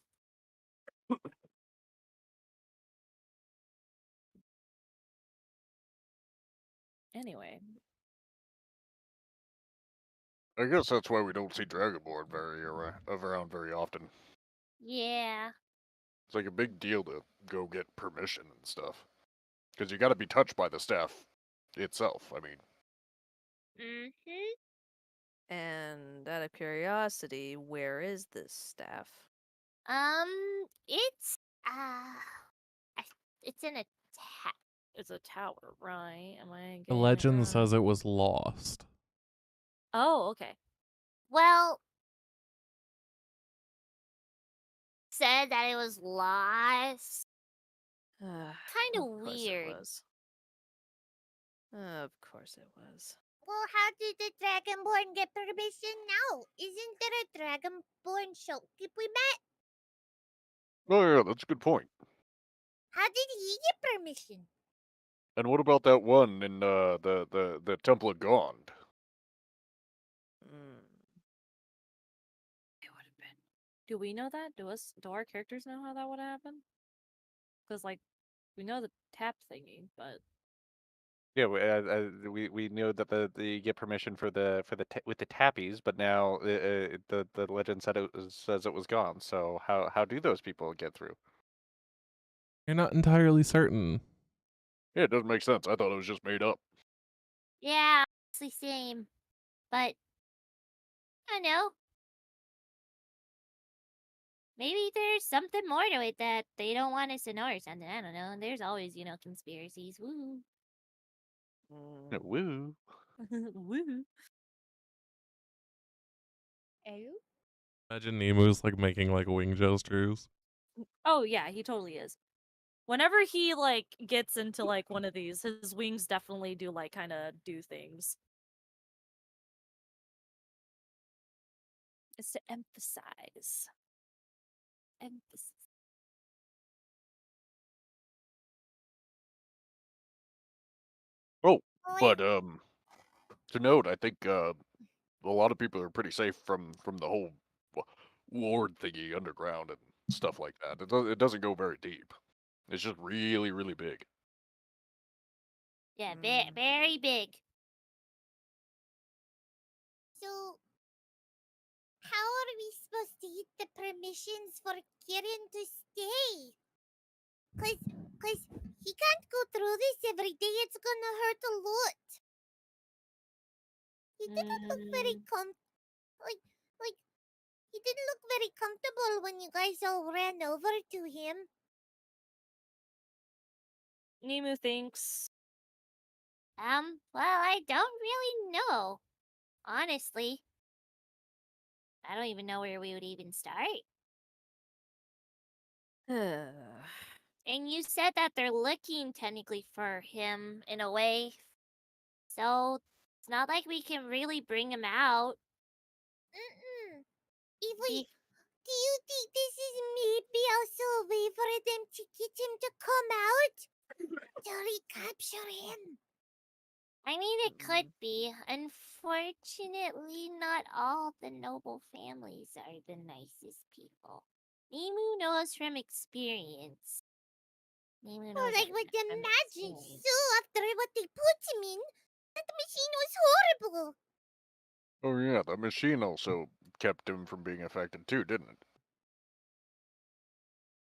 Speaker 8: Anyway,
Speaker 5: I guess that's why we don't see Dragonborn around very often.
Speaker 7: Yeah.
Speaker 5: It's like a big deal to go get permission and stuff. Because you gotta be touched by the staff itself, I mean.
Speaker 7: Mm-hmm.
Speaker 6: And out of curiosity, where is this staff?
Speaker 7: It's it's in a
Speaker 6: It's a tower, right? Am I
Speaker 4: The
Speaker 6: getting it
Speaker 4: legend
Speaker 6: wrong?
Speaker 4: says it was lost.
Speaker 6: Oh, okay.
Speaker 7: well, said that it was lost. Kind of
Speaker 6: Of course
Speaker 7: weird.
Speaker 6: it was. Of course it was.
Speaker 7: Well, how did the Dragonborn get permission now? Isn't there a Dragonborn shopkeep we met?
Speaker 5: Oh yeah, that's a good point.
Speaker 7: How did he get permission?
Speaker 5: And what about that one in the Temple of Gond?
Speaker 6: It would have been. Do we know that? Do our characters know how that would happen? Because like, we know the tap thingy, but
Speaker 9: Yeah, we know that the get permission for with the tappies, but now the legend says it was gone. So how do those people get through?
Speaker 4: You're not entirely certain.
Speaker 5: Yeah, it doesn't make sense. I thought it was just made up.
Speaker 7: Yeah, honestly, same. But I don't know. Maybe there's something more to it that they don't want us to know or something. I don't know. There's always, conspiracies. Woo.
Speaker 9: Woo.
Speaker 6: woo.
Speaker 7: Oh?
Speaker 4: Imagine Nemu's like making like wing gestures.
Speaker 8: Oh yeah, he totally is. Whenever he like gets into like one of these, his wings definitely do like kind of do things. It's to emphasize. Emphasis.
Speaker 5: Oh,
Speaker 7: Oh,
Speaker 5: but to note, I think a lot of people are pretty safe from the whole ward thingy underground and stuff like that. It doesn't go very deep. It's just really, really big.
Speaker 7: yeah, very big. So, how are we supposed to get the permissions for Kirin to stay? Cause he can't go through this every day. It's gonna hurt a lot. He didn't look very like he didn't look very comfortable when you guys all ran over to him.
Speaker 8: Nemu thinks.
Speaker 7: Well, I don't really know. Honestly. I don't even know where we would even start. And you said that they're looking technically for him in a way. So it's not like we can really bring him out. Do you think this is maybe also a way for them to get him to come out? To recapture him? I mean, it could be. Unfortunately, not all the noble families are the nicest people. Nemu knows from experience. Nemu knows like with the magic. So after what they put him in, that machine was horrible.
Speaker 5: Oh yeah, the machine also kept him from being affected too, didn't it?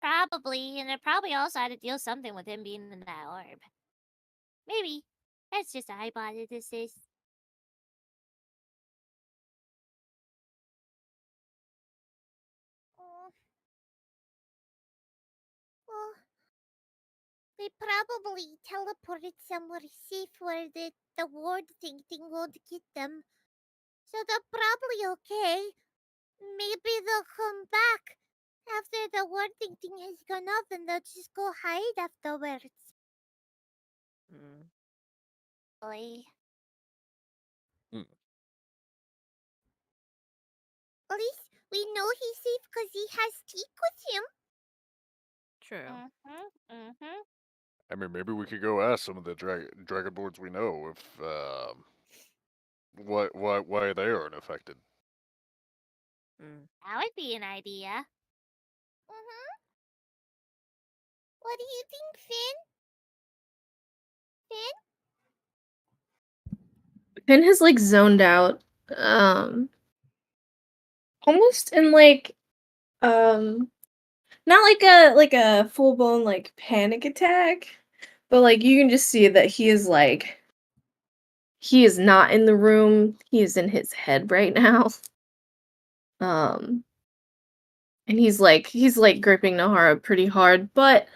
Speaker 7: Probably, and it probably also had to deal something with him being in that orb. Maybe. That's just a hypothesis. Well, they probably teleported somewhere safe where the ward thing won't get them. So they're probably okay. Maybe they'll come back after the ward thing has gone off and they'll just go hide afterwards. Boy. At least we know he's safe because he has Teak with him.
Speaker 6: True.
Speaker 5: I mean, maybe we could go ask some of the dragonborns we know if why they aren't affected.
Speaker 7: That would be an idea. What do you think, Finn?
Speaker 3: Finn has like zoned out. Almost in like not like a full blown like panic attack, but like you can just see that he is like he is not in the room. He is in his head right now. Um, and he's gripping Nahara pretty hard, but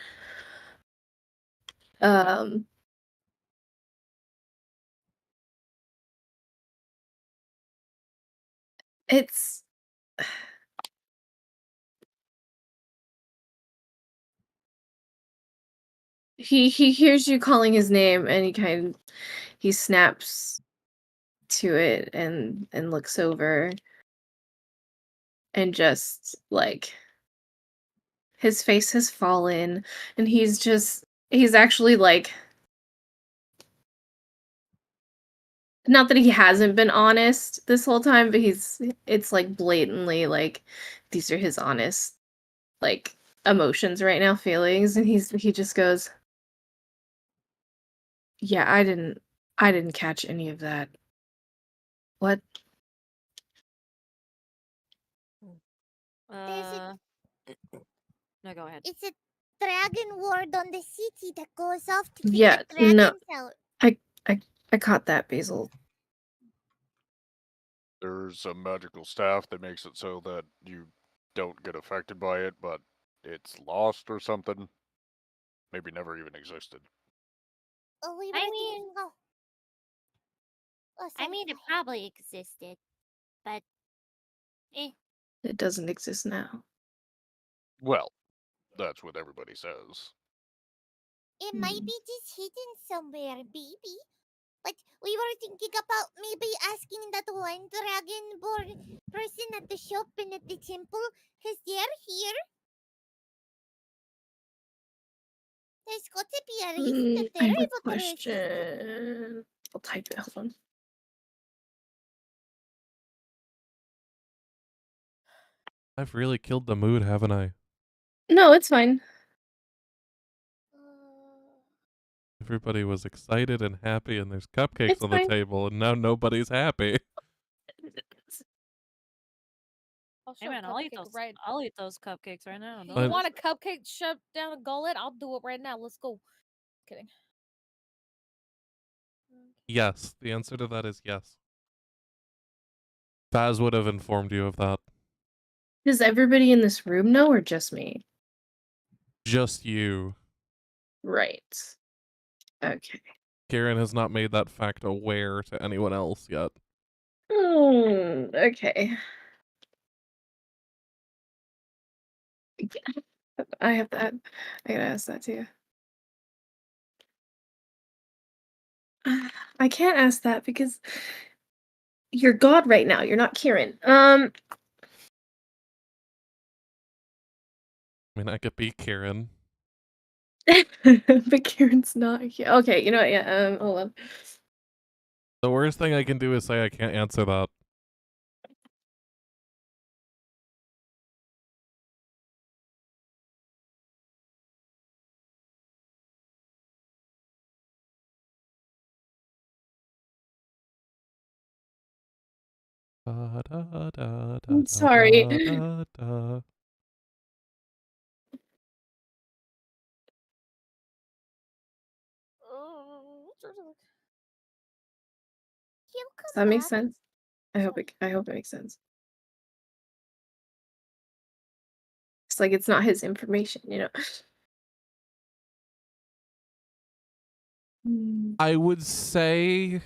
Speaker 3: um, it's he hears you calling his name, and he snaps to it and looks over, and just like his face has fallen, and he's actually like, not that he hasn't been honest this whole time, but it's like blatantly like these are his honest like emotions right now, feelings, and he just goes, "Yeah, I didn't catch any of that." What?
Speaker 7: There's a
Speaker 8: No, go ahead.
Speaker 7: It's a dragon ward on the city that goes off to keep
Speaker 3: Yeah,
Speaker 7: the
Speaker 3: no.
Speaker 7: dragons out.
Speaker 3: I caught that, Basil.
Speaker 5: There's a magical staff that makes it so that you don't get affected by it, but it's lost or something. Maybe never even existed.
Speaker 7: Oh, we
Speaker 12: I
Speaker 7: were
Speaker 12: mean,
Speaker 7: oh. Oh,
Speaker 12: I
Speaker 7: sorry,
Speaker 12: mean,
Speaker 7: go
Speaker 12: it
Speaker 7: ahead.
Speaker 12: probably existed, but eh.
Speaker 3: It doesn't exist now.
Speaker 5: Well, that's what everybody says.
Speaker 7: It might be just hidden somewhere, baby. But we were thinking about maybe asking that one dragonborn person at the shop and at the temple, because they're here. There's got to be a reason that
Speaker 3: I
Speaker 7: they're
Speaker 3: have a
Speaker 7: able to resist.
Speaker 3: question. I'll type it. Hold on.
Speaker 4: I've really killed the mood, haven't I?
Speaker 3: No, it's fine.
Speaker 4: Everybody was excited and happy, and there's cupcakes
Speaker 3: It's
Speaker 4: on the
Speaker 3: fine.
Speaker 4: table, and now nobody's happy.
Speaker 1: I'll
Speaker 8: Hey
Speaker 1: shove
Speaker 8: man,
Speaker 1: a
Speaker 8: I'll eat
Speaker 1: cupcake
Speaker 8: those.
Speaker 1: right.
Speaker 8: I'll eat those cupcakes right now.
Speaker 1: You
Speaker 8: Don't
Speaker 1: want a cupcake shoved down a gullet? I'll do it right now. Let's go. Kidding.
Speaker 4: Yes, the answer to that is yes. Baz would have informed you of that.
Speaker 3: Does everybody in this room know, or just me?
Speaker 4: Just you.
Speaker 3: Right. Okay.
Speaker 4: Kieran has not made that fact aware to anyone else yet.
Speaker 3: Okay. I have that. I gotta ask that too. I can't ask that because you're God right now. You're not Kieran.
Speaker 4: I mean, I could be Kieran.
Speaker 3: But Kieran's not here. Okay, you know what? Yeah. Hold on.
Speaker 4: The worst thing I can do is say I can't answer that.
Speaker 3: I'm sorry.
Speaker 7: He'll
Speaker 3: Does
Speaker 7: come
Speaker 3: that make
Speaker 7: back.
Speaker 3: sense? I hope it makes sense. It's like it's not his information, you know.
Speaker 4: I would say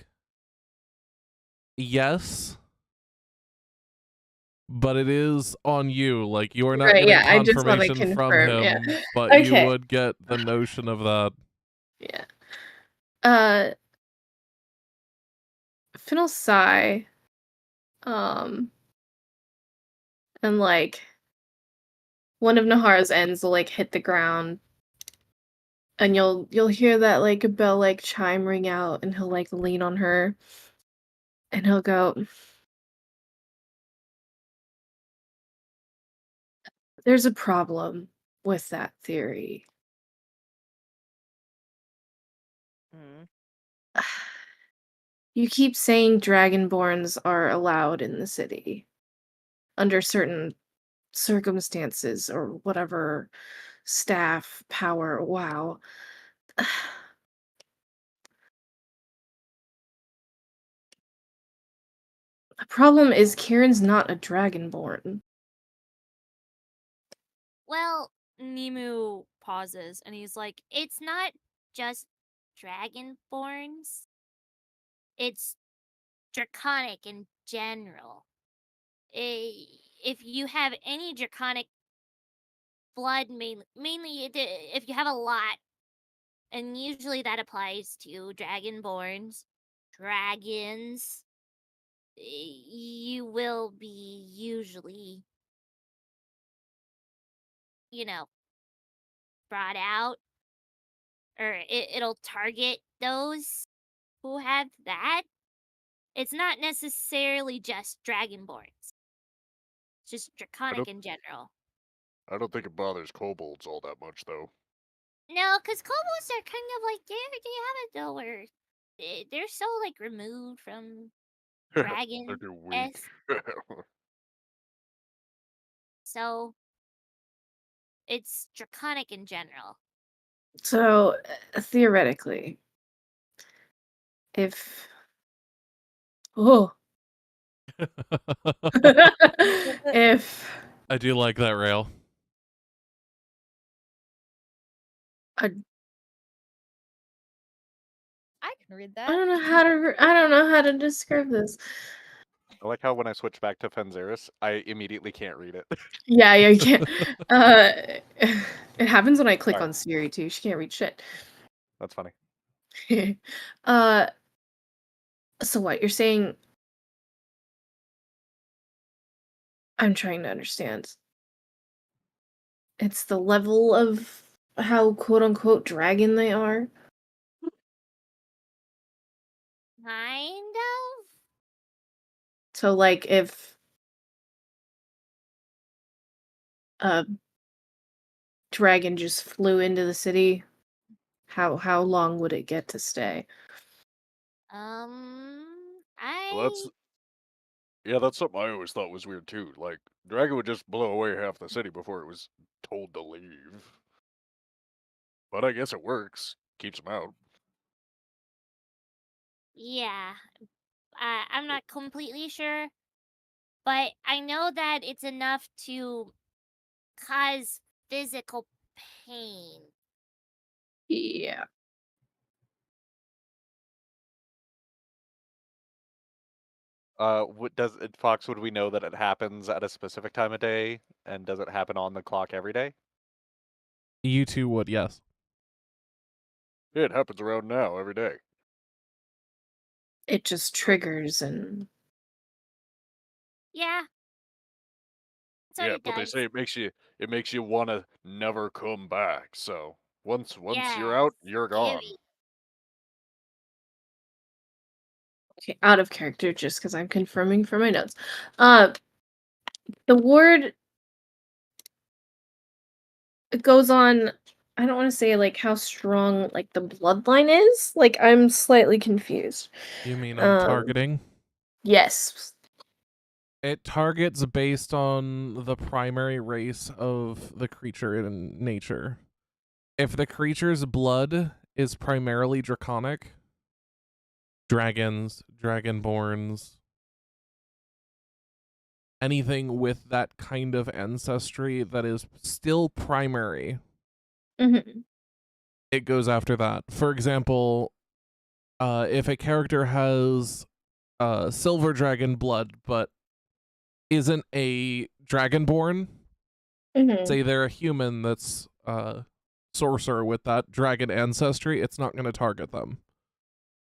Speaker 4: yes, but it is on you. Like, you are not
Speaker 3: Right,
Speaker 4: getting
Speaker 3: yeah, I just want to
Speaker 4: confirmation from
Speaker 3: confirm, yeah.
Speaker 4: him, but you
Speaker 3: Okay.
Speaker 4: would get the notion of that.
Speaker 3: Yeah. Finn will sigh. And like one of Nahara's ends will like hit the ground, and you'll hear that like a bell like chime ring out, and he'll like lean on her, and he'll go, "There's a problem with that theory. You keep saying dragonborns are allowed in the city under certain circumstances or whatever, staff power. Wow. The problem is Kieran's not a dragonborn.
Speaker 12: Well,
Speaker 8: Nimu pauses and he's like,
Speaker 12: it's not just dragonborns. It's draconic in general. If you have any draconic blood, mainly if you have a lot, and usually that applies to dragonborns, dragons, you will be usually, brought out, or it'll target those who have that. It's not necessarily just dragonborns. It's just draconic in general.
Speaker 5: I don't think it bothers kobolds all that much, though.
Speaker 12: No, because kobolds are kind of like, they have a door. They're so, like, removed from
Speaker 5: They're
Speaker 12: dragon
Speaker 5: too weak.
Speaker 12: So, it's draconic in general.
Speaker 3: So, theoretically, if... Oh. If
Speaker 4: I do like that rail.
Speaker 3: a
Speaker 11: I can read
Speaker 3: I
Speaker 11: that.
Speaker 3: don't know how to describe this.
Speaker 9: I like how when I switch back to Fenzeris, I immediately can't read it.
Speaker 3: Yeah, you can't. It happens when I click
Speaker 9: Sorry.
Speaker 3: on Siri too. She can't read shit.
Speaker 9: That's funny.
Speaker 3: So what you're saying? I'm trying to understand. It's the level of how quote unquote dragon they are.
Speaker 12: Kind of?
Speaker 3: So like if a dragon just flew into the city, how long would it get to stay?
Speaker 5: Well, that's something I always thought was weird too. Like, dragon would just blow away half the city before it was told to leave. But I guess it works. Keeps them out.
Speaker 12: Yeah. I'm not completely sure, but I know that it's enough to cause physical pain.
Speaker 3: Yeah.
Speaker 9: Fox, would we know that it happens at a specific time of day? And does it happen on the clock every day?
Speaker 4: You two would, yes.
Speaker 5: Yeah, it happens around now every day.
Speaker 3: It just triggers and
Speaker 12: Yeah. That's what
Speaker 5: Yeah,
Speaker 12: it
Speaker 5: but they
Speaker 12: does.
Speaker 5: say it makes you want to never come back. So once you're
Speaker 12: Yeah,
Speaker 5: out, you're gone.
Speaker 12: scary.
Speaker 3: okay, out of character just because I'm confirming for my notes. The ward it goes on. I don't want to say like how strong like the bloodline is. Like I'm slightly confused.
Speaker 4: You mean on targeting?
Speaker 3: Yes.
Speaker 4: It targets based on the primary race of the creature in nature. If the creature's blood is primarily draconic, dragons, dragonborns, anything with that kind of ancestry that is still primary, it goes after that. For example, if a character has silver dragon blood but isn't a dragonborn, say they're a human that's sorcerer with that dragon ancestry, it's not going to target them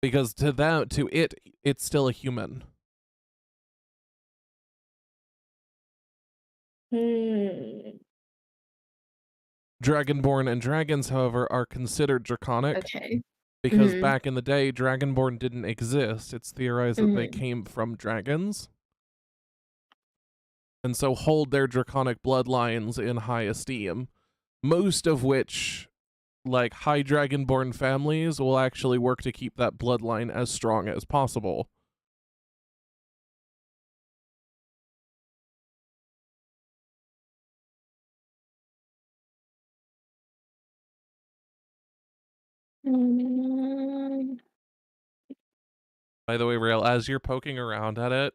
Speaker 4: because to it it's still a human. Dragonborn and dragons, however, are considered draconic.
Speaker 3: Okay.
Speaker 4: Because back in the day, dragonborn didn't exist. It's theorized that they came from dragons. And so hold their draconic bloodlines in high esteem. Most of which, like high dragonborn families, will actually work to keep that bloodline as strong as possible. By the way, Rail, as you're poking around at it,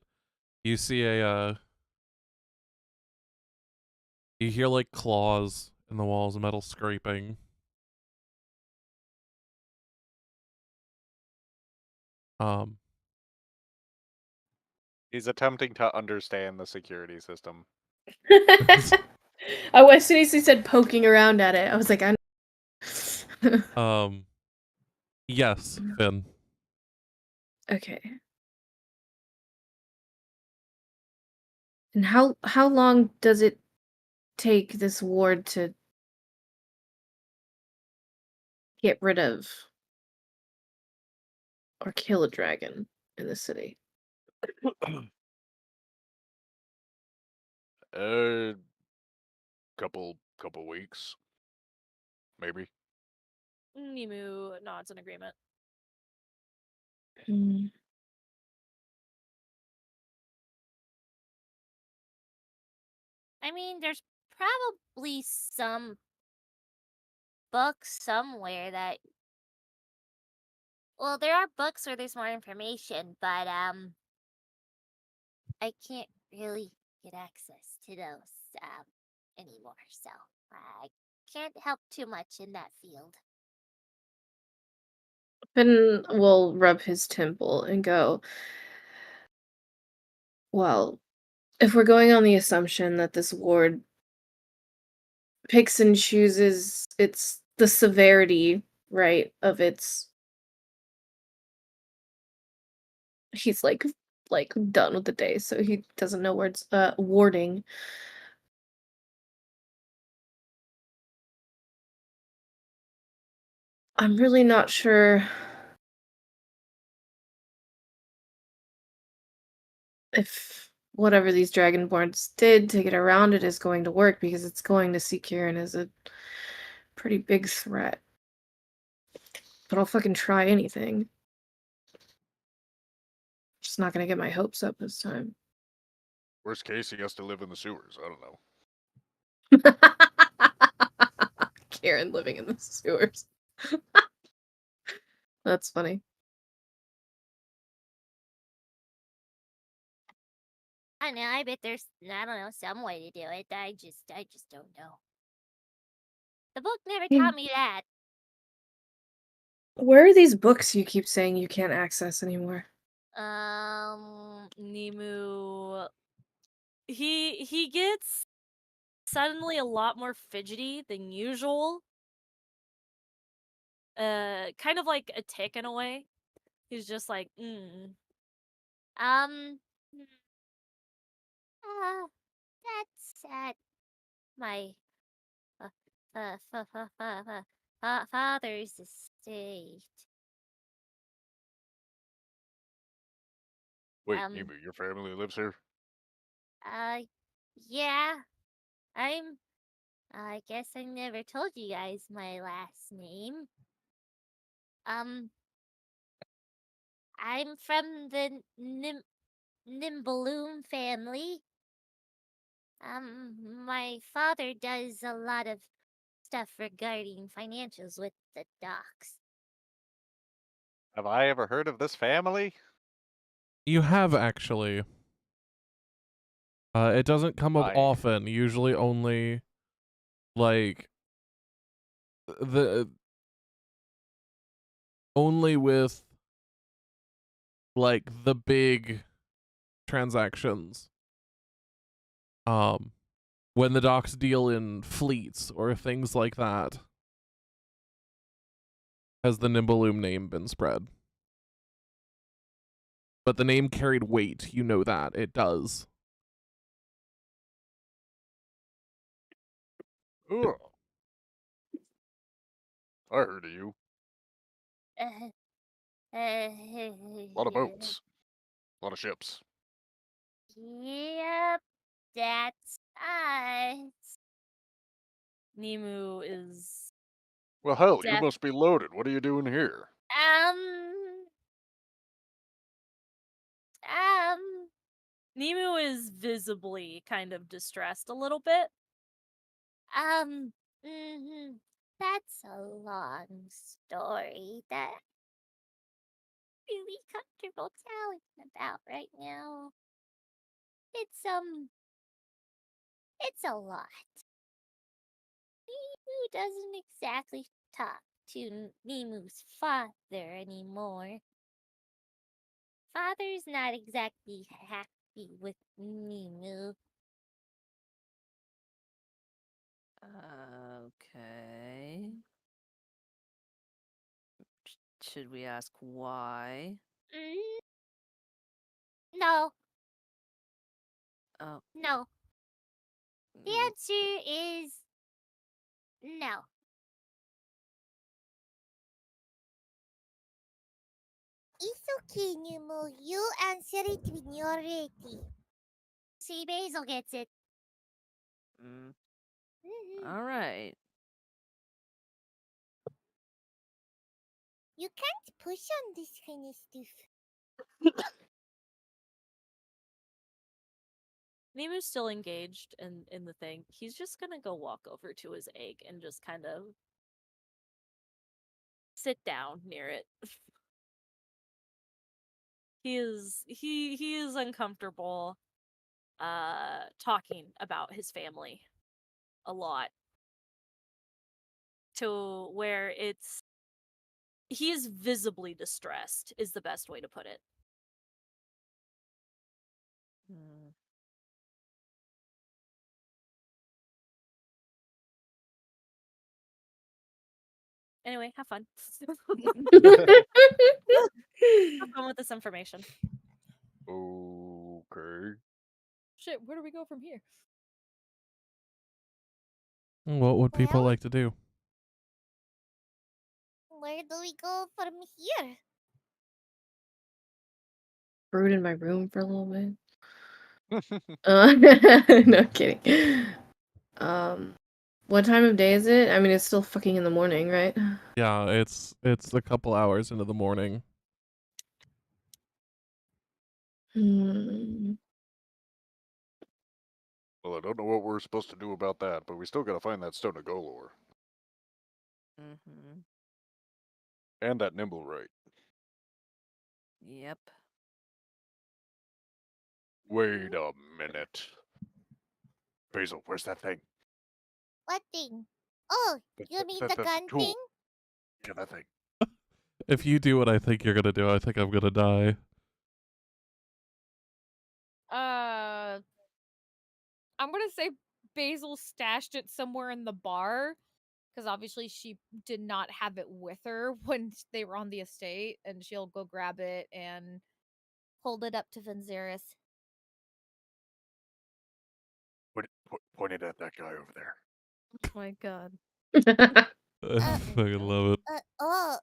Speaker 4: You see you hear like claws in the walls, metal scraping.
Speaker 9: He's attempting to understand the security system.
Speaker 3: Oh, as soon as he said poking around at it, I was like, I
Speaker 4: Yes, Finn.
Speaker 3: Okay. And how long does it take this ward to get rid of or kill a dragon in the city?
Speaker 5: Uh, couple weeks, maybe.
Speaker 8: Nimu nods in agreement.
Speaker 3: Hmm.
Speaker 12: I mean, there's probably some book somewhere that. Well, there are books where there's more information, but I can't really get access to those anymore, so I can't help too much in that field.
Speaker 3: Finn will rub his temple and go, well, if we're going on the assumption that this ward picks and chooses the severity, right, of its he's like done with the day, so he doesn't know words warding. I'm really not sure if whatever these dragonborns did to get around it is going to work, because it's going to see Kieran as a pretty big threat. But I'll fucking try anything. Just not gonna get my hopes up this time.
Speaker 5: Worst case, he has to live in the sewers. I don't know.
Speaker 3: Kieran living in the sewers. That's funny.
Speaker 12: I know. I bet there's, I don't know, some way to do it. I just don't know. The book never taught me that.
Speaker 3: Where are these books you keep saying you can't access anymore?
Speaker 8: Nimu, he gets suddenly a lot more fidgety than usual. Kind of like a tick in a way. He's just like,
Speaker 12: Hmm, that's at my father's estate.
Speaker 5: Wait, Nimu, your family lives here?
Speaker 12: Yeah. I guess I never told you guys my last name. I'm from the Nimbaloon family. My father does a lot of stuff regarding financials with the docks.
Speaker 9: Have I ever heard of this family?
Speaker 4: You have actually. It doesn't come up often. Usually only like only with like the big transactions. When the docks deal in fleets or things like that, has the Nimbaloom name been spread. But the name carried weight, you know that. It does.
Speaker 5: Ugh. I heard of you. A lot of boats. A lot of ships.
Speaker 12: Yep, that's us.
Speaker 8: Nimu is.
Speaker 5: Well, hell, you must be loaded. What are you doing here?
Speaker 8: Nimu is visibly kind of distressed a little bit.
Speaker 12: That's a long story that I'm really comfortable telling about right now. it's a lot. Mimu doesn't exactly talk to Mimu's father anymore. Father's not exactly happy with Mimu.
Speaker 6: Okay. Should we ask why?
Speaker 12: No,
Speaker 6: Oh,
Speaker 12: no. The
Speaker 6: mm,
Speaker 12: answer is no. It's okay, Numo. You answer it when you're ready. See, Basil gets it.
Speaker 6: mm, all right.
Speaker 12: You can't push on this kind of stuff.
Speaker 8: Nemu's still engaged in the thing. He's just gonna go walk over to his egg and just kind of sit down near it. he is uncomfortable talking about his family a lot. To where he is visibly distressed is the best way to put it.
Speaker 6: Hmm.
Speaker 8: Anyway, have fun. Have fun with this information.
Speaker 5: Okay.
Speaker 11: Shit, where do we go from here?
Speaker 4: What would people
Speaker 12: Well?
Speaker 4: like to do?
Speaker 12: Where do we go from here?
Speaker 3: Brood in my room for a little bit. No kidding. What time of day is it? I mean, it's still fucking in the morning, right?
Speaker 4: Yeah, it's a couple hours into the morning.
Speaker 3: Hmm.
Speaker 5: Well, I don't know what we're supposed to do about that, but we still gotta find that Stone of Golor.
Speaker 6: Mm-hmm.
Speaker 5: And that Nimble right.
Speaker 6: Yep.
Speaker 5: Wait a minute. Basil, where's that thing?
Speaker 12: What thing? Oh, you mean the gun
Speaker 5: tool.
Speaker 12: thing?
Speaker 5: Yeah, that thing.
Speaker 4: If you do what I think you're gonna do, I think I'm gonna die.
Speaker 11: I'm gonna say Basil stashed it somewhere in the bar, because obviously she did not have it with her when they were on the estate, and she'll go grab it and hold it up to Vanzeris.
Speaker 5: Point it at that guy over there.
Speaker 6: Oh my god.
Speaker 4: I fucking love it.
Speaker 12: Oh,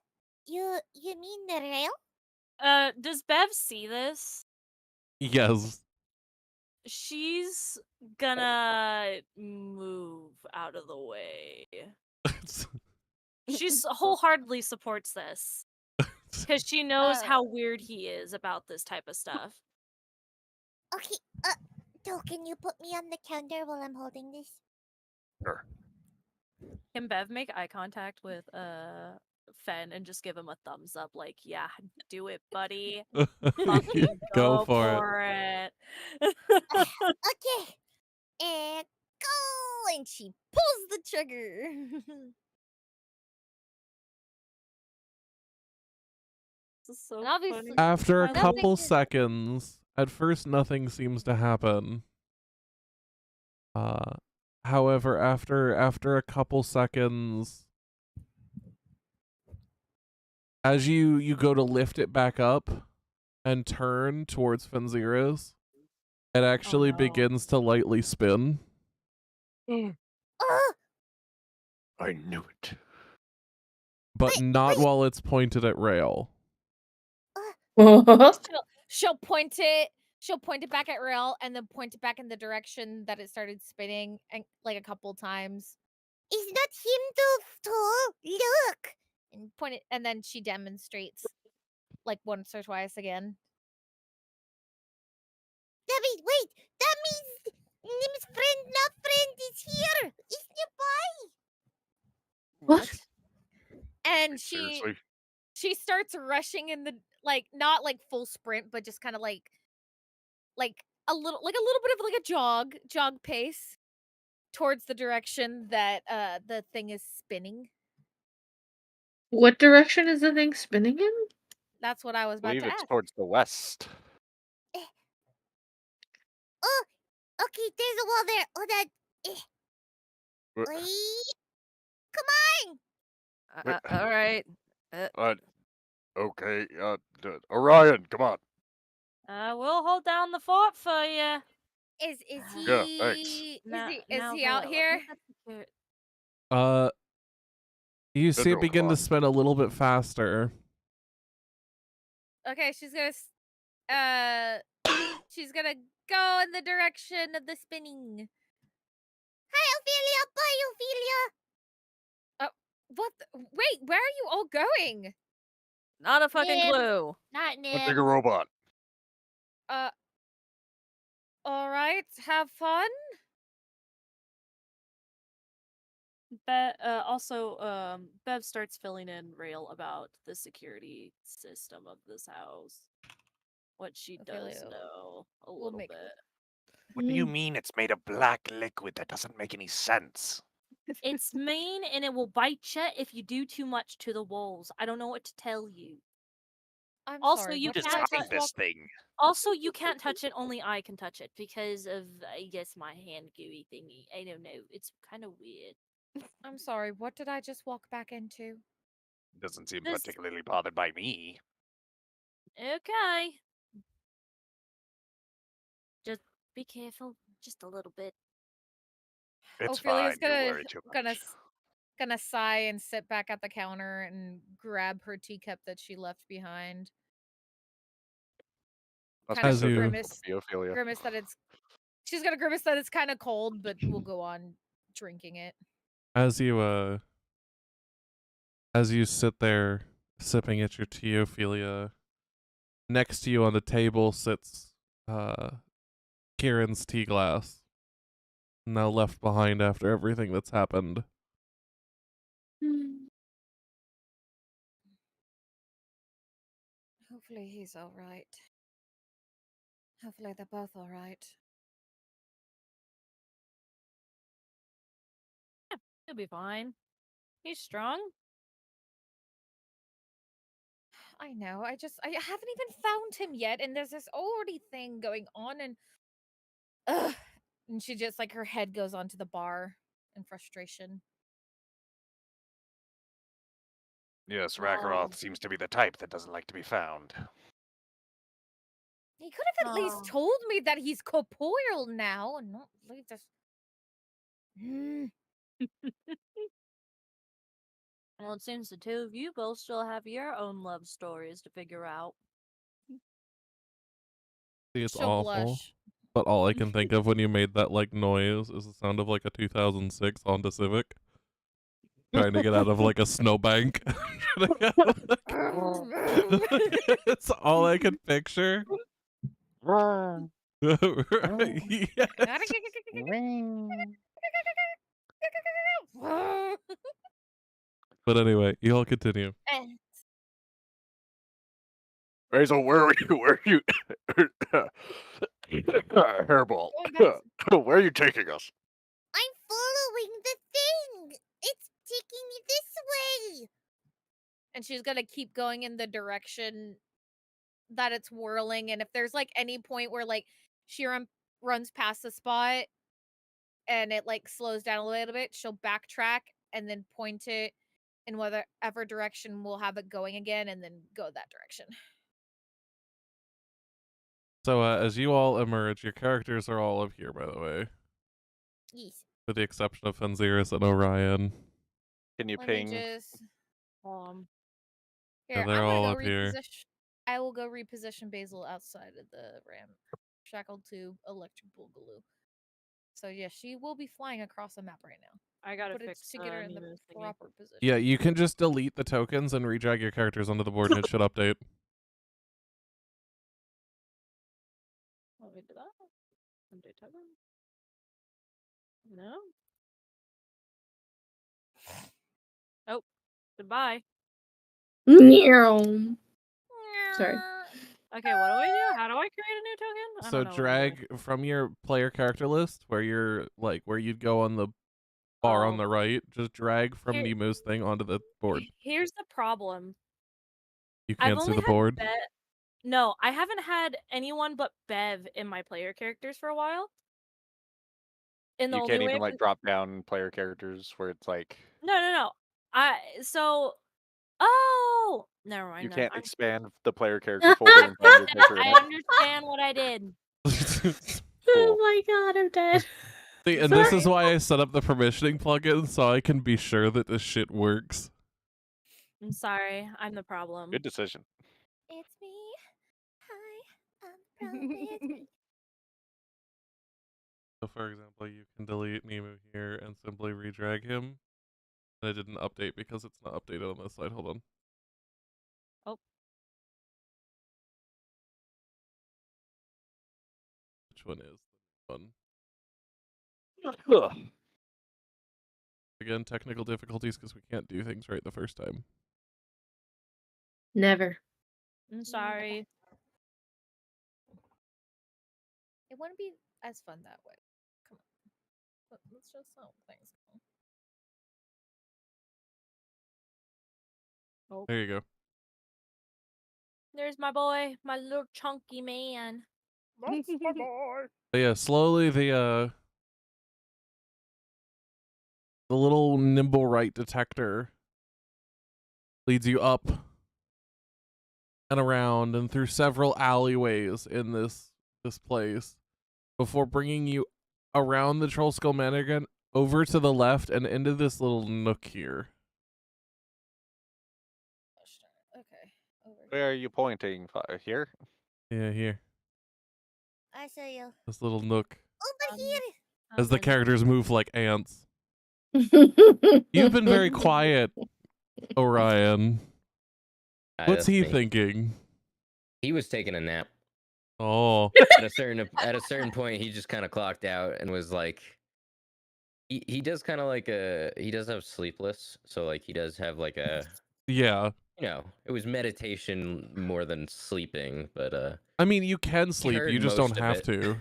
Speaker 12: you mean the rail?
Speaker 8: Does Bev see this?
Speaker 4: Yes.
Speaker 8: She's gonna move out of the way. She's wholeheartedly supports this. Because she knows how weird he is about this type of stuff.
Speaker 12: Okay, Joe, can you put me on the counter while I'm holding this?
Speaker 5: Sure.
Speaker 8: Can Bev make eye contact with Fen and just give him a thumbs up, like, yeah, do it, buddy. Fucking
Speaker 4: Go for
Speaker 8: it.
Speaker 12: Okay, and go! And she pulls the trigger.
Speaker 8: This is so
Speaker 11: And obviously-
Speaker 8: funny.
Speaker 4: After a
Speaker 8: I love
Speaker 4: couple
Speaker 8: it.
Speaker 4: seconds, at first nothing seems to happen. However, after a couple seconds, as you go to lift it back up and turn towards Fenziras, it actually
Speaker 8: no.
Speaker 4: begins to lightly spin.
Speaker 5: I knew it.
Speaker 4: But not while it's pointed at Rail.
Speaker 11: She'll point it. She'll point it back at Rail and then point it back in the direction that it started spinning, and like a couple times.
Speaker 12: It's not him, too. Look.
Speaker 11: And point it, and then she demonstrates like once or twice again.
Speaker 12: Wait. That means Nim's friend, not friend, is here. He's nearby.
Speaker 3: What?
Speaker 11: And
Speaker 5: Seriously?
Speaker 11: she starts rushing in the, like, not like full sprint, but just kind of like a little bit of like a jog pace towards the direction that the thing is spinning.
Speaker 3: What direction is the thing spinning in?
Speaker 11: That's what I was
Speaker 5: I
Speaker 11: about
Speaker 5: believe
Speaker 11: to
Speaker 5: it's
Speaker 11: ask.
Speaker 5: towards the west.
Speaker 7: Oh, okay, there's a wall there. Hold on.
Speaker 5: Uh,
Speaker 7: Oi, come on.
Speaker 6: All right.
Speaker 5: Okay, Orion, come on.
Speaker 8: We'll hold down the fort for you.
Speaker 7: Is
Speaker 5: Yeah, thanks.
Speaker 7: he?
Speaker 11: Is he out here?
Speaker 4: You see it
Speaker 5: Central, come
Speaker 4: begin to
Speaker 5: on.
Speaker 4: spin a little bit faster.
Speaker 11: Okay, she's gonna go in the direction of the spinning.
Speaker 7: Hi, Ophelia. Bye, Ophelia.
Speaker 11: What? Wait, where are you all going?
Speaker 6: Not a fucking
Speaker 12: Nib.
Speaker 6: clue.
Speaker 12: Not
Speaker 5: I'll
Speaker 12: Nib.
Speaker 5: take a robot.
Speaker 11: All right, have fun.
Speaker 8: Bev starts filling in Rail about the security system of this house. What she does
Speaker 11: Ophelia
Speaker 8: know a
Speaker 11: will
Speaker 8: little
Speaker 11: make-
Speaker 8: bit.
Speaker 5: What do you mean it's made of black liquid? That doesn't make any sense.
Speaker 8: It's mean and it will bite you if you do too much to the walls. I don't know what to tell you.
Speaker 11: I'm
Speaker 8: Also,
Speaker 11: sorry.
Speaker 8: you
Speaker 11: what did
Speaker 8: can't
Speaker 11: I
Speaker 5: Design
Speaker 11: just
Speaker 5: this
Speaker 11: walk-
Speaker 5: thing.
Speaker 8: Also, you can't touch it. Only I can touch it because of, I guess, my hand gooey thingy. I don't know. It's kind of weird.
Speaker 11: I'm sorry. What did I just walk back into?
Speaker 5: Doesn't seem
Speaker 8: This-
Speaker 5: particularly bothered by me.
Speaker 8: Okay. Just be careful. Just a little bit.
Speaker 5: It's
Speaker 11: Ophelia's
Speaker 5: fine. You worry too much.
Speaker 11: gonna sigh and sit back at the counter and grab her teacup that she left behind.
Speaker 5: Must
Speaker 11: Kind
Speaker 5: be
Speaker 11: of
Speaker 4: As
Speaker 5: so
Speaker 4: you-
Speaker 5: difficult
Speaker 11: grimace,
Speaker 5: to be Ophelia.
Speaker 11: grimace that it's. She's gonna grimace that it's kind of cold, but we'll go on drinking it.
Speaker 4: As you sit there sipping at your tea, Ophelia, next to you on the table sits Kieran's tea glass, now left behind after everything that's happened.
Speaker 11: Hopefully he's all right. Hopefully they're both all right.
Speaker 8: He'll be fine. He's strong.
Speaker 11: I know. I haven't even found him yet, and there's this already thing going on, and ugh. And she just like her head goes onto the bar in frustration.
Speaker 5: Yes,
Speaker 8: Oh.
Speaker 5: Rakaroth seems to be the type that doesn't like to be found.
Speaker 11: He could have at least
Speaker 8: Oh.
Speaker 11: told me that he's corporeal now, and not leave this.
Speaker 8: Well, it seems the two of you both still have your own love stories to figure out.
Speaker 4: See, it's
Speaker 11: She'll
Speaker 4: awful.
Speaker 11: blush.
Speaker 4: But all I can think of when you made that like noise is the sound of like a 2006 Honda Civic trying to get out of like a snowbank. It's all I could picture. Right, yeah. But anyway, you all continue.
Speaker 5: Hazel, where are you? Where are you? Hairball.
Speaker 11: Going back
Speaker 5: Where are you taking us?
Speaker 7: I'm following the thing. It's taking me this way.
Speaker 11: And she's gonna keep going in the direction that it's whirling. And if there's like any point where like she runs past the spot and it like slows down a little bit, she'll backtrack and then point it in whatever direction we'll have it going again, and then go that direction.
Speaker 4: So as you all emerge, your characters are all up here, by the way,
Speaker 7: Yes.
Speaker 4: with the exception of Fenziris and Orion.
Speaker 9: Can you
Speaker 11: Let me
Speaker 9: ping?
Speaker 11: just
Speaker 4: Yeah,
Speaker 11: here.
Speaker 4: they're
Speaker 11: I'm gonna
Speaker 4: all
Speaker 11: go
Speaker 4: up here.
Speaker 11: reposition. I will go reposition Basil outside of the ramp, shackled to electric boogaloo. So yeah, she will be flying across the map right now.
Speaker 8: I gotta
Speaker 11: But
Speaker 8: fix
Speaker 11: it's to get her in the
Speaker 8: Nemo thingy.
Speaker 11: proper position.
Speaker 4: Yeah, you can just delete the tokens and redrag your characters onto the board and it should update.
Speaker 8: Let me do that. Update token. No. Oh, goodbye.
Speaker 3: Meow. Sorry.
Speaker 8: Okay, what do I do? How do I create a new token? I
Speaker 4: So
Speaker 8: don't know what I'm doing.
Speaker 4: drag from your player character list where you're like where you'd go on the bar on
Speaker 8: Oh.
Speaker 4: the right, just drag from
Speaker 8: Here-
Speaker 4: Nemo's thing onto the board.
Speaker 8: Here's the problem.
Speaker 4: You
Speaker 8: I've
Speaker 4: can't see
Speaker 8: only
Speaker 4: the
Speaker 8: had
Speaker 4: board.
Speaker 8: No, I haven't had anyone but Bev in my player characters for a while. And the
Speaker 9: You
Speaker 8: only
Speaker 9: can't
Speaker 8: way
Speaker 9: even
Speaker 8: I
Speaker 9: like drop down player characters where it's like
Speaker 8: No. Oh, never mind
Speaker 9: you
Speaker 8: then.
Speaker 9: can't expand the player character folder and find your character in
Speaker 8: I
Speaker 9: it.
Speaker 8: understand what I did.
Speaker 3: Oh my god, I'm dead.
Speaker 4: See, and this is why I set up the permissioning plugin so I can be sure that this shit works.
Speaker 8: I'm sorry. I'm the problem.
Speaker 9: Good decision.
Speaker 7: It's me. Hi, I'm the problem. It's me.
Speaker 4: So for example, you can delete Nemo here and simply redrag him. And I didn't update because it's not updated on this side. Hold on.
Speaker 8: Oh.
Speaker 4: Which one is the one?
Speaker 9: Ugh.
Speaker 4: Again, technical difficulties because we can't do things right the first time.
Speaker 3: Never.
Speaker 8: I'm sorry.
Speaker 1: It wouldn't be as fun that way. Come on. Let's just help things go.
Speaker 8: Oh.
Speaker 4: There you go.
Speaker 8: There's my boy, my little chunky man.
Speaker 1: That's my boy.
Speaker 4: But yeah, slowly the little nimble right detector leads you up and around and through several alleyways in this place before bringing you around the Troll Skull Manor again, over to the left and into this little nook here.
Speaker 1: Okay. Over
Speaker 9: Where are you pointing? Here?
Speaker 4: Yeah, here.
Speaker 7: I see you.
Speaker 4: This little nook.
Speaker 7: Over here.
Speaker 4: As the
Speaker 8: Okay.
Speaker 4: characters move like ants. You've been very quiet, Orion. What's
Speaker 2: That's
Speaker 4: he
Speaker 2: me.
Speaker 4: thinking?
Speaker 2: He was taking a nap.
Speaker 4: Oh.
Speaker 2: At a certain point, he just kind of clocked out and was like, he does kind of like he does have sleepless, so like he does have like a
Speaker 4: Yeah.
Speaker 2: you know, it was meditation more than sleeping, but
Speaker 4: I mean, you can sleep,
Speaker 2: heard
Speaker 4: you just don't
Speaker 2: most of
Speaker 4: have
Speaker 2: it.
Speaker 4: to.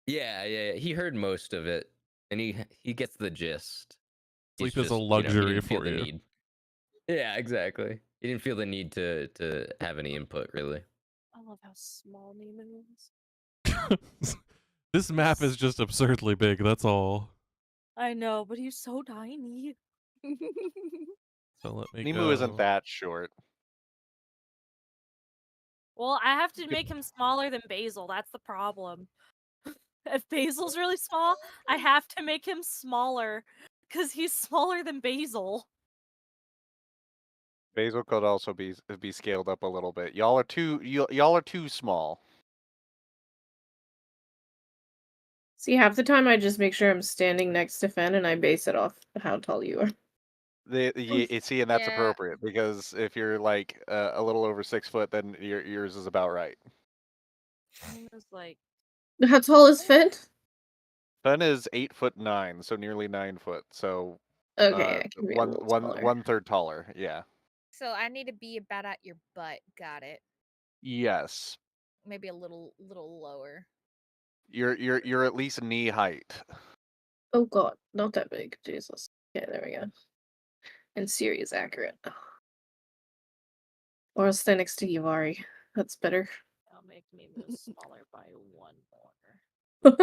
Speaker 2: yeah, he heard most of it, and he gets the gist. He's
Speaker 4: Sleep is a
Speaker 2: just, he
Speaker 4: luxury
Speaker 2: didn't feel
Speaker 4: for
Speaker 2: the
Speaker 4: you.
Speaker 2: need. Yeah, exactly. He didn't feel the need to have any input really.
Speaker 8: I love how small Neiman is.
Speaker 4: This map is just absurdly big, that's all.
Speaker 8: I know, but he's so tiny.
Speaker 4: So let me
Speaker 9: Nemu isn't
Speaker 4: go.
Speaker 9: that short.
Speaker 8: Well, I have to make him smaller than Basil. That's the problem. If Basil's really small, I have to make him smaller because he's smaller than Basil.
Speaker 9: Basil could also be scaled up a little bit. Y'all are too small.
Speaker 3: See, half the time I just make sure I'm standing next to Fen and I base it off how tall you are.
Speaker 9: See, and that's
Speaker 1: Yeah.
Speaker 9: appropriate because if you're like a little over 6 foot, then yours is about right.
Speaker 8: Neiman's like,
Speaker 3: How tall is Fen?
Speaker 9: Fen is 8'9", so nearly 9 foot. So
Speaker 3: Okay, I can be a little taller.
Speaker 9: 1/3 taller. Yeah.
Speaker 1: So I need to be about at your butt. Got it.
Speaker 9: Yes.
Speaker 1: Maybe a little lower.
Speaker 9: You're at least knee height.
Speaker 3: Oh god, not that big. Jesus. Yeah, there we go. And Siri is accurate. Or I'll stand next to Yuvari. That's better.
Speaker 8: I'll make Neiman smaller by 1 more.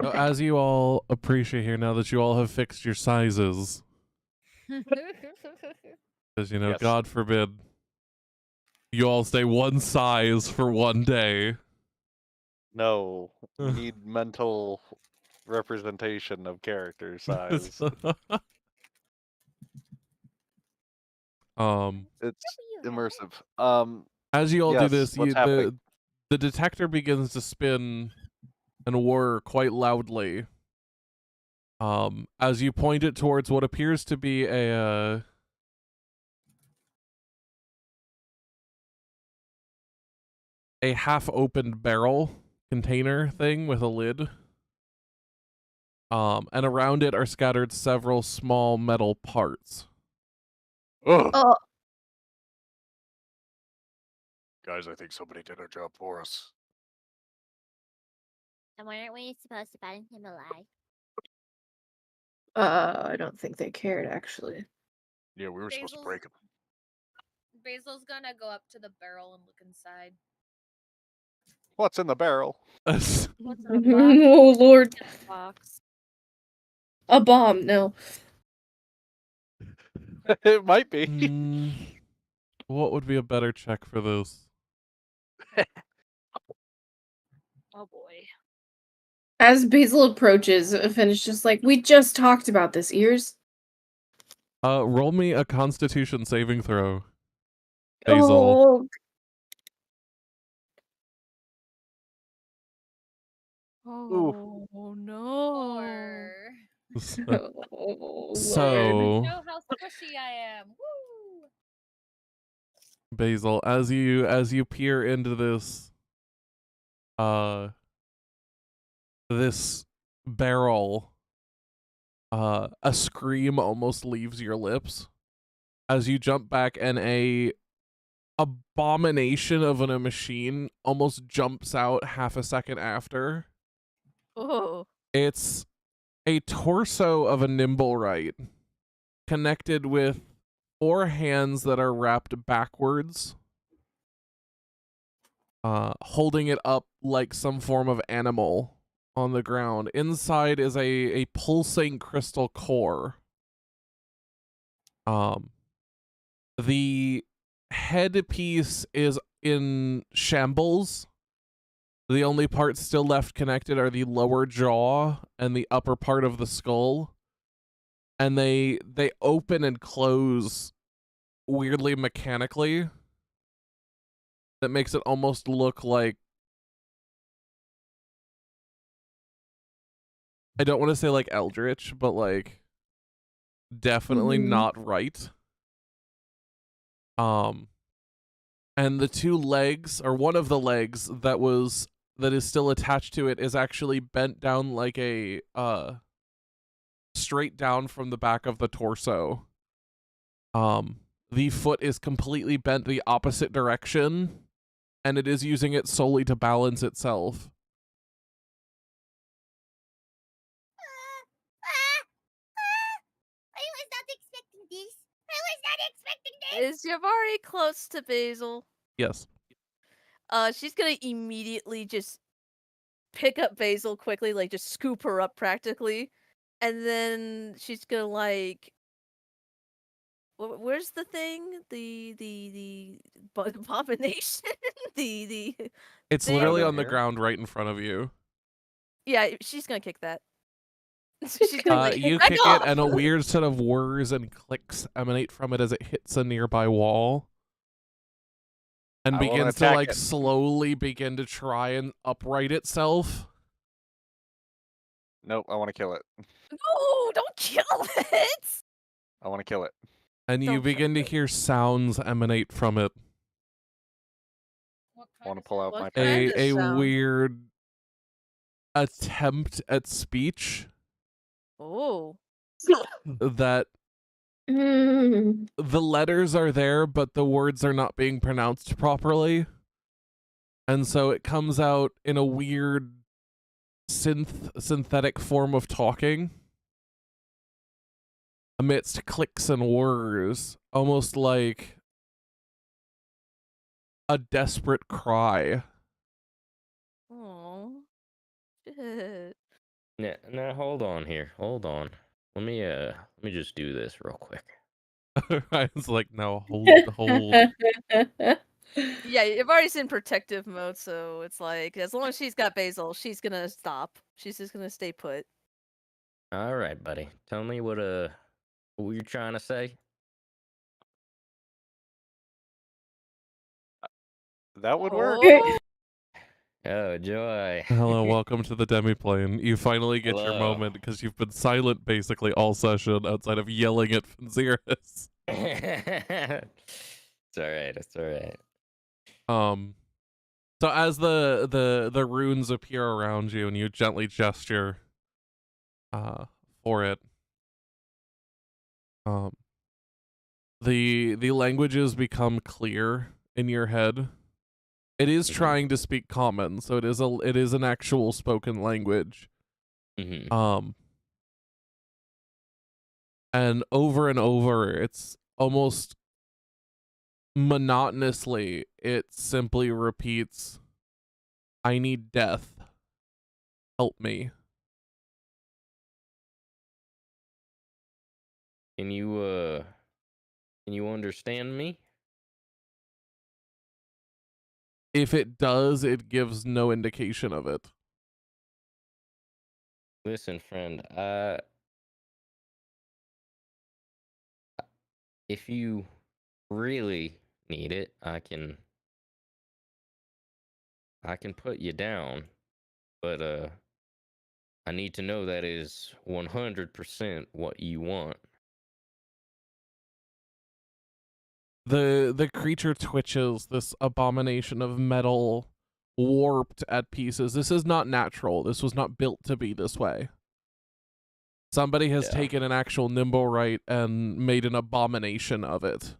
Speaker 4: So as you all appreciate here, now that you all have fixed your sizes, because,
Speaker 9: Yes.
Speaker 4: God forbid, you all stay one size for one day.
Speaker 9: No, we need mental representation of character size.
Speaker 4: It's
Speaker 9: immersive.
Speaker 4: As you all do
Speaker 9: yes,
Speaker 4: this,
Speaker 9: what's happening?
Speaker 4: the detector begins to spin and whir quite loudly. As you point it towards what appears to be a half-opened barrel container thing with a lid. And around it are scattered several small metal parts.
Speaker 5: Ugh.
Speaker 3: Oh,
Speaker 5: Guys, I think somebody did our job for us.
Speaker 12: And weren't we supposed to find him alive?
Speaker 3: I don't think they cared actually.
Speaker 5: Yeah, we were supposed to
Speaker 1: Basil's-
Speaker 5: break him.
Speaker 1: Basil's gonna go up to the barrel and look inside.
Speaker 5: What's in the barrel?
Speaker 8: What's in the box?
Speaker 3: Oh Lord,
Speaker 8: In the box.
Speaker 3: a bomb? No.
Speaker 5: It might be.
Speaker 4: What would be a better check for this?
Speaker 8: Oh boy.
Speaker 3: As Basil approaches, Finn is just like, "We just talked about this, ears."
Speaker 4: Roll me a Constitution saving throw. Basil.
Speaker 3: Oh,
Speaker 6: Oh no.
Speaker 1: Or
Speaker 3: oh
Speaker 4: So,
Speaker 1: show how squishy I am. Woo!
Speaker 4: Basil, as you peer into this barrel, a scream almost leaves your lips as you jump back, and a abomination of a machine almost jumps out half a second after.
Speaker 6: Oh.
Speaker 4: It's a torso of a Nimblewright connected with 4 hands that are wrapped backwards, holding it up like some form of animal on the ground. Inside is a pulsing crystal core. The headpiece is in shambles. The only parts still left connected are the lower jaw and the upper part of the skull. And they open and close weirdly mechanically. That makes it almost look like, I don't want to say like eldritch, but like definitely not right. And the 2 legs, or one of the legs that is still attached to it, is actually bent down like a straight down from the back of the torso. The foot is completely bent the opposite direction, and it is using it solely to balance itself.
Speaker 7: I was not expecting this. I was not expecting this.
Speaker 6: Is Yavari close to Basil?
Speaker 4: Yes.
Speaker 6: She's gonna immediately just pick up Basil quickly, like just scoop her up practically, and then she's gonna like, where's the thing? The abomination. the
Speaker 4: It's
Speaker 6: thing.
Speaker 4: literally
Speaker 5: in
Speaker 4: on the
Speaker 5: here?
Speaker 4: ground right in front of you.
Speaker 6: Yeah, she's gonna kick that. She's gonna like,
Speaker 4: You
Speaker 6: "Back
Speaker 4: kick
Speaker 6: off!"
Speaker 4: it, and a weird set of whirs and clicks emanate from it as it hits a nearby wall. And
Speaker 5: I wanna
Speaker 4: begins to
Speaker 5: attack
Speaker 4: like
Speaker 5: it.
Speaker 4: slowly begin to try and upright itself.
Speaker 5: Nope, I want to kill it.
Speaker 6: No, don't kill it.
Speaker 5: I want to kill it.
Speaker 4: And you
Speaker 6: Don't
Speaker 4: begin to hear sounds emanate from it.
Speaker 1: What
Speaker 5: I want
Speaker 1: kind
Speaker 5: to pull out
Speaker 6: What
Speaker 5: my
Speaker 6: kind
Speaker 5: pen.
Speaker 6: of
Speaker 4: A
Speaker 6: sound?
Speaker 4: weird attempt at speech
Speaker 6: Oh.
Speaker 4: that
Speaker 3: Mm.
Speaker 4: the letters are there, but the words are not being pronounced properly. And so it comes out in a weird synthetic form of talking amidst clicks and whirs, almost like a desperate cry.
Speaker 6: Oh. Shit.
Speaker 2: Now hold on here. Hold on. Let me just do this real quick.
Speaker 4: It's like, no, hold.
Speaker 6: Yeah, Yavari's in protective mode, so it's like as long as she's got Basil, she's gonna stop. She's just gonna stay put.
Speaker 2: All right, buddy. Tell me what you're trying to say.
Speaker 5: That would work.
Speaker 6: Oh.
Speaker 2: Oh, joy.
Speaker 4: Hello, welcome to the demiplane. You finally get your
Speaker 2: Hello.
Speaker 4: moment because you've been silent basically all session outside of yelling at Finzirus.
Speaker 2: It's all right. It's all right.
Speaker 4: So as the runes appear around you and you gently gesture, for it. The languages become clear in your head. It is trying to speak common, so it is an actual spoken language. And over, it's almost monotonously, it simply repeats, "I need death. Help me."
Speaker 2: Can you understand me?
Speaker 4: If it does, it gives no indication of it.
Speaker 2: Listen, friend, if you really need it, I can put you down, but I need to know that is 100% what you want.
Speaker 4: The creature twitches, this abomination of metal, warped at pieces. This is not natural. This was not built to be this way. Somebody has taken an actual Nimblewright and made an abomination of it.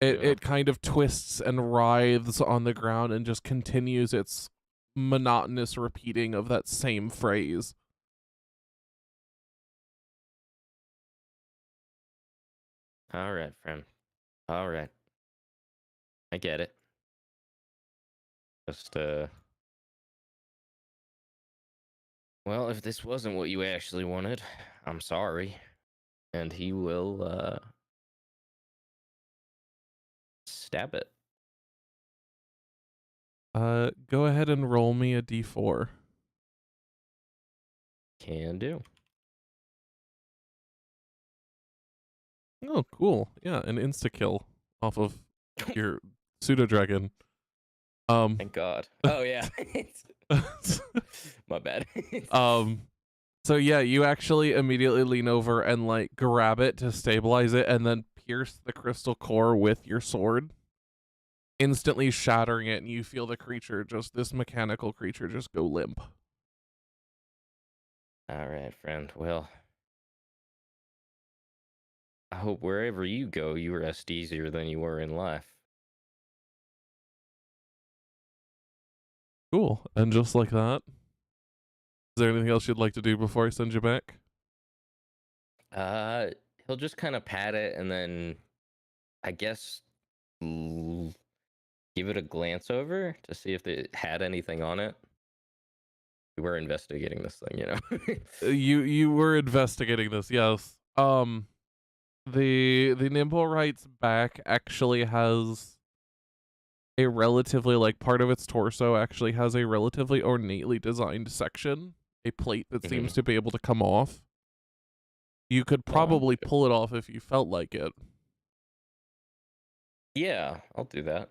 Speaker 4: It kind of twists and writhes on the ground and just continues its monotonous repeating of that same phrase.
Speaker 2: All right, friend. All right. I get it. Just, well, if this wasn't what you actually wanted, I'm sorry. And he will, stab it.
Speaker 4: Go ahead and roll me a d4.
Speaker 2: Can do.
Speaker 4: Oh, cool. Yeah, an insta-kill off of your pseudo-dragon.
Speaker 2: Thank God. Oh, yeah. My bad.
Speaker 4: So yeah, you actually immediately lean over and, like, grab it to stabilize it and then pierce the crystal core with your sword, instantly shattering it, and you feel the creature, this mechanical creature, just go limp.
Speaker 2: All right, friend. Well, I hope wherever you go, you rest easier than you were in life.
Speaker 4: Cool. And just like that, is there anything else you'd like to do before I send you back?
Speaker 2: He'll just kind of pat it and then, I guess, give it a glance over to see if it had anything on it. We were investigating this thing, you know.
Speaker 4: You were investigating this, yes. The Nimblewright's back actually has a relatively, like, part of its torso actually has a relatively ornately designed section, a plate that seems to be able to come off. You could probably pull it off if you felt like it.
Speaker 2: Yeah, I'll do that.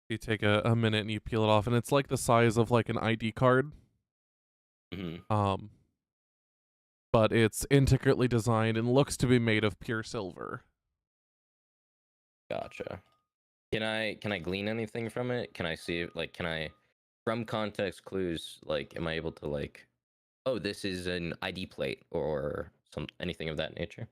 Speaker 4: You take a minute and you peel it off, and it's like the size of, like, an ID card. But it's intricately designed and looks to be made of pure silver.
Speaker 2: Gotcha. Can I glean anything from it? Can I see it? Like, from context clues, like, am I able to, like, oh, this is an ID plate or anything of that nature?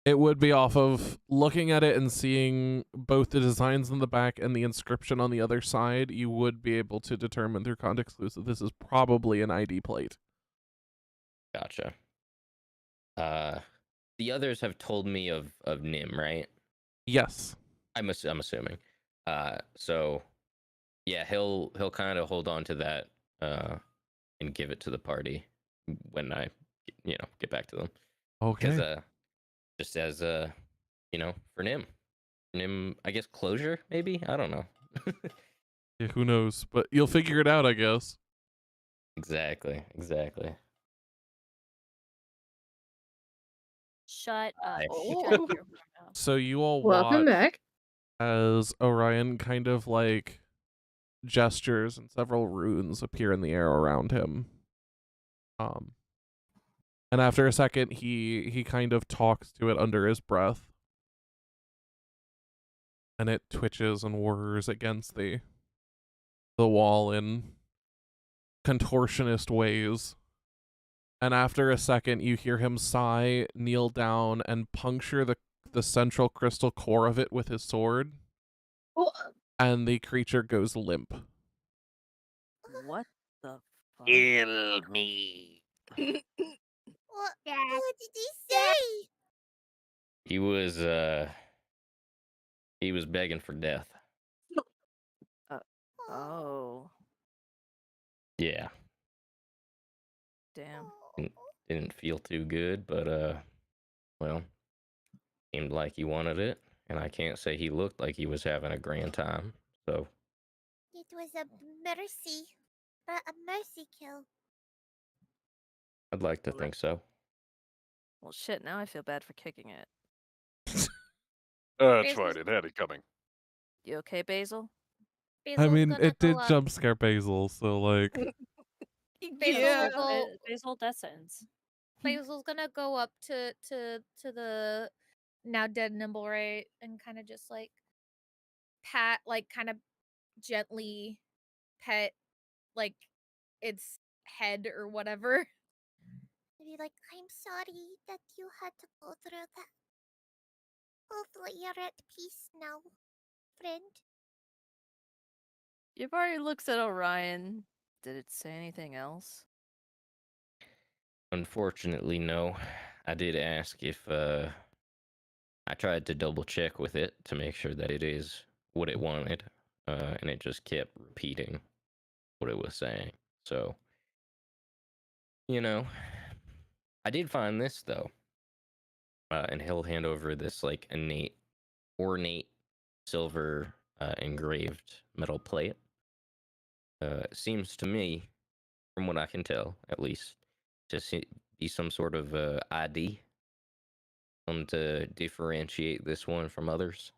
Speaker 4: It would be off of looking at it and seeing both the designs on the back and the inscription on the other side. You would be able to determine through context clues that this is probably an ID plate.
Speaker 2: Gotcha. The others have told me of Nim, right?
Speaker 4: Yes.
Speaker 2: I'm assuming. So yeah, he'll kind of hold on to that and give it to the party when I get back to them.
Speaker 4: Okay.
Speaker 2: Because just as for Nim, I guess closure maybe. I don't know.
Speaker 4: Yeah, who knows? But you'll figure it out, I guess.
Speaker 2: Exactly.
Speaker 6: Shut up.
Speaker 3: Oh.
Speaker 4: So you all
Speaker 3: Welcome
Speaker 4: watch
Speaker 3: back.
Speaker 4: as Orion kind of, like, gestures and several runes appear in the air around him. And after a second, he kind of talks to it under his breath. And it twitches and whirs against the wall in contortionist ways. And after a second, you hear him sigh, kneel down, and puncture the central crystal core of it with his sword. And the creature goes limp.
Speaker 6: What the fuck?
Speaker 5: Kill me.
Speaker 7: What did he say?
Speaker 2: He was begging for death.
Speaker 6: Oh,
Speaker 2: Yeah.
Speaker 6: damn.
Speaker 2: Didn't feel too good, but well, seemed like he wanted it, and I can't say he looked like he was having a grand time. So
Speaker 7: It was a mercy. A mercy kill.
Speaker 2: I'd like to think so.
Speaker 6: Well, shit, now I feel bad for kicking it.
Speaker 5: That's fine. It had it coming.
Speaker 6: You okay, Basil?
Speaker 4: I mean,
Speaker 1: gonna
Speaker 4: it did
Speaker 1: go up.
Speaker 4: jump scare Basil, so like.
Speaker 1: Basil will go.
Speaker 8: Basil death sentence.
Speaker 1: Basil's gonna go up to the now dead Nimbleray and kind of just like pat, like kind of gently pet like its head or whatever.
Speaker 7: Be like, I'm sorry that you had to go through that. Hopefully you're at peace now, friend.
Speaker 6: Yavari looks at Orion. Did it say anything else?
Speaker 2: Unfortunately, no. I did ask if I tried to double check with it to make sure that it is what it wanted, and it just kept repeating what it was saying. So, I did find this though, and he'll hand over this like ornate silver engraved metal plate. Seems to me, from what I can tell, at least, to be some sort of ID, to differentiate this one from others.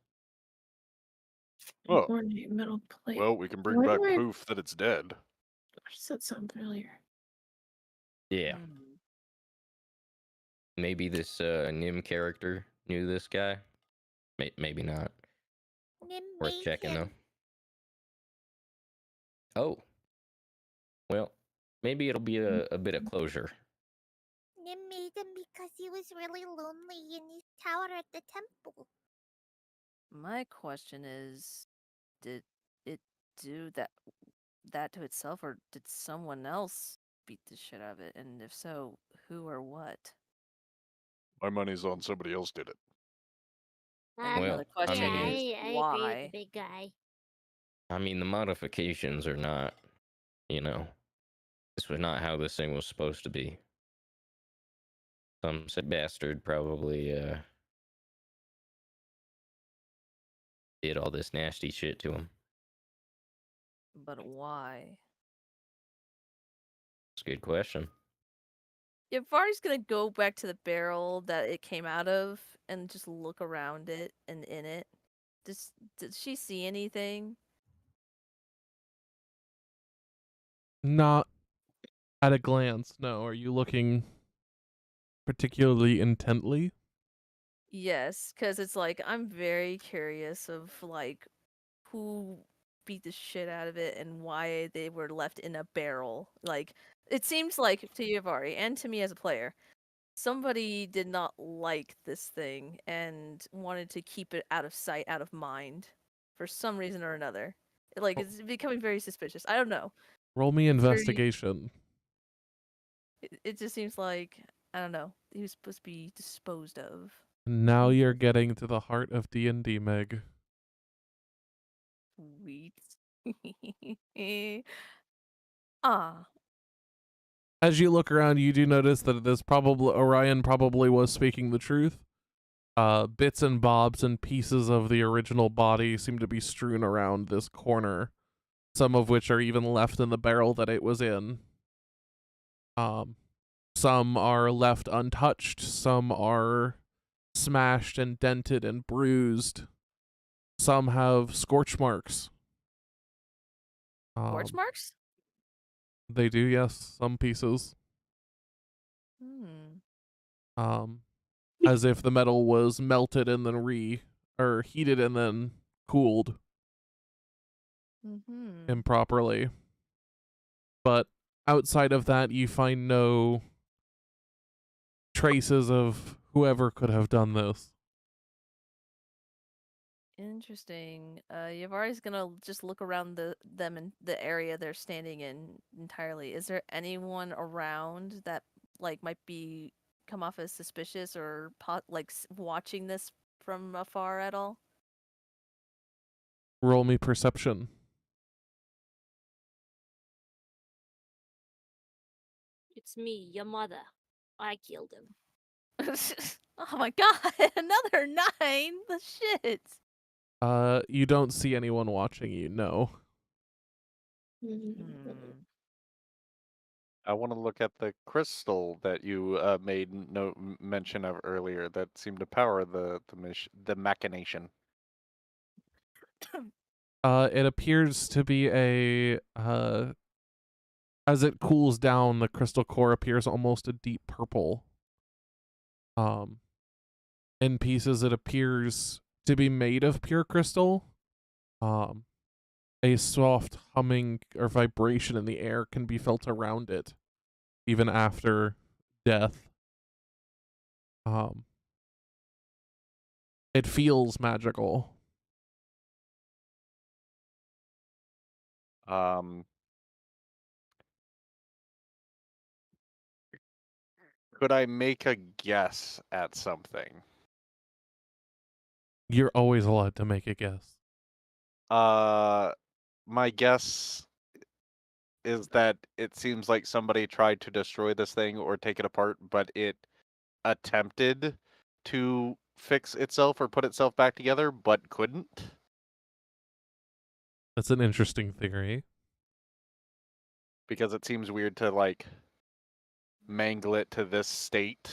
Speaker 5: Oh,
Speaker 3: Ornate metal plate.
Speaker 5: well, we can bring
Speaker 3: Why
Speaker 5: back
Speaker 3: do I-
Speaker 5: proof that it's dead.
Speaker 3: Does that sound familiar?
Speaker 2: Yeah,
Speaker 6: Hmm.
Speaker 2: maybe this Nim character knew this guy. Maybe not.
Speaker 7: Nim
Speaker 2: Worth
Speaker 7: made
Speaker 2: checking though.
Speaker 7: him.
Speaker 2: Oh, well, maybe it'll be a bit of closure.
Speaker 7: Nim made him because he was really lonely in his tower at the temple.
Speaker 6: My question is, did it do that to itself, or did someone else beat the shit out of it? And if so, who or what?
Speaker 5: My money's on somebody else did it.
Speaker 6: And
Speaker 2: Well,
Speaker 6: another question
Speaker 2: I mean-
Speaker 6: is,
Speaker 12: I agree with
Speaker 6: why?
Speaker 12: the big guy.
Speaker 2: I mean, the modifications are not, this was not how this thing was supposed to be. Some sick bastard probably did all this nasty shit to him.
Speaker 6: But why?
Speaker 2: It's a good question.
Speaker 6: Yavari's gonna go back to the barrel that it came out of and just look around it and in it. Did she see anything?
Speaker 4: Not at a glance, no. Are you looking particularly intently?
Speaker 6: Yes, because it's like I'm very curious of like who beat the shit out of it and why they were left in a barrel. Like it seems like to Yavari and to me as a player, somebody did not like this thing and wanted to keep it out of sight, out of mind, for some reason or another. Like it's becoming very suspicious. I don't know.
Speaker 4: Roll me
Speaker 6: It's very-
Speaker 4: investigation.
Speaker 6: It just seems like I don't know. He was supposed to be disposed of.
Speaker 4: Now you're getting to the heart of D&D, Meg.
Speaker 6: Sweet. Ah.
Speaker 4: As you look around, you do notice that Orion probably was speaking the truth. Bits and bobs and pieces of the original body seem to be strewn around this corner, some of which are even left in the barrel that it was in. Some are left untouched, some are smashed and dented and bruised. Some have scorch marks.
Speaker 6: Scorch marks?
Speaker 4: They do, yes, some pieces.
Speaker 6: Hmm.
Speaker 4: As if the metal was melted and then heated and then cooled
Speaker 6: Mm-hmm.
Speaker 4: improperly. But outside of that, you find no traces of whoever could have done this.
Speaker 6: Interesting. Yavari's gonna just look around them in the area they're standing in entirely. Is there anyone around that like might be come off as suspicious or watching this from afar at all?
Speaker 4: Roll me perception.
Speaker 12: It's me, your mother. I killed him.
Speaker 6: Oh my god, another 9! The shit.
Speaker 4: You don't see anyone watching you, no.
Speaker 9: I want to look at the crystal that you made mention of earlier that seemed to power the machination.
Speaker 4: It appears to be as it cools down, the crystal core appears almost a deep purple. In pieces, it appears to be made of pure crystal. A soft humming or vibration in the air can be felt around it, even after death. It feels magical.
Speaker 9: Could I make a guess at something?
Speaker 4: You're always allowed to make a guess.
Speaker 9: My guess is that it seems like somebody tried to destroy this thing or take it apart, but it attempted to fix itself or put itself back together, but couldn't.
Speaker 4: That's an interesting theory.
Speaker 9: Because it seems weird to, like, mangle it to this state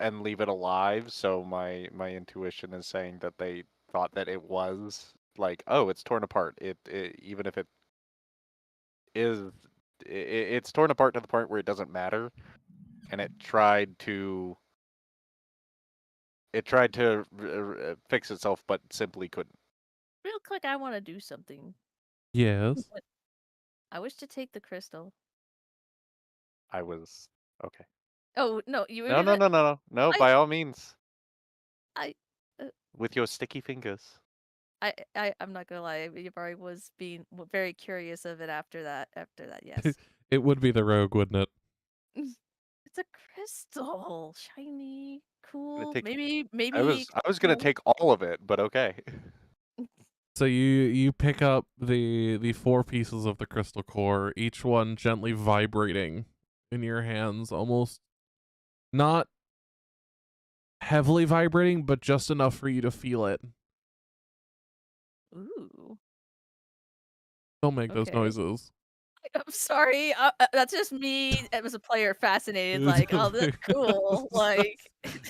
Speaker 9: and leave it alive, so my intuition is saying that they thought that it was, like, oh, it's torn apart. Even if it is, it's torn apart to the point where it doesn't matter, and it tried to fix itself, but simply couldn't.
Speaker 6: Real quick, I want to do something.
Speaker 4: Yes.
Speaker 6: I wish to take the crystal.
Speaker 9: I was okay.
Speaker 6: Oh no, you were
Speaker 9: No, no,
Speaker 6: gonna...
Speaker 9: no, no, no. By all means. With your sticky fingers.
Speaker 6: I'm not gonna lie. Yavari was being very curious of it after that. Yes.
Speaker 4: It would be the rogue, wouldn't it?
Speaker 6: It's a crystal, shiny, cool.
Speaker 9: Take,
Speaker 6: maybe.
Speaker 9: I was gonna take all of it, but okay.
Speaker 4: So you pick up the 4 pieces of the crystal core, each one gently vibrating in your hands, almost not heavily vibrating, but just enough for you to feel it.
Speaker 6: Ooh.
Speaker 4: Don't make those noises.
Speaker 6: I'm sorry. That's just me as a player, fascinated. Like, oh, that's cool. Like,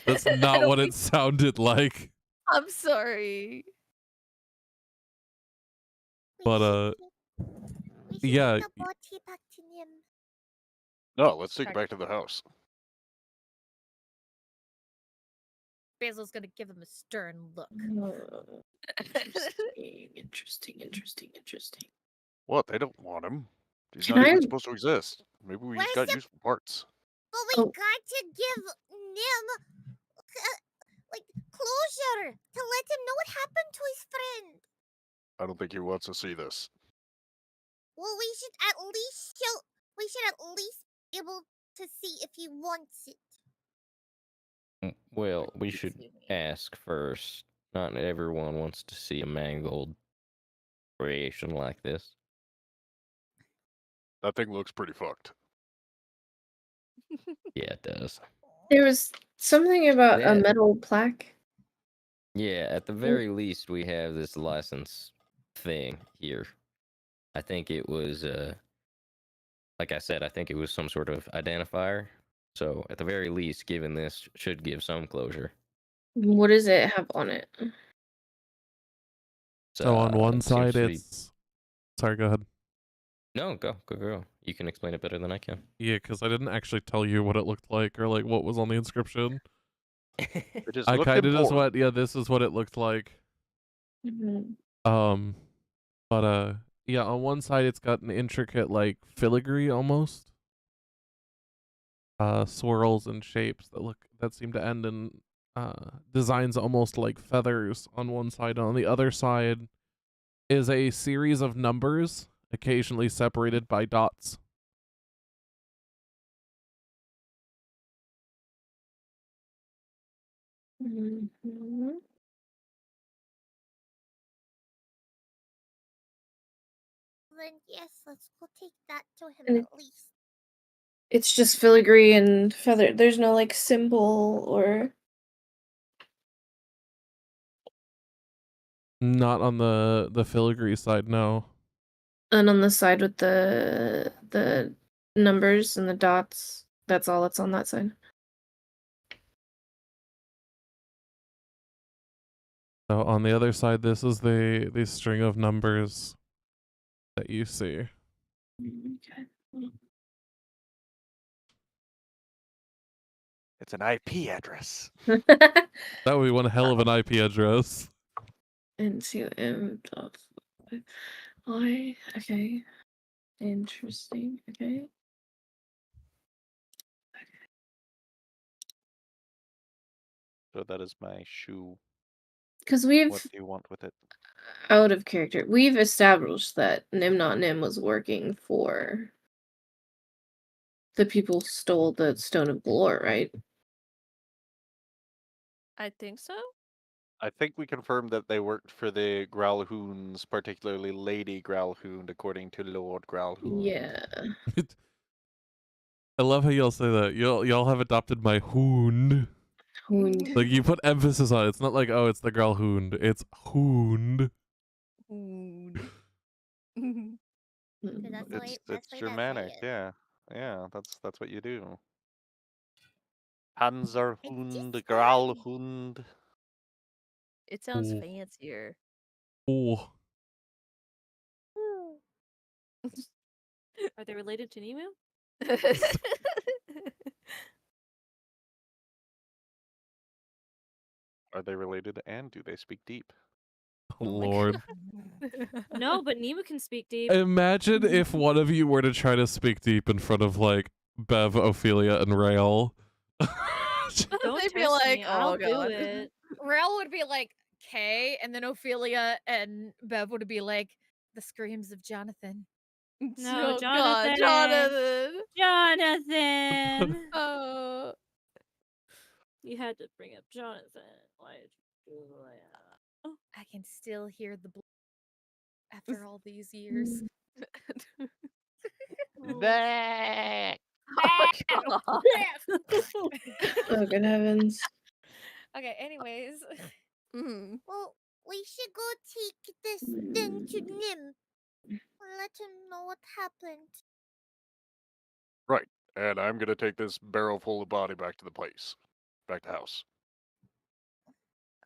Speaker 4: that's not what it sounded like.
Speaker 6: I'm sorry.
Speaker 4: But yeah.
Speaker 5: No, let's take it back to the house.
Speaker 11: Basil's gonna give him a stern look.
Speaker 3: Interesting.
Speaker 5: What? They don't want him. He's
Speaker 3: Can
Speaker 5: not even
Speaker 3: I-
Speaker 5: supposed to exist. Maybe we just got useful parts.
Speaker 7: But we got to give Nim like closure to let him know what happened to his friend.
Speaker 5: I don't think he wants to see this.
Speaker 7: Well, we should at least be able to see if he wants it.
Speaker 2: Well, we should ask first. Not everyone wants to see a mangled creation like this.
Speaker 5: That thing looks pretty fucked.
Speaker 2: Yeah, it does.
Speaker 3: There was something about a metal plaque.
Speaker 2: Yeah, at the very least, we have this license thing here. I think it was, like I said, I think it was some sort of identifier. So, at the very least, given this, should give some closure.
Speaker 3: What does it have on it?
Speaker 4: So on one
Speaker 2: it seems
Speaker 4: side,
Speaker 2: to be-
Speaker 4: it's... Sorry, go ahead.
Speaker 2: No, go. You can explain it better than I can.
Speaker 4: Yeah, because I didn't actually tell you what it looked like or like what was on the inscription. I kind of just went, yeah, this is what it looked like.
Speaker 3: Mhm.
Speaker 4: But Yeah, on one side it's got an intricate like filigree almost. Swirls and shapes that seem to end in designs almost like feathers on one side. And on the other side is a series of numbers, occasionally separated by dots.
Speaker 3: Mhm.
Speaker 7: Then yes, let's go take that to him
Speaker 3: And
Speaker 7: at least.
Speaker 3: it's just filigree and feather. There's no like symbol or.
Speaker 4: Not on the filigree side, no.
Speaker 3: And on the side with the numbers and the dots, that's all that's on that side.
Speaker 4: So on the other side, this is the string of numbers that you see.
Speaker 3: Okay.
Speaker 5: It's an IP address.
Speaker 4: That would be one hell of an IP address.
Speaker 3: NCM dot I. Okay. Interesting. Okay.
Speaker 9: So that is my shoe.
Speaker 3: Because we've
Speaker 9: What do you want with it?
Speaker 3: out of character. We've established that Nim Not Nim was working for the people who stole the Stone of Galore, right?
Speaker 6: I think so.
Speaker 9: I think we confirmed that they worked for the Growlhounds, particularly Lady Growlhound, according to Lord Growlhound.
Speaker 3: Yeah.
Speaker 4: I love how y'all say that. Y'all have adopted my hound.
Speaker 3: Hound.
Speaker 4: Like you put emphasis on it. It's not like, oh, it's the girl hound. It's hound.
Speaker 7: That's the way.
Speaker 9: It's
Speaker 7: That's the way
Speaker 9: Germanic, yeah. Yeah, that's what you do. Panzerhund, Growlhund.
Speaker 6: It sounds
Speaker 4: Ooh.
Speaker 6: fancier.
Speaker 4: Oh.
Speaker 8: Are they related to Nemu?
Speaker 9: Are they related and do they speak deep?
Speaker 4: Oh, Lord.
Speaker 8: No, but Nemu can speak deep.
Speaker 4: Imagine if one of you were to try to speak deep in front of like Bev, Ophelia, and Rael.
Speaker 8: Don't
Speaker 6: They'd be
Speaker 8: test
Speaker 6: like,
Speaker 8: me.
Speaker 6: "Oh
Speaker 8: I'll do
Speaker 6: god."
Speaker 8: it.
Speaker 1: Rael would be like K, and then Ophelia and Bev would be like the screams of Jonathan.
Speaker 8: No,
Speaker 6: Oh god,
Speaker 8: Jonathan.
Speaker 6: Jonathan.
Speaker 8: Jonathan.
Speaker 6: Oh.
Speaker 8: You had to bring up Jonathan. Why did you do that?
Speaker 1: I can still hear the blood after all these years.
Speaker 9: That.
Speaker 6: Oh,
Speaker 3: Oh, good heavens.
Speaker 1: Okay, anyways.
Speaker 6: Mm.
Speaker 7: Well, we should go take this then to Nim. Let him know what happened.
Speaker 5: Right. And I'm gonna take this barrel full of body back to the place. Back to house.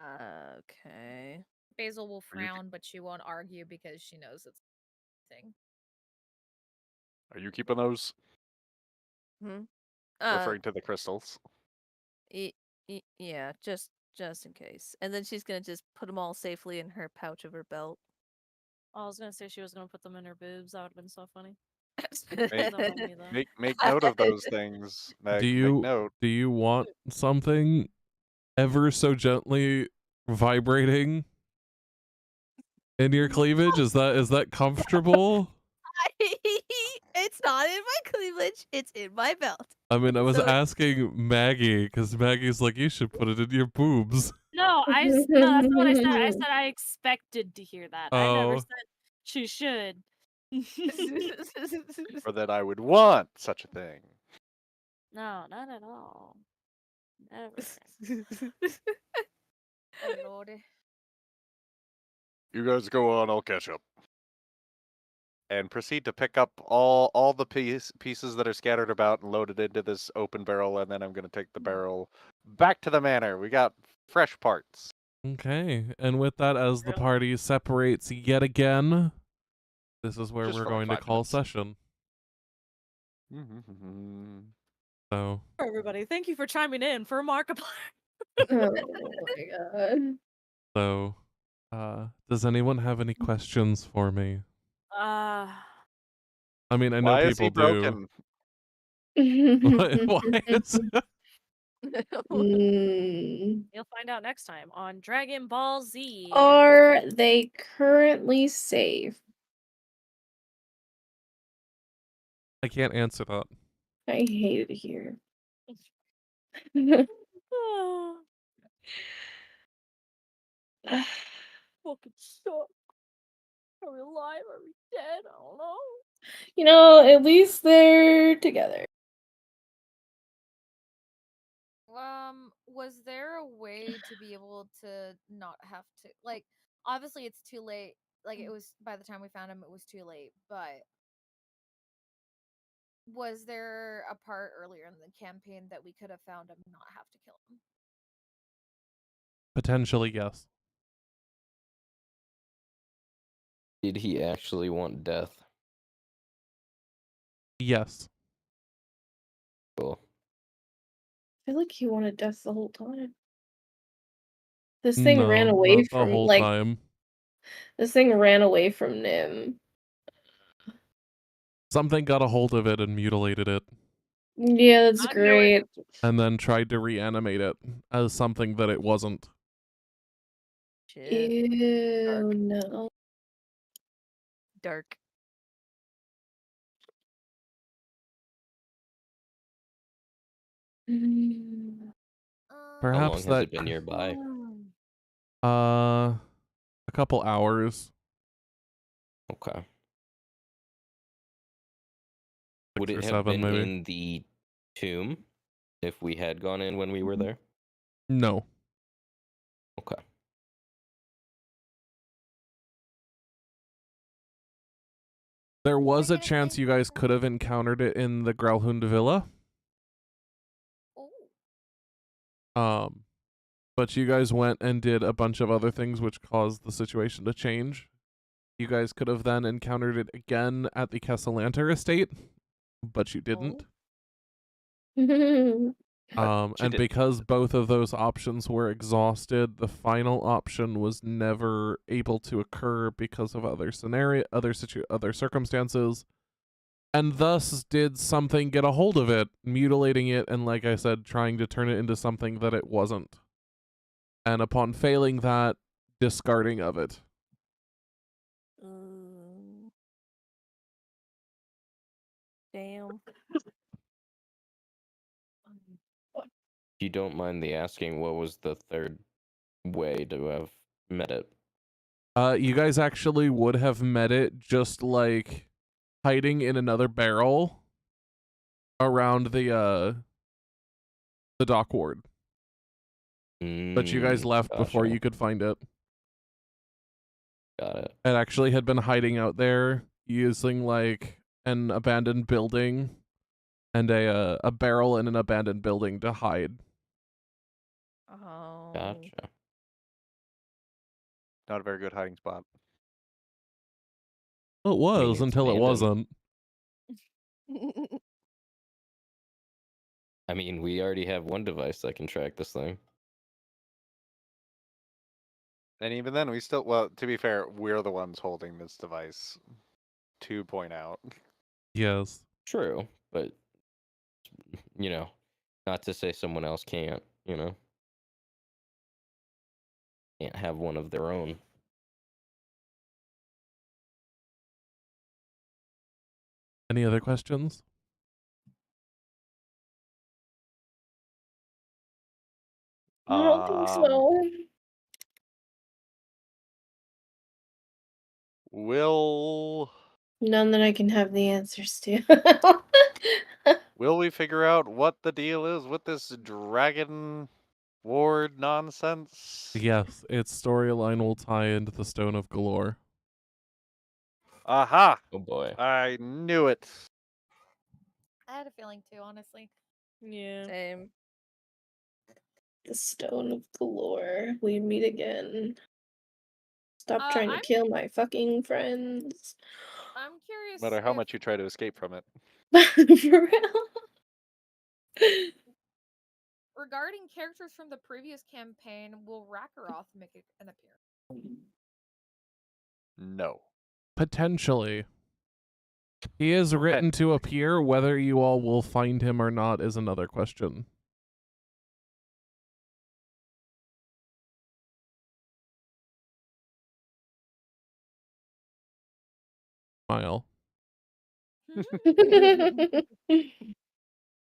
Speaker 6: Okay.
Speaker 1: Basil will
Speaker 5: Are you-
Speaker 1: frown, but she won't argue because she knows it's a thing.
Speaker 5: Are you keeping those?
Speaker 6: Hmm.
Speaker 5: Referring to the crystals.
Speaker 6: Yeah, just in case. And then she's gonna just put them all safely in her pouch of her belt.
Speaker 8: I was gonna say she was gonna put them in her boobs. That would have been so funny.
Speaker 5: Make note of those things. Meg, make note.
Speaker 4: Do you want something ever so gently vibrating in your cleavage? Is that comfortable?
Speaker 6: It's not in my cleavage. It's in my belt.
Speaker 4: I mean, I was
Speaker 6: So
Speaker 4: asking Maggie because Maggie's like, you should put it in your boobs.
Speaker 8: No, no, that's not what I said. I said I expected to hear that. I never
Speaker 4: Oh.
Speaker 8: said she should.
Speaker 5: Or that I would want such a thing.
Speaker 8: No, not at all. Never.
Speaker 1: Oh lordy.
Speaker 5: You guys go on, I'll catch up.
Speaker 9: And proceed to pick up all the pieces that are scattered about and load it into this open barrel, and then I'm going to take the barrel back to the manor. We got fresh parts.
Speaker 4: Okay, and with that, as the party separates yet again, this is where
Speaker 9: Just
Speaker 4: we're
Speaker 9: for like
Speaker 4: going to
Speaker 9: 5
Speaker 4: call
Speaker 9: minutes.
Speaker 4: session. So,
Speaker 8: Everybody, thank you for chiming in for Markiplier.
Speaker 3: Oh my god.
Speaker 4: so, does anyone have any questions for me? I mean, I know
Speaker 9: Why is he
Speaker 4: people do.
Speaker 9: broken?
Speaker 4: Why is
Speaker 8: You'll find out next time on Dragon Ball Z.
Speaker 3: Are they currently safe?
Speaker 4: I can't answer that.
Speaker 3: I hate it here.
Speaker 8: Fucking suck. Are we alive? Are we dead? I don't know.
Speaker 3: You know, at least they're together.
Speaker 1: Was there a way to be able to not have to, like, obviously it's too late. Like, it was, by the time we found him, it was too late, but was there a part earlier in the campaign that we could have found him and not have to kill him?
Speaker 4: Potentially, yes.
Speaker 2: Did he actually want death?
Speaker 4: Yes.
Speaker 2: Cool.
Speaker 3: I feel like he wanted death the whole time. This thing ran
Speaker 4: No,
Speaker 3: away
Speaker 4: not the
Speaker 3: from
Speaker 4: whole
Speaker 3: like
Speaker 4: time.
Speaker 3: this thing ran away from Nim.
Speaker 4: Something got a hold of it and mutilated it,
Speaker 3: Yeah, that's
Speaker 8: I knew it.
Speaker 3: great.
Speaker 4: and then tried to reanimate it as something that it wasn't.
Speaker 6: Shit.
Speaker 3: Ew, no.
Speaker 6: Dark.
Speaker 3: Mm.
Speaker 2: How long
Speaker 4: Perhaps
Speaker 2: has
Speaker 4: that
Speaker 2: it been nearby?
Speaker 4: a couple hours.
Speaker 2: Okay.
Speaker 4: 6
Speaker 2: Would
Speaker 4: or
Speaker 2: it have
Speaker 4: 7
Speaker 2: been
Speaker 4: maybe.
Speaker 2: in the tomb if we had gone in when we were there?
Speaker 4: No.
Speaker 2: Okay.
Speaker 4: There was a chance you guys could have encountered it in the Grauhund Villa. But you guys went and did a bunch of other things which caused the situation to change. You guys could have then encountered it again at the Kesselanter estate, but you didn't. And because both of those options were exhausted, the final option was never able to occur because of other circumstances. And thus did something get a hold of it, mutilating it, and like I said, trying to turn it into something that it wasn't. And upon failing that, discarding of it.
Speaker 6: Damn.
Speaker 2: If you don't mind the asking, what was the third way to have met it?
Speaker 4: You guys actually would have met it just like hiding in another barrel around the dock ward. But you guys left before you could find it.
Speaker 2: Got it.
Speaker 4: It actually had been hiding out there using like an abandoned building and a barrel in an abandoned building to hide.
Speaker 6: Oh.
Speaker 2: Gotcha.
Speaker 9: Not a very good hiding spot.
Speaker 4: Well, it was
Speaker 2: it's
Speaker 4: until it
Speaker 2: abandoned.
Speaker 4: wasn't.
Speaker 2: I mean, we already have one device that can track this thing.
Speaker 9: And even then, we still, well, to be fair, we're the ones holding this device, to point out.
Speaker 4: Yes.
Speaker 2: True, but, you know, not to say someone else can't, you know? Can't have one of their own.
Speaker 4: Any other questions?
Speaker 3: I don't think so.
Speaker 9: Will
Speaker 3: None that I can have the answers to.
Speaker 9: Will we figure out what the deal is with this dragon ward nonsense?
Speaker 4: Yes, its storyline will tie into the Stone of Galore.
Speaker 9: Aha!
Speaker 2: Oh boy.
Speaker 9: I knew it.
Speaker 1: I had a feeling too, honestly.
Speaker 8: Yeah.
Speaker 6: Same.
Speaker 3: The Stone of Galore. We meet again. Stop trying to
Speaker 1: I'm
Speaker 3: kill my fucking friends.
Speaker 1: I'm curious
Speaker 9: No matter how
Speaker 1: if
Speaker 9: much you try to escape from it.
Speaker 3: For real.
Speaker 1: regarding characters from the previous campaign, will Rakaroth make an appearance?
Speaker 9: No.
Speaker 4: Potentially. He is written to appear. Whether you all will find him or not is another question. Smile.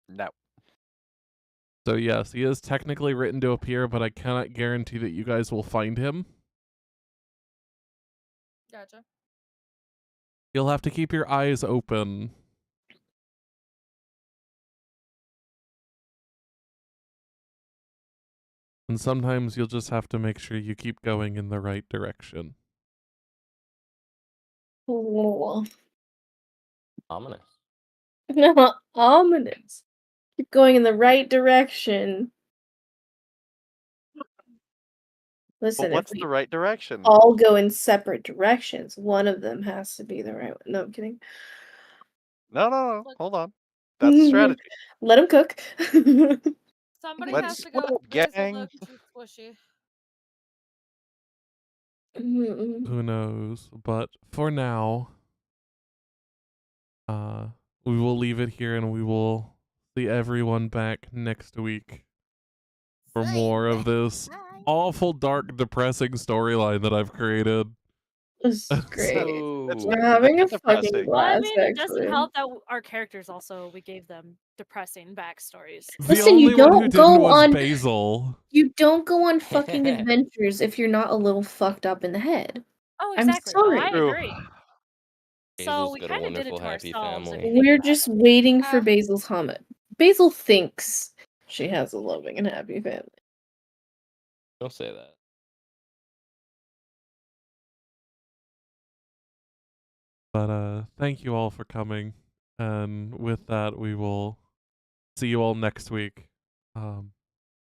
Speaker 9: No.
Speaker 4: So yes, he is technically written to appear, but I cannot guarantee that you guys will find him.
Speaker 1: Gotcha.
Speaker 4: You'll have to keep your eyes open. And sometimes you'll just have to make sure you keep going in the right direction.
Speaker 3: Cool.
Speaker 2: Ominous.
Speaker 3: No, ominous. Keep going in the right direction. Listen,
Speaker 9: But
Speaker 3: if
Speaker 9: what's
Speaker 3: we
Speaker 9: the right direction?
Speaker 3: all go in separate directions, one of them has to be the right one. No, I'm kidding.
Speaker 9: No. Hold on. That's strategy.
Speaker 3: Let him cook.
Speaker 1: Somebody
Speaker 9: Let's
Speaker 1: has to go
Speaker 9: split,
Speaker 1: with Basil
Speaker 9: gang.
Speaker 1: though, 'cause he's squishy.
Speaker 4: Who knows? But for now, we will leave it here and we will see everyone back next week for more of this awful, dark, depressing storyline that I've created.
Speaker 3: This is great.
Speaker 9: It's
Speaker 3: We're having a fucking
Speaker 9: depressing.
Speaker 8: Well, I
Speaker 3: blast,
Speaker 8: mean, it doesn't
Speaker 3: actually.
Speaker 8: help that our characters also, we gave them depressing backstories.
Speaker 4: The
Speaker 3: Listen, you
Speaker 4: only one who
Speaker 3: don't
Speaker 4: didn't
Speaker 3: go
Speaker 4: was
Speaker 3: on
Speaker 4: Basil.
Speaker 3: you don't go on fucking adventures if you're not a little fucked up in the head.
Speaker 8: Oh,
Speaker 3: I'm
Speaker 8: exactly. No, I
Speaker 3: sorry.
Speaker 8: agree. So
Speaker 2: Basil's
Speaker 8: we
Speaker 2: got a
Speaker 8: kind of did it
Speaker 2: wonderful,
Speaker 8: to
Speaker 2: happy
Speaker 8: ourselves. If
Speaker 2: family.
Speaker 8: you think
Speaker 3: We're
Speaker 8: about
Speaker 3: just waiting for
Speaker 1: Uh,
Speaker 3: Basil's comment. Basil thinks she has a loving and happy family.
Speaker 2: Don't say that.
Speaker 4: But thank you all for coming. And with that, we will see you all next week.